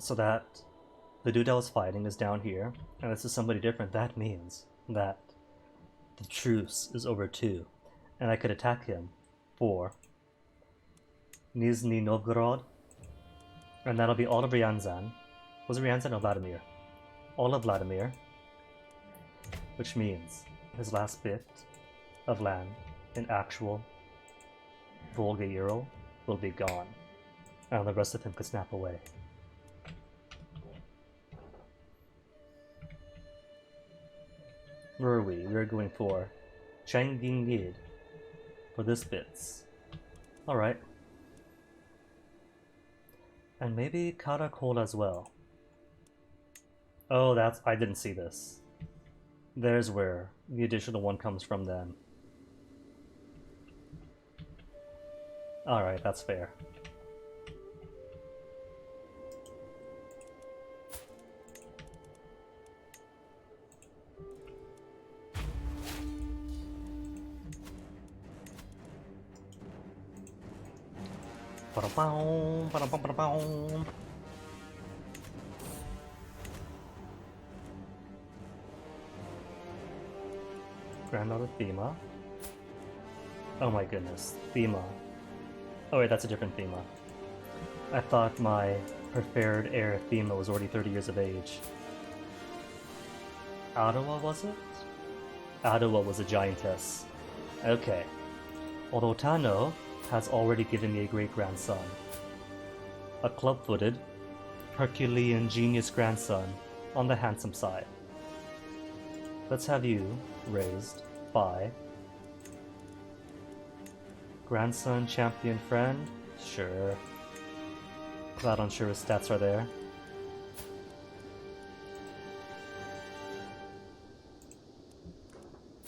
so that the dude I was fighting is down here and this is somebody different, that means that the truce is over too, and I could attack him for Nizhny Novgorod, and that'll be all of Ryazan. Was it Ryazan or Vladimir? All of Vladimir, which means his last bit of land in actual Volga Ural will be gone, and the rest of him could snap away. Where are we? We're going for Changyingid for this bits. Alright. And maybe Karakol as well. Oh, I didn't see this. There's where the additional one comes from then. Alright, that's fair. Ba-da-bow, ba-da-bow, ba-da-bow. Granddaughter Thema. Oh my goodness, Thema. Oh wait, that's a different Thema. I thought my preferred heir Thema was already 30 years of age. Ottawa, was it? Ottawa was a giantess. Okay. Although Tano has already given me a great-grandson. A club-footed, Herculean genius grandson on the handsome side. Let's have you raised by grandson, champion, friend? Sure. Glad unsure his stats are there.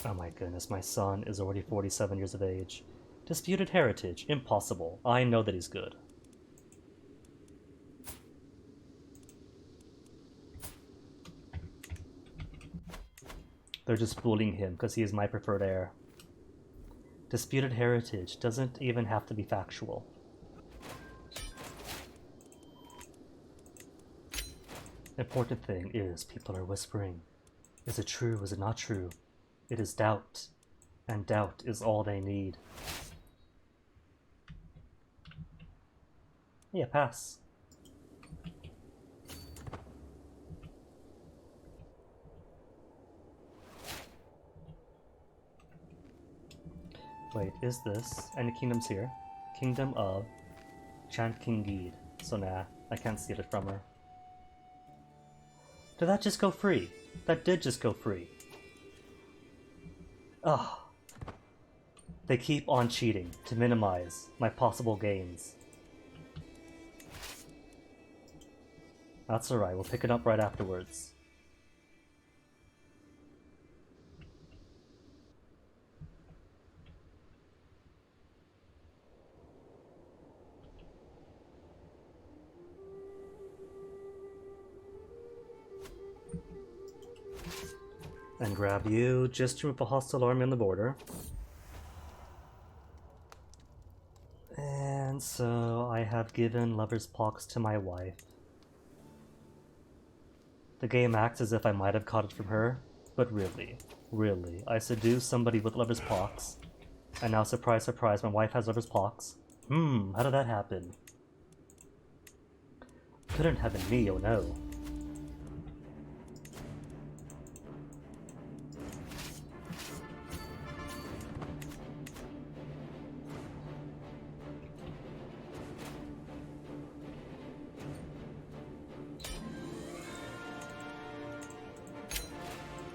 Oh my goodness, my son is already 47 years of age. Disputed heritage, impossible. I know that he's good. They're just bullying him because he is my preferred heir. Disputed heritage doesn't even have to be factual. Important thing is people are whispering. Is it true? Is it not true? It is doubt, and doubt is all they need. Yeah, pass. Wait, is this any kingdoms here? Kingdom of Chankingid. So nah, I can't steal it from her. Did that just go free? That did just go free. Ugh. They keep on cheating to minimize my possible gains. That's alright, we'll pick it up right afterwards. And grab you just to remove a hostile army on the border. And so I have given Lover's Pox to my wife. The game acts as if I might have caught it from her, but really, I seduced somebody with Lover's Pox, and now surprise, surprise, my wife has Lover's Pox. How did that happen? Couldn't have been me, oh no.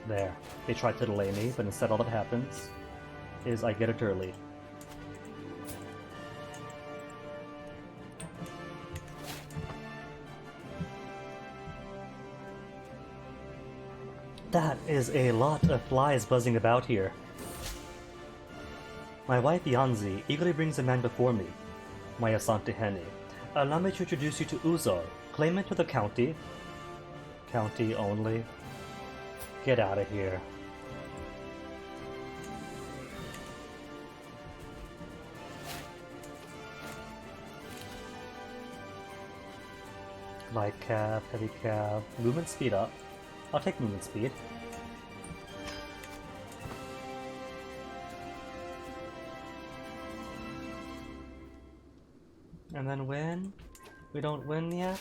There. They tried to delay me, but instead all that happens is I get it early. That is a lot of flies buzzing about here. My wife Yanzi eagerly brings a man before me, my Asante Hene. Allow me to introduce you to Uzar, claimant of the county. County only. Get out of here. Light cav, heavy cav, movement speed up. I'll take movement speed. And then win? We don't win yet?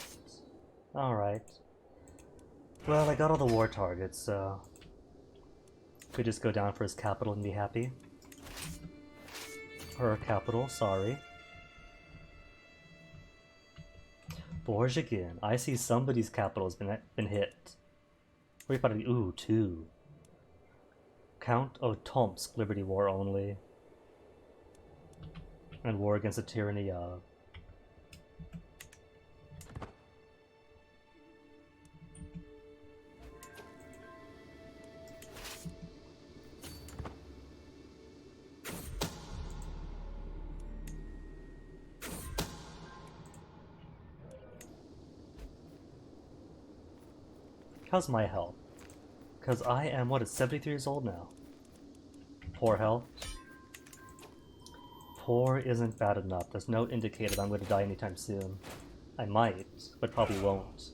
Alright. Well, I got all the war targets, so could just go down for his capital and be happy. Her capital, sorry. Borjigin. I see somebody's capital's been hit. What are you about to be? Ooh, 2. Count of Tomsk, Liberty War only. And war against the tyranny of. How's my health? Because I am, what, 73 years old now? Poor health. Poor isn't bad enough. There's no indicator I'm going to die anytime soon. I might, but probably won't.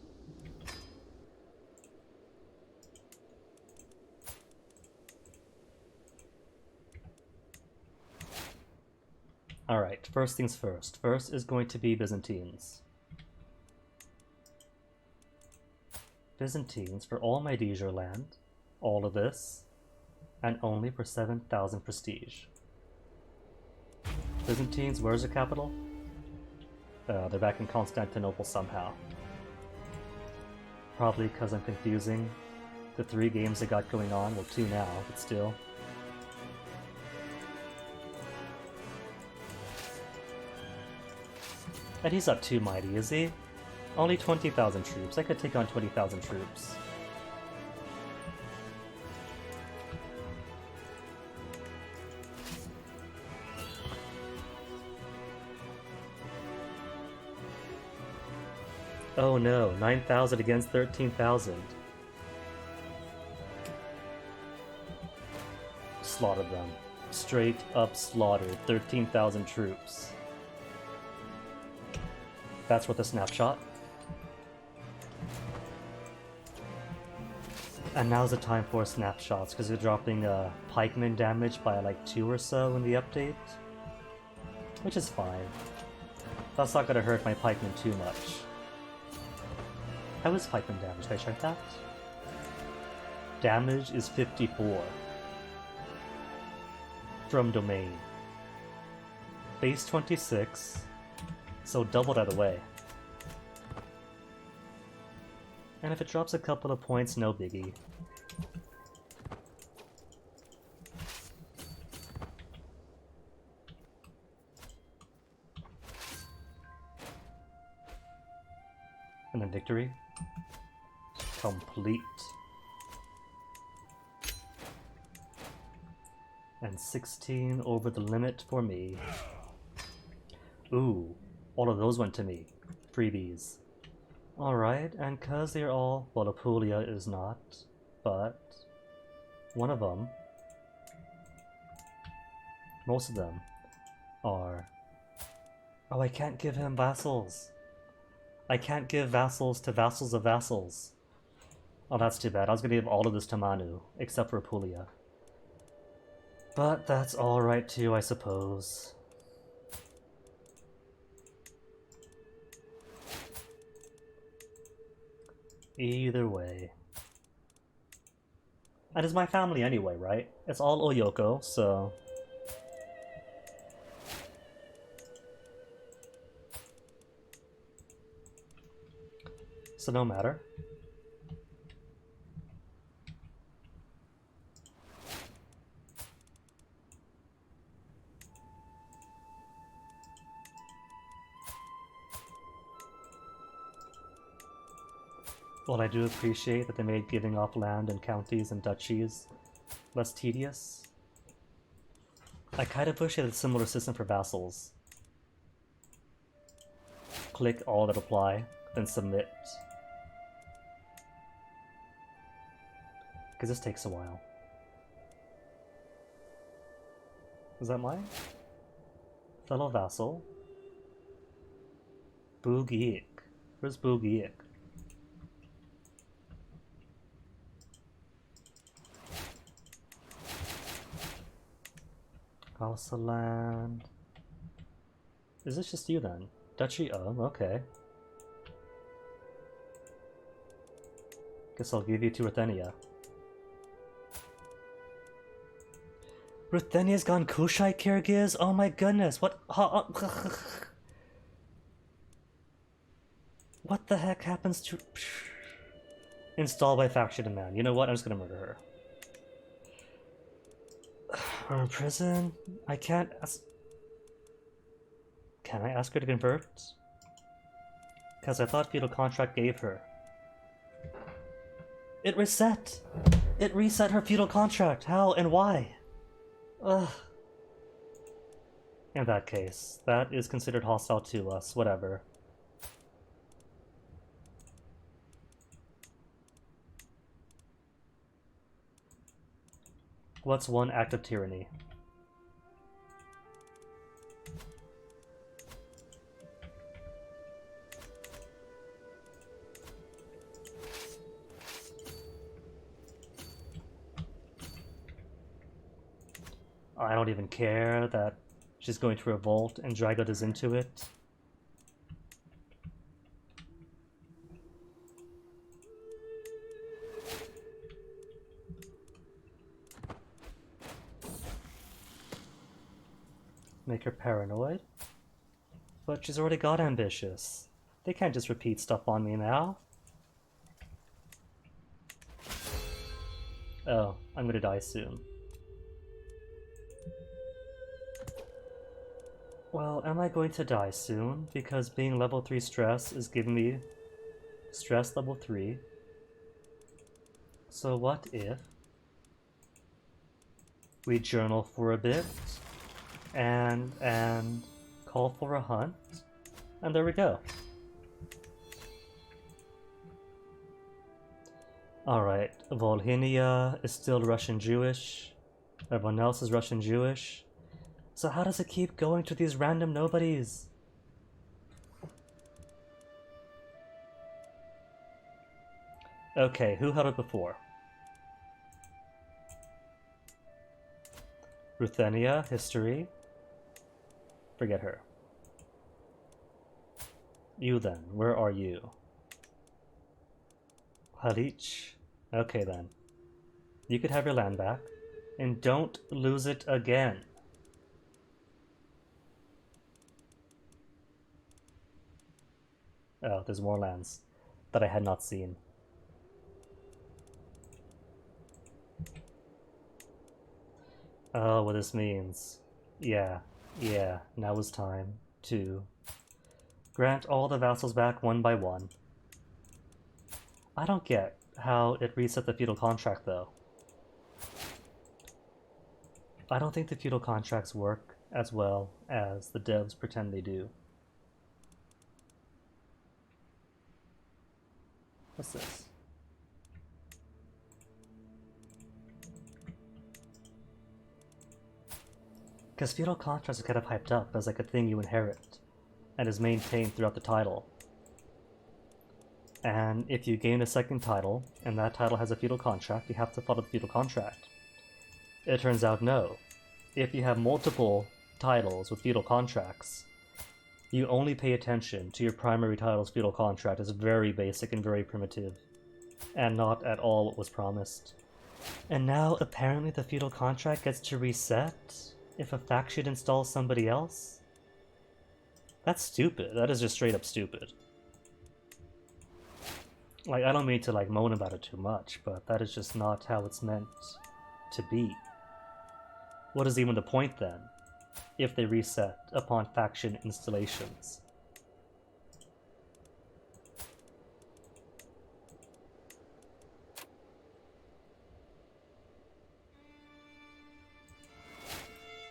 Alright, first things first. First is going to be Byzantines. Byzantines for all my Deja land, all of this, and only for 7,000 prestige. Byzantines, where's the capital? They're back in Constantinople somehow. Probably because I'm confusing the 3 games they got going on, well 2 now, but still. And he's not too mighty, is he? Only 20,000 troops. I could take on 20,000 troops. Oh no, 9,000 against 13,000. Slaughtered them. Straight up slaughtered 13,000 troops. That's worth a snapshot. And now's the time for snapshots, because you're dropping pikeman damage by like 2 or so in the update. Which is fine. That's not gonna hurt my pikeman too much. How is pikeman damage? Can I check that? Damage is 54. From domain. Base 26. So double that away. And if it drops a couple of points, no biggie. And then victory. Complete. And 16 over the limit for me. Ooh, all of those went to me. Freebies. Alright, and cause they're all... well, Apulia is not, but... one of them... most of them... are... oh, I can't give him vassals! I can't give vassals to vassals of vassals. Oh, that's too bad. I was gonna give all of this to Manu, except for Apulia. But that's alright too, I suppose. Either way. And it's my family anyway, right? It's all Oyoko, so... so no matter. Well, I do appreciate that they made giving off land and counties and duchies less tedious. I kind of wish they had a similar system for vassals. Click all that apply, then submit. Because this takes a while. Is that mine? Fellow vassal? Boogiek. Where's Boogiek? House of land. Is this just you then? Duchy? Oh, okay. Guess I'll give you to Ruthenia. Ruthenia's gone Kushite Kyrgyz? Oh my goodness, what? What the heck happens to... install by faction demand. You know what? I'm just gonna murder her. Her in prison? I can't ask... Can I ask her to convert? Because I thought feudal contract gave her. It reset! It reset her feudal contract! How and why? Ugh. In that case, that is considered hostile to us, whatever. What's one act of tyranny? I don't even care that she's going to revolt and Dragot is into it. Make her paranoid. But she's already got ambitious. They can't just repeat stuff on me now. Oh, I'm gonna die soon. Well, am I going to die soon? Because being level 3 stress is giving me stress level 3. So what if we journal for a bit and call for a hunt, and there we go. Alright, Volhynia is still Russian Jewish. Everyone else is Russian Jewish. So how does it keep going to these random nobodies? Okay, who held it before? Ruthenia, history. Forget her. You then, where are you? Halich. Okay then. You could have your land back. And don't lose it again. Oh, there's more lands that I had not seen. Oh, what this means. Yeah, now is time to grant all the vassals back one by one. I don't get how it reset the feudal contract, though. I don't think the feudal contracts work as well as the devs pretend they do. What's this? Because feudal contracts are kind of hyped up as like a thing you inherit, and is maintained throughout the title. And if you gain a second title, and that title has a feudal contract, you have to follow the feudal contract. It turns out no. If you have multiple titles with feudal contracts, you only pay attention to your primary title's feudal contract. It's very basic and very primitive, and not at all what was promised. And now apparently the feudal contract gets to reset if a faction installs somebody else? That's stupid. That is just straight up stupid. Like, I don't mean to like moan about it too much, but that is just not how it's meant to be. What is even the point then, if they reset upon faction installations?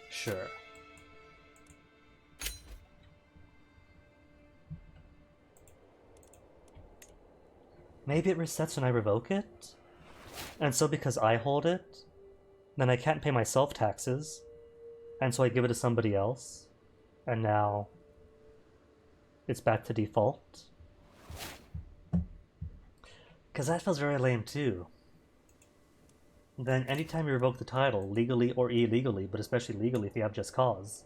Sure. Maybe it resets when I revoke it? And so because I hold it, then I can't pay myself taxes, and so I give it to somebody else, and now it's back to default? Because that feels very lame too. Then anytime you revoke the title, legally or illegally, but especially legally if you have just cause,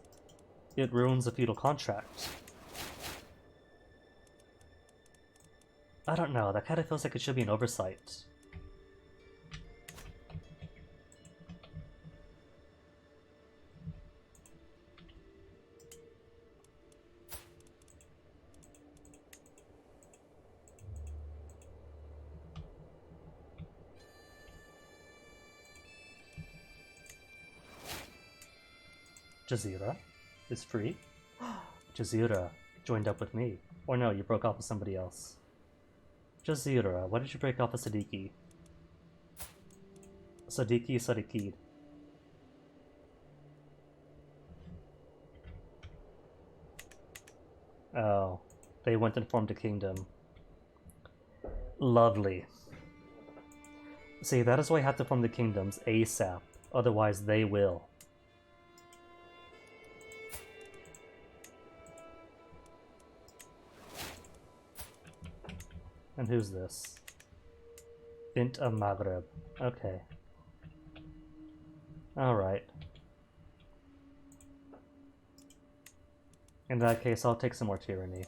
it ruins the feudal contract. I don't know, that kind of feels like it should be an oversight. Jazeera is free. Jazeera joined up with me. Or no, you broke off with somebody else. Jazeera, why did you break off with Siddiqui? Siddiqui. Oh, they went and formed a kingdom. Lovely. See, that is why I have to form the kingdoms ASAP, otherwise they will. And who's this? Bint of Maghreb. Okay. Alright. In that case, I'll take some more tyranny.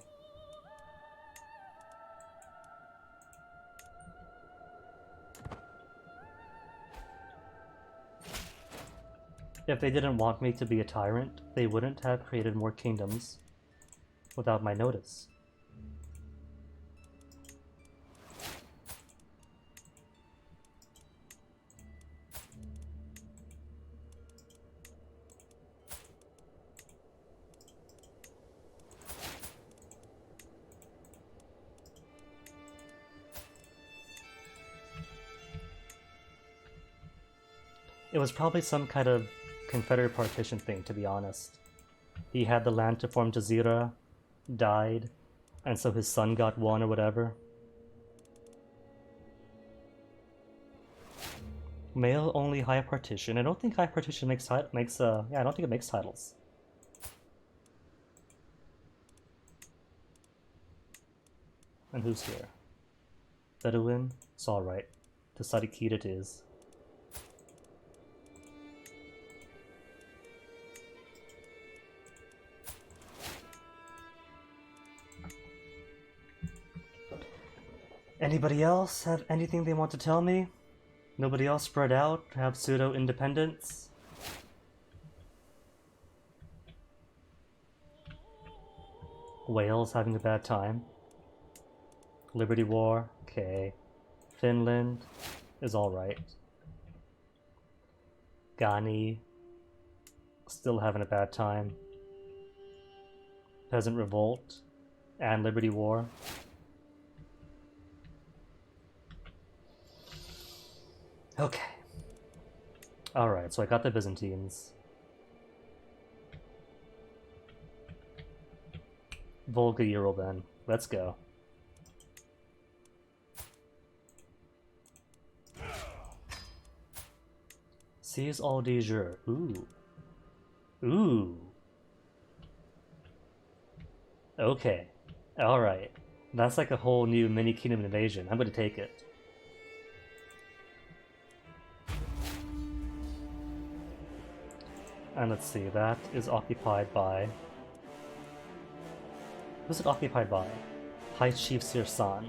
If they didn't want me to be a tyrant, they wouldn't have created more kingdoms without my notice. It was probably some kind of Confederate partition thing, to be honest. He had the land to form Jazeera, died, and so his son got one or whatever. Mail only high partition. I don't think high partition makes yeah, I don't think it makes titles. And who's here? Bedouin? It's alright. To Sadikid it is. Anybody else have anything they want to tell me? Nobody else spread out, have pseudo-independence? Wales having a bad time? Liberty War? Okay. Finland is alright. Ghani still having a bad time. Peasant Revolt and Liberty War. Okay. Alright, so I got the Byzantines. Volga Ural then. Let's go. Seize all de jure. Ooh. Ooh. Okay. Alright. That's like a whole new mini kingdom invasion. I'm gonna take it. And let's see, that is occupied by... Who's it occupied by? High Chief Sirsan.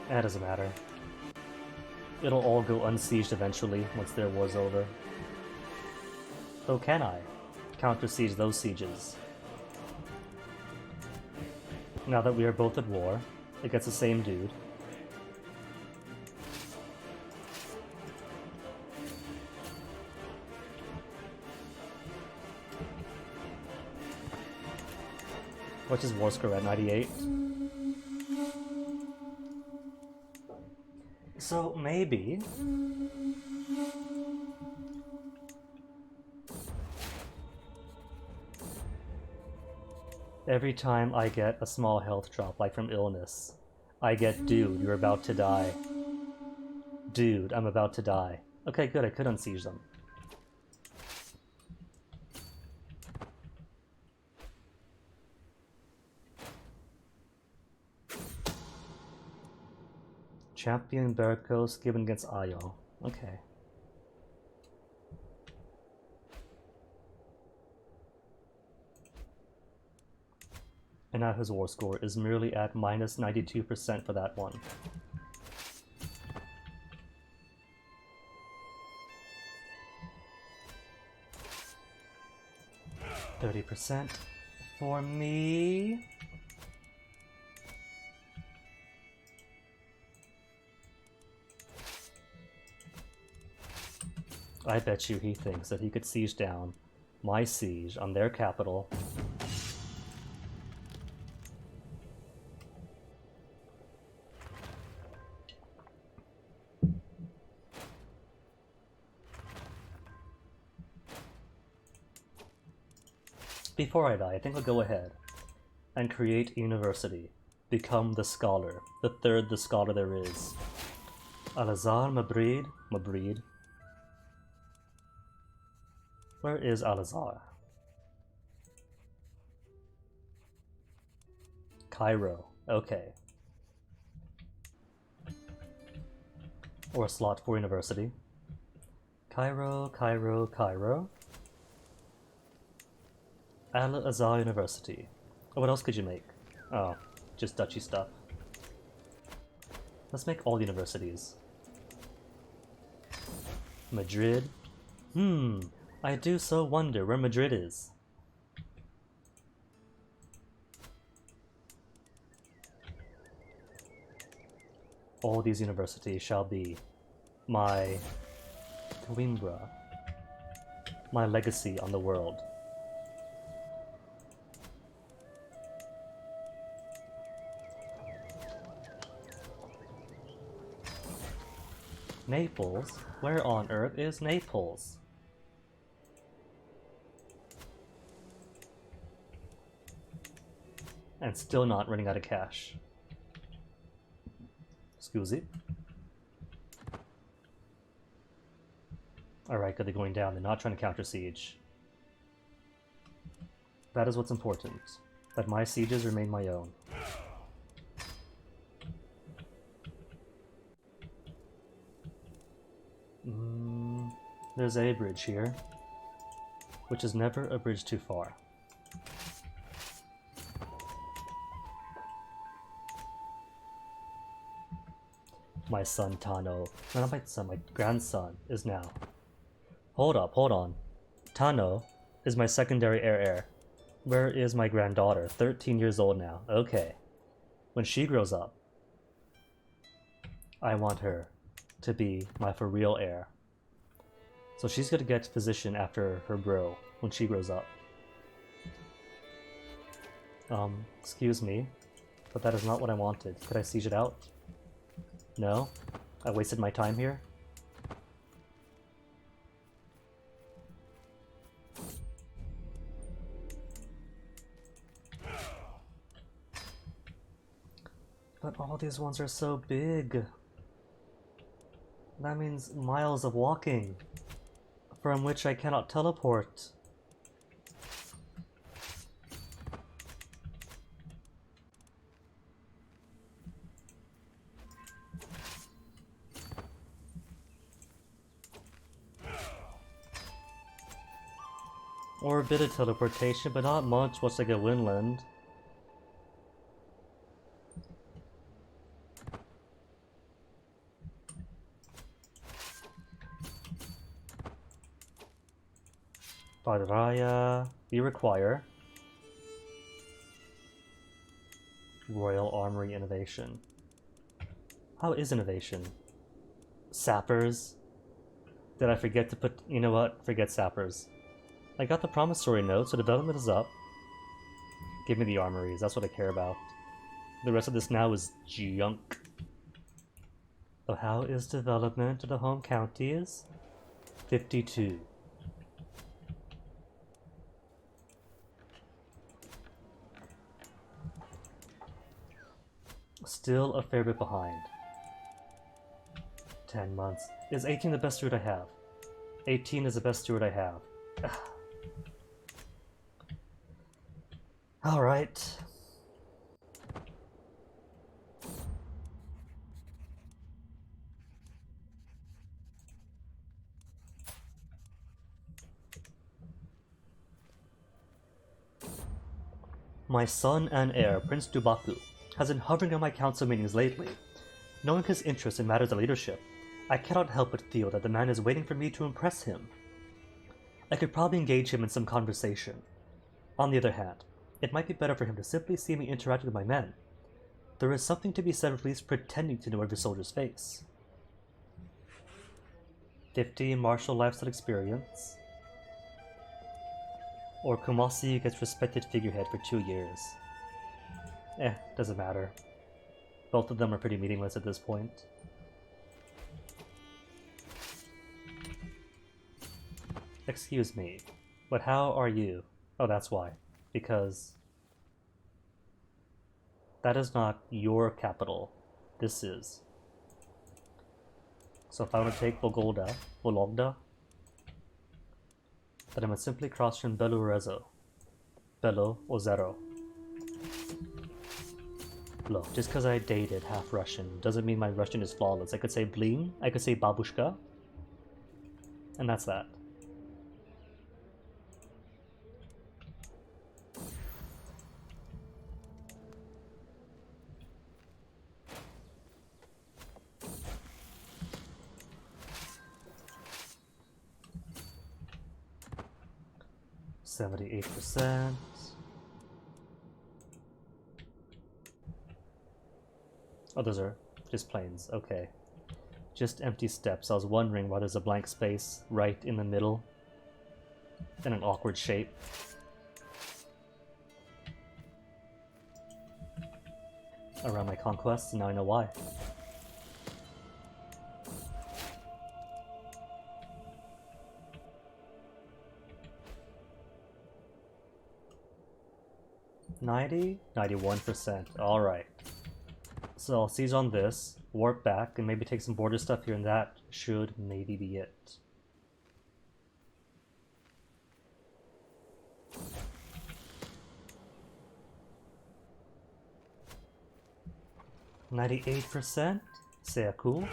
That doesn't matter. It'll all go unsieged eventually, once their war's over. Though can I counter-siege those sieges? Now that we are both at war, it gets the same dude. What's his war score at? 98? So maybe... every time I get a small health drop, like from illness, I get, dude, you're about to die. Dude, I'm about to die. Okay, good, I could unsiege them. Champion Berkos given against Ayo. Okay. And now his war score is merely at minus 92% for that one. %30 for me. I bet you he thinks that he could siege down my siege on their capital. Before I die, I think I'll go ahead and create a university. Become the scholar. The third the scholar there is. Al-Azhar Mabrid. Mabrid. Where is Al-Azhar? Cairo. Okay. Or a slot for university. Cairo, Cairo, Cairo. Al-Azhar University. Oh, what else could you make? Oh, just duchy stuff. Let's make all universities. Madrid. I do so wonder where Madrid is. All these universities shall be my Coimbra, my legacy on the world. Naples? Where on earth is Naples? And still not running out of cash. Scusi. Alright, good, they're going down. They're not trying to counter siege. That is what's important. That my sieges remain my own. There's a bridge here, which is never a bridge too far. My son Tano, no, not my son, my grandson is now. Hold up, hold on. Tano is my secondary heir. Where is my granddaughter? 13 years old now. Okay. When she grows up, I want her to be my for real heir. So she's gonna get physician after her bro when she grows up. Excuse me, but that is not what I wanted. Could I siege it out? No? I wasted my time here? But all these ones are so big. That means miles of walking, from which I cannot teleport. Or a bit of teleportation, but not much once I get Winland. Padraya, we require Royal Armory Innovation. How is innovation? Sappers? Did I forget to put... You know what? Forget sappers. I got the promissory note, so development is up. Give me the armories, that's what I care about. The rest of this now is junk. So how is development of the home counties? 52. Still a fair bit behind. 10 months. Is 18 the best steward I have? 18 is the best steward I have. Alright. My son and heir, Prince Dubaku, has been hovering on my council meetings lately. Knowing his interest in matters of leadership, I cannot help but feel that the man is waiting for me to impress him. I could probably engage him in some conversation. On the other hand, it might be better for him to simply see me interacting with my men. There is something to be said of at least pretending to know every soldier's face. 50 martial lifestyle experience. Or Kumasi gets respected figurehead for 2 years. Doesn't matter. Both of them are pretty meaningless at this point. Excuse me, but how are you? Oh, that's why. Because that is not your capital. This is. So if I want to take Vologda, then I must simply cross from Belo or Zero. Look, just because I dated half Russian doesn't mean my Russian is flawless. I could say Blin, I could say Babushka, and that's that. %. Oh, those are just planes. Okay. Just empty steps. I was wondering why there's a blank space right in the middle in an awkward shape. Around my conquests, and now I know why. $91%. Alright. So I'll seize on this, warp back and maybe take some border stuff here, and that should maybe be it. %98%? Say cool.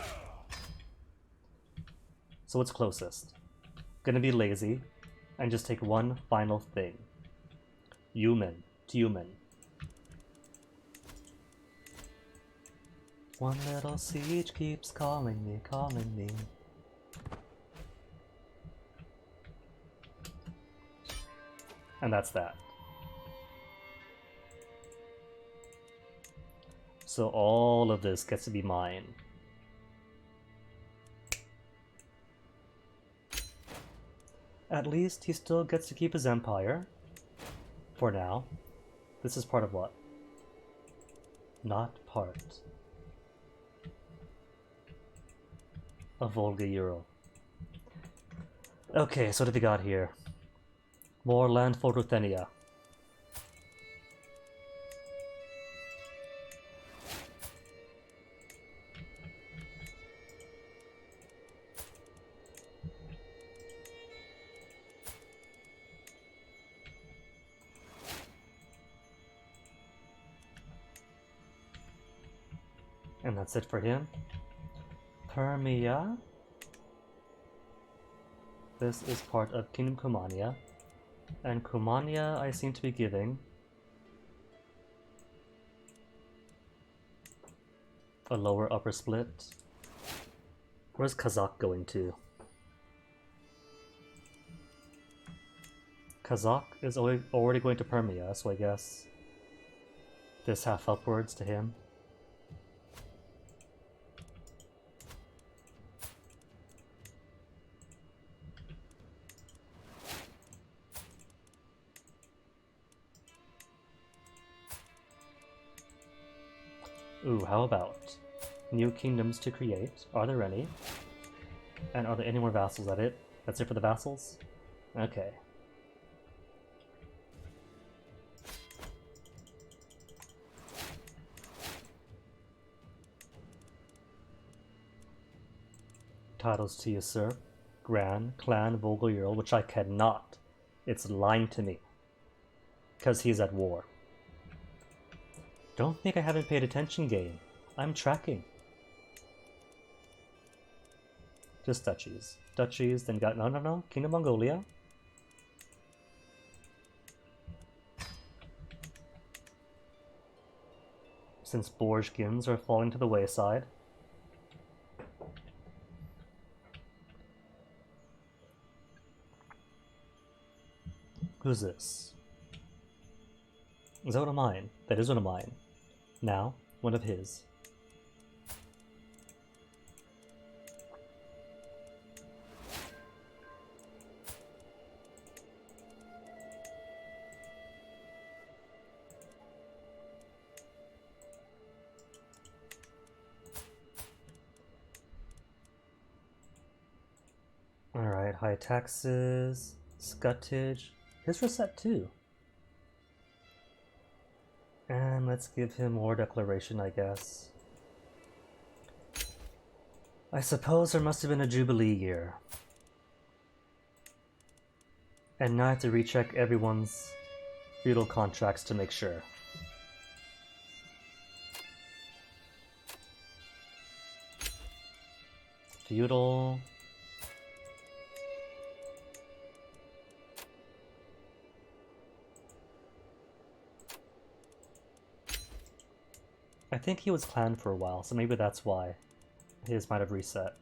So what's closest? Gonna be lazy and just take one final thing. Human to human. One little siege keeps calling me, calling me. And that's that. So all of this gets to be mine. At least he still gets to keep his empire. For now. This is part of what? Not part of Volga Euro. Okay, so what have we got here? More land for Ruthenia. And that's it for him. Permia. This is part of Kingdom Kumania. And Kumania I seem to be giving a lower upper split. Where's Kazakh going to? Kazakh is already going to Permia, so I guess this half upwards to him. Ooh, how about new kingdoms to create? Are there any? And are there any more vassals at it? That's it for the vassals? Okay. Titles to usurp. Gran, Clan, Volgoyurl, which I cannot. It's lying to me. Because he's at war. Don't think I haven't paid attention, game. I'm tracking. Just duchies. Duchies, then got... No. Kingdom Mongolia. Since Borjgins are falling to the wayside. Who's this? Is that one of mine? That is one of mine. Now, one of his. Alright, high taxes, scutage. His were set too. And let's give him more declaration, I guess. I suppose there must have been a Jubilee year. And now I have to recheck everyone's feudal contracts to make sure. Feudal... I think he was clan for a while, so maybe that's why his might have reset.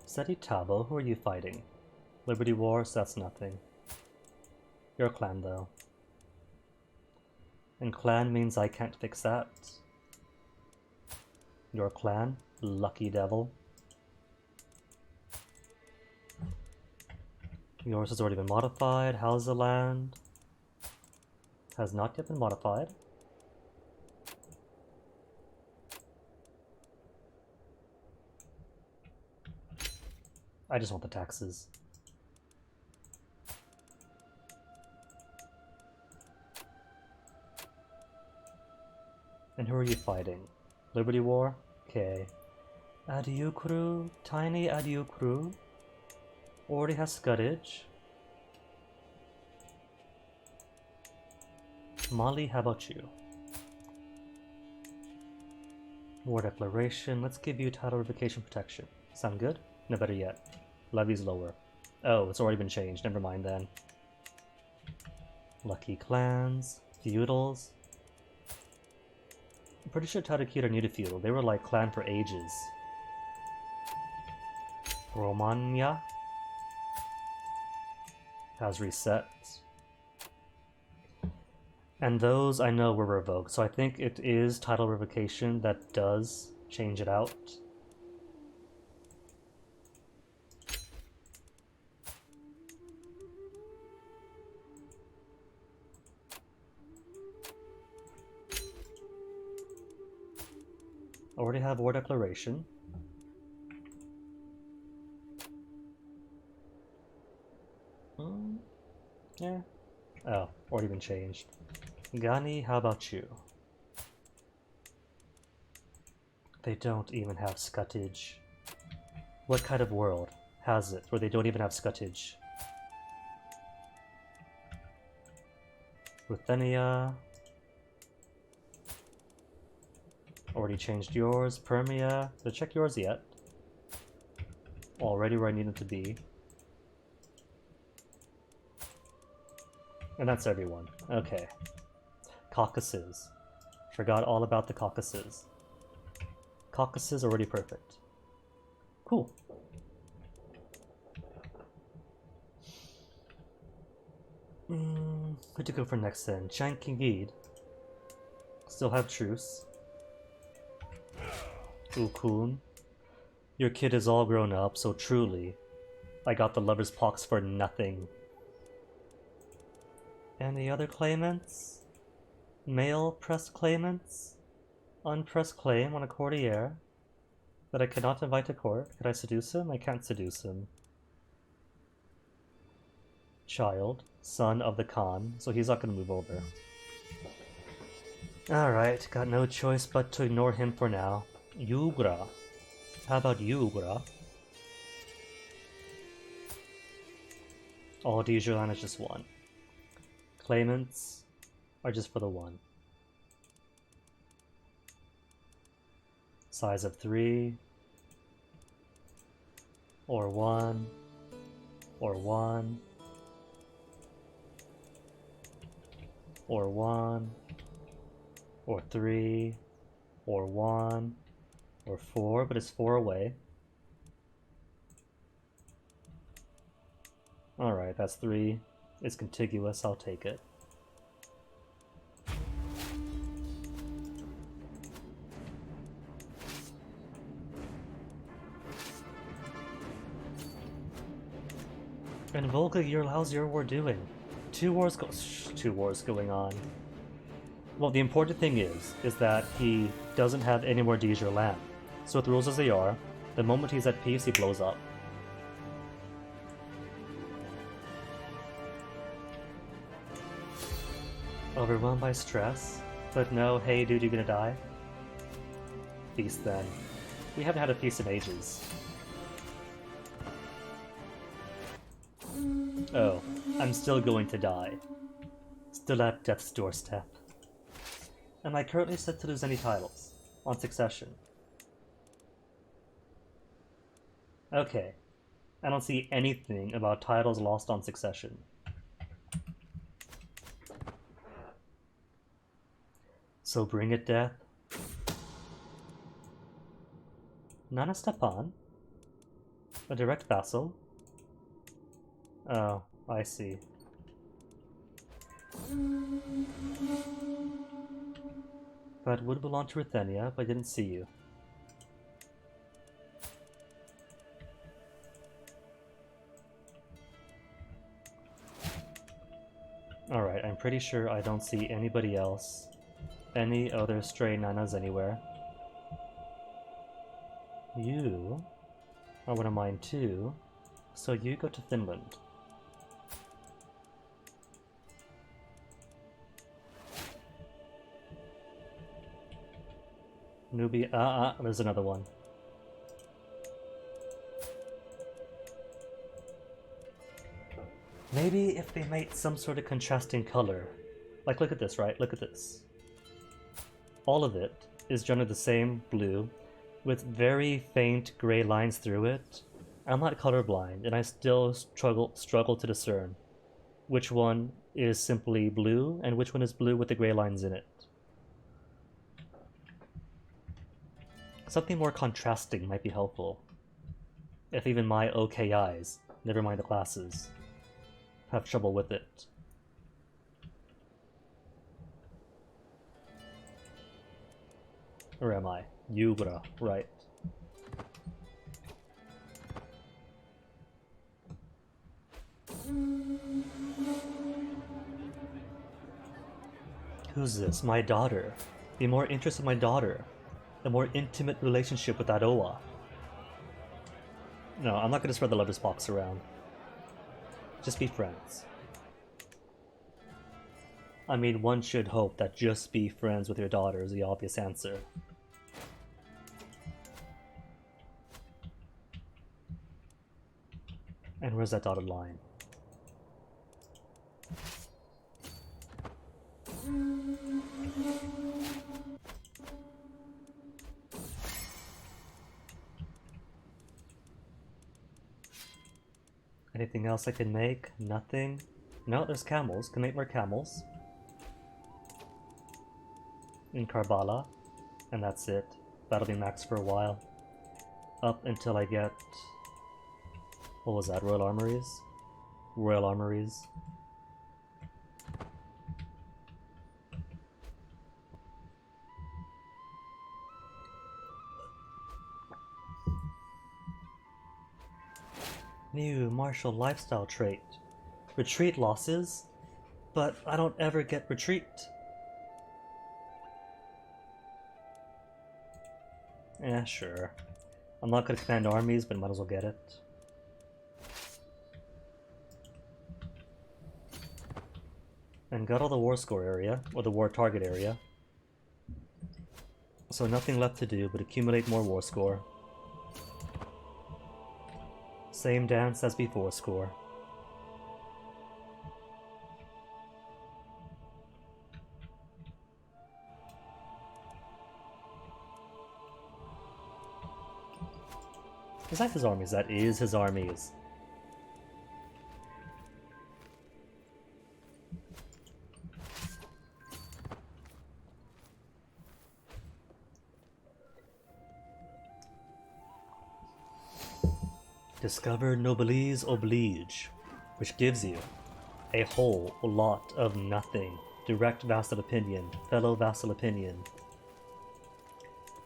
Seti Tabo, who are you fighting? Liberty Wars, that's nothing. You're a clan though. And clan means I can't fix that. Your clan? Lucky devil. Yours has already been modified. How's the land? Has not yet been modified. I just want the taxes. And who are you fighting? Liberty War? Okay. Adiukru? Tiny Adiukru? Already has Scuddage. Molly, how about you? War Declaration. Let's give you Title Revocation Protection. Sound good? No, better yet. Levy's lower. Oh, it's already been changed. Never mind then. Lucky Clans. Feudals. I'm pretty sure Tadakita are new to Feudal. They were like clan for ages. Romania has reset. And those I know were revoked, so I think it is title revocation that does change it out. I already have War Declaration. Yeah. Oh, already been changed. Gani, how about you? They don't even have Scuddage. What kind of world has it where they don't even have Scuddage? Ruthenia. Already changed yours. Permia. Did I check yours yet? Already where I need it to be. And that's everyone. Okay. Caucasus. Forgot all about the Caucasus. Caucasus already perfect. Cool. Who to go for next then? Chankingid. Still have truce. Ukun. Your kid is all grown up, so truly, I got the lover's pox for nothing. Any other claimants? Male pressed claimants? Unpressed claim on a courtier that I cannot invite to court. Could I seduce him? I can't seduce him. Child, son of the Khan, so he's not gonna move over. Alright, got no choice but to ignore him for now. Yugra. How about you, Ugra? All Dijulan is just one. Claimants are just for the one. Size of 3. Or 1. Or 1. Or 1. Or 3. Or 1. Or 4, but it's 4 away. Alright, that's 3. It's contiguous, I'll take it. And Volga, how's your war doing? 2 wars going on. Well, the important thing is that he doesn't have any more Dijon land. So with rules as they are, the moment he's at peace, he blows up. Overwhelmed by stress? But no, hey dude, you gonna die? Feast then. We haven't had a feast in ages. Oh, I'm still going to die. Still at death's doorstep. Am I currently set to lose any titles? On succession? Okay. I don't see anything about titles lost on succession. So bring it, death. Nana Stepan? A direct vassal? Oh, I see. But would belong to Ruthenia, but I didn't see you. Alright, I'm pretty sure I don't see anybody else. Any other stray nanas anywhere. You are one of mine too, so you go to Finland. Newbie. There's another one. Maybe if they made some sort of contrasting color. Like, look at this, right? Look at this. All of it is generally the same blue, with very faint gray lines through it. I'm not colorblind, and I still struggle to discern which one is simply blue and which one is blue with the gray lines in it. Something more contrasting might be helpful. If even my okay eyes, never mind the glasses, have trouble with it. Or am I? Yugra, right. Who's this? My daughter. Be more interested in my daughter. A more intimate relationship with Adoa. No, I'm not going to spread the lovers box around. Just be friends. I mean, one should hope that just be friends with your daughter is the obvious answer. And where's that dotted line? Anything else I can make? Nothing? No, there's camels. Can make more camels. In Karbala. And that's it. That'll be max for a while. Up until I get... What was that? Royal Armories? Royal Armories. New martial lifestyle trait. Retreat losses? But I don't ever get retreat. Yeah, sure. I'm not gonna command armies, but might as well get it. And got all the war score area, or the war target area. So nothing left to do but accumulate more war score. Same dance as before score. Is that his armies? That is his armies. Discover Noblesse Oblige, which gives you a whole lot of nothing. Direct vassal opinion, fellow vassal opinion.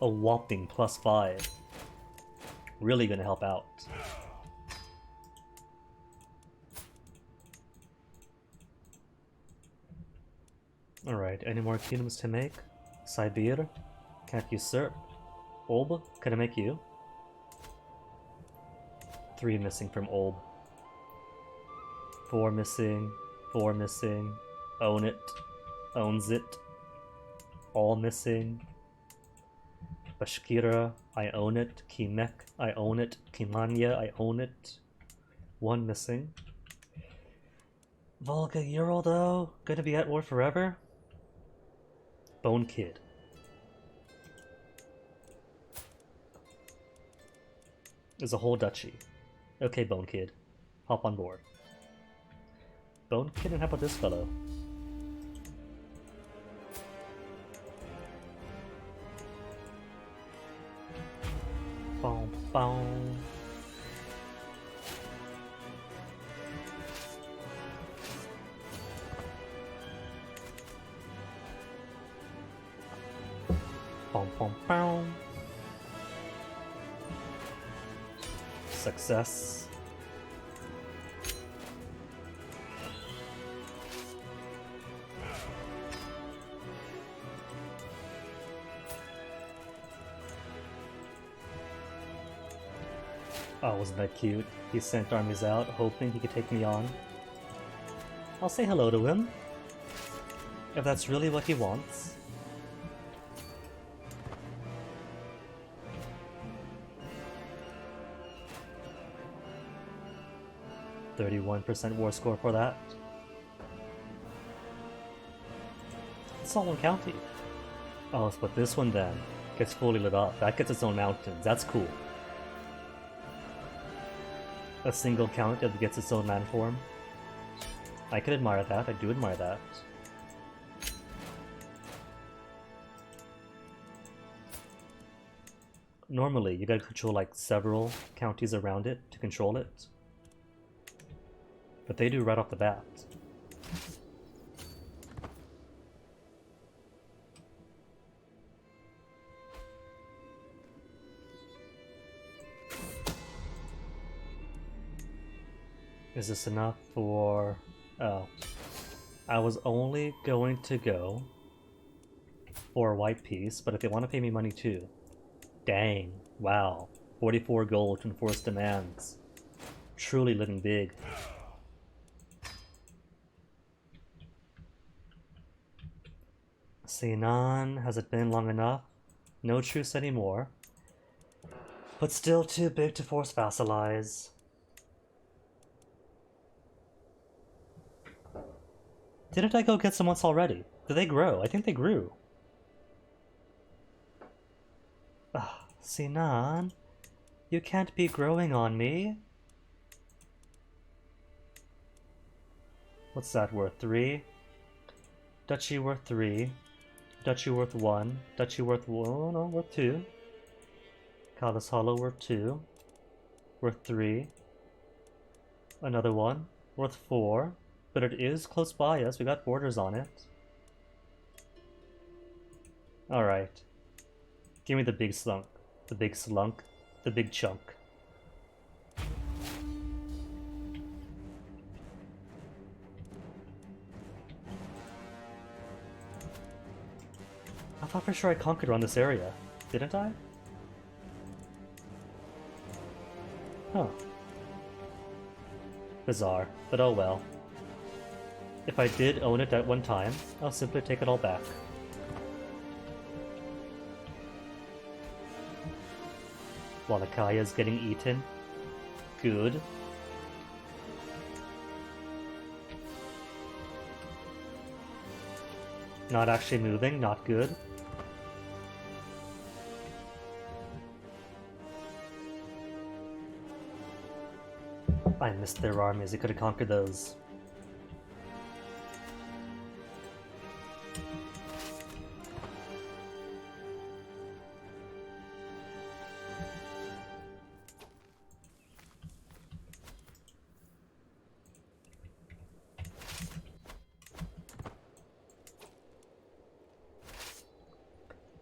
A whopping +5. Really gonna help out. Alright, any more kingdoms to make? Sibir, can't usurp. Olb, can I make you? 3 missing from Olb. 4 missing, 4 missing. Own it, owns it. All missing. Bashkira, I own it. Kimek, I own it. Kimanya, I own it. 1 missing. Volga Ural though? Gonna be at war forever? Bone Kid. There's a whole duchy. Okay, Bone Kid. Hop on board. Bone Kid, and how about this fellow? Boom, boom. Boom, boom, boom. Success. Oh, wasn't that cute? He sent armies out, hoping he could take me on. I'll say hello to him. If that's really what he wants. 31% war score for that. It's all one county. Oh, but this one then gets fully lit up. That gets its own mountains. That's cool. A single county that gets its own landform. I can admire that. I do admire that. Normally, you gotta control like several counties around it to control it. But they do right off the bat. Is this enough for... Oh. I was only going to go for a white piece, but if they want to pay me money too. Dang. Wow. 44 gold to enforce demands. Truly living big. Sinan, has it been long enough? No truce anymore. But still too big to force vassalize. Didn't I go get some once already? Did they grow? I think they grew. Sinan, you can't be growing on me. What's that worth? 3? Duchy worth 3. Duchy worth 1. Duchy worth 1. Oh, no, worth 2. Callus Hollow worth 2. Worth 3. Another one. Worth 4. But it is close by us. We got borders on it. Alright. Give me the big slunk. The big slunk. The big chunk. I thought for sure I conquered around this area. Didn't I? Huh. Bizarre, but oh well. If I did own it at one time, I'll simply take it all back. Wallakaya's getting eaten. Good. Not actually moving, not good. I missed their armies, they could have conquered those.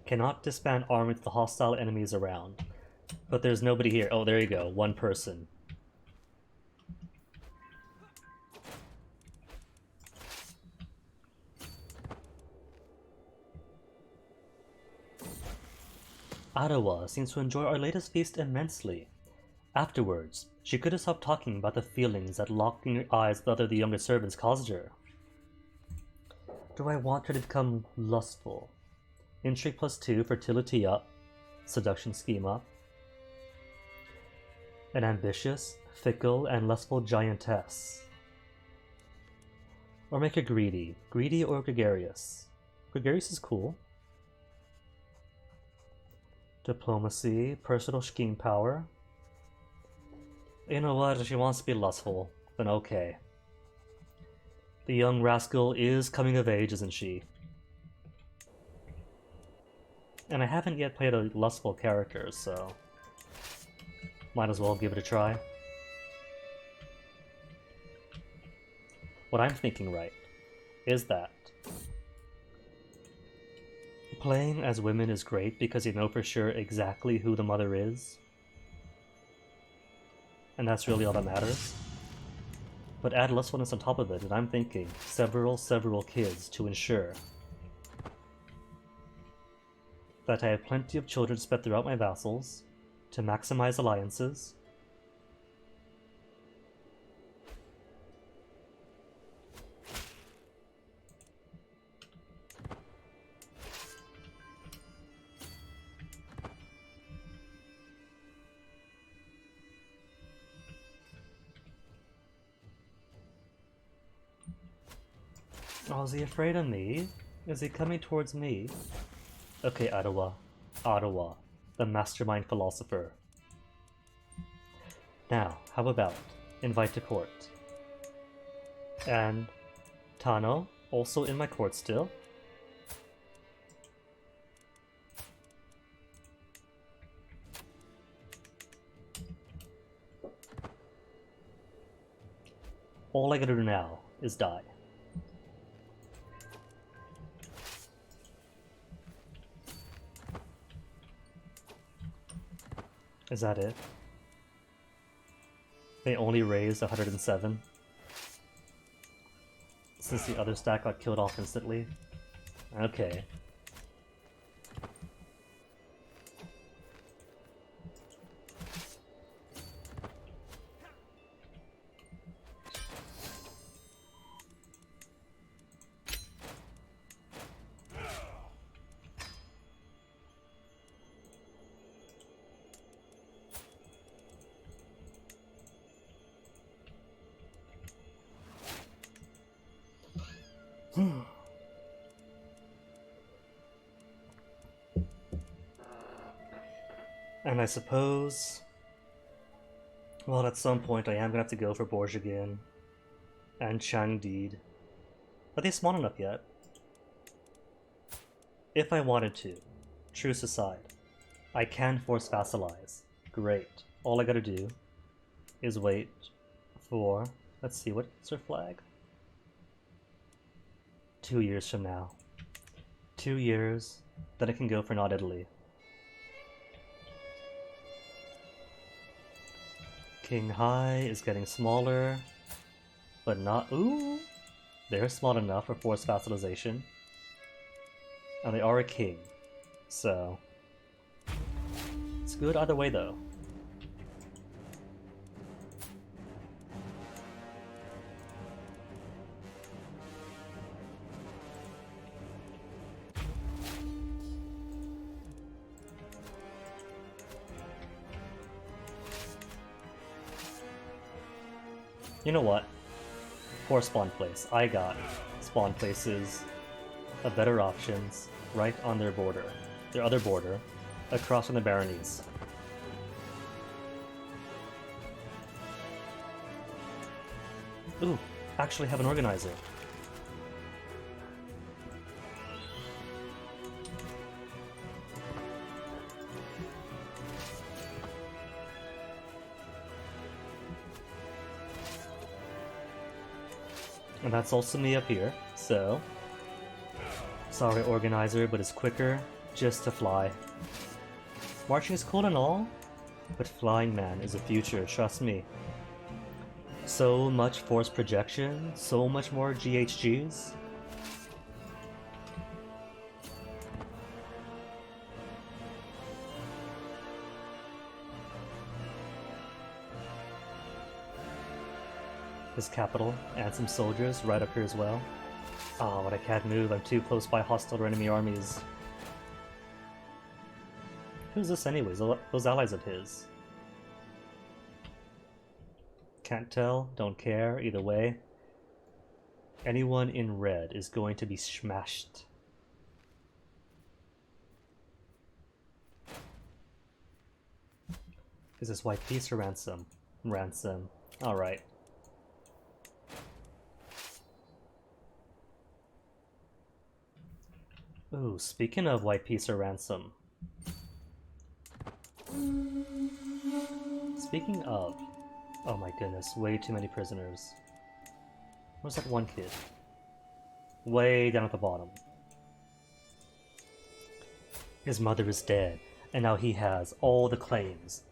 Cannot disband army with the hostile enemies around. But there's nobody here. Oh, there you go. One person. Ottawa seems to enjoy our latest feast immensely. Afterwards, she couldn't stop talking about the feelings that locking eyes with other the younger servants caused her. Do I want her to become lustful? Intrigue +2, fertility up, seduction scheme up. An ambitious, fickle, and lustful giantess. Or make her greedy. Greedy or gregarious. Gregarious is cool. Diplomacy, personal scheme power. You know what, if she wants to be lustful, then okay. The young rascal is coming of age, isn't she? And I haven't yet played a lustful character, so might as well give it a try. What I'm thinking right is that playing as women is great because you know for sure exactly who the mother is. And that's really all that matters. But add lustfulness on top of it, and I'm thinking several kids to ensure that I have plenty of children spread throughout my vassals to maximize alliances. Oh, is he afraid of me? Is he coming towards me? Okay, Ottawa. Ottawa, the mastermind philosopher. Now, how about invite to court? And Tano, also in my court still. All I gotta do now is die. Is that it? They only raised 107. Since the other stack got killed off instantly. Okay. And I suppose... Well, at some point I am gonna have to go for Borj again. And Changdeed. Are they small enough yet? If I wanted to, truce aside, I can force vassalize. Great. All I gotta do is wait for... Let's see, what's her flag? 2 years from now. 2 years, then I can go for Not Italy. King Hai is getting smaller, but not... Ooh! They're small enough for forced vassalization. And they are a king, so... It's good either way, though. You know what? Poor spawn place. I got spawn places of better options right on their border. Their other border, across from the baronies. Ooh, actually have an organizer. And that's also me up here, so... Sorry, organizer, but it's quicker just to fly. Marching is cool and all, but flying, man, is the future, trust me. So much force projection, so much more GHGs. His capital and some soldiers right up here as well. Oh, but I can't move. I'm too close by hostile or enemy armies. Who's this anyways? Those allies of his. Can't tell, don't care, either way. Anyone in red is going to be smashed. Is this white peace or ransom? Ransom. Alright. Ooh, speaking of white peace or ransom. Speaking of... Oh my goodness, way too many prisoners. Where's that one kid? Way down at the bottom. His mother is dead, and now he has all the claims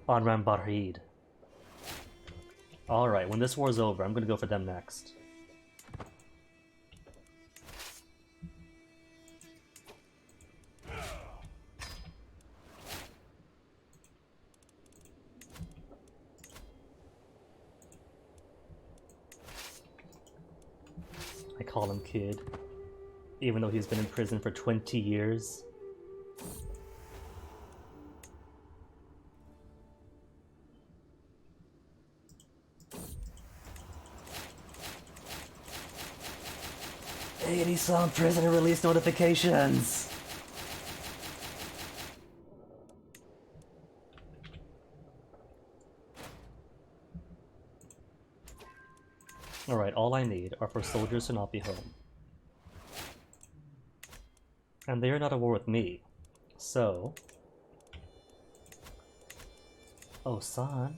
on Rambarhid. Alright, when this war is over, I'm gonna go for them next. I call him kid, even though he's been in prison for 20 years. 80 some prisoner release notifications! Alright, all I need are for soldiers to not be home. And they are not at war with me. So... Oh, son.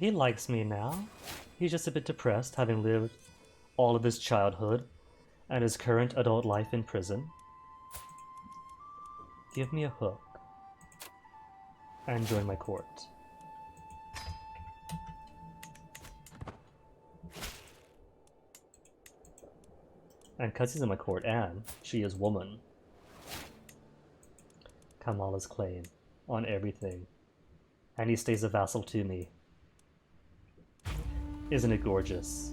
He likes me now. He's just a bit depressed, having lived all of his childhood and his current adult life in prison. Give me a hook and join my court. And because he's in my court, and she is woman. Kamala's claim on everything. And he stays a vassal to me. Isn't it gorgeous?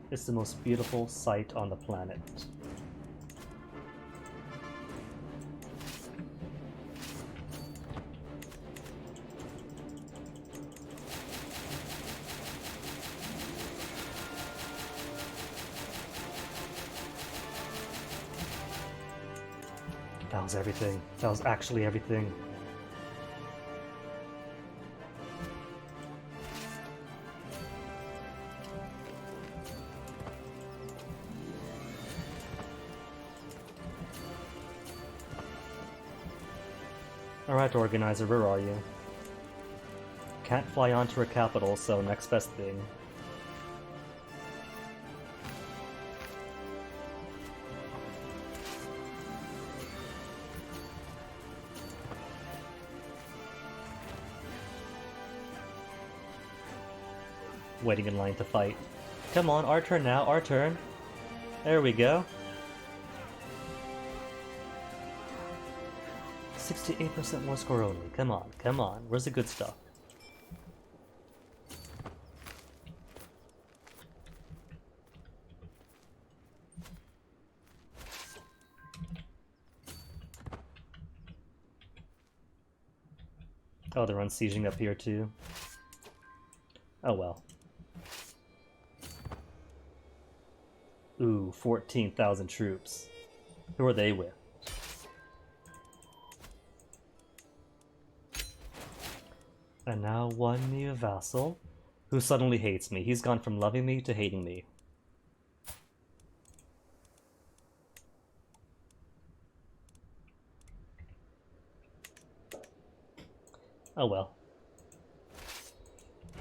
It's the most beautiful sight on the planet. That was everything. That was actually everything. Alright, organizer, where are you? Can't fly onto her capital, so next best thing. Waiting in line to fight. Come on, our turn now, our turn. There we go. 68% more score only. Come on, come on. Where's the good stuff? Oh, they're unsieging up here too. Oh well. Ooh, 14,000 troops. Who are they with? And now one new vassal, who suddenly hates me. He's gone from loving me to hating me. Oh well.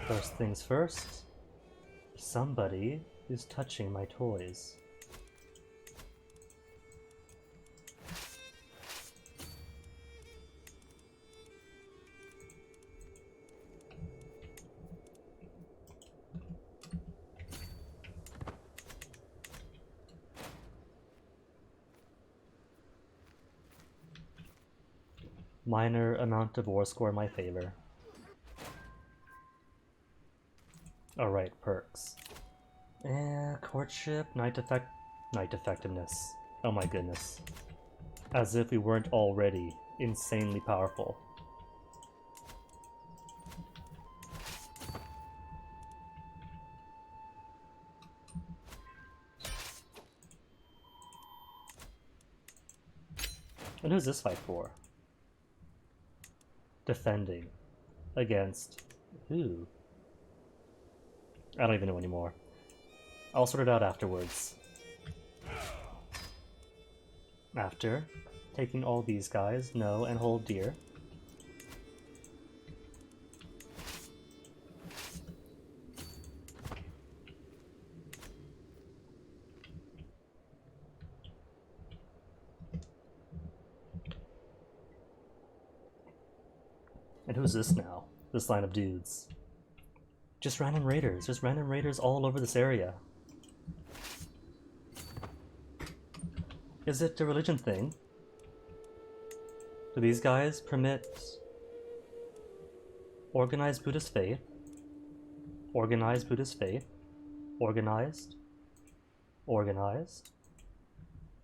First things first, somebody is touching my toys. Minor amount of war score in my favor. Alright, perks. Courtship, night effectiveness. Oh my goodness. As if we weren't already insanely powerful. And who's this fight for? Defending against who? I don't even know anymore. I'll sort it out afterwards. After taking all these guys, no, and hold dear. And who's this now? This line of dudes. Just random raiders. There's random raiders all over this area. Is it a religion thing? Do these guys permit organized Buddhist faith? Organized Buddhist faith? Organized? Organized?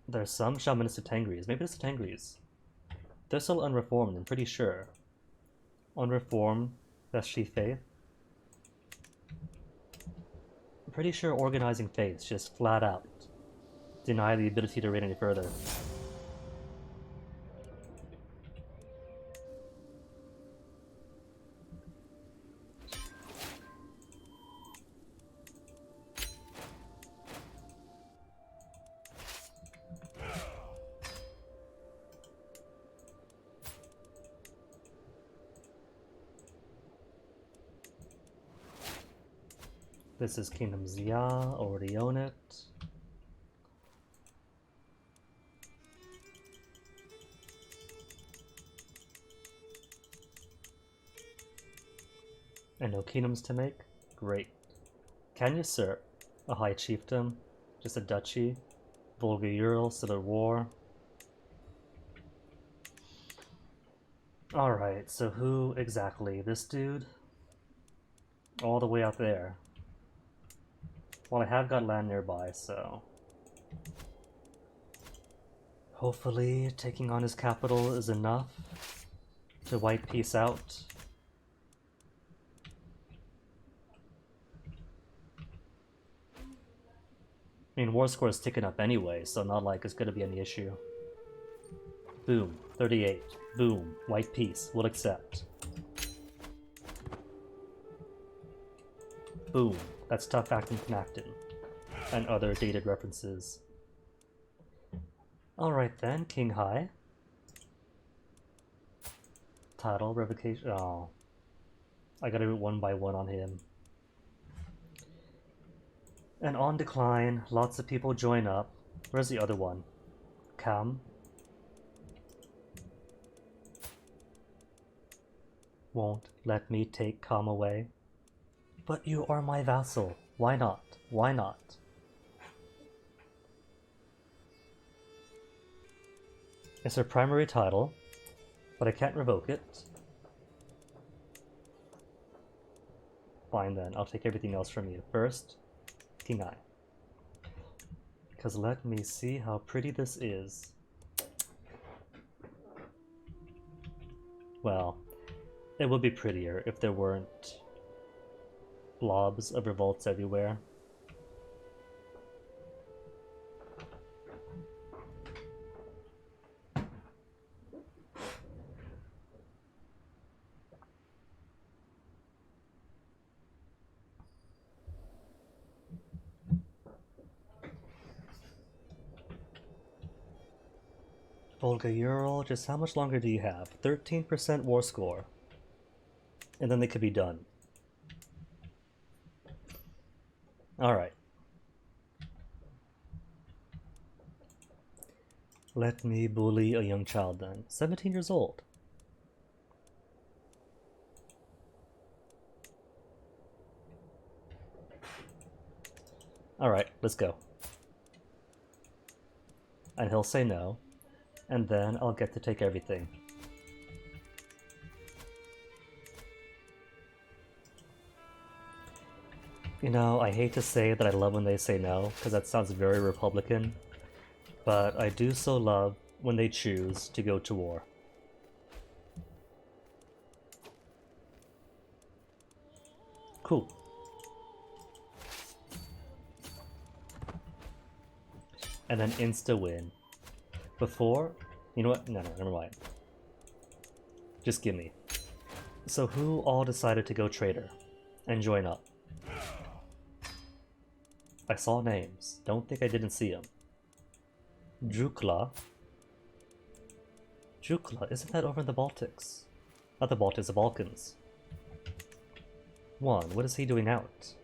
There's some shamanistic Tengris. Maybe it's the Tengris. They're still unreformed, I'm pretty sure. Unreformed Veshi faith. I'm pretty sure organizing faiths just flat out deny the ability to raid any further. This is Kingdom Zia, already own it. And no kingdoms to make? Great. Can you, sir? A high chiefdom? Just a duchy? Volga Ural, Civil War? Alright, so who exactly? This dude? All the way out there. Well, I have got land nearby, so... hopefully taking on his capital is enough to wipe peace out. I mean, war score is ticking up anyway, so not like it's gonna be any issue. Boom, 38. Boom, white peace, we'll accept. Boom, that's tough acting Knacton. And other dated references. Alright then, King High. Title, revocation, oh. I gotta do it one by one on him. And on decline, lots of people join up. Where's the other one? Cam? Won't let me take Cam away. But you are my vassal. Why not? Why not? It's her primary title, but I can't revoke it. Fine then, I'll take everything else from you. First, King Eye. Because let me see how pretty this is. Well, it would be prettier if there weren't blobs of revolts everywhere. Volga Ural, just how much longer do you have? 13% war score. And then they could be done. Alright. Let me bully a young child then. 17 years old. Alright, let's go. And he'll say no. And then I'll get to take everything. You know, I hate to say that I love when they say no, because that sounds very Republican, but I do so love when they choose to go to war. Cool. And then insta-win. Before... You know what? No, never mind. Just give me. So who all decided to go traitor and join up? I saw names. Don't think I didn't see them. Jukla. Jukla, isn't that over in the Baltics? Not the Baltics, the Balkans. One, what is he doing out?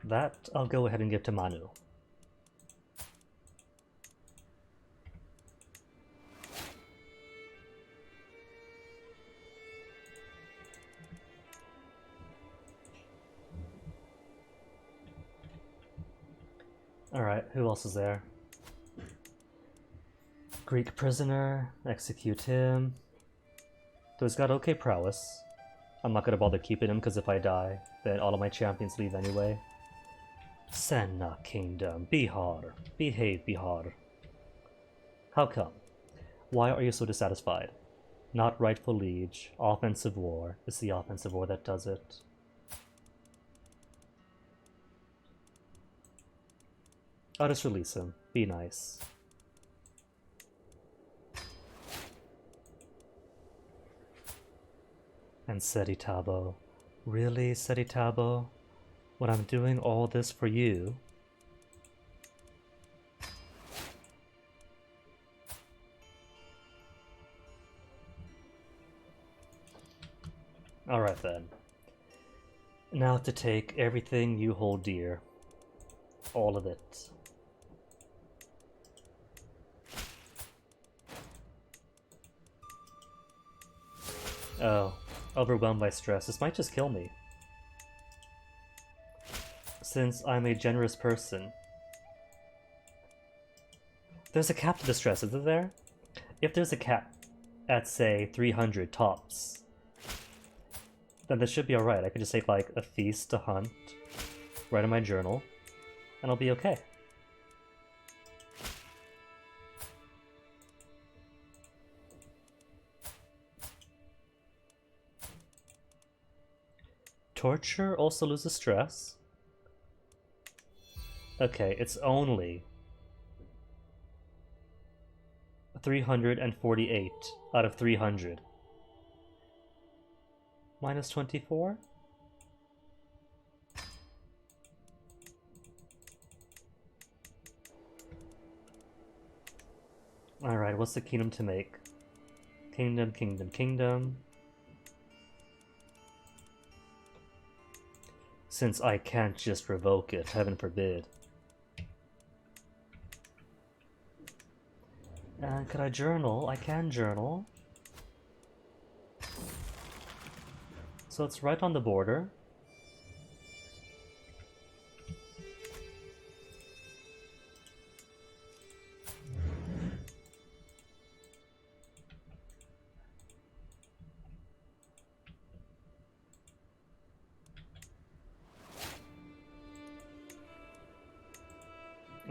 That I'll go ahead and give to Manu. Alright, who else is there? Greek prisoner, execute him. So he's got okay prowess. I'm not gonna bother keeping him because if I die, then all of my champions leave anyway. Senna Kingdom, Bihar. Behave, Bihar. How come? Why are you so dissatisfied? Not rightful liege. Offensive war. It's the offensive war that does it. I'll just release him. Be nice. And Setitabo. Really, Setitabo? When I'm doing all this for you? Alright then. Now to take everything you hold dear. All of it. Oh, overwhelmed by stress. This might just kill me. Since I'm a generous person. There's a cap to distress, isn't there? If there's a cap at, say, 300 tops, then this should be alright. I could just take, like, a feast to hunt, write in my journal, and I'll be okay. Torture also loses stress. Okay, it's only 348 out of 300. Minus 24? Alright, what's the kingdom to make? Kingdom, kingdom, kingdom. Since I can't just revoke it, heaven forbid. And could I journal? I can journal. So it's right on the border.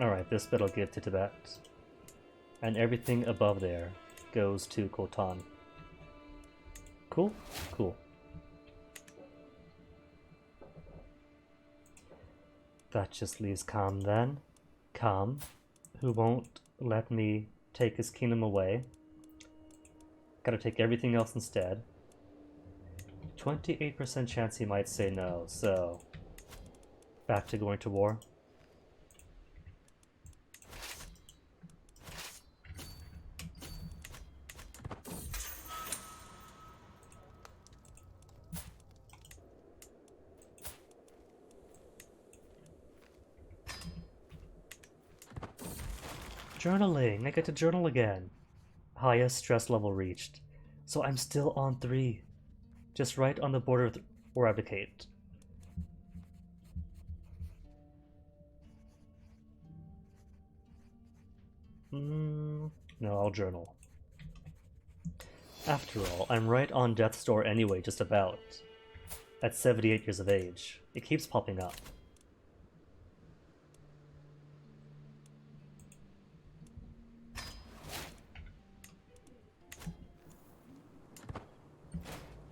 Alright, this bit I'll give to Tibet. And everything above there goes to Khotan. Cool? Cool. That just leaves Kham then. Kham, who won't let me take his kingdom away. Gotta take everything else instead. 28% chance he might say no, so back to going to war. Journaling! I get to journal again. Highest stress level reached. So I'm still on 3. Just right on the border or abdicate. No, I'll journal. After all, I'm right on death's door anyway, just about. At 78 years of age. It keeps popping up.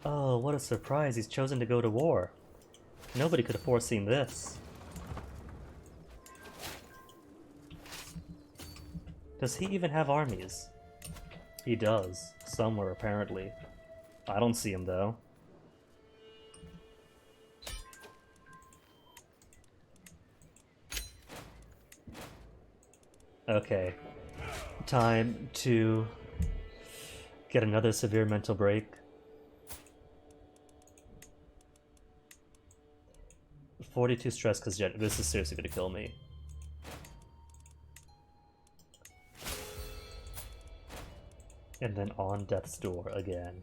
Oh, what a surprise, he's chosen to go to war. Nobody could have foreseen this. Does he even have armies? He does, somewhere apparently. I don't see him though. Okay, time to get another severe mental break. 42 stress because this is seriously gonna kill me. And then on death's door again.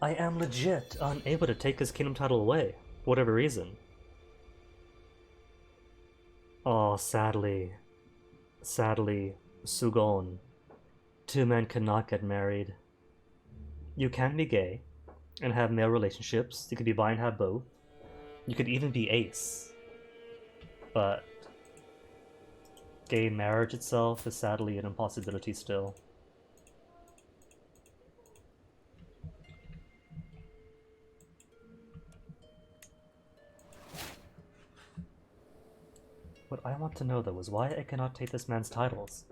I am legit unable to take his kingdom title away, for whatever reason. Oh, Oh, sadly, Sugon. Two men cannot get married. You can be gay and have male relationships. You could be bi and have both. You could even be ace. But gay marriage itself is sadly an impossibility still. What I want to know though is why I cannot take this man's titles.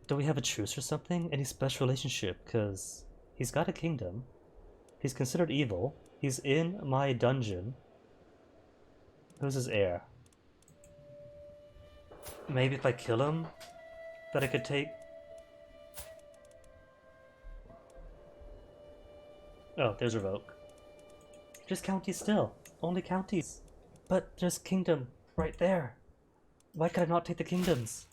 Do we have a truce or something? Any special relationship? Cause he's got a kingdom. He's considered evil. He's in my dungeon. Who's his heir? Maybe if I kill him, that I could take... Oh, there's Revoke. Just counties still. Only counties. But there's kingdom right there. Why could I not take the kingdoms?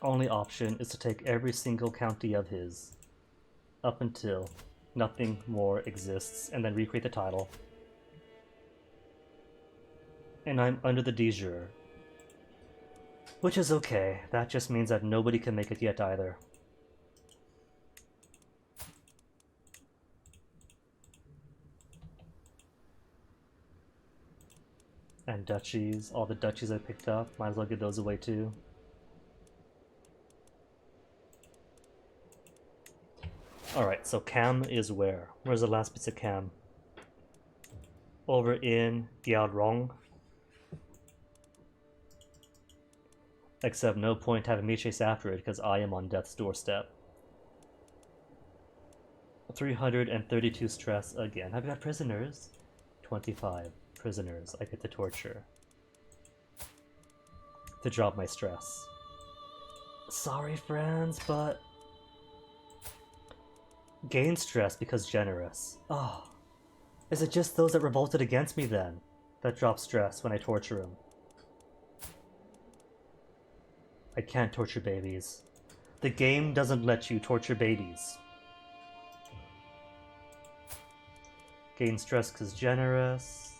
Only option is to take every single county of his up until nothing more exists and then recreate the title. And I'm under the de jure. Which is okay, that just means that nobody can make it yet either. And duchies, all the duchies I picked up, might as well give those away too. Alright, so Cam is where? Where's the last piece of Cam? Over in Gyalrong. Except no point having me chase after it because I am on death's doorstep. 332 stress again. I've got prisoners. 25 prisoners I get to torture. To drop my stress. Sorry friends, but... gain stress because generous. Oh. Is it just those that revolted against me then? That drop stress when I torture him? I can't torture babies. The game doesn't let you torture babies. Gain stress because generous.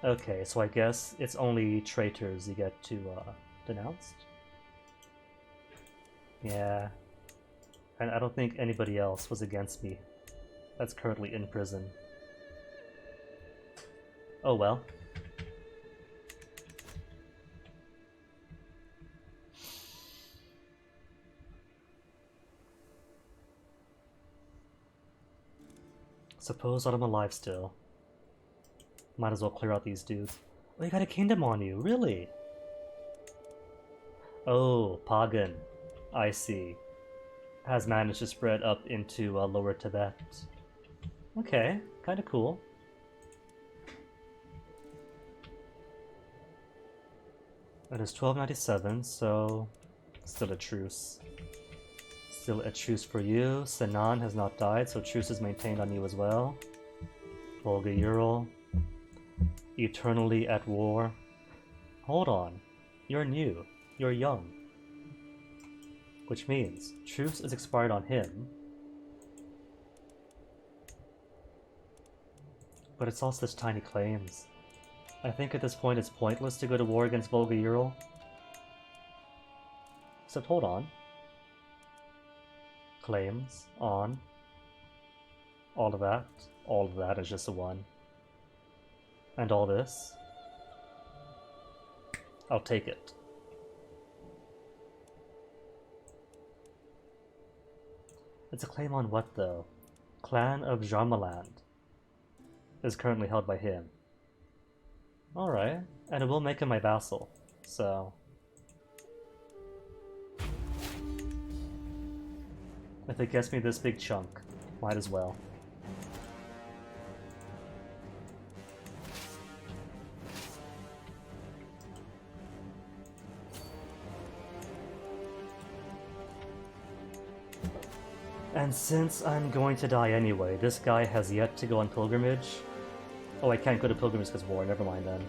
Okay, so I guess it's only traitors you get to denounced? Yeah. And I don't think anybody else was against me that's currently in prison. Oh well. Suppose that I'm alive still. Might as well clear out these dudes. Oh, you got a kingdom on you, really? Oh, Pagan. I see. Has managed to spread up into lower Tibet. Okay, kinda cool. It is 1297, so still a truce. Still a truce for you. Sinan has not died, so truce is maintained on you as well. Volga Ural. Eternally at war. Hold on. You're new. You're young. Which means truce is expired on him. But it's also such tiny claims. I think at this point it's pointless to go to war against Volga Ural. Except hold on. Claims on. All of that. All of that is just a 1. And all this. I'll take it. It's a claim on what though? Clan of Jarmaland is currently held by him. Alright, and it will make him my vassal, so... if it gets me this big chunk, might as well. And since I'm going to die anyway, this guy has yet to go on pilgrimage. Oh, I can't go to pilgrimage because war, never mind then.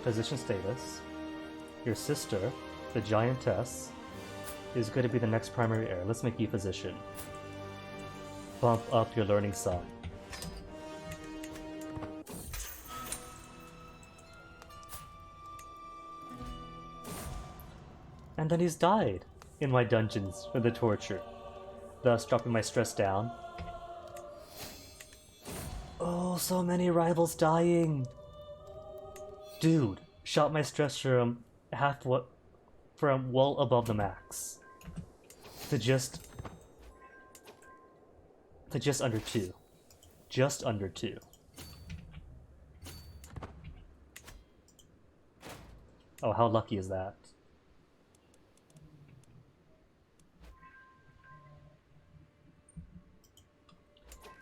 Position status. Your sister, the giantess, is going to be the next primary heir. Let's make you physician. Bump up your learning sum. And then he's died in my dungeons for the torture, thus dropping my stress down. Oh, so many rivals dying! Dude, shot my stress from from well above the max to just under 2. Just under 2. Oh, how lucky is that?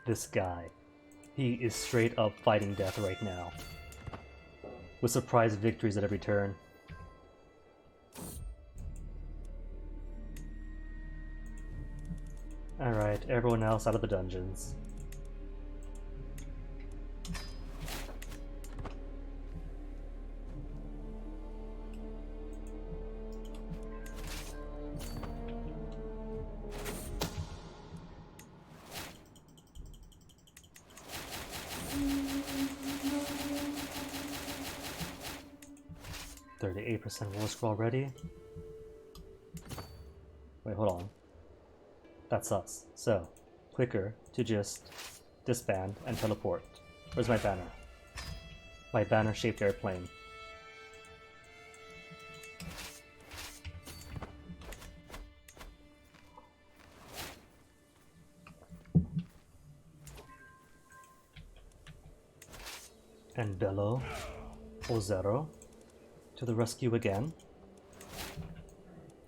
This guy. He is straight up fighting death right now. With surprise victories at every turn. Alright, everyone else out of the dungeons. %war score already. Wait, hold on. That's us. So, quicker to just disband and teleport. Where's my banner? My banner-shaped airplane. And Bello, Ozero, to the rescue again.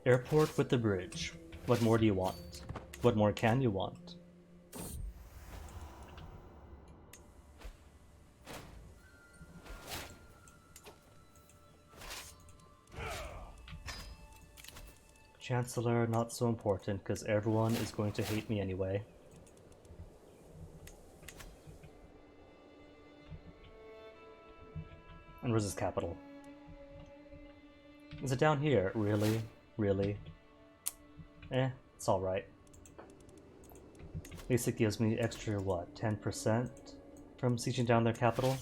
Airport with the bridge. What more do you want? What more can you want? Chancellor, not so important, because everyone is going to hate me anyway. And where's his capital? Is it down here? Really? Really? It's alright. At least it gives me extra, what, 10% from sieging down their capital?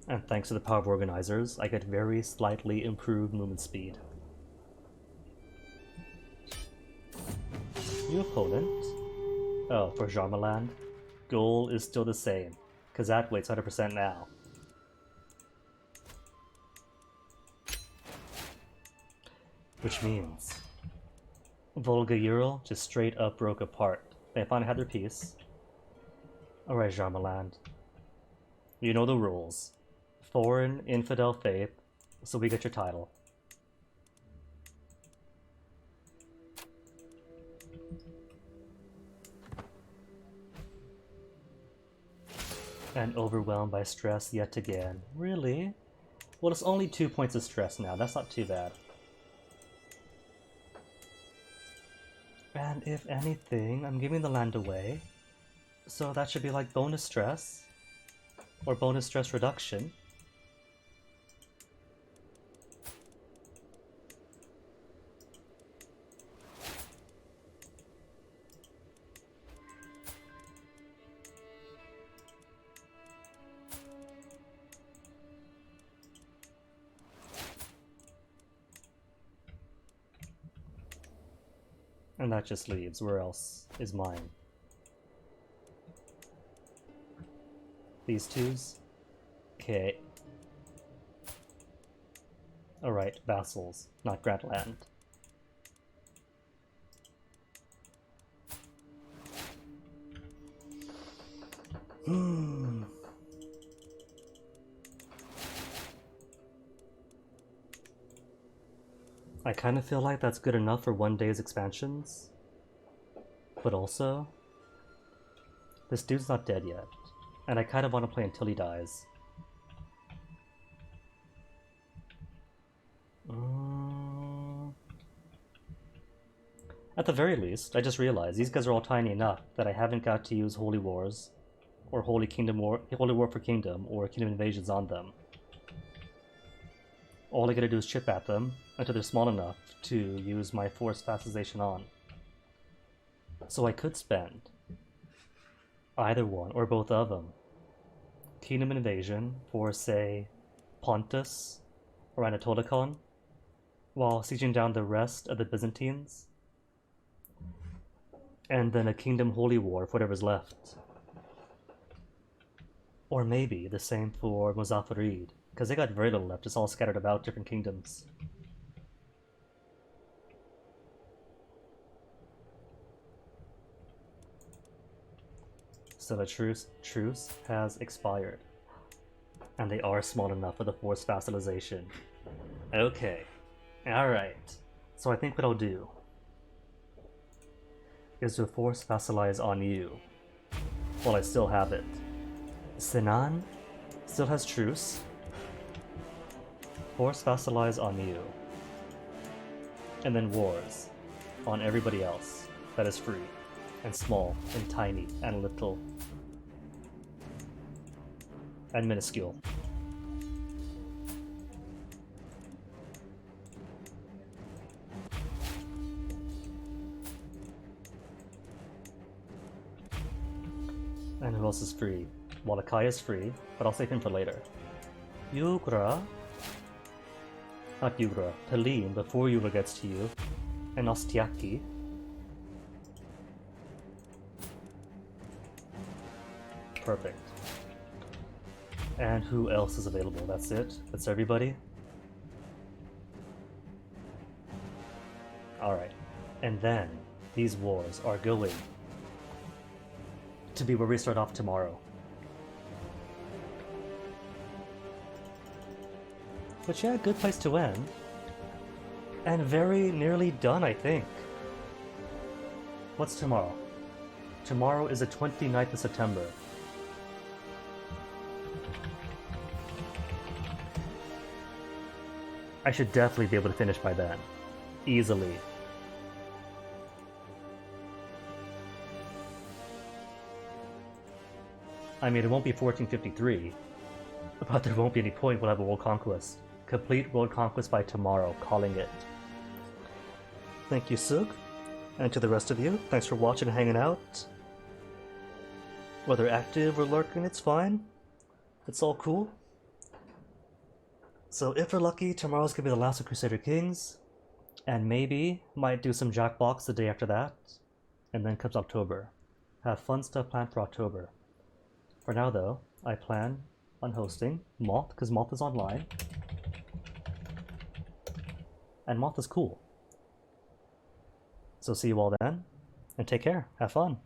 And thanks to the power of organizers, I get very slightly improved movement speed. New opponent? Oh, for Jarmaland? Goal is still the same. Kazat waits 100% now. Which means Volga Ural just straight up broke apart. They finally had their peace. Alright, Jarmaland. You know the rules. Foreign infidel faith, so we get your title. And overwhelmed by stress yet again. Really? Well, it's only 2 points of stress now. That's not too bad. And if anything, I'm giving the land away. So that should be like bonus stress. Or bonus stress reduction. And that just leaves. Where else is mine? These twos? Okay. Alright, vassals, not grant land. I kind of feel like that's good enough for one day's expansions. But also, this dude's not dead yet, and I kind of want to play until he dies. At the very least, I just realized these guys are all tiny enough that I haven't got to use Holy Wars, or Holy War for Kingdom, or Kingdom Invasions on them. All I gotta do is chip at them until they're small enough to use my Forced Vassalization on. So I could spend either one or both of them. Kingdom Invasion for, say, Pontus or Anatolicon, while sieging down the rest of the Byzantines. And then a Kingdom Holy War for whatever's left. Or maybe the same for Muzaffarid, because they got very little left, it's all scattered about different kingdoms. So the truce has expired. And they are small enough for the forced vassalization. Okay. Alright. So I think what I'll do is to force vassalize on you while I still have it. Sinan still has truce. Force vassalize on you. And then wars on everybody else that is free and small and tiny and little and minuscule. And who else is free? Walakai is free, but I'll save him for later. Yugra. Not Yugra. Pelim before Yugra gets to you. And Ostiaki. Perfect. And who else is available? That's it? That's everybody? Alright. And then, these wars are going to be where we start off tomorrow. But yeah, good place to end. And very nearly done, I think. What's tomorrow? Tomorrow is the 29th of September. I should definitely be able to finish by then. Easily. I mean, it won't be 1453, but there won't be any point we'll have a world conquest. Complete world conquest by tomorrow, calling it. Thank you, Sug. And to the rest of you, thanks for watching and hanging out. Whether active or lurking, it's fine. It's all cool. So if we're lucky, tomorrow's gonna be the last of Crusader Kings. And maybe might do some Jackbox the day after that. And then comes October. Have fun stuff planned for October. For now though, I plan on hosting Moth, because Moth is online. And Moth is cool. So see you all then, and take care. Have fun.